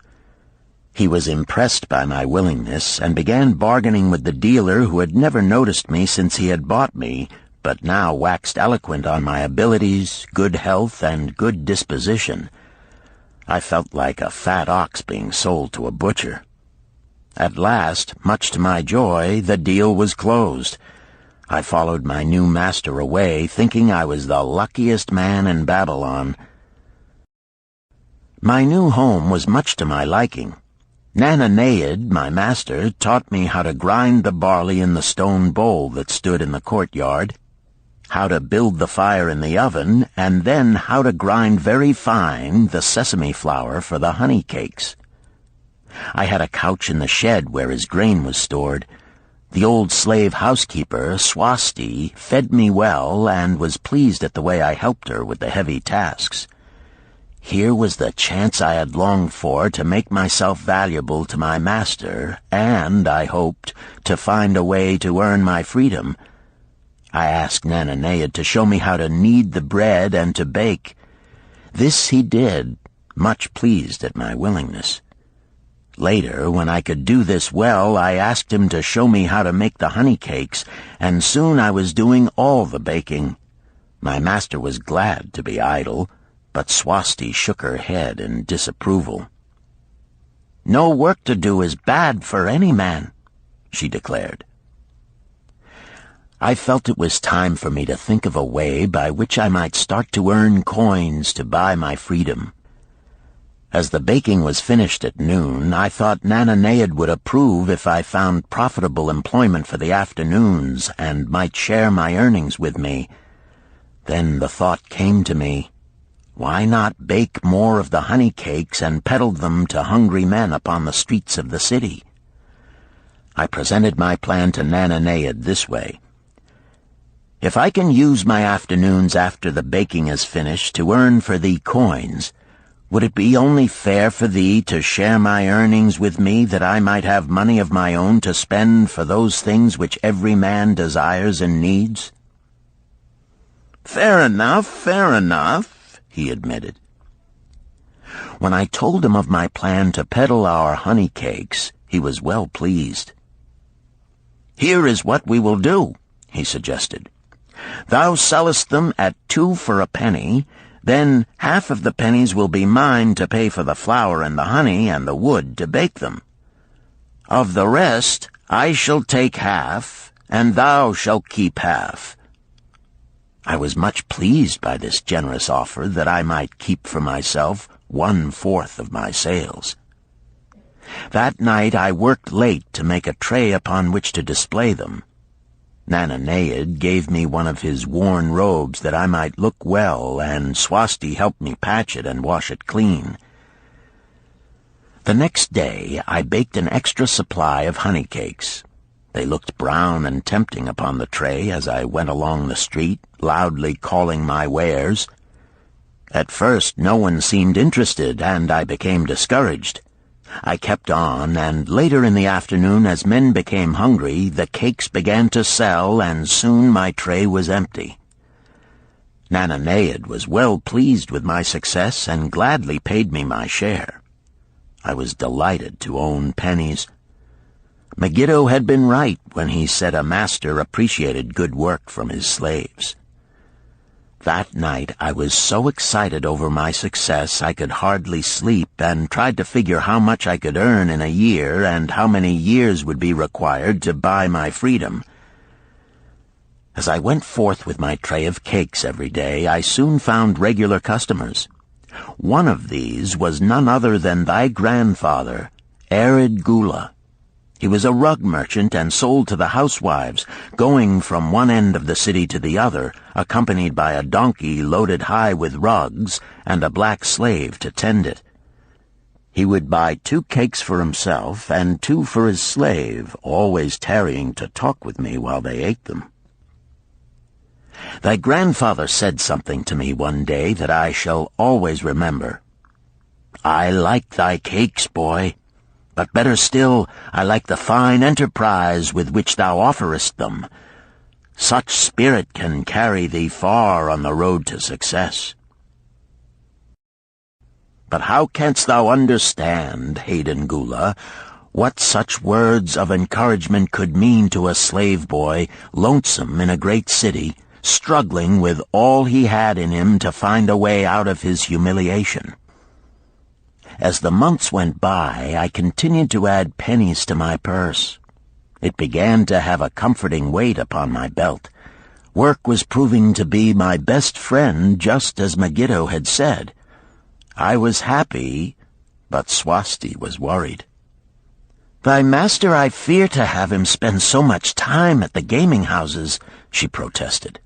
He was impressed by my willingness, and began bargaining with the dealer, who had never noticed me since he had bought me, but now waxed eloquent on my abilities, good health, and good disposition. I felt like a fat ox being sold to a butcher. At last, much to my joy, the deal was closed. I followed my new master away, thinking I was the luckiest man in Babylon. My new home was much to my liking. Nananeid, my master, taught me how to grind the barley in the stone bowl that stood in the courtyard, how to build the fire in the oven, and then how to grind very fine the sesame flour for the honey cakes. I had a couch in the shed where his grain was stored. The old slave housekeeper, Swasti, fed me well and was pleased at the way I helped her with the heavy tasks. Here was the chance I had longed for to make myself valuable to my master, and, I hoped, to find a way to earn my freedom. I asked Nananeid to show me how to knead the bread and to bake. This he did, much pleased at my willingness. Later, when I could do this well, I asked him to show me how to make the honey cakes, and soon I was doing all the baking. My master was glad to be idle, but Swasti shook her head in disapproval. "No work to do is bad for any man," she declared. I felt it was time for me to think of a way by which I might start to earn coins to buy my freedom. As the baking was finished at noon, I thought Nananeid would approve if I found profitable employment for the afternoons and might share my earnings with me. Then the thought came to me, why not bake more of the honey cakes and peddle them to hungry men upon the streets of the city? I presented my plan to Nananeid this way. "If I can use my afternoons after the baking is finished to earn for thee coins, would it be only fair for thee to share my earnings with me, that I might have money of my own to spend for those things which every man desires and needs?" Fair enough," he admitted. When I told him of my plan to peddle our honey cakes, he was well pleased. "Here is what we will do," he suggested. "Thou sellest them at 2 for a penny, then half of the pennies will be mine to pay for the flour and the honey and the wood to bake them. Of the rest I shall take half, and thou shalt keep half." I was much pleased by this generous offer that I might keep for myself 1/4 of my sales. That night I worked late to make a tray upon which to display them. Nananeid gave me one of his worn robes that I might look well, and Swasti helped me patch it and wash it clean. The next day I baked an extra supply of honey cakes. They looked brown and tempting upon the tray as I went along the street, loudly calling my wares. At first no one seemed interested, and I became discouraged. I kept on, and later in the afternoon, as men became hungry, the cakes began to sell, and soon my tray was empty. Nananeid was well pleased with my success and gladly paid me my share. I was delighted to own pennies. Megiddo had been right when he said a master appreciated good work from his slaves. That night I was so excited over my success I could hardly sleep, and tried to figure how much I could earn in a year and how many years would be required to buy my freedom. As I went forth with my tray of cakes every day, I soon found regular customers. One of these was none other than thy grandfather, Arkad. He was a rug merchant and sold to the housewives, going from one end of the city to the other, accompanied by a donkey loaded high with rugs and a black slave to tend it. He would buy 2 cakes for himself and 2 for his slave, always tarrying to talk with me while they ate them. Thy grandfather said something to me one day that I shall always remember. "I like thy cakes, boy, but better still, I like the fine enterprise with which thou offerest them. Such spirit can carry thee far on the road to success." But how canst thou understand, Arkad, what such words of encouragement could mean to a slave boy, lonesome in a great city, struggling with all he had in him to find a way out of his humiliation? As the months went by, I continued to add pennies to my purse. It began to have a comforting weight upon my belt. Work was proving to be my best friend, just as Megiddo had said. I was happy, but Swasti was worried. "Thy master, I fear to have him spend so much time at the gaming houses," she protested.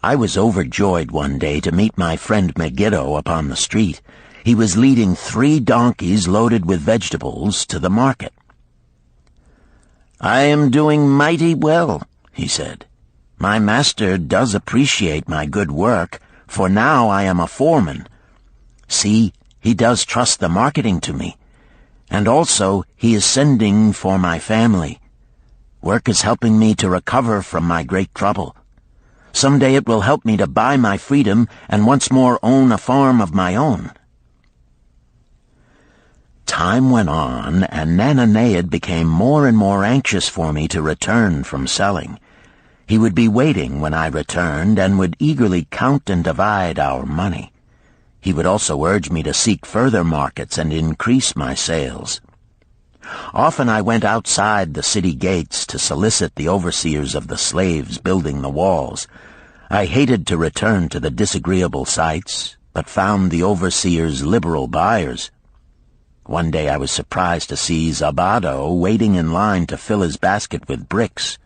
I was overjoyed one day to meet my friend Megiddo upon the street. He was leading 3 donkeys loaded with vegetables to the market. "I am doing mighty well," he said. "My master does appreciate my good work, for now I am a foreman. See, he does trust the marketing to me. And also he is sending for my family. Work is helping me to recover from my great trouble. Someday it will help me to buy my freedom and once more own a farm of my own." Time went on, and Nananeid became more and more anxious for me to return from selling. He would be waiting when I returned, and would eagerly count and divide our money. He would also urge me to seek further markets and increase my sales. Often I went outside the city gates to solicit the overseers of the slaves building the walls. I hated to return to the disagreeable sights, but found the overseers liberal buyers. One day I was surprised to see Zabado waiting in line to fill his basket with bricks.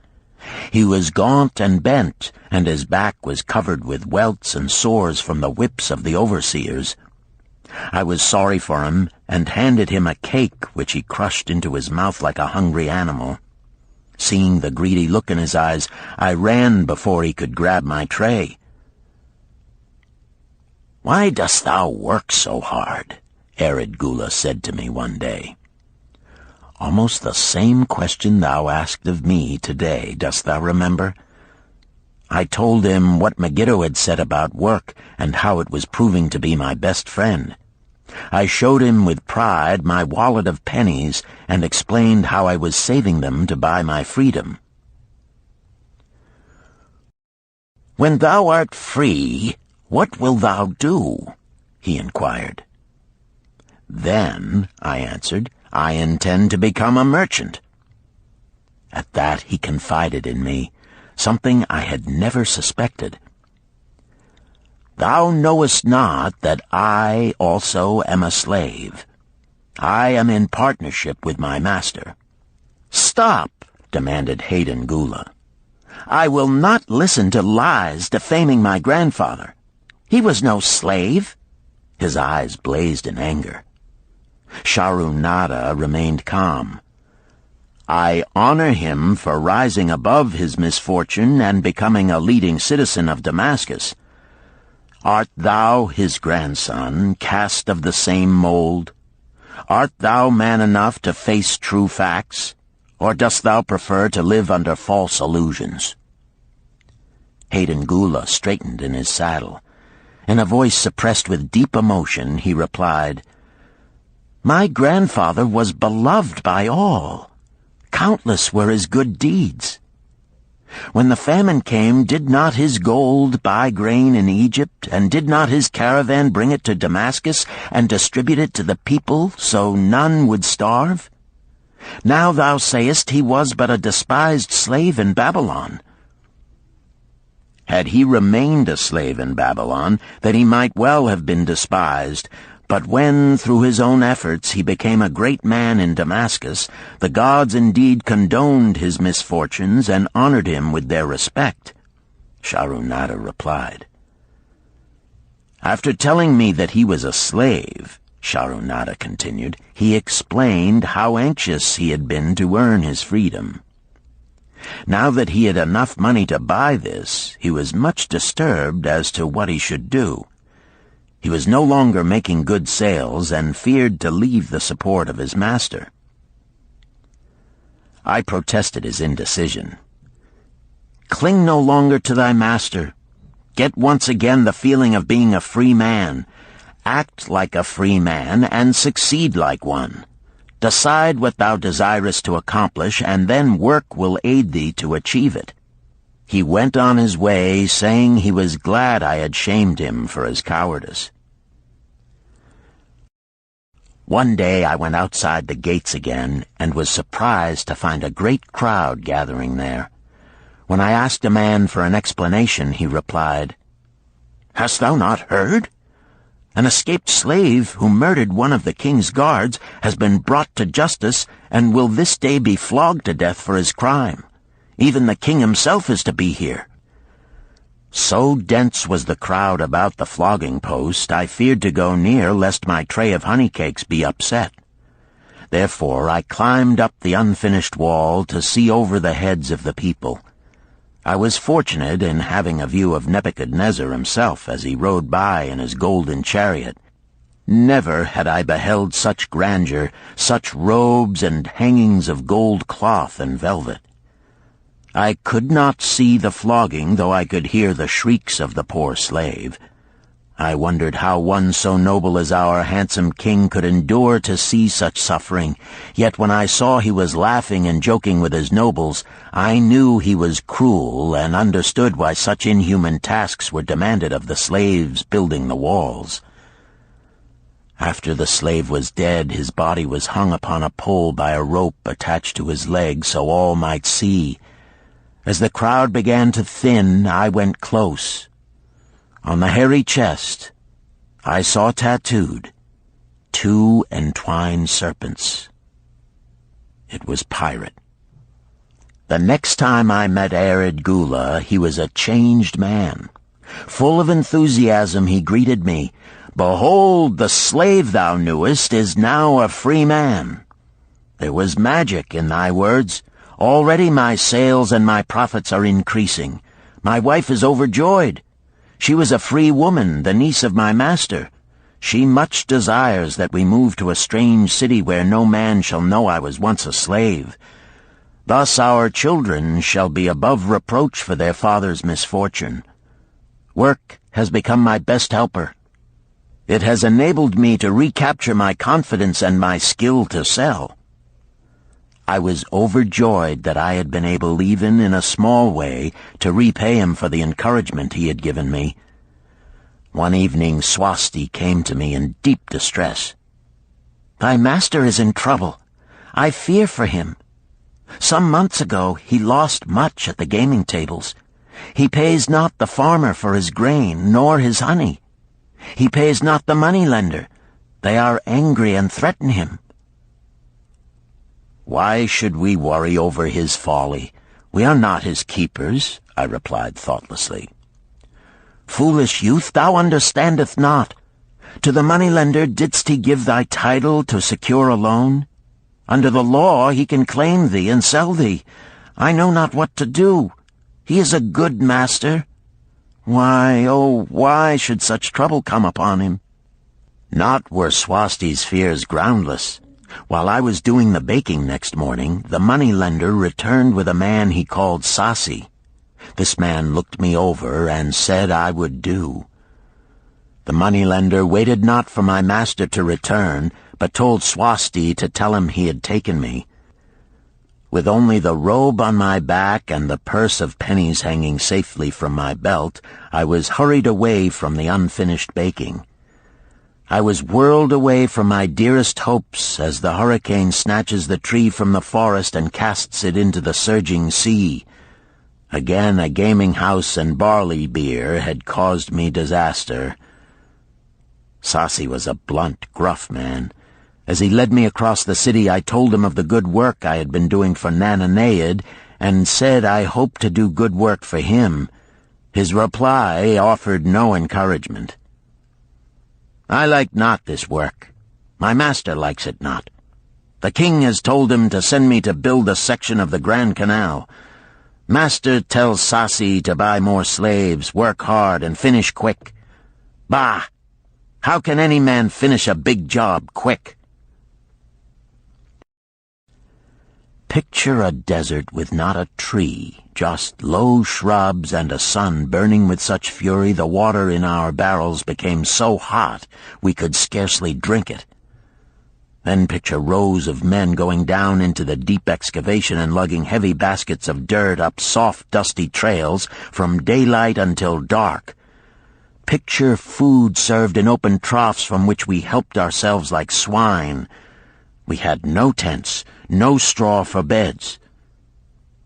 He was gaunt and bent, and his back was covered with welts and sores from the whips of the overseers. I was sorry for him, and handed him a cake which he crushed into his mouth like a hungry animal. Seeing the greedy look in his eyes, I ran before he could grab my tray. "Why dost thou work so hard?" Arkad said to me one day. "Almost the same question thou asked of me today, dost thou remember?" I told him what Megiddo had said about work and how it was proving to be my best friend. I showed him with pride my wallet of pennies and explained how I was saving them to buy my freedom. "When thou art free, what wilt thou do?" he inquired. "Then," I answered, "I intend to become a merchant." At that he confided in me, something I had never suspected. "Thou knowest not that I also am a slave. I am in partnership with my master." "Stop," demanded Arkad. "I will not listen to lies defaming my grandfather. He was no slave." His eyes blazed in anger. Sharunada remained calm. "I honor him for rising above his misfortune and becoming a leading citizen of Damascus. Art thou, his grandson, cast of the same mold? Art thou man enough to face true facts, or dost thou prefer to live under false illusions?" Hayden Gula straightened in his saddle. In a voice suppressed with deep emotion, he replied, "My grandfather was beloved by all. Countless were his good deeds. When the famine came, did not his gold buy grain in Egypt, and did not his caravan bring it to Damascus and distribute it to the people so none would starve? Now thou sayest he was but a despised slave in Babylon. Had he remained a slave in Babylon, then he might well have been despised. But when, through his own efforts, he became a great man in Damascus, the gods indeed condoned his misfortunes and honored him with their respect," Sharunada replied. "After telling me that he was a slave," Sharunada continued, "he explained how anxious he had been to earn his freedom. Now that he had enough money to buy this, he was much disturbed as to what he should do. He was no longer making good sales and feared to leave the support of his master." I protested his indecision. "Cling no longer to thy master. Get once again the feeling of being a free man. Act like a free man and succeed like one. Decide what thou desirest to accomplish, and then work will aid thee to achieve it." He went on his way, saying he was glad I had shamed him for his cowardice. One day I went outside the gates again, and was surprised to find a great crowd gathering there. When I asked a man for an explanation, he replied, "Hast thou not heard? An escaped slave who murdered one of the king's guards has been brought to justice and will this day be flogged to death for his crime. Even the king himself is to be here." So dense was the crowd about the flogging post, I feared to go near lest my tray of honey cakes be upset. Therefore I climbed up the unfinished wall to see over the heads of the people. I was fortunate in having a view of Nebuchadnezzar himself as he rode by in his golden chariot. Never had I beheld such grandeur, such robes and hangings of gold cloth and velvet. I could not see the flogging, though I could hear the shrieks of the poor slave. I wondered how one so noble as our handsome king could endure to see such suffering, yet when I saw he was laughing and joking with his nobles, I knew he was cruel and understood why such inhuman tasks were demanded of the slaves building the walls. After the slave was dead, his body was hung upon a pole by a rope attached to his leg so all might see. As the crowd began to thin, I went close. On the hairy chest, I saw tattooed 2 entwined serpents. It was Pirate. The next time I met Arid Gula, he was a changed man. Full of enthusiasm, he greeted me. "Behold, the slave thou knewest is now a free man. There was magic in thy words. Already my sales and my profits are increasing. My wife is overjoyed. She was a free woman, the niece of my master. She much desires that we move to a strange city where no man shall know I was once a slave. Thus our children shall be above reproach for their father's misfortune. Work has become my best helper. It has enabled me to recapture my confidence and my skill to sell." I was overjoyed that I had been able, even in a small way, to repay him for the encouragement he had given me. One evening Swasti came to me in deep distress. "Thy master is in trouble. I fear for him. Some months ago he lost much at the gaming tables. He pays not the farmer for his grain, nor his honey. He pays not the money-lender. They are angry and threaten him." "Why should we worry over his folly? We are not his keepers," I replied thoughtlessly. "Foolish youth, thou understandest not. To the moneylender didst he give thy title to secure a loan? Under the law he can claim thee and sell thee. I know not what to do. He is a good master. Why, oh, why should such trouble come upon him? Not were Swasti's fears groundless. While I was doing the baking next morning, the moneylender returned with a man he called Sasi. This man looked me over and said I would do. The moneylender waited not for my master to return, but told Swasti to tell him he had taken me. With only the robe on my back and the purse of pennies hanging safely from my belt, I was hurried away from the unfinished baking. I was whirled away from my dearest hopes as the hurricane snatches the tree from the forest and casts it into the surging sea. Again a gaming house and barley beer had caused me disaster. Sasi was a blunt, gruff man. As he led me across the city, I told him of the good work I had been doing for Nananeid, and said I hoped to do good work for him. His reply offered no encouragement. I like not this work. My master likes it not. The king has told him to send me to build a section of the Grand Canal. Master tells Sasi to buy more slaves, work hard, and finish quick. Bah! How can any man finish a big job quick? Picture a desert with not a tree, just low shrubs and a sun burning with such fury the water in our barrels became so hot we could scarcely drink it. Then picture rows of men going down into the deep excavation and lugging heavy baskets of dirt up soft, dusty trails from daylight until dark. Picture food served in open troughs from which we helped ourselves like swine. We had no tents, no straw for beds.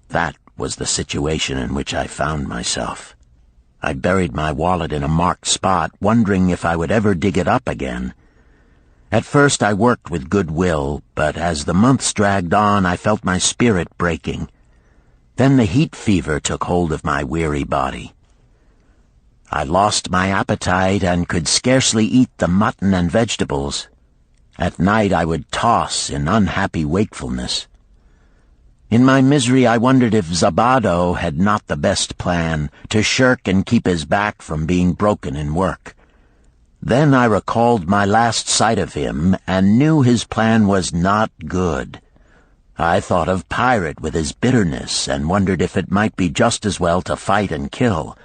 That was the situation in which I found myself. I buried my wallet in a marked spot, wondering if I would ever dig it up again. At first I worked with good will, but as the months dragged on I felt my spirit breaking. Then the heat fever took hold of my weary body. I lost my appetite and could scarcely eat the mutton and vegetables. At night I would toss in unhappy wakefulness. In my misery I wondered if Zabado had not the best plan, to shirk and keep his back from being broken in work. Then I recalled my last sight of him and knew his plan was not good. I thought of Pirate with his bitterness and wondered if it might be just as well to fight and kill.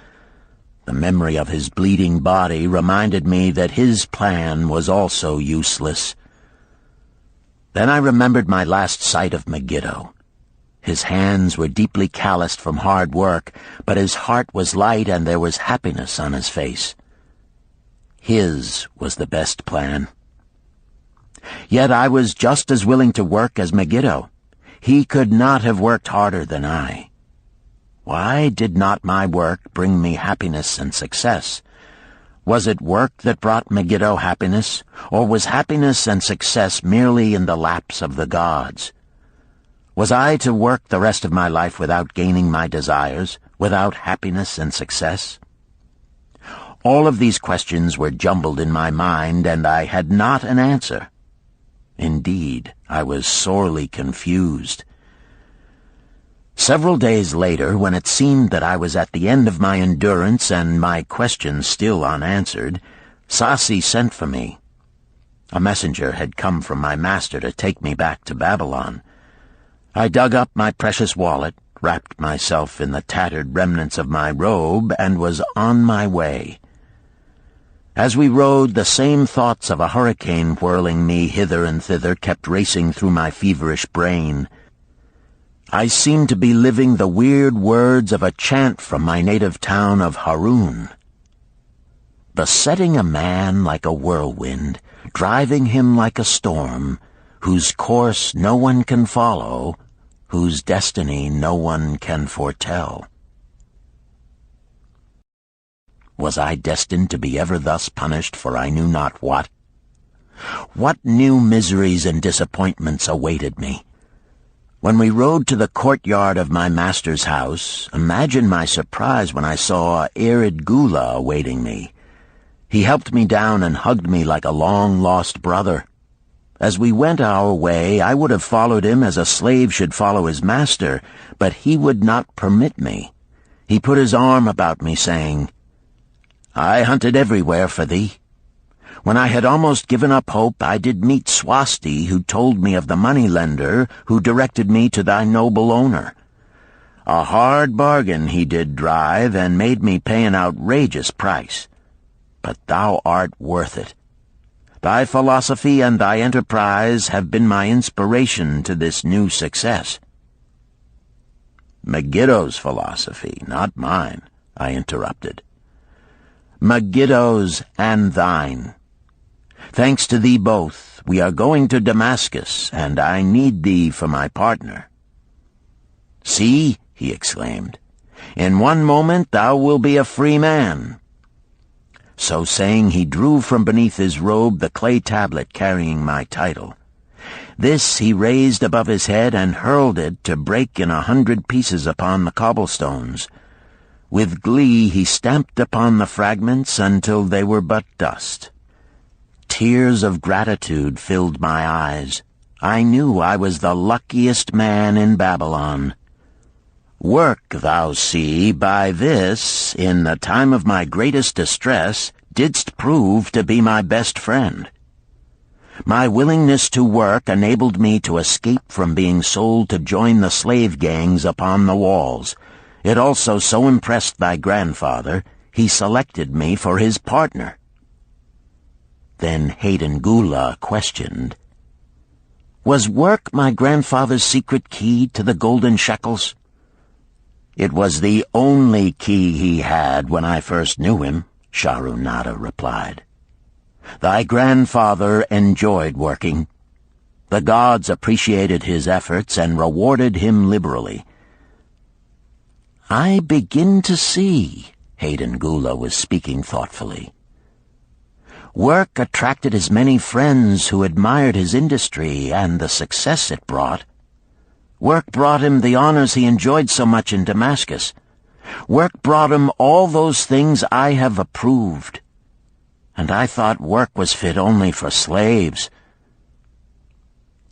The memory of his bleeding body reminded me that his plan was also useless. Then I remembered my last sight of Megiddo. His hands were deeply calloused from hard work, but his heart was light and there was happiness on his face. His was the best plan. Yet I was just as willing to work as Megiddo. He could not have worked harder than I. Why did not my work bring me happiness and success? Was it work that brought Megiddo happiness, or was happiness and success merely in the laps of the gods? Was I to work the rest of my life without gaining my desires, without happiness and success? All of these questions were jumbled in my mind, and I had not an answer. Indeed, I was sorely confused. Several days later, when it seemed that I was at the end of my endurance and my questions still unanswered, Sasi sent for me. A messenger had come from my master to take me back to Babylon. I dug up my precious wallet, wrapped myself in the tattered remnants of my robe, and was on my way. As we rode, the same thoughts of a hurricane whirling me hither and thither kept racing through my feverish brain. I seemed to be living the weird words of a chant from my native town of Harun. Besetting a man like a whirlwind, driving him like a storm, whose course no one can follow, whose destiny no one can foretell. Was I destined to be ever thus punished for I knew not what? What new miseries and disappointments awaited me? When we rode to the courtyard of my master's house, imagine my surprise when I saw Irid Gula awaiting me. He helped me down and hugged me like a long-lost brother. As we went our way, I would have followed him as a slave should follow his master, but he would not permit me. He put his arm about me, saying, "I hunted everywhere for thee. When I had almost given up hope, I did meet Swasti, who told me of the money-lender who directed me to thy noble owner. A hard bargain he did drive, and made me pay an outrageous price. But thou art worth it. Thy philosophy and thy enterprise have been my inspiration to this new success." "Megiddo's philosophy, not mine," I interrupted. "Megiddo's and thine. Thanks to thee both, we are going to Damascus, and I need thee for my partner." "See," he exclaimed, "in one moment thou wilt be a free man." So saying, he drew from beneath his robe the clay tablet carrying my title. This he raised above his head and hurled it to break in 100 pieces upon the cobblestones. With glee he stamped upon the fragments until they were but dust. Tears of gratitude filled my eyes. I knew I was the luckiest man in Babylon. "Work, thou see, by this, in the time of my greatest distress, didst prove to be my best friend. My willingness to work enabled me to escape from being sold to join the slave gangs upon the walls. It also so impressed thy grandfather, he selected me for his partner." Then Hayden Gula questioned, "Was work my grandfather's secret key to the golden shekels?" "It was the only key he had when I first knew him," Sharunada replied. "Thy grandfather enjoyed working. The gods appreciated his efforts and rewarded him liberally." "I begin to see," Hayden Gula was speaking thoughtfully. "Work attracted his many friends who admired his industry and the success it brought. Work brought him the honors he enjoyed so much in Damascus. Work brought him all those things I have approved. And I thought work was fit only for slaves."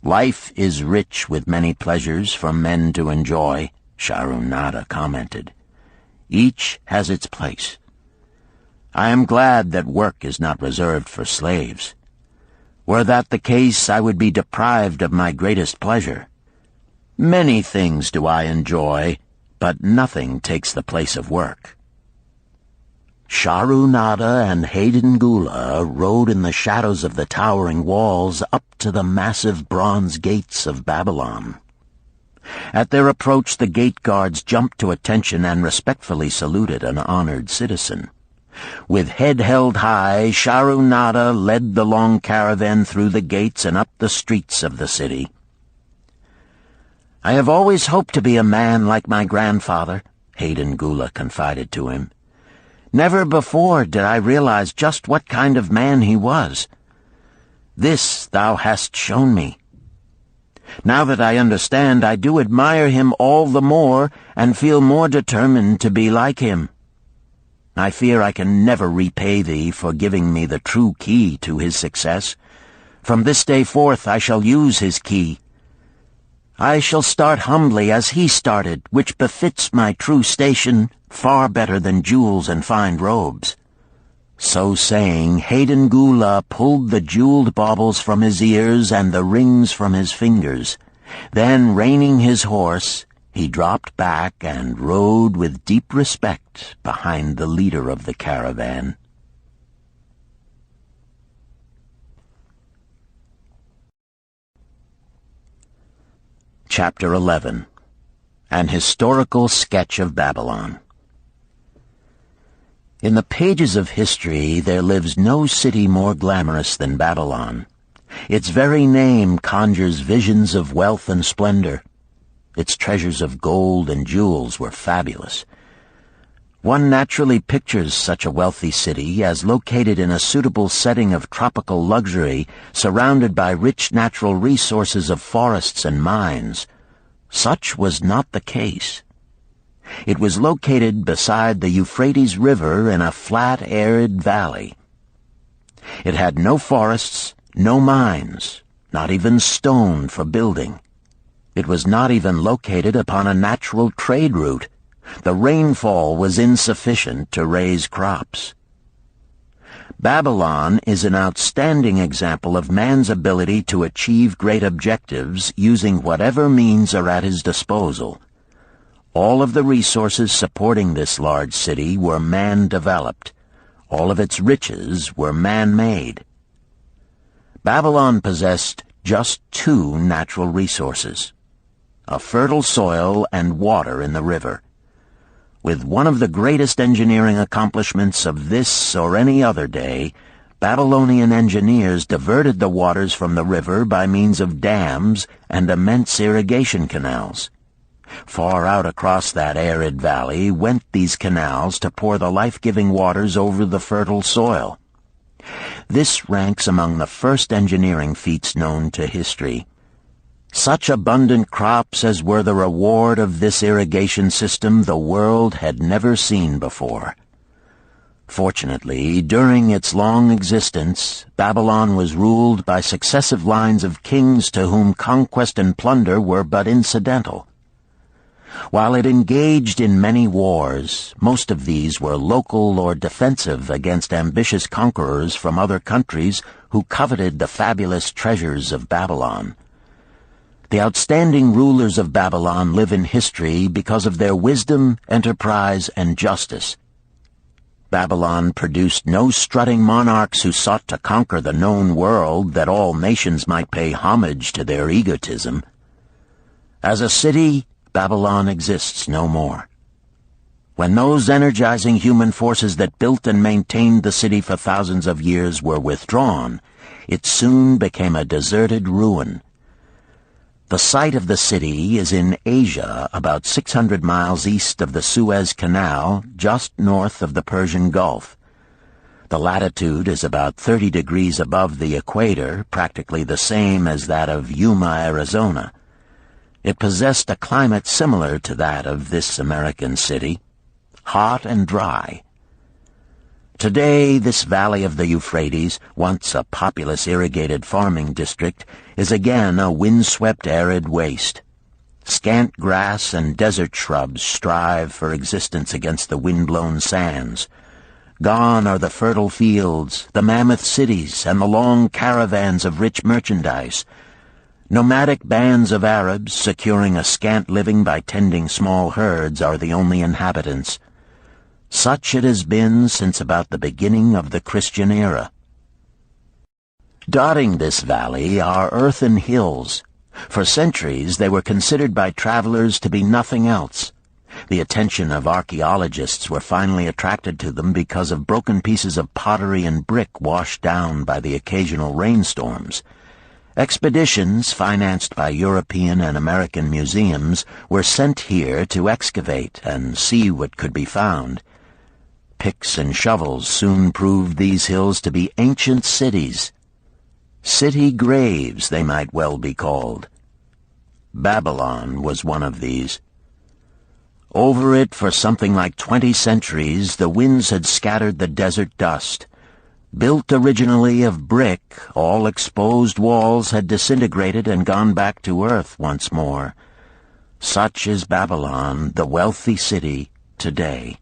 "Life is rich with many pleasures for men to enjoy," Sharunada commented. "Each has its place. I am glad that work is not reserved for slaves. Were that the case, I would be deprived of my greatest pleasure. Many things do I enjoy, but nothing takes the place of work." Sharunada and Hayden Gula rode in the shadows of the towering walls up to the massive bronze gates of Babylon. At their approach, the gate guards jumped to attention and respectfully saluted an honored citizen. With head held high, Sharunada led the long caravan through the gates and up the streets of the city. "I have always hoped to be a man like my grandfather," Hayden Gula confided to him. "Never before did I realize just what kind of man he was. This thou hast shown me. Now that I understand, I do admire him all the more and feel more determined to be like him. I fear I can never repay thee for giving me the true key to his success. From this day forth I shall use his key. I shall start humbly as he started, which befits my true station far better than jewels and fine robes." So saying, Hayden Gula pulled the jeweled baubles from his ears and the rings from his fingers. Then, reining his horse, he dropped back and rode with deep respect behind the leader of the caravan. Chapter 11. An Historical Sketch of Babylon. In the pages of history there lives no city more glamorous than Babylon. Its very name conjures visions of wealth and splendor. Its treasures of gold and jewels were fabulous. One naturally pictures such a wealthy city as located in a suitable setting of tropical luxury, surrounded by rich natural resources of forests and mines. Such was not the case. It was located beside the Euphrates River in a flat, arid valley. It had no forests, no mines, not even stone for building. It was not even located upon a natural trade route. The rainfall was insufficient to raise crops. Babylon is an outstanding example of man's ability to achieve great objectives using whatever means are at his disposal. All of the resources supporting this large city were man-developed. All of its riches were man-made. Babylon possessed just two natural resources: a fertile soil and water in the river. With one of the greatest engineering accomplishments of this or any other day, Babylonian engineers diverted the waters from the river by means of dams and immense irrigation canals. Far out across that arid valley went these canals to pour the life-giving waters over the fertile soil. This ranks among the first engineering feats known to history. Such abundant crops as were the reward of this irrigation system the world had never seen before. Fortunately, during its long existence, Babylon was ruled by successive lines of kings to whom conquest and plunder were but incidental. While it engaged in many wars, most of these were local or defensive against ambitious conquerors from other countries who coveted the fabulous treasures of Babylon. The outstanding rulers of Babylon live in history because of their wisdom, enterprise, and justice. Babylon produced no strutting monarchs who sought to conquer the known world that all nations might pay homage to their egotism. As a city, Babylon exists no more. When those energizing human forces that built and maintained the city for thousands of years were withdrawn, it soon became a deserted ruin. The site of the city is in Asia, about 600 miles east of the Suez Canal, just north of the Persian Gulf. The latitude is about 30 degrees above the equator, practically the same as that of Yuma, Arizona. It possessed a climate similar to that of this American city, hot and dry. Today, this valley of the Euphrates, once a populous irrigated farming district, is again a windswept arid waste. Scant grass and desert shrubs strive for existence against the wind-blown sands. Gone are the fertile fields, the mammoth cities, and the long caravans of rich merchandise. Nomadic bands of Arabs, securing a scant living by tending small herds, are the only inhabitants. Such it has been since about the beginning of the Christian era. Dotting this valley are earthen hills. For centuries they were considered by travelers to be nothing else. The attention of archaeologists were finally attracted to them because of broken pieces of pottery and brick washed down by the occasional rainstorms. Expeditions, financed by European and American museums, were sent here to excavate and see what could be found. Picks and shovels soon proved these hills to be ancient cities. City graves, they might well be called. Babylon was one of these. Over it for something like 20 centuries, the winds had scattered the desert dust. Built originally of brick, all exposed walls had disintegrated and gone back to earth once more. Such is Babylon, the wealthy city, today.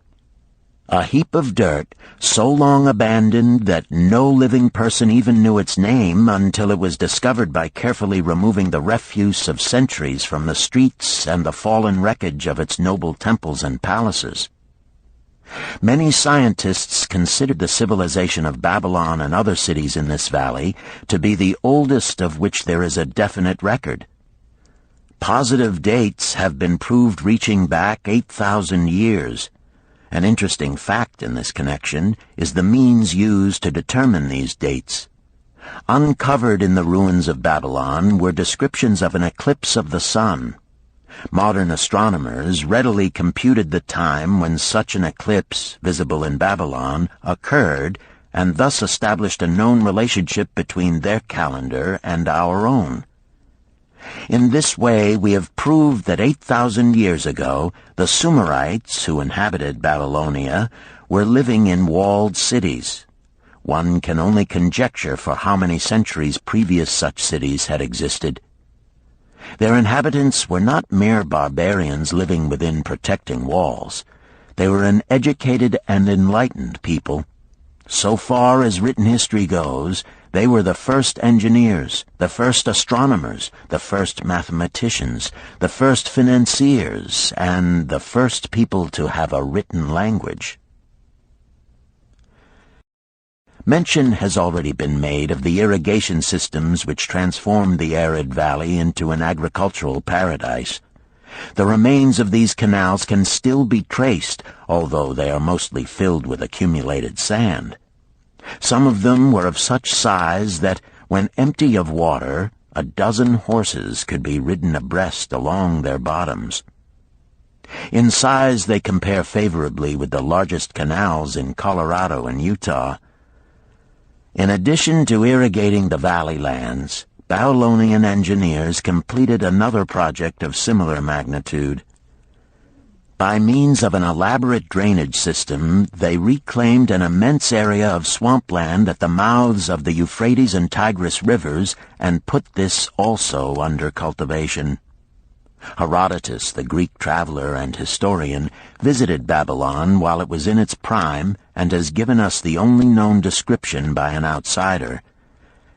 A heap of dirt, so long abandoned that no living person even knew its name until it was discovered by carefully removing the refuse of centuries from the streets and the fallen wreckage of its noble temples and palaces. Many scientists considered the civilization of Babylon and other cities in this valley to be the oldest of which there is a definite record. Positive dates have been proved reaching back 8,000 years. An interesting fact in this connection is the means used to determine these dates. Uncovered in the ruins of Babylon were descriptions of an eclipse of the sun. Modern astronomers readily computed the time when such an eclipse, visible in Babylon, occurred, and thus established a known relationship between their calendar and our own. In this way, we have proved that 8,000 years ago, the Sumerites, who inhabited Babylonia, were living in walled cities. one can only conjecture for how many centuries previous such cities had existed. Their inhabitants were not mere barbarians living within protecting walls. They were an educated and enlightened people. So far as written history goes, they were the first engineers, the first astronomers, the first mathematicians, the first financiers, and the first people to have a written language. Mention has already been made of the irrigation systems which transformed the arid valley into an agricultural paradise. The remains of these canals can still be traced, although they are mostly filled with accumulated sand. Some of them were of such size that, when empty of water, a dozen horses could be ridden abreast along their bottoms. In size they compare favorably with the largest canals in Colorado and Utah. In addition to irrigating the valley lands, Babylonian engineers completed another project of similar magnitude. By means of an elaborate drainage system, they reclaimed an immense area of swampland at the mouths of the Euphrates and Tigris rivers and put this also under cultivation. Herodotus, the Greek traveler and historian, visited Babylon while it was in its prime and has given us the only known description by an outsider.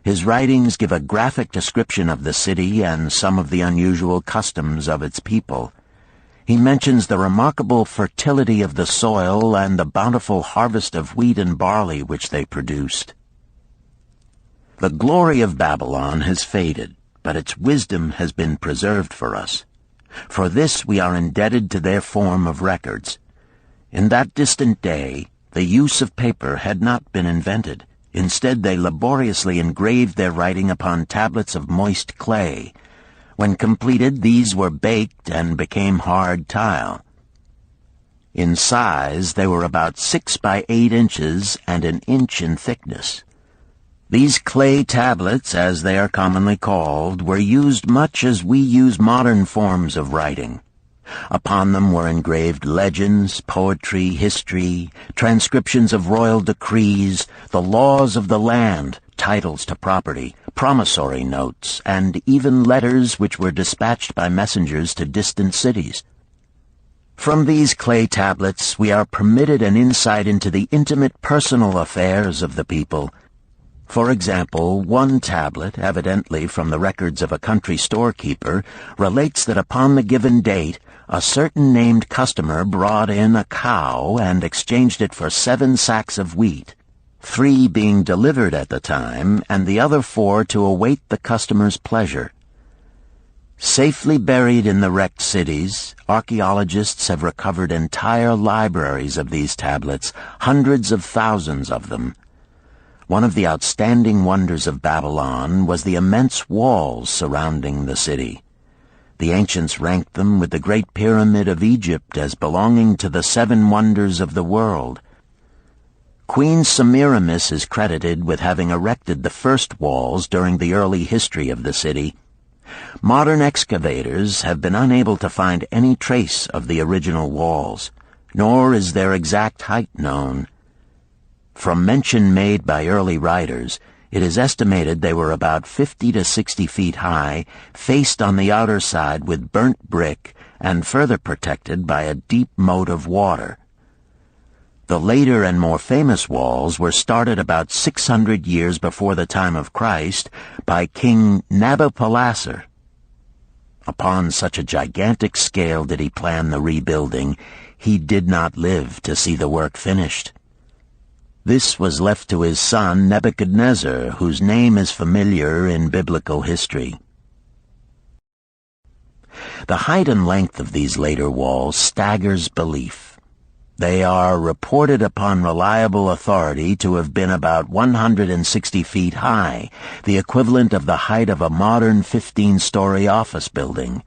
His writings give a graphic description of the city and some of the unusual customs of its people. He mentions the remarkable fertility of the soil and the bountiful harvest of wheat and barley which they produced. The glory of Babylon has faded, but its wisdom has been preserved for us. For this we are indebted to their form of records. In that distant day, the use of paper had not been invented. Instead, they laboriously engraved their writing upon tablets of moist clay. When completed, these were baked and became hard tile. In size, they were about 6 by 8 inches and an inch in thickness. These clay tablets, as they are commonly called, were used much as we use modern forms of writing. Upon them were engraved legends, poetry, history, transcriptions of royal decrees, the laws of the land, titles to property, promissory notes, and even letters which were dispatched by messengers to distant cities. From these clay tablets we are permitted an insight into the intimate personal affairs of the people. For example, one tablet, evidently from the records of a country storekeeper, relates that upon the given date a certain named customer brought in a cow and exchanged it for 7 sacks of wheat, 3 being delivered at the time, and the other 4 to await the customer's pleasure. Safely buried in the wrecked cities, archaeologists have recovered entire libraries of these tablets, hundreds of thousands of them. One of the outstanding wonders of Babylon was the immense walls surrounding the city. The ancients ranked them with the Great Pyramid of Egypt as belonging to the 7 wonders of the world. Queen Semiramis is credited with having erected the first walls during the early history of the city. Modern excavators have been unable to find any trace of the original walls, nor is their exact height known. From mention made by early writers, it is estimated they were about 50 to 60 feet high, faced on the outer side with burnt brick, and further protected by a deep moat of water. The later and more famous walls were started about 600 years before the time of Christ by King Nabopolassar. Upon such a gigantic scale did he plan the rebuilding, he did not live to see the work finished. This was left to his son Nebuchadnezzar, whose name is familiar in biblical history. The height and length of these later walls staggers belief. They are reported upon reliable authority to have been about 160 feet high, the equivalent of the height of a modern 15-story office building.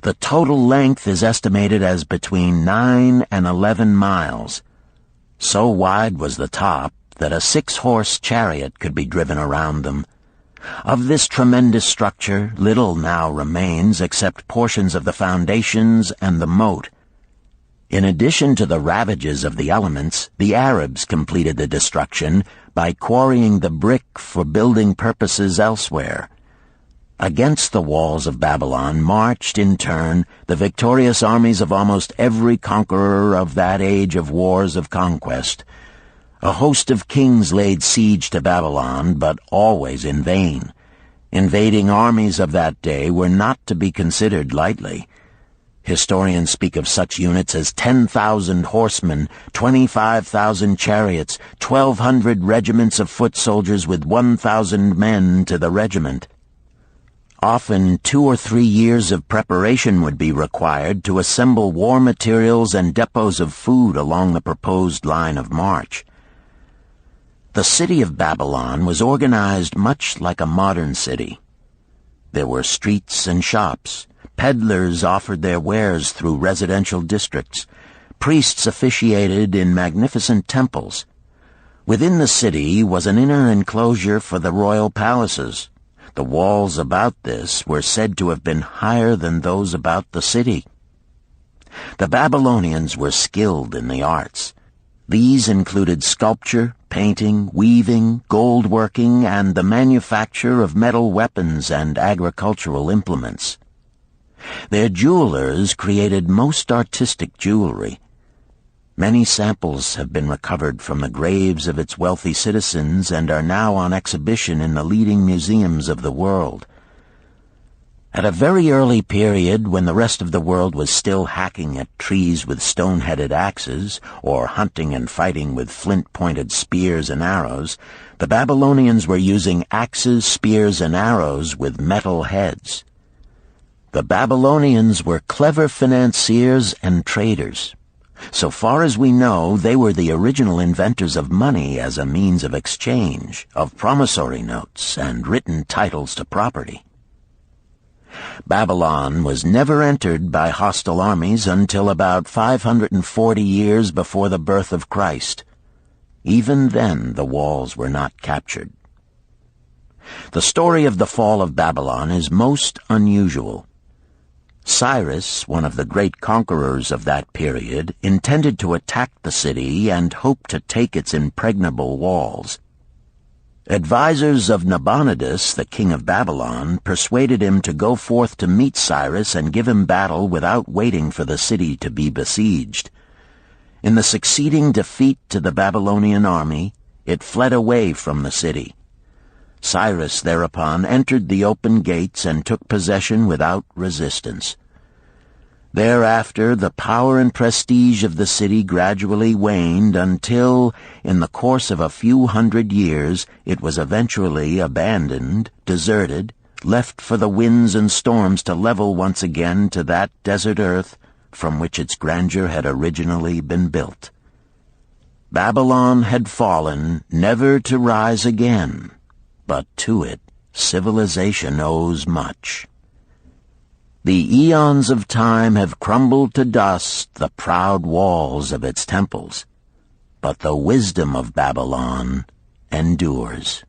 The total length is estimated as between 9 and 11 miles. So wide was the top that a 6-horse chariot could be driven around them. Of this tremendous structure, little now remains except portions of the foundations and the moat. In addition to the ravages of the elements, the Arabs completed the destruction by quarrying the brick for building purposes elsewhere. Against the walls of Babylon marched in turn the victorious armies of almost every conqueror of that age of wars of conquest. A host of kings laid siege to Babylon, but always in vain. Invading armies of that day were not to be considered lightly. Historians speak of such units as 10,000 horsemen, 25,000 chariots, 1,200 regiments of foot soldiers with 1,000 men to the regiment. Often 2 or 3 years of preparation would be required to assemble war materials and depots of food along the proposed line of march. The city of Babylon was organized much like a modern city. There were streets and shops. Peddlers offered their wares through residential districts. Priests officiated in magnificent temples. Within the city was an inner enclosure for the royal palaces. The walls about this were said to have been higher than those about the city. The Babylonians were skilled in the arts. These included sculpture, painting, weaving, gold working, and the manufacture of metal weapons and agricultural implements. Their jewelers created most artistic jewelry. Many samples have been recovered from the graves of its wealthy citizens and are now on exhibition in the leading museums of the world. At a very early period, when the rest of the world was still hacking at trees with stone-headed axes, or hunting and fighting with flint-pointed spears and arrows, the Babylonians were using axes, spears, and arrows with metal heads. The Babylonians were clever financiers and traders. So far as we know, they were the original inventors of money as a means of exchange, of promissory notes, and written titles to property. Babylon was never entered by hostile armies until about 540 years before the birth of Christ. Even then, the walls were not captured. The story of the fall of Babylon is most unusual. Cyrus, one of the great conquerors of that period, intended to attack the city and hoped to take its impregnable walls. Advisors of Nabonidus, the king of Babylon, persuaded him to go forth to meet Cyrus and give him battle without waiting for the city to be besieged. In the succeeding defeat to the Babylonian army, it fled away from the city. Cyrus thereupon entered the open gates and took possession without resistance. Thereafter, the power and prestige of the city gradually waned until, in the course of a few hundred years, it was eventually abandoned, deserted, left for the winds and storms to level once again to that desert earth from which its grandeur had originally been built. Babylon had fallen, never to rise again. But to it, civilization owes much. The eons of time have crumbled to dust the proud walls of its temples, but the wisdom of Babylon endures.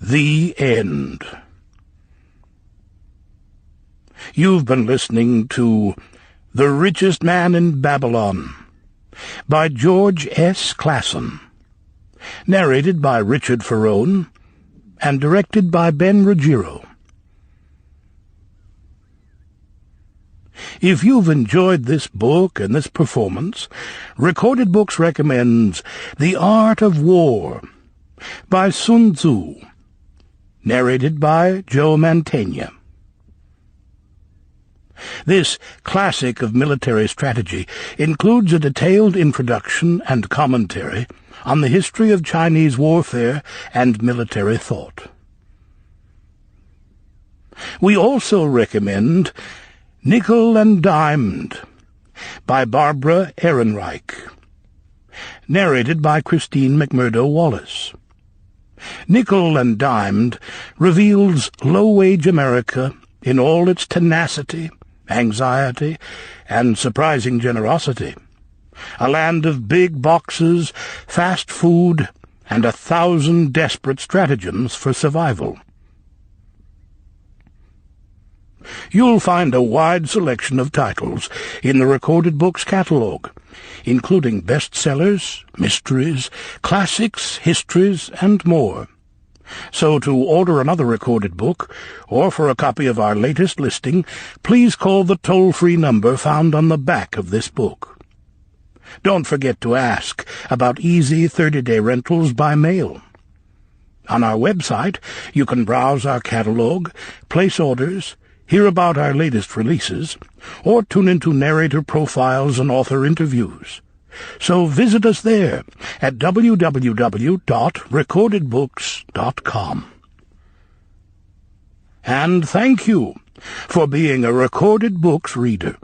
The End. You've been listening to The Richest Man in Babylon by George S. Clason, narrated by Richard Ferrone, and directed by Ben Ruggiero. If you've enjoyed this book and this performance, Recorded Books recommends The Art of War by Sun Tzu, narrated by Joe Mantegna. This classic of military strategy includes a detailed introduction and commentary on the history of Chinese warfare and military thought. We also recommend Nickel and Dimed by Barbara Ehrenreich, narrated by Christine McMurdo Wallace. Nickel and Dimed reveals low-wage America in all its tenacity, anxiety, and surprising generosity. A land of big boxes, fast food, and 1,000 desperate stratagems for survival. You'll find a wide selection of titles in the Recorded Books catalog, including bestsellers, mysteries, classics, histories, and more. So to order another recorded book, or for a copy of our latest listing, please call the toll-free number found on the back of this book. Don't forget to ask about easy 30-day rentals by mail. On our website, you can browse our catalog, place orders, hear about our latest releases, or tune into narrator profiles and author interviews. So visit us there at www.recordedbooks.com. And thank you for being a Recorded Books reader.